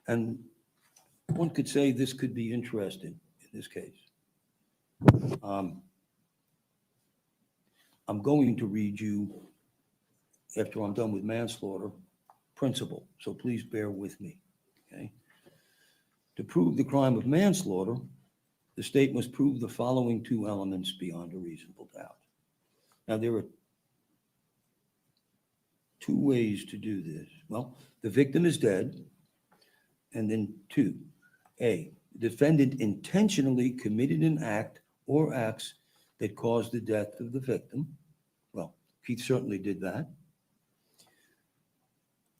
And one could say this could be interesting in this case. I'm going to read you, after I'm done with manslaughter, principle, so please bear with me, okay? To prove the crime of manslaughter, the state must prove the following two elements beyond a reasonable doubt. Now, there are two ways to do this. Well, the victim is dead, and then two, A, the defendant intentionally committed an act or acts that caused the death of the victim. Well, Keith certainly did that.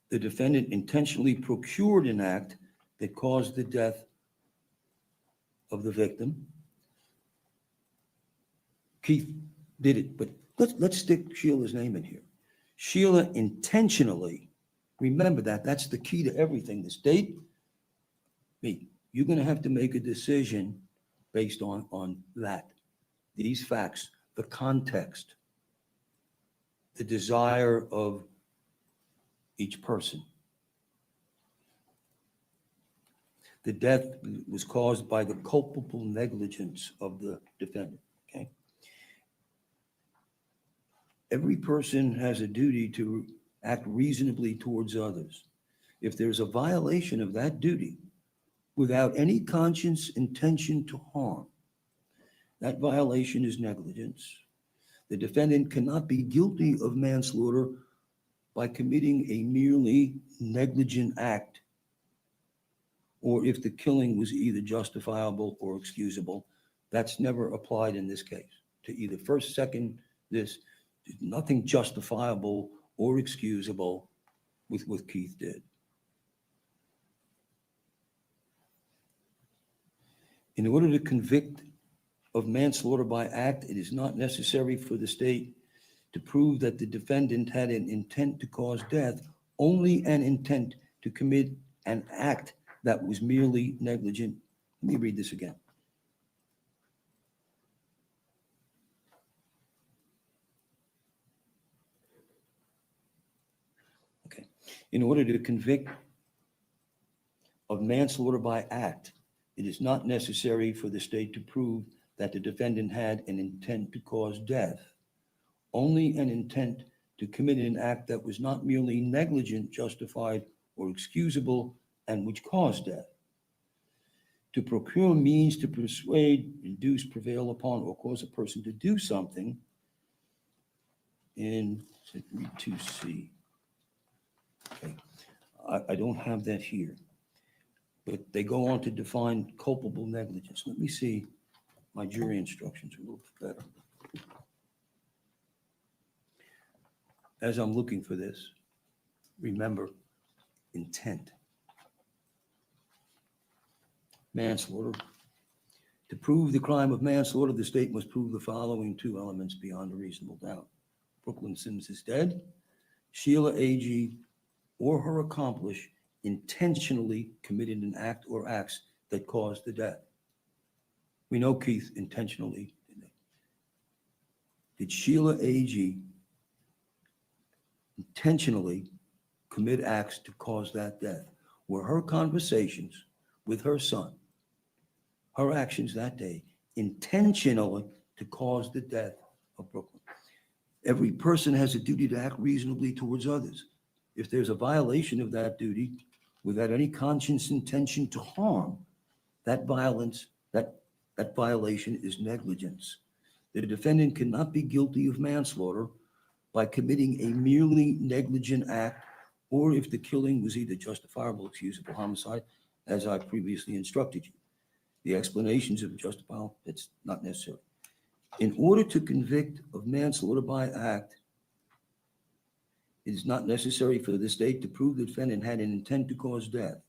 The defendant intentionally procured an act that caused the death of the victim. Keith did it, but let's stick Sheila's name in here. Sheila intentionally, remember that's the key to everything. The state, me, you're going to have to make a decision based on that, these facts, the context, the desire of each person. The death was caused by the culpable negligence of the defendant, okay? Every person has a duty to act reasonably towards others. If there's a violation of that duty without any conscious intention to harm, that violation is negligence. The defendant cannot be guilty of manslaughter by committing a merely negligent act, or if the killing was either justifiable or excusable. That's never applied in this case. To either first, second, this, there's nothing justifiable or excusable with what Keith did. In order to convict of manslaughter by act, it is not necessary for the state to prove that the defendant had an intent to cause death, only an intent to commit an act that was merely negligent. Let me read this again. Okay. In order to convict of manslaughter by act, it is not necessary for the state to prove that the defendant had an intent to cause death, only an intent to commit an act that was not merely negligent, justified, or excusable, and which caused death. To procure means to persuade, induce, prevail upon, or cause a person to do something in 2C. Okay, I don't have that here, but they go on to define culpable negligence. Let me see, my jury instructions are a little bit better. As I'm looking for this, remember intent. Manslaughter. To prove the crime of manslaughter, the state must prove the following two elements beyond a reasonable doubt. Brooklyn Sims is dead. Sheila Agee or her accomplice intentionally committed an act or acts that caused the death. We know Keith intentionally did it. Did Sheila Agee intentionally commit acts to cause that death? Were her conversations with her son, her actions that day, intentionally to cause the death of Brooklyn? Every person has a duty to act reasonably towards others. If there's a violation of that duty without any conscious intention to harm, that violence, that violation is negligence. The defendant cannot be guilty of manslaughter by committing a merely negligent act, or if the killing was either justifiable, excusable, homicide, as I previously instructed you. The explanations of justifiable, it's not necessary. In order to convict of manslaughter by act, it is not necessary for the state to prove the defendant had an intent to cause death,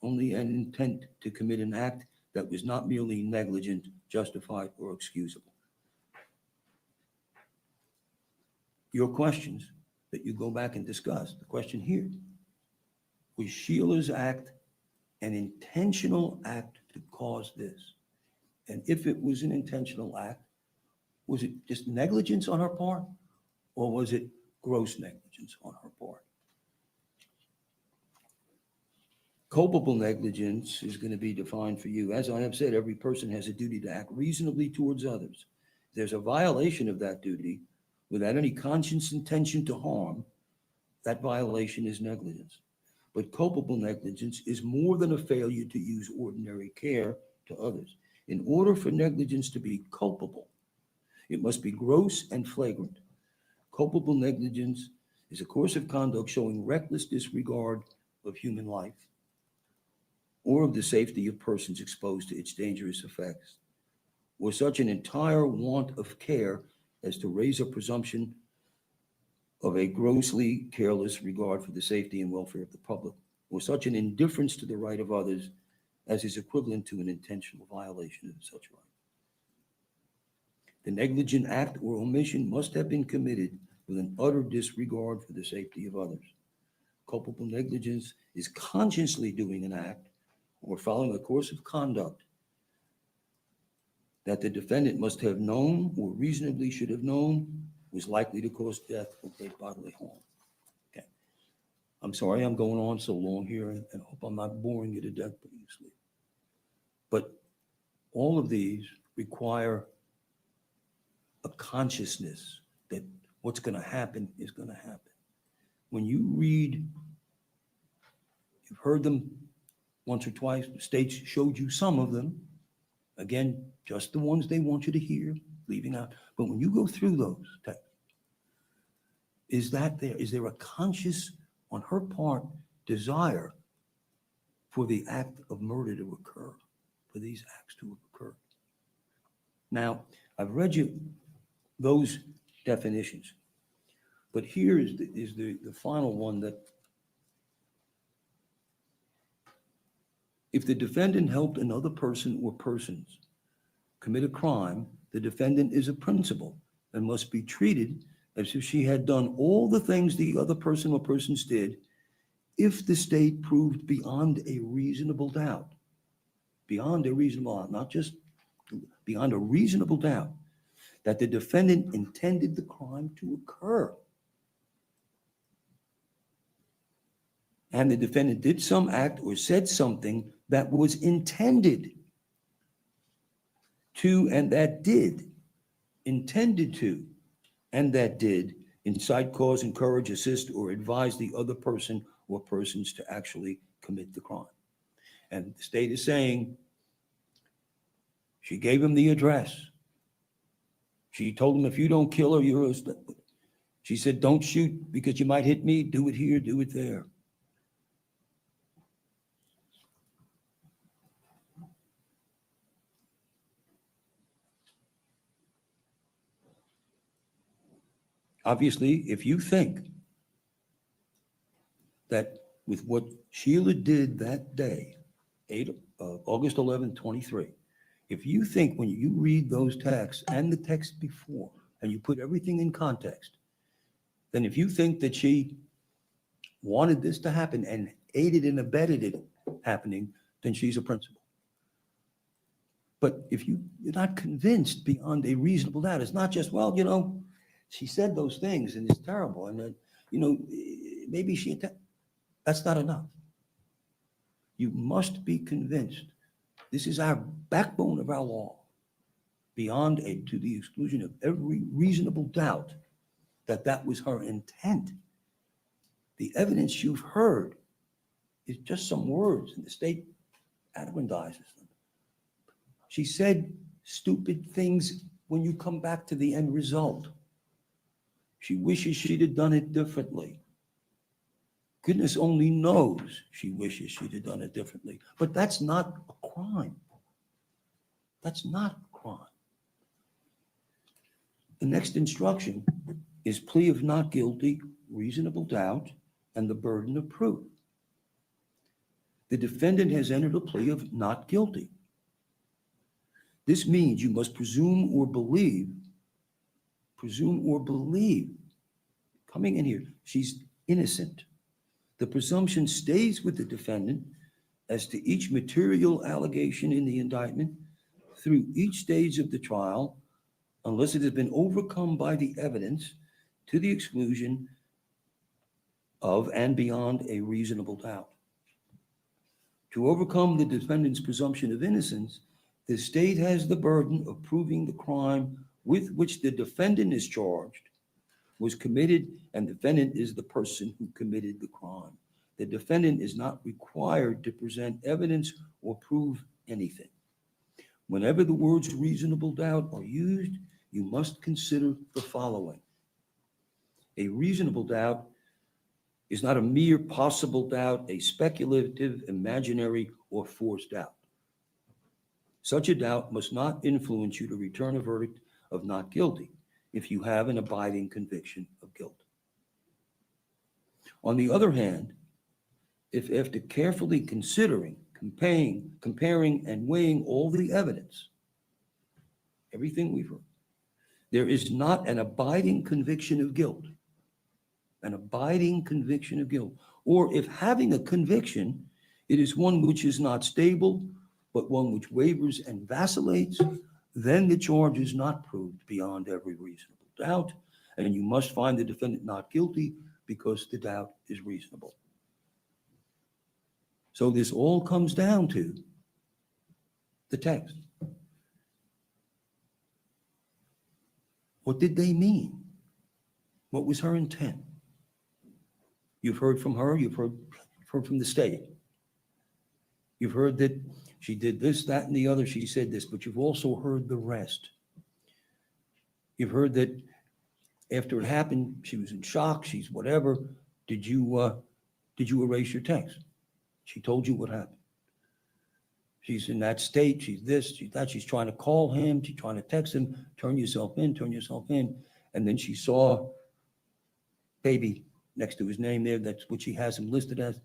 only an intent to commit an act that was not merely negligent, justified, or excusable. Your questions that you go back and discuss, the question here, was Sheila's act an intentional act to cause this? And if it was an intentional act, was it just negligence on her part, or was it gross negligence on her part? Culpable negligence is going to be defined for you. As I have said, every person has a duty to act reasonably towards others. If there's a violation of that duty without any conscious intention to harm, that violation is negligence. But culpable negligence is more than a failure to use ordinary care to others. In order for negligence to be culpable, it must be gross and flagrant. Culpable negligence is a course of conduct showing reckless disregard of human life or of the safety of persons exposed to its dangerous effects, or such an entire want of care as to raise a presumption of a grossly careless regard for the safety and welfare of the public, or such an indifference to the right of others as is equivalent to an intentional violation of such right. The negligent act or omission must have been committed with an utter disregard for the safety of others. Culpable negligence is consciously doing an act or following a course of conduct that the defendant must have known or reasonably should have known was likely to cause death or great bodily harm. Okay. I'm sorry I'm going on so long here, and I hope I'm not boring you to death putting you to sleep. But all of these require a consciousness that what's going to happen is going to happen. When you read, you've heard them once or twice, the states showed you some of them. Again, just the ones they want you to hear, leaving out. But when you go through those texts, is there a conscious, on her part, desire for the act of murder to occur, for these acts to have occurred? Now, I've read you those definitions, but here is the final one, that if the defendant helped another person or persons commit a crime, the defendant is a principal and must be treated as if she had done all the things the other person or persons did, if the state proved beyond a reasonable doubt, not just beyond a reasonable doubt, that the defendant intended the crime to occur. And the defendant did some act or said something that was intended to, and that did, intended to, and that did, incite, cause, encourage, assist, or advise the other person or persons to actually commit the crime. And the state is saying, she gave him the address. She told him, if you don't kill her, you're a... She said, don't shoot because you might hit me. Do it here, do it there. Obviously, if you think that with what Sheila did that day, August 11, 23, if you think when you read those texts and the text before, and you put everything in context, then if you think that she wanted this to happen and aided and abetted it happening, then she's a principal. But if you're not convinced beyond a reasonable doubt, it's not just, well, she said those things and it's terrible. And, maybe that's not enough. You must be convinced. This is our backbone of our law, to the exclusion of every reasonable doubt that was her intent. The evidence you've heard is just some words, and the state aggrandizes them. She said stupid things when you come back to the end result. She wishes she'd have done it differently. Goodness only knows she wishes she'd have done it differently. But that's not a crime. That's not a crime. The next instruction is plea of not guilty, reasonable doubt, and the burden of proof. The defendant has entered a plea of not guilty. This means you must presume or believe, coming in here, she's innocent. The presumption stays with the defendant as to each material allegation in the indictment through each stage of the trial, unless it has been overcome by the evidence to the exclusion of and beyond a reasonable doubt. To overcome the defendant's presumption of innocence, the state has the burden of proving the crime with which the defendant is charged was committed, and defendant is the person who committed the crime. The defendant is not required to present evidence or prove anything. Whenever the words reasonable doubt are used, you must consider the following. A reasonable doubt is not a mere possible doubt, a speculative, imaginary, or forced doubt. Such a doubt must not influence you to return a verdict of not guilty if you have an abiding conviction of guilt. On the other hand, if after carefully considering, comparing, and weighing all the evidence, everything we've heard, there is not an abiding conviction of guilt, or if having a conviction, it is one which is not stable, but one which wavers and vacillates, then the charge is not proved beyond every reasonable doubt, and you must find the defendant not guilty because the doubt is reasonable. So this all comes down to the text. What did they mean? What was her intent? You've heard from her, you've heard from the state. You've heard that she did this, that, and the other, she said this, but you've also heard the rest. You've heard that after it happened, she was in shock, she's whatever. Did you erase your text? She told you what happened. She's in that state, she's this, she's that, she's trying to call him, she's trying to text him, turn yourself in. And then she saw baby next to his name there, that's what she has him listed as,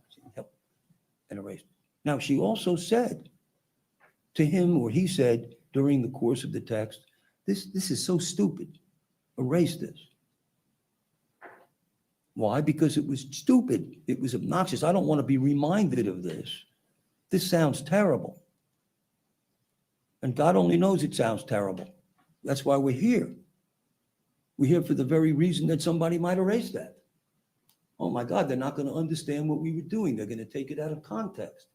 and erased. Now, she also said to him, or he said during the course of the text, this is so stupid, erase this. Why? Because it was stupid, it was obnoxious. I don't want to be reminded of this. This sounds terrible. And God only knows it sounds terrible. That's why we're here. We're here for the very reason that somebody might erase that. Oh my God, they're not going to understand what we were doing. They're going to take it out of context.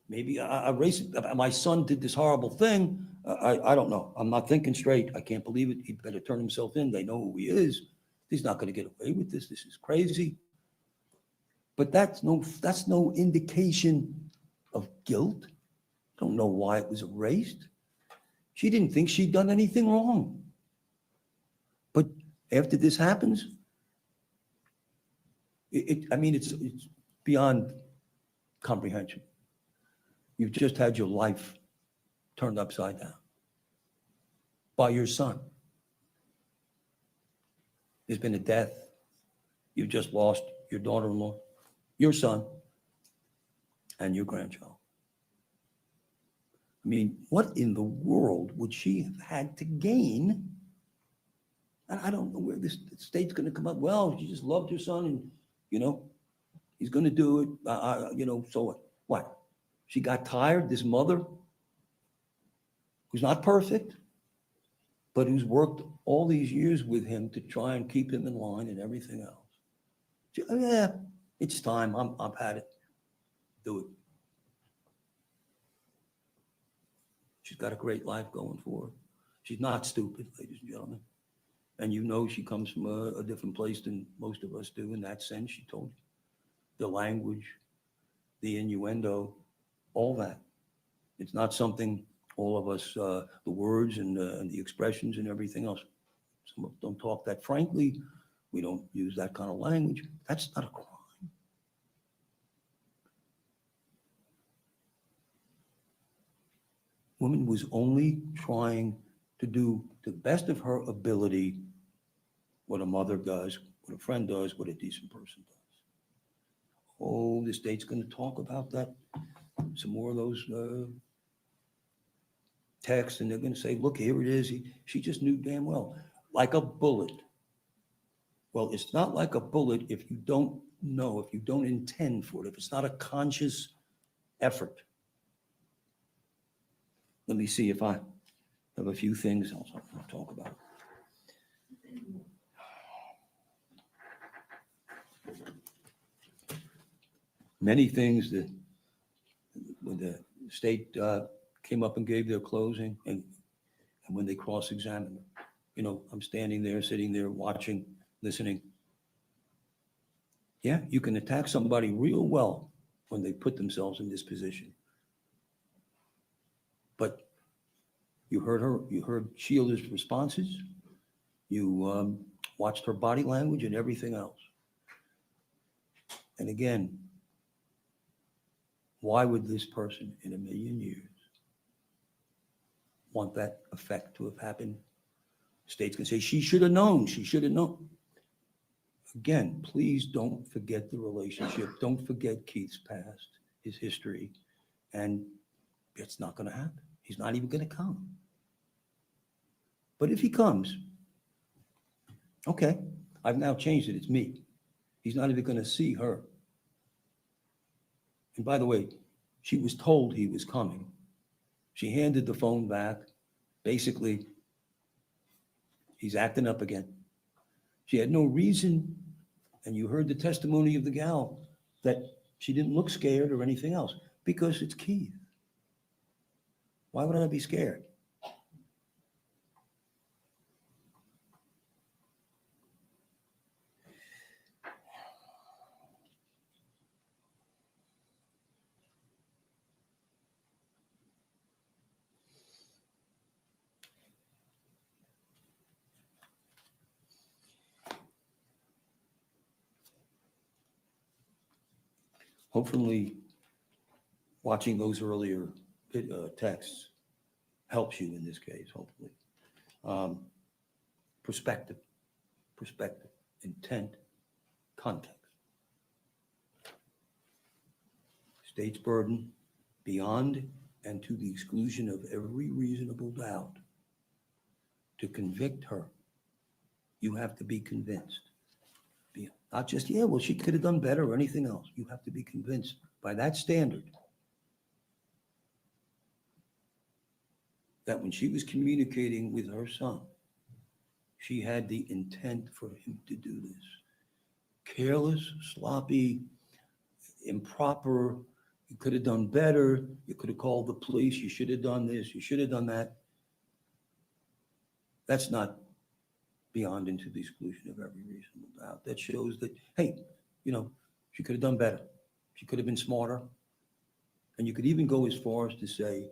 Maybe I erased it. My son did this horrible thing. I don't know. I'm not thinking straight. I can't believe it. He better turn himself in. They know who he is. He's not going to get away with this. This is crazy. But that's no indication of guilt. Don't know why it was erased. She didn't think she'd done anything wrong. But after this happens, it's beyond comprehension. You've just had your life turned upside down by your son. There's been a death. You've just lost your daughter-in-law, your son, and your grandchild. I mean, what in the world would she have had to gain? And I don't know where this state's going to come up. Well, she just loved her son and, he's going to do it. So what? What? She got tired, this mother, who's not perfect, but who's worked all these years with him to try and keep him in line and everything else. Yeah, it's time. I've had it. Do it. She's got a great life going for her. She's not stupid, ladies and gentlemen. And she comes from a different place than most of us do in that sense. She told you. The language, the innuendo, all that. It's not something all of us, the words and the expressions and everything else. Some of us don't talk that frankly. We don't use that kind of language. That's not a crime. Woman was only trying to do to the best of her ability what a mother does, what a friend does, what a decent person does. Oh, the state's going to talk about that. Some more of those texts, and they're going to say, look, here it is. She just knew damn well. Like a bullet. Well, it's not like a bullet if you don't know, if you don't intend for it, if it's not a conscious effort. Let me see if I have a few things I'll talk about. many things that when the state came up and gave their closing and when they cross-examined them. You know, I'm standing there, sitting there, watching, listening. Yeah, you can attack somebody real well when they put themselves in this position. But you heard Sheila's responses. You watched her body language and everything else. And again, why would this person in a million years want that effect to have happened? States can say, she should have known, she should have known. Again, please don't forget the relationship. Don't forget Keith's past, his history, and it's not going to happen. He's not even going to come. But if he comes, okay, I've now changed it. It's me. He's not even going to see her. And by the way, she was told he was coming. She handed the phone back. Basically, he's acting up again. She had no reason, and you heard the testimony of the gal, that she didn't look scared or anything else, because it's Keith. Why would I be scared? Hopefully, watching those earlier texts helps you in this case, hopefully. Perspective, intent, context. State's burden beyond and to the exclusion of every reasonable doubt to convict her. You have to be convinced. Not just, yeah, well, she could have done better or anything else. You have to be convinced by that standard that when she was communicating with her son, she had the intent for him to do this. Careless, sloppy, improper, you could have done better, you could have called the police, you should have done this, you should have done that. That's not beyond and to the exclusion of every reasonable doubt. That shows that, hey, you know, she could have done better. She could have been smarter. And you could even go as far as to say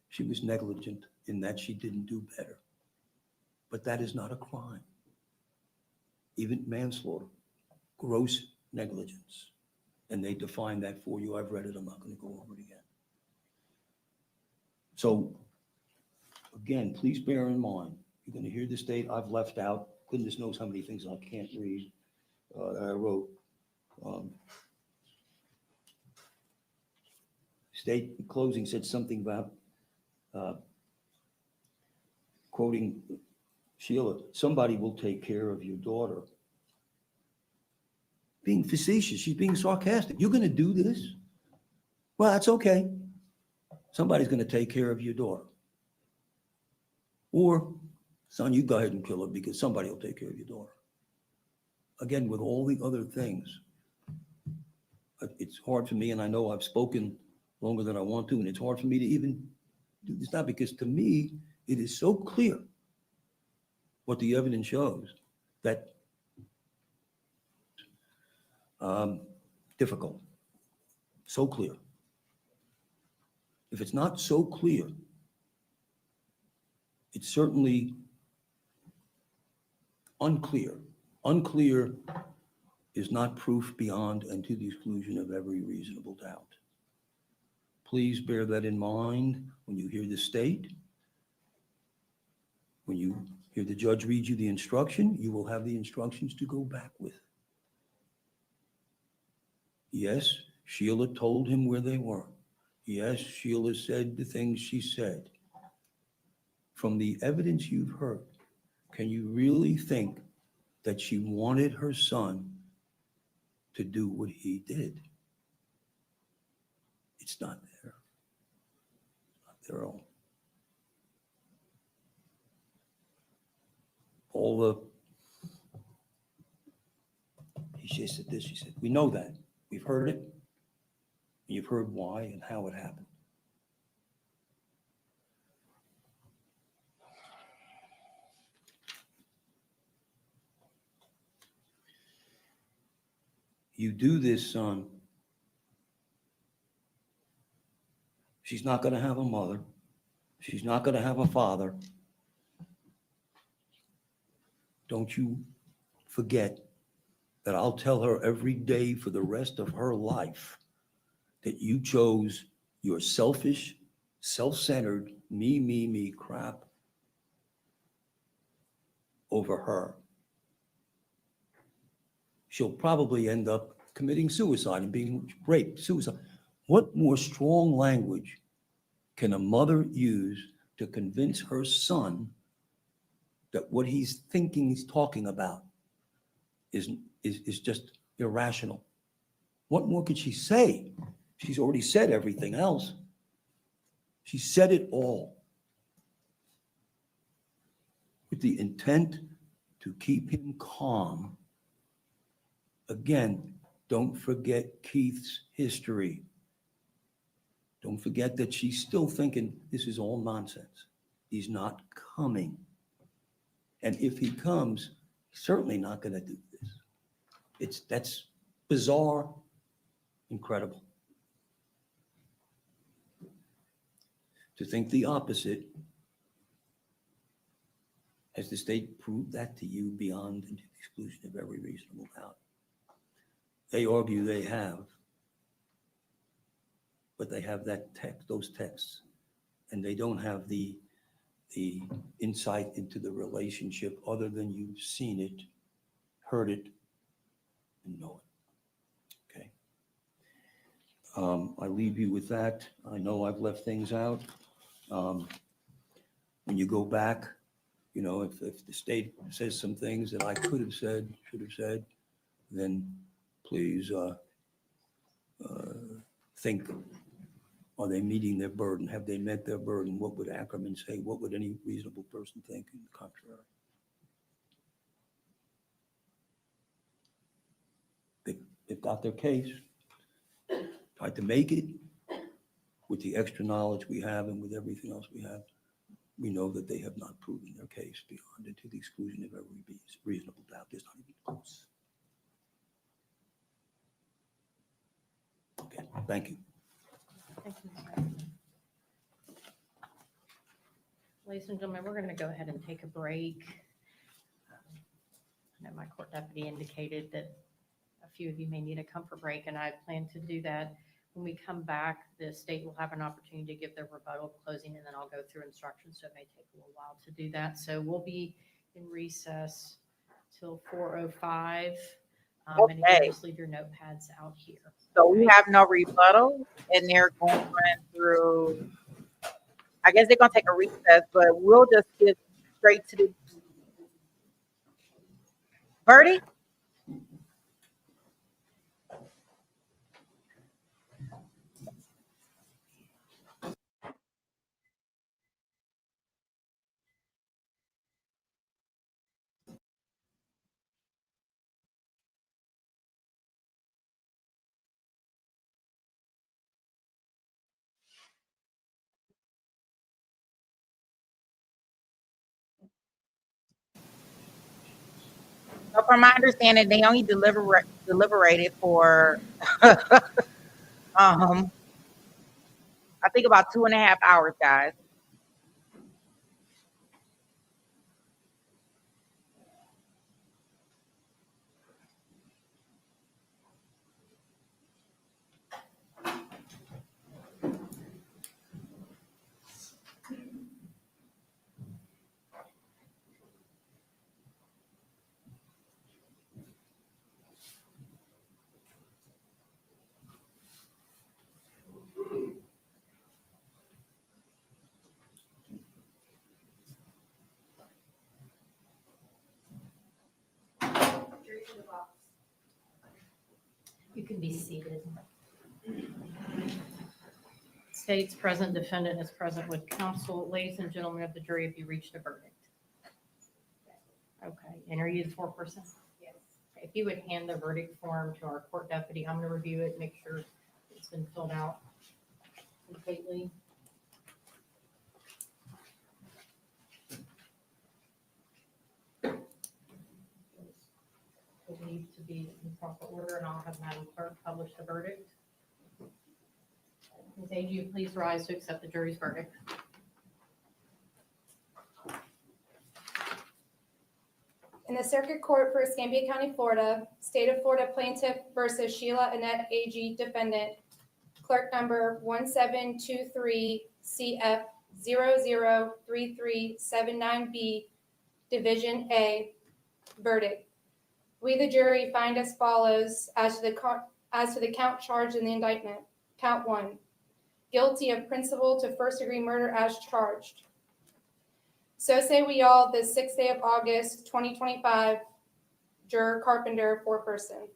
she was negligent in that she didn't do better. But that is not a crime. Even manslaughter, gross negligence. And they define that for you. I've read it. I'm not going to go over it again. So, again, please bear in mind, you're going to hear this date I've left out. Goodness knows how many things I can't read that I wrote. State in closing said something about, quoting Sheila, somebody will take care of your daughter. Being facetious, she's being sarcastic. You're going to do this? Well, that's okay. Somebody's going to take care of your daughter. Or, son, you go ahead and kill her because somebody will take care of your daughter. Again, with all the other things, it's hard for me, and I know I've spoken longer than I want to, and it's hard for me to even do this now because to me, it is so clear what the evidence shows that difficult, so clear. If it's not so clear, it's certainly unclear. Unclear is not proof beyond and to the exclusion of every reasonable doubt. Please bear that in mind when you hear the state. When you hear the judge read you the instruction, you will have the instructions to go back with. Yes, Sheila told him where they were. Yes, Sheila said the things she said. From the evidence you've heard, can you really think that she wanted her son to do what he did? It's not there. Not there at all. All the, she said this, she said, we know that. We've heard it. You've heard why and how it happened. You do this, son. She's not going to have a mother. She's not going to have a father. Don't you forget that I'll tell her every day for the rest of her life that you chose your selfish, self-centered, me crap over her. She'll probably end up committing suicide and being raped, suicide. What more strong language can a mother use to convince her son that what he's thinking, he's talking about is just irrational? What more could she say? She's already said everything else. She said it all with the intent to keep him calm. Again, don't forget Keith's history. Don't forget that she's still thinking this is all nonsense. He's not coming. And if he comes, he's certainly not going to do this. That's bizarre, incredible. To think the opposite, has the state proved that to you beyond the exclusion of every reasonable doubt? They argue they have, but they have that text, those texts, and they don't have the insight into the relationship other than you've seen it, heard it, and know it. Okay. I leave you with that. I know I've left things out. When you go back, you know, if the state says some things that I could have said, should have said, then please think, are they meeting their burden? Have they met their burden? What would Ackerman say? What would any reasonable person think in the contrary? They've got their case, tried to make it with the extra knowledge we have and with everything else we have. We know that they have not proven their case beyond it to the exclusion of every reasonable doubt. There's not even close. Okay, thank you. Thank you, Mr. Ackerman. Ladies and gentlemen, we're going to go ahead and take a break. I know my court deputy indicated that a few of you may need a comfort break, and I plan to do that. When we come back, the state will have an opportunity to give their rebuttal closing, and then I'll go through instructions, so it may take a little while to do that. So we'll be in recess till 4:05. And again, Okay. just leave your notepads out here. So we Okay? have no rebuttal, and they're going through, I guess they're gonna take a recess, but we'll just get straight to the verdict. So from my understanding, they only deliberated for, I think about 2.5 hours, guys. You can be seated. State's present, defendant is present with counsel. Ladies and gentlemen of the jury, have you reached a verdict? Okay, and are you the foreperson? Yes. If you would hand the verdict form to our court deputy, I'm going to review it, make sure it's It's been filled out completely. Believed to be in proper order, and I'll have Madam Clerk publish the verdict. Ms. Agee, please rise to accept the jury's verdict. In the Circuit Court for Escambia County, Florida, State of Florida plaintiff versus Sheila Agee defendant, clerk number 1723 CF 003379B, Division A, verdict. We, the jury, find as follows as to the count charged in the indictment. Count 1, guilty of principal to first-degree murder as charged. So say we all, the 6th day of August, 2025, juror Carpenter, foreperson.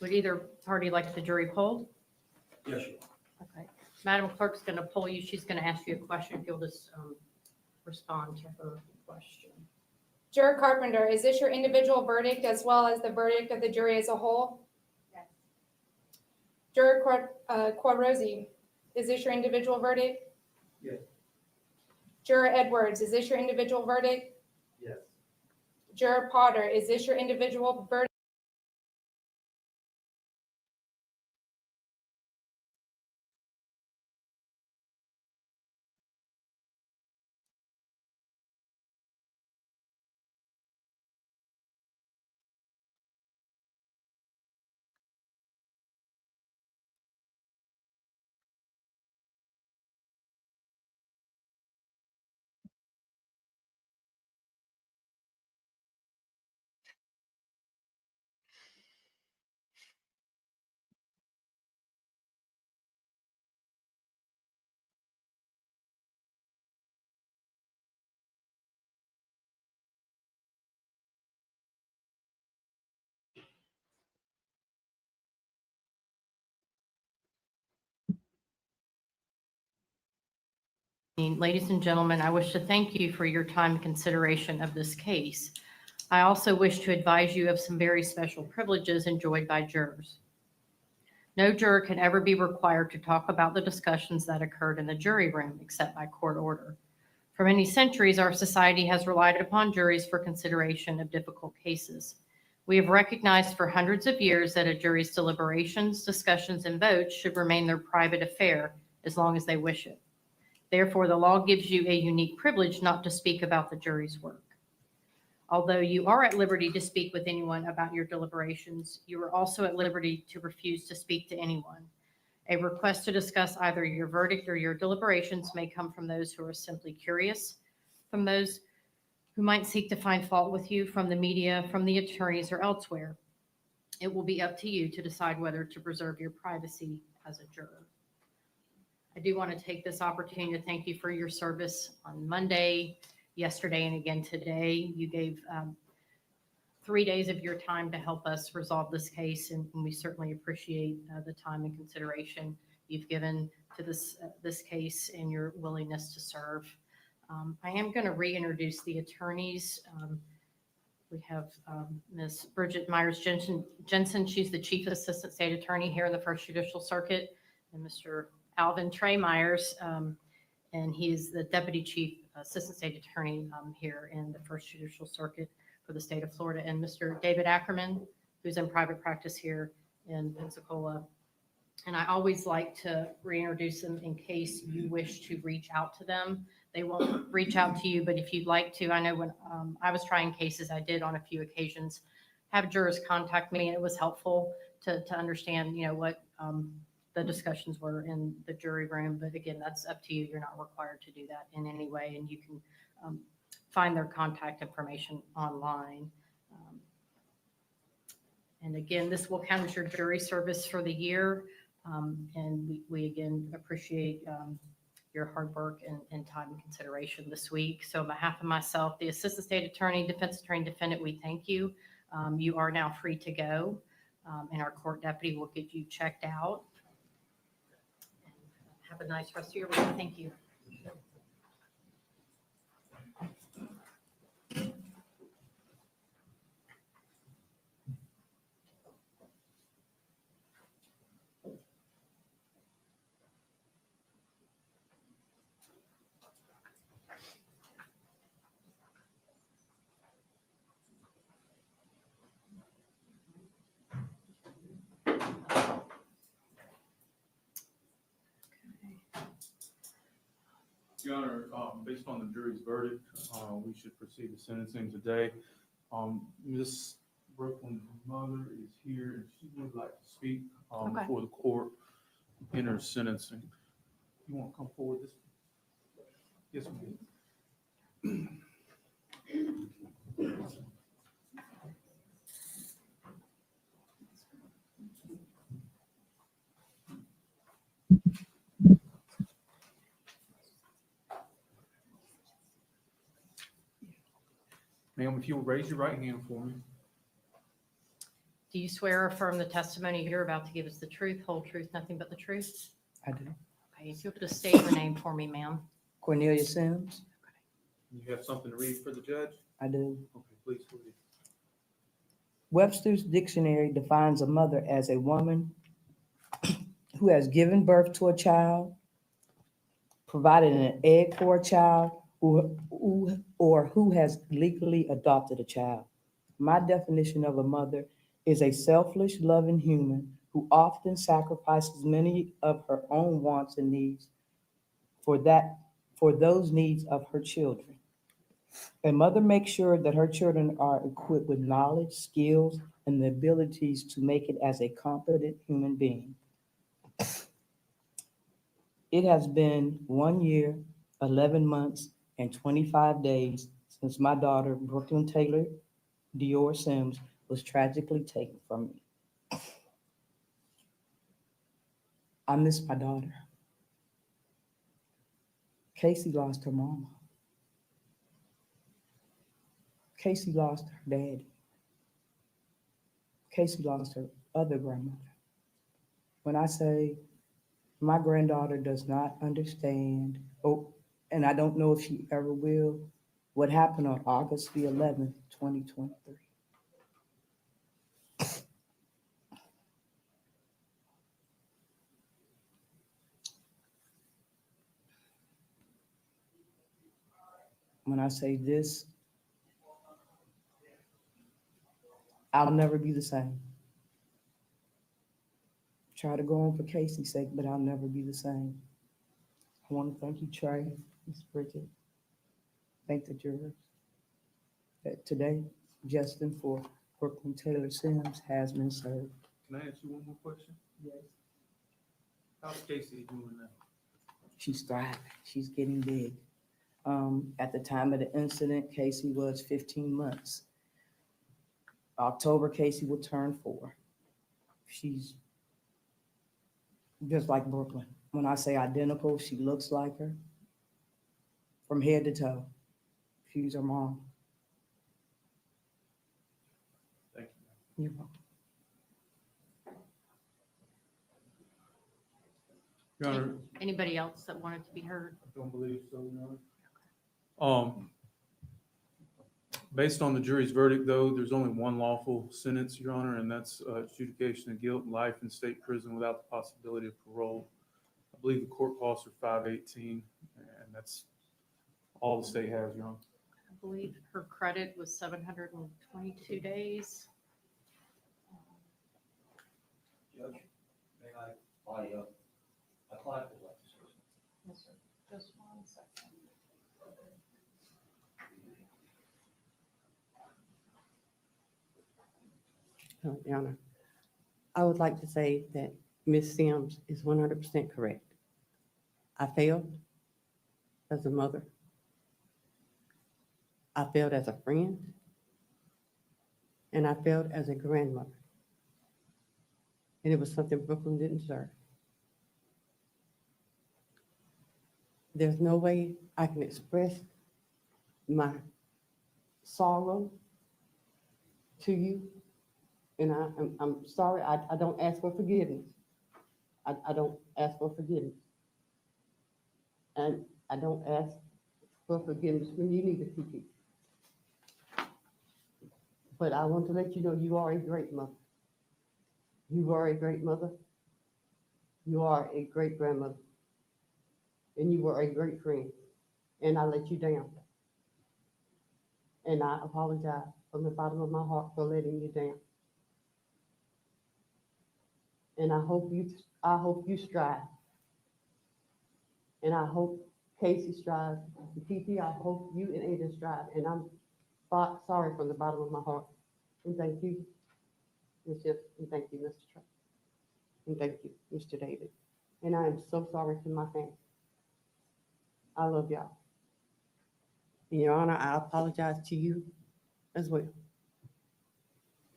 Would either party like the jury polled? Yes, Your Honor. Okay. Madam Clerk's going to poll you. She's going to ask you a question. If you'll just respond to her question. Juror Carpenter, is this your individual verdict as well as the verdict of the jury as a whole? Yes. Juror Quadrosi, is this your individual verdict? Yes. Juror Edwards, is this your individual verdict? Yes. Juror Potter, is this your individual verdict? Ladies and gentlemen, I wish to thank you for your time and consideration of this case. I also wish to advise you of some very special privileges enjoyed by jurors. No juror can ever be required to talk about the discussions that occurred in the jury room except by court order. For many centuries, our society has relied upon juries for consideration of difficult cases. We have recognized for hundreds of years that a jury's deliberations, discussions, and votes should remain their private affair as long as they wish it. Therefore, the law gives you a unique privilege not to speak about the jury's work. Although you are at liberty to speak with anyone about your deliberations, you are also at liberty to refuse to speak to anyone. A request to discuss either your verdict or your deliberations may come from those who are simply curious, from those who might seek to find fault with you, from the media, from the attorneys, or elsewhere. It will be up to you to decide whether to preserve your privacy as a juror. I do want to take this opportunity to thank you for your service on Monday, yesterday, and again today. You gave 3 days of your time to help us resolve this case, and we certainly appreciate the time and consideration you've given to this case and your willingness to serve. I am going to reintroduce the attorneys. We have Ms. Bridget Myers-Jensen. She's the Chief Assistant State Attorney here in the First Judicial Circuit, and Mr. Alvin Trey Myers, and he is the Deputy Chief Assistant State Attorney here in the First Judicial Circuit for the state of Florida, and Mr. David Ackerman, who's in private practice here in Pensacola. And I always like to reintroduce them in case you wish to reach out to them. They won't reach out to you, but if you'd like to, I know when I was trying cases, I did on a few occasions have jurors contact me, and it was helpful to understand, what the discussions were in the jury room. But again, that's up to you. You're not required to do that in any way, and you can find their contact information online. And again, this will count as your jury service for the year. And we again appreciate your hard work and time and consideration this week. So on behalf of myself, the Assistant State Attorney, Defense Attorney, Defendant, we thank you. You are now free to go, and our court deputy will get you checked out. Have a nice rest of your week. Thank you. Your Honor, based on the jury's verdict, we should proceed to sentencing today. Ms. Brooklyn's mother is here and she would like to speak Okay. before the court enters sentencing. You want to come forward this? Yes, ma'am. Ma'am, if you'll raise your right hand for me. Do you swear or affirm the testimony you're about to give is the truth, whole truth, nothing but the truth? I do. Okay, if you'll just state your name for me, ma'am. Cornelia Sims, You have something to read for the judge? I do. Okay, please read. Webster's dictionary defines a mother as a woman who has given birth to a child, provided an egg for a child, or who has legally adopted a child. My definition of a mother is a selfless, loving human who often sacrifices many of her own wants and needs for those needs of her children. A mother makes sure that her children are equipped with knowledge, skills, and the abilities to make it as a competent human being. It has been 1 year, 11 months, and 25 days since my daughter, Brooklyn Taylor Dior Sims, was tragically taken from me. I miss my daughter. Casey lost her mama. Casey lost her daddy. Casey lost her other grandmother. When I say my granddaughter does not understand, and I don't know if she ever will, what happened on August the 11th, 2023. When I say this, I'll never be the same. Try to go on for Casey's sake, but I'll never be the same. I want to thank you, Trey, Ms. Bridget. Thank the jurors. That today, Justin for Brooklyn Taylor Sims has been served. Can I ask you one more question? Yes. How's Casey doing now? She's thriving. She's getting big. At the time of the incident, Casey was 15 months. October, Casey will turn 4. She's just like Brooklyn. When I say identical, she looks like her from head to toe. She's her mom. Thank you. You're welcome. Your Honor, Anybody else that wanted to be heard? I don't believe so, Your Honor. Based on the jury's verdict, though, there's only one lawful sentence, Your Honor, and that's adjudication of guilt, life in state prison without the possibility of parole. I believe the court costs are $518, and that's all the state has, Your Honor. I believe her credit was 722 days. Judge, may my client would like to say something. Yes, sir. Just 1 second. Your Honor, I would like to say that Ms. Sims is 100% correct. I failed as a mother. I failed as a friend. And I failed as a grandmother. And it was something Brooklyn didn't deserve. There's no way I can express my sorrow to you. And I'm sorry, I don't ask for forgiveness. I don't ask for forgiveness. And I don't ask for forgiveness when you need to forgive. But I want to let you know you are a great mother. You are a great mother. You are a great grandmother. And you were a great friend. And I let you down. And I apologize from the bottom of my heart for letting you down. And I hope you strive. And I hope Casey strives, the PT, I hope you and Ada strive, and I'm sorry from the bottom of my heart. And thank you, Ms. Shipp, and thank you, Mr. Trump, and thank you, Mr. David. And I am so sorry to my family. I love y'all. In Your Honor, I apologize to you as well.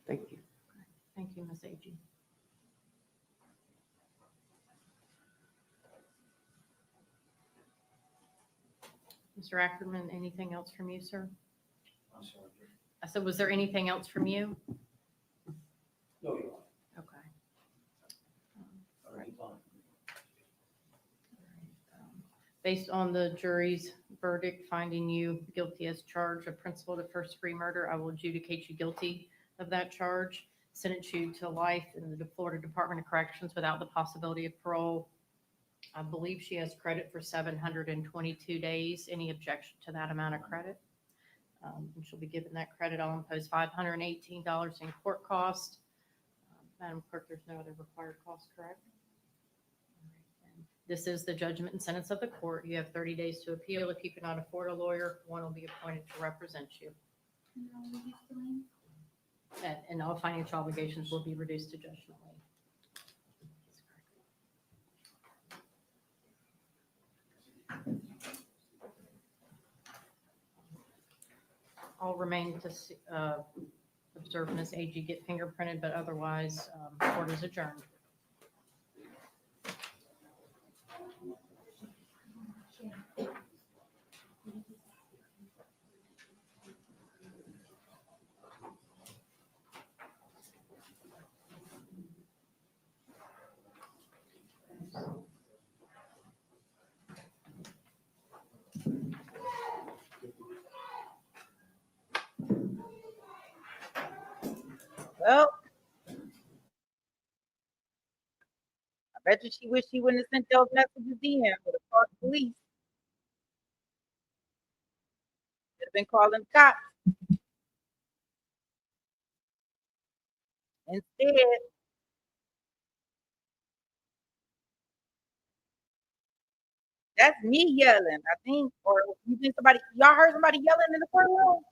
Thank you. Thank you, Ms. Agee. Mr. Ackerman, anything else from you, sir? I'm sorry. I said, was there anything else from you? No, Your Honor. Okay. All right, fine. Based on the jury's verdict finding you guilty as charged of principal to first degree murder, I will adjudicate you guilty of that charge, sentence you to life in the Florida Department of Corrections without the possibility of parole. I believe she has credit for 722 days. Any objection to that amount of credit? And she'll be given that credit. I'll impose $518 in court cost. Madam Clerk, there's no other required cost, correct? This is the judgment and sentence of the court. You have 30 days to appeal. If you cannot afford a lawyer, one will be appointed to represent you. And all financial obligations will be reduced to judgment lien. I'll remain to observe Ms. Agee get fingerprinted, but otherwise, court is adjourned. Well, I bet you she wish she wouldn't have sent those messages in with the police. Should have been calling the cops. Instead, that's me yelling, I think. Or you think y'all heard somebody yelling in the courtroom?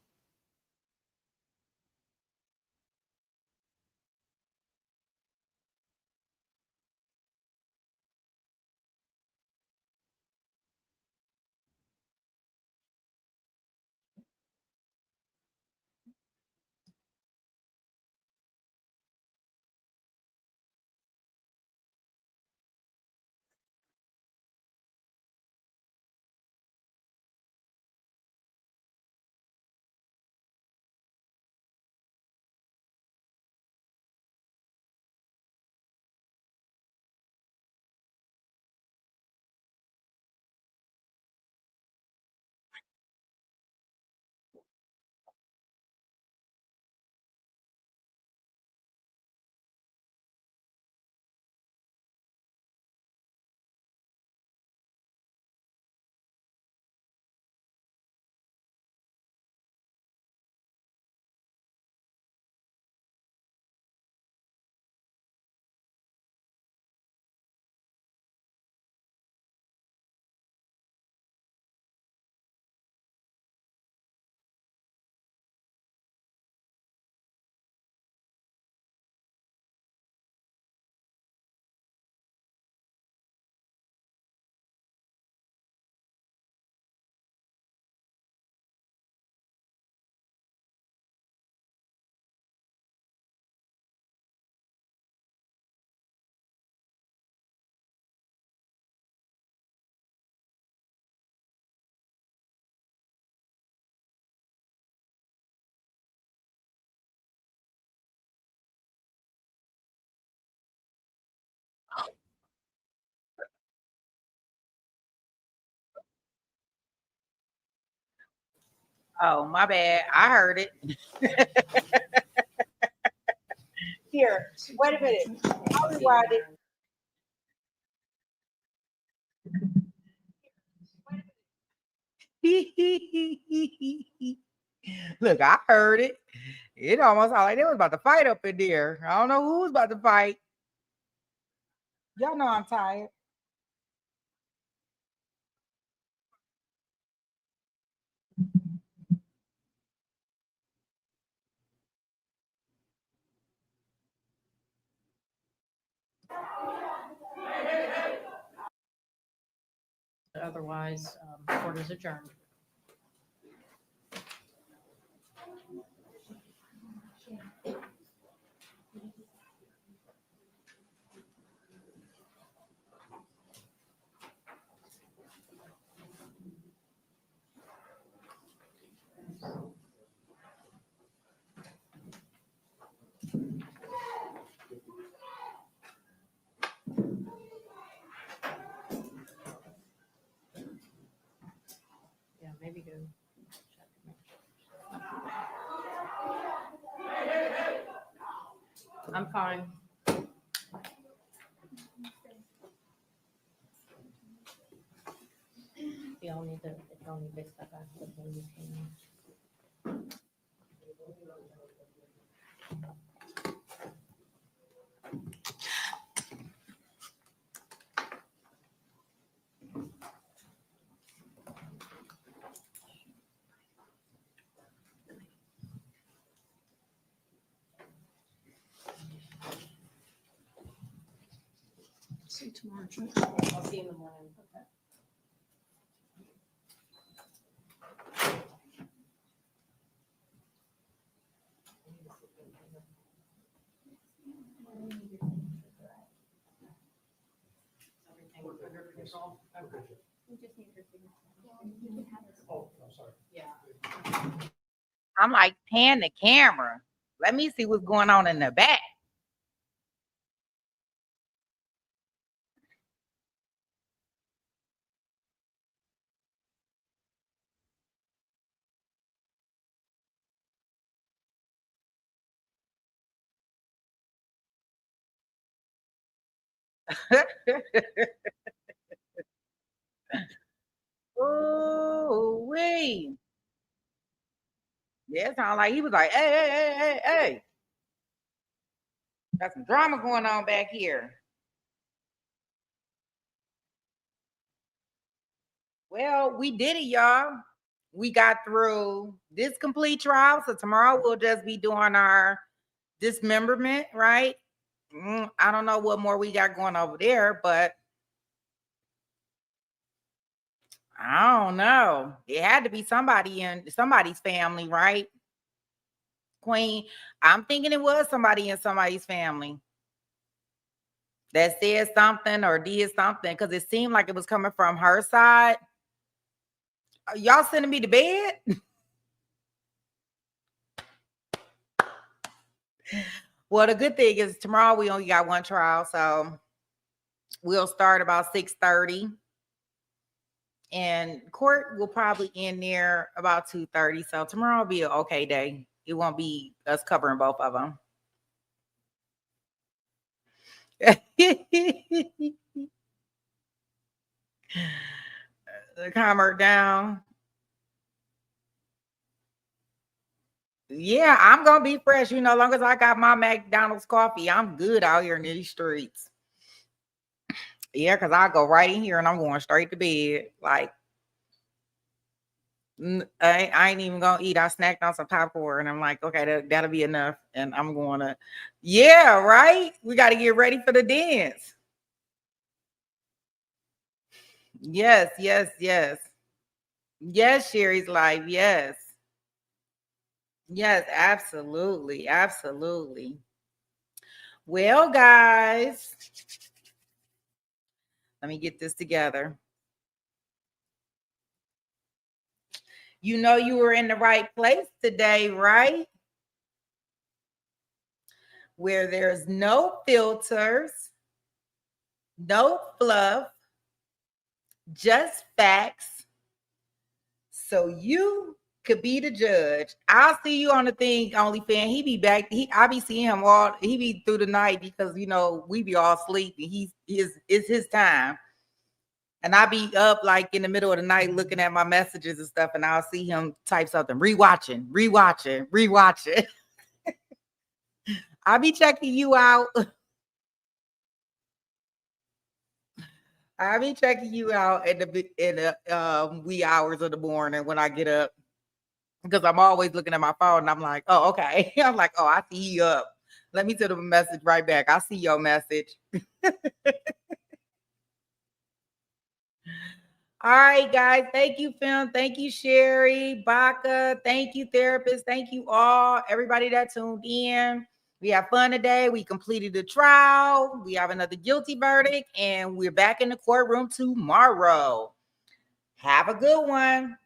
Oh, my bad. I heard it. Here, wait a minute. I'll rewind it. Look, I heard it. It almost sounded like they was about to fight up in there. I don't know who was about to fight. Y'all know I'm tired. Otherwise, court is adjourned. Yeah, maybe go check. I'm fine. Y'all need to step back to the you can. See you tomorrow, Judge. I'll see you in the morning. Okay. Everything under control? Okay. We just need her signature. You can have it. Oh, I'm sorry. Yeah. I'm like, pan the camera. Let me see what's going on in the back. Oh, wait. Yeah, it sounded like he was like, hey, hey, hey, hey, hey. Got some drama going on back here. Well, we did it, y'all. We got through this complete trial. So tomorrow we'll just be doing our dismemberment, right? I don't know what more we got going over there, but I don't know. It had to be somebody in somebody's family, right? Queen, I'm thinking it was somebody in somebody's family that said something or did something because it seemed like it was coming from her side. Y'all sending me to bed? Well, the good thing is tomorrow we only got one trial, so we'll start about 6:30. And court will probably end there about 2:30. So tomorrow will be an okay day. It won't be us covering both of them. Calm her down. Yeah, I'm gonna be fresh. You know, as long as I got my McDonald's coffee, I'm good out here in these streets. Yeah, because I'll go right in here and I'm going straight to bed. Like, I ain't even gonna eat. I snacked on some popcorn and I'm like, okay, that'll be enough. And I'm going to, yeah, right? We got to get ready for the dance. Yes, yes, yes. Yes, Sherry's live. Yes. Yes, absolutely. Absolutely. Well, guys, let me get this together. You know you were in the right place today, right? Where there's no filters, no fluff, just facts. So you could be the judge. I'll see you on the thing, OnlyFans. He be back. I be seeing him he be through the night because you know we be all sleeping. It's his time. And I be up like in the middle of the night looking at my messages and stuff, and I'll see him type something, rewatching. I be checking you out. I be checking you out in the wee hours of the morning when I get up. Because I'm always looking at my phone and I'm like, oh, okay. I'm like, oh, I see you up. Let me send him a message right back. I see your message. All right, guys. Thank you, Film. Thank you, Sherry, Baca. Thank you, therapists. Thank you all, everybody that tuned in. We have fun today. We completed the trial. We have another guilty verdict, and we're back in the courtroom tomorrow. Have a good one.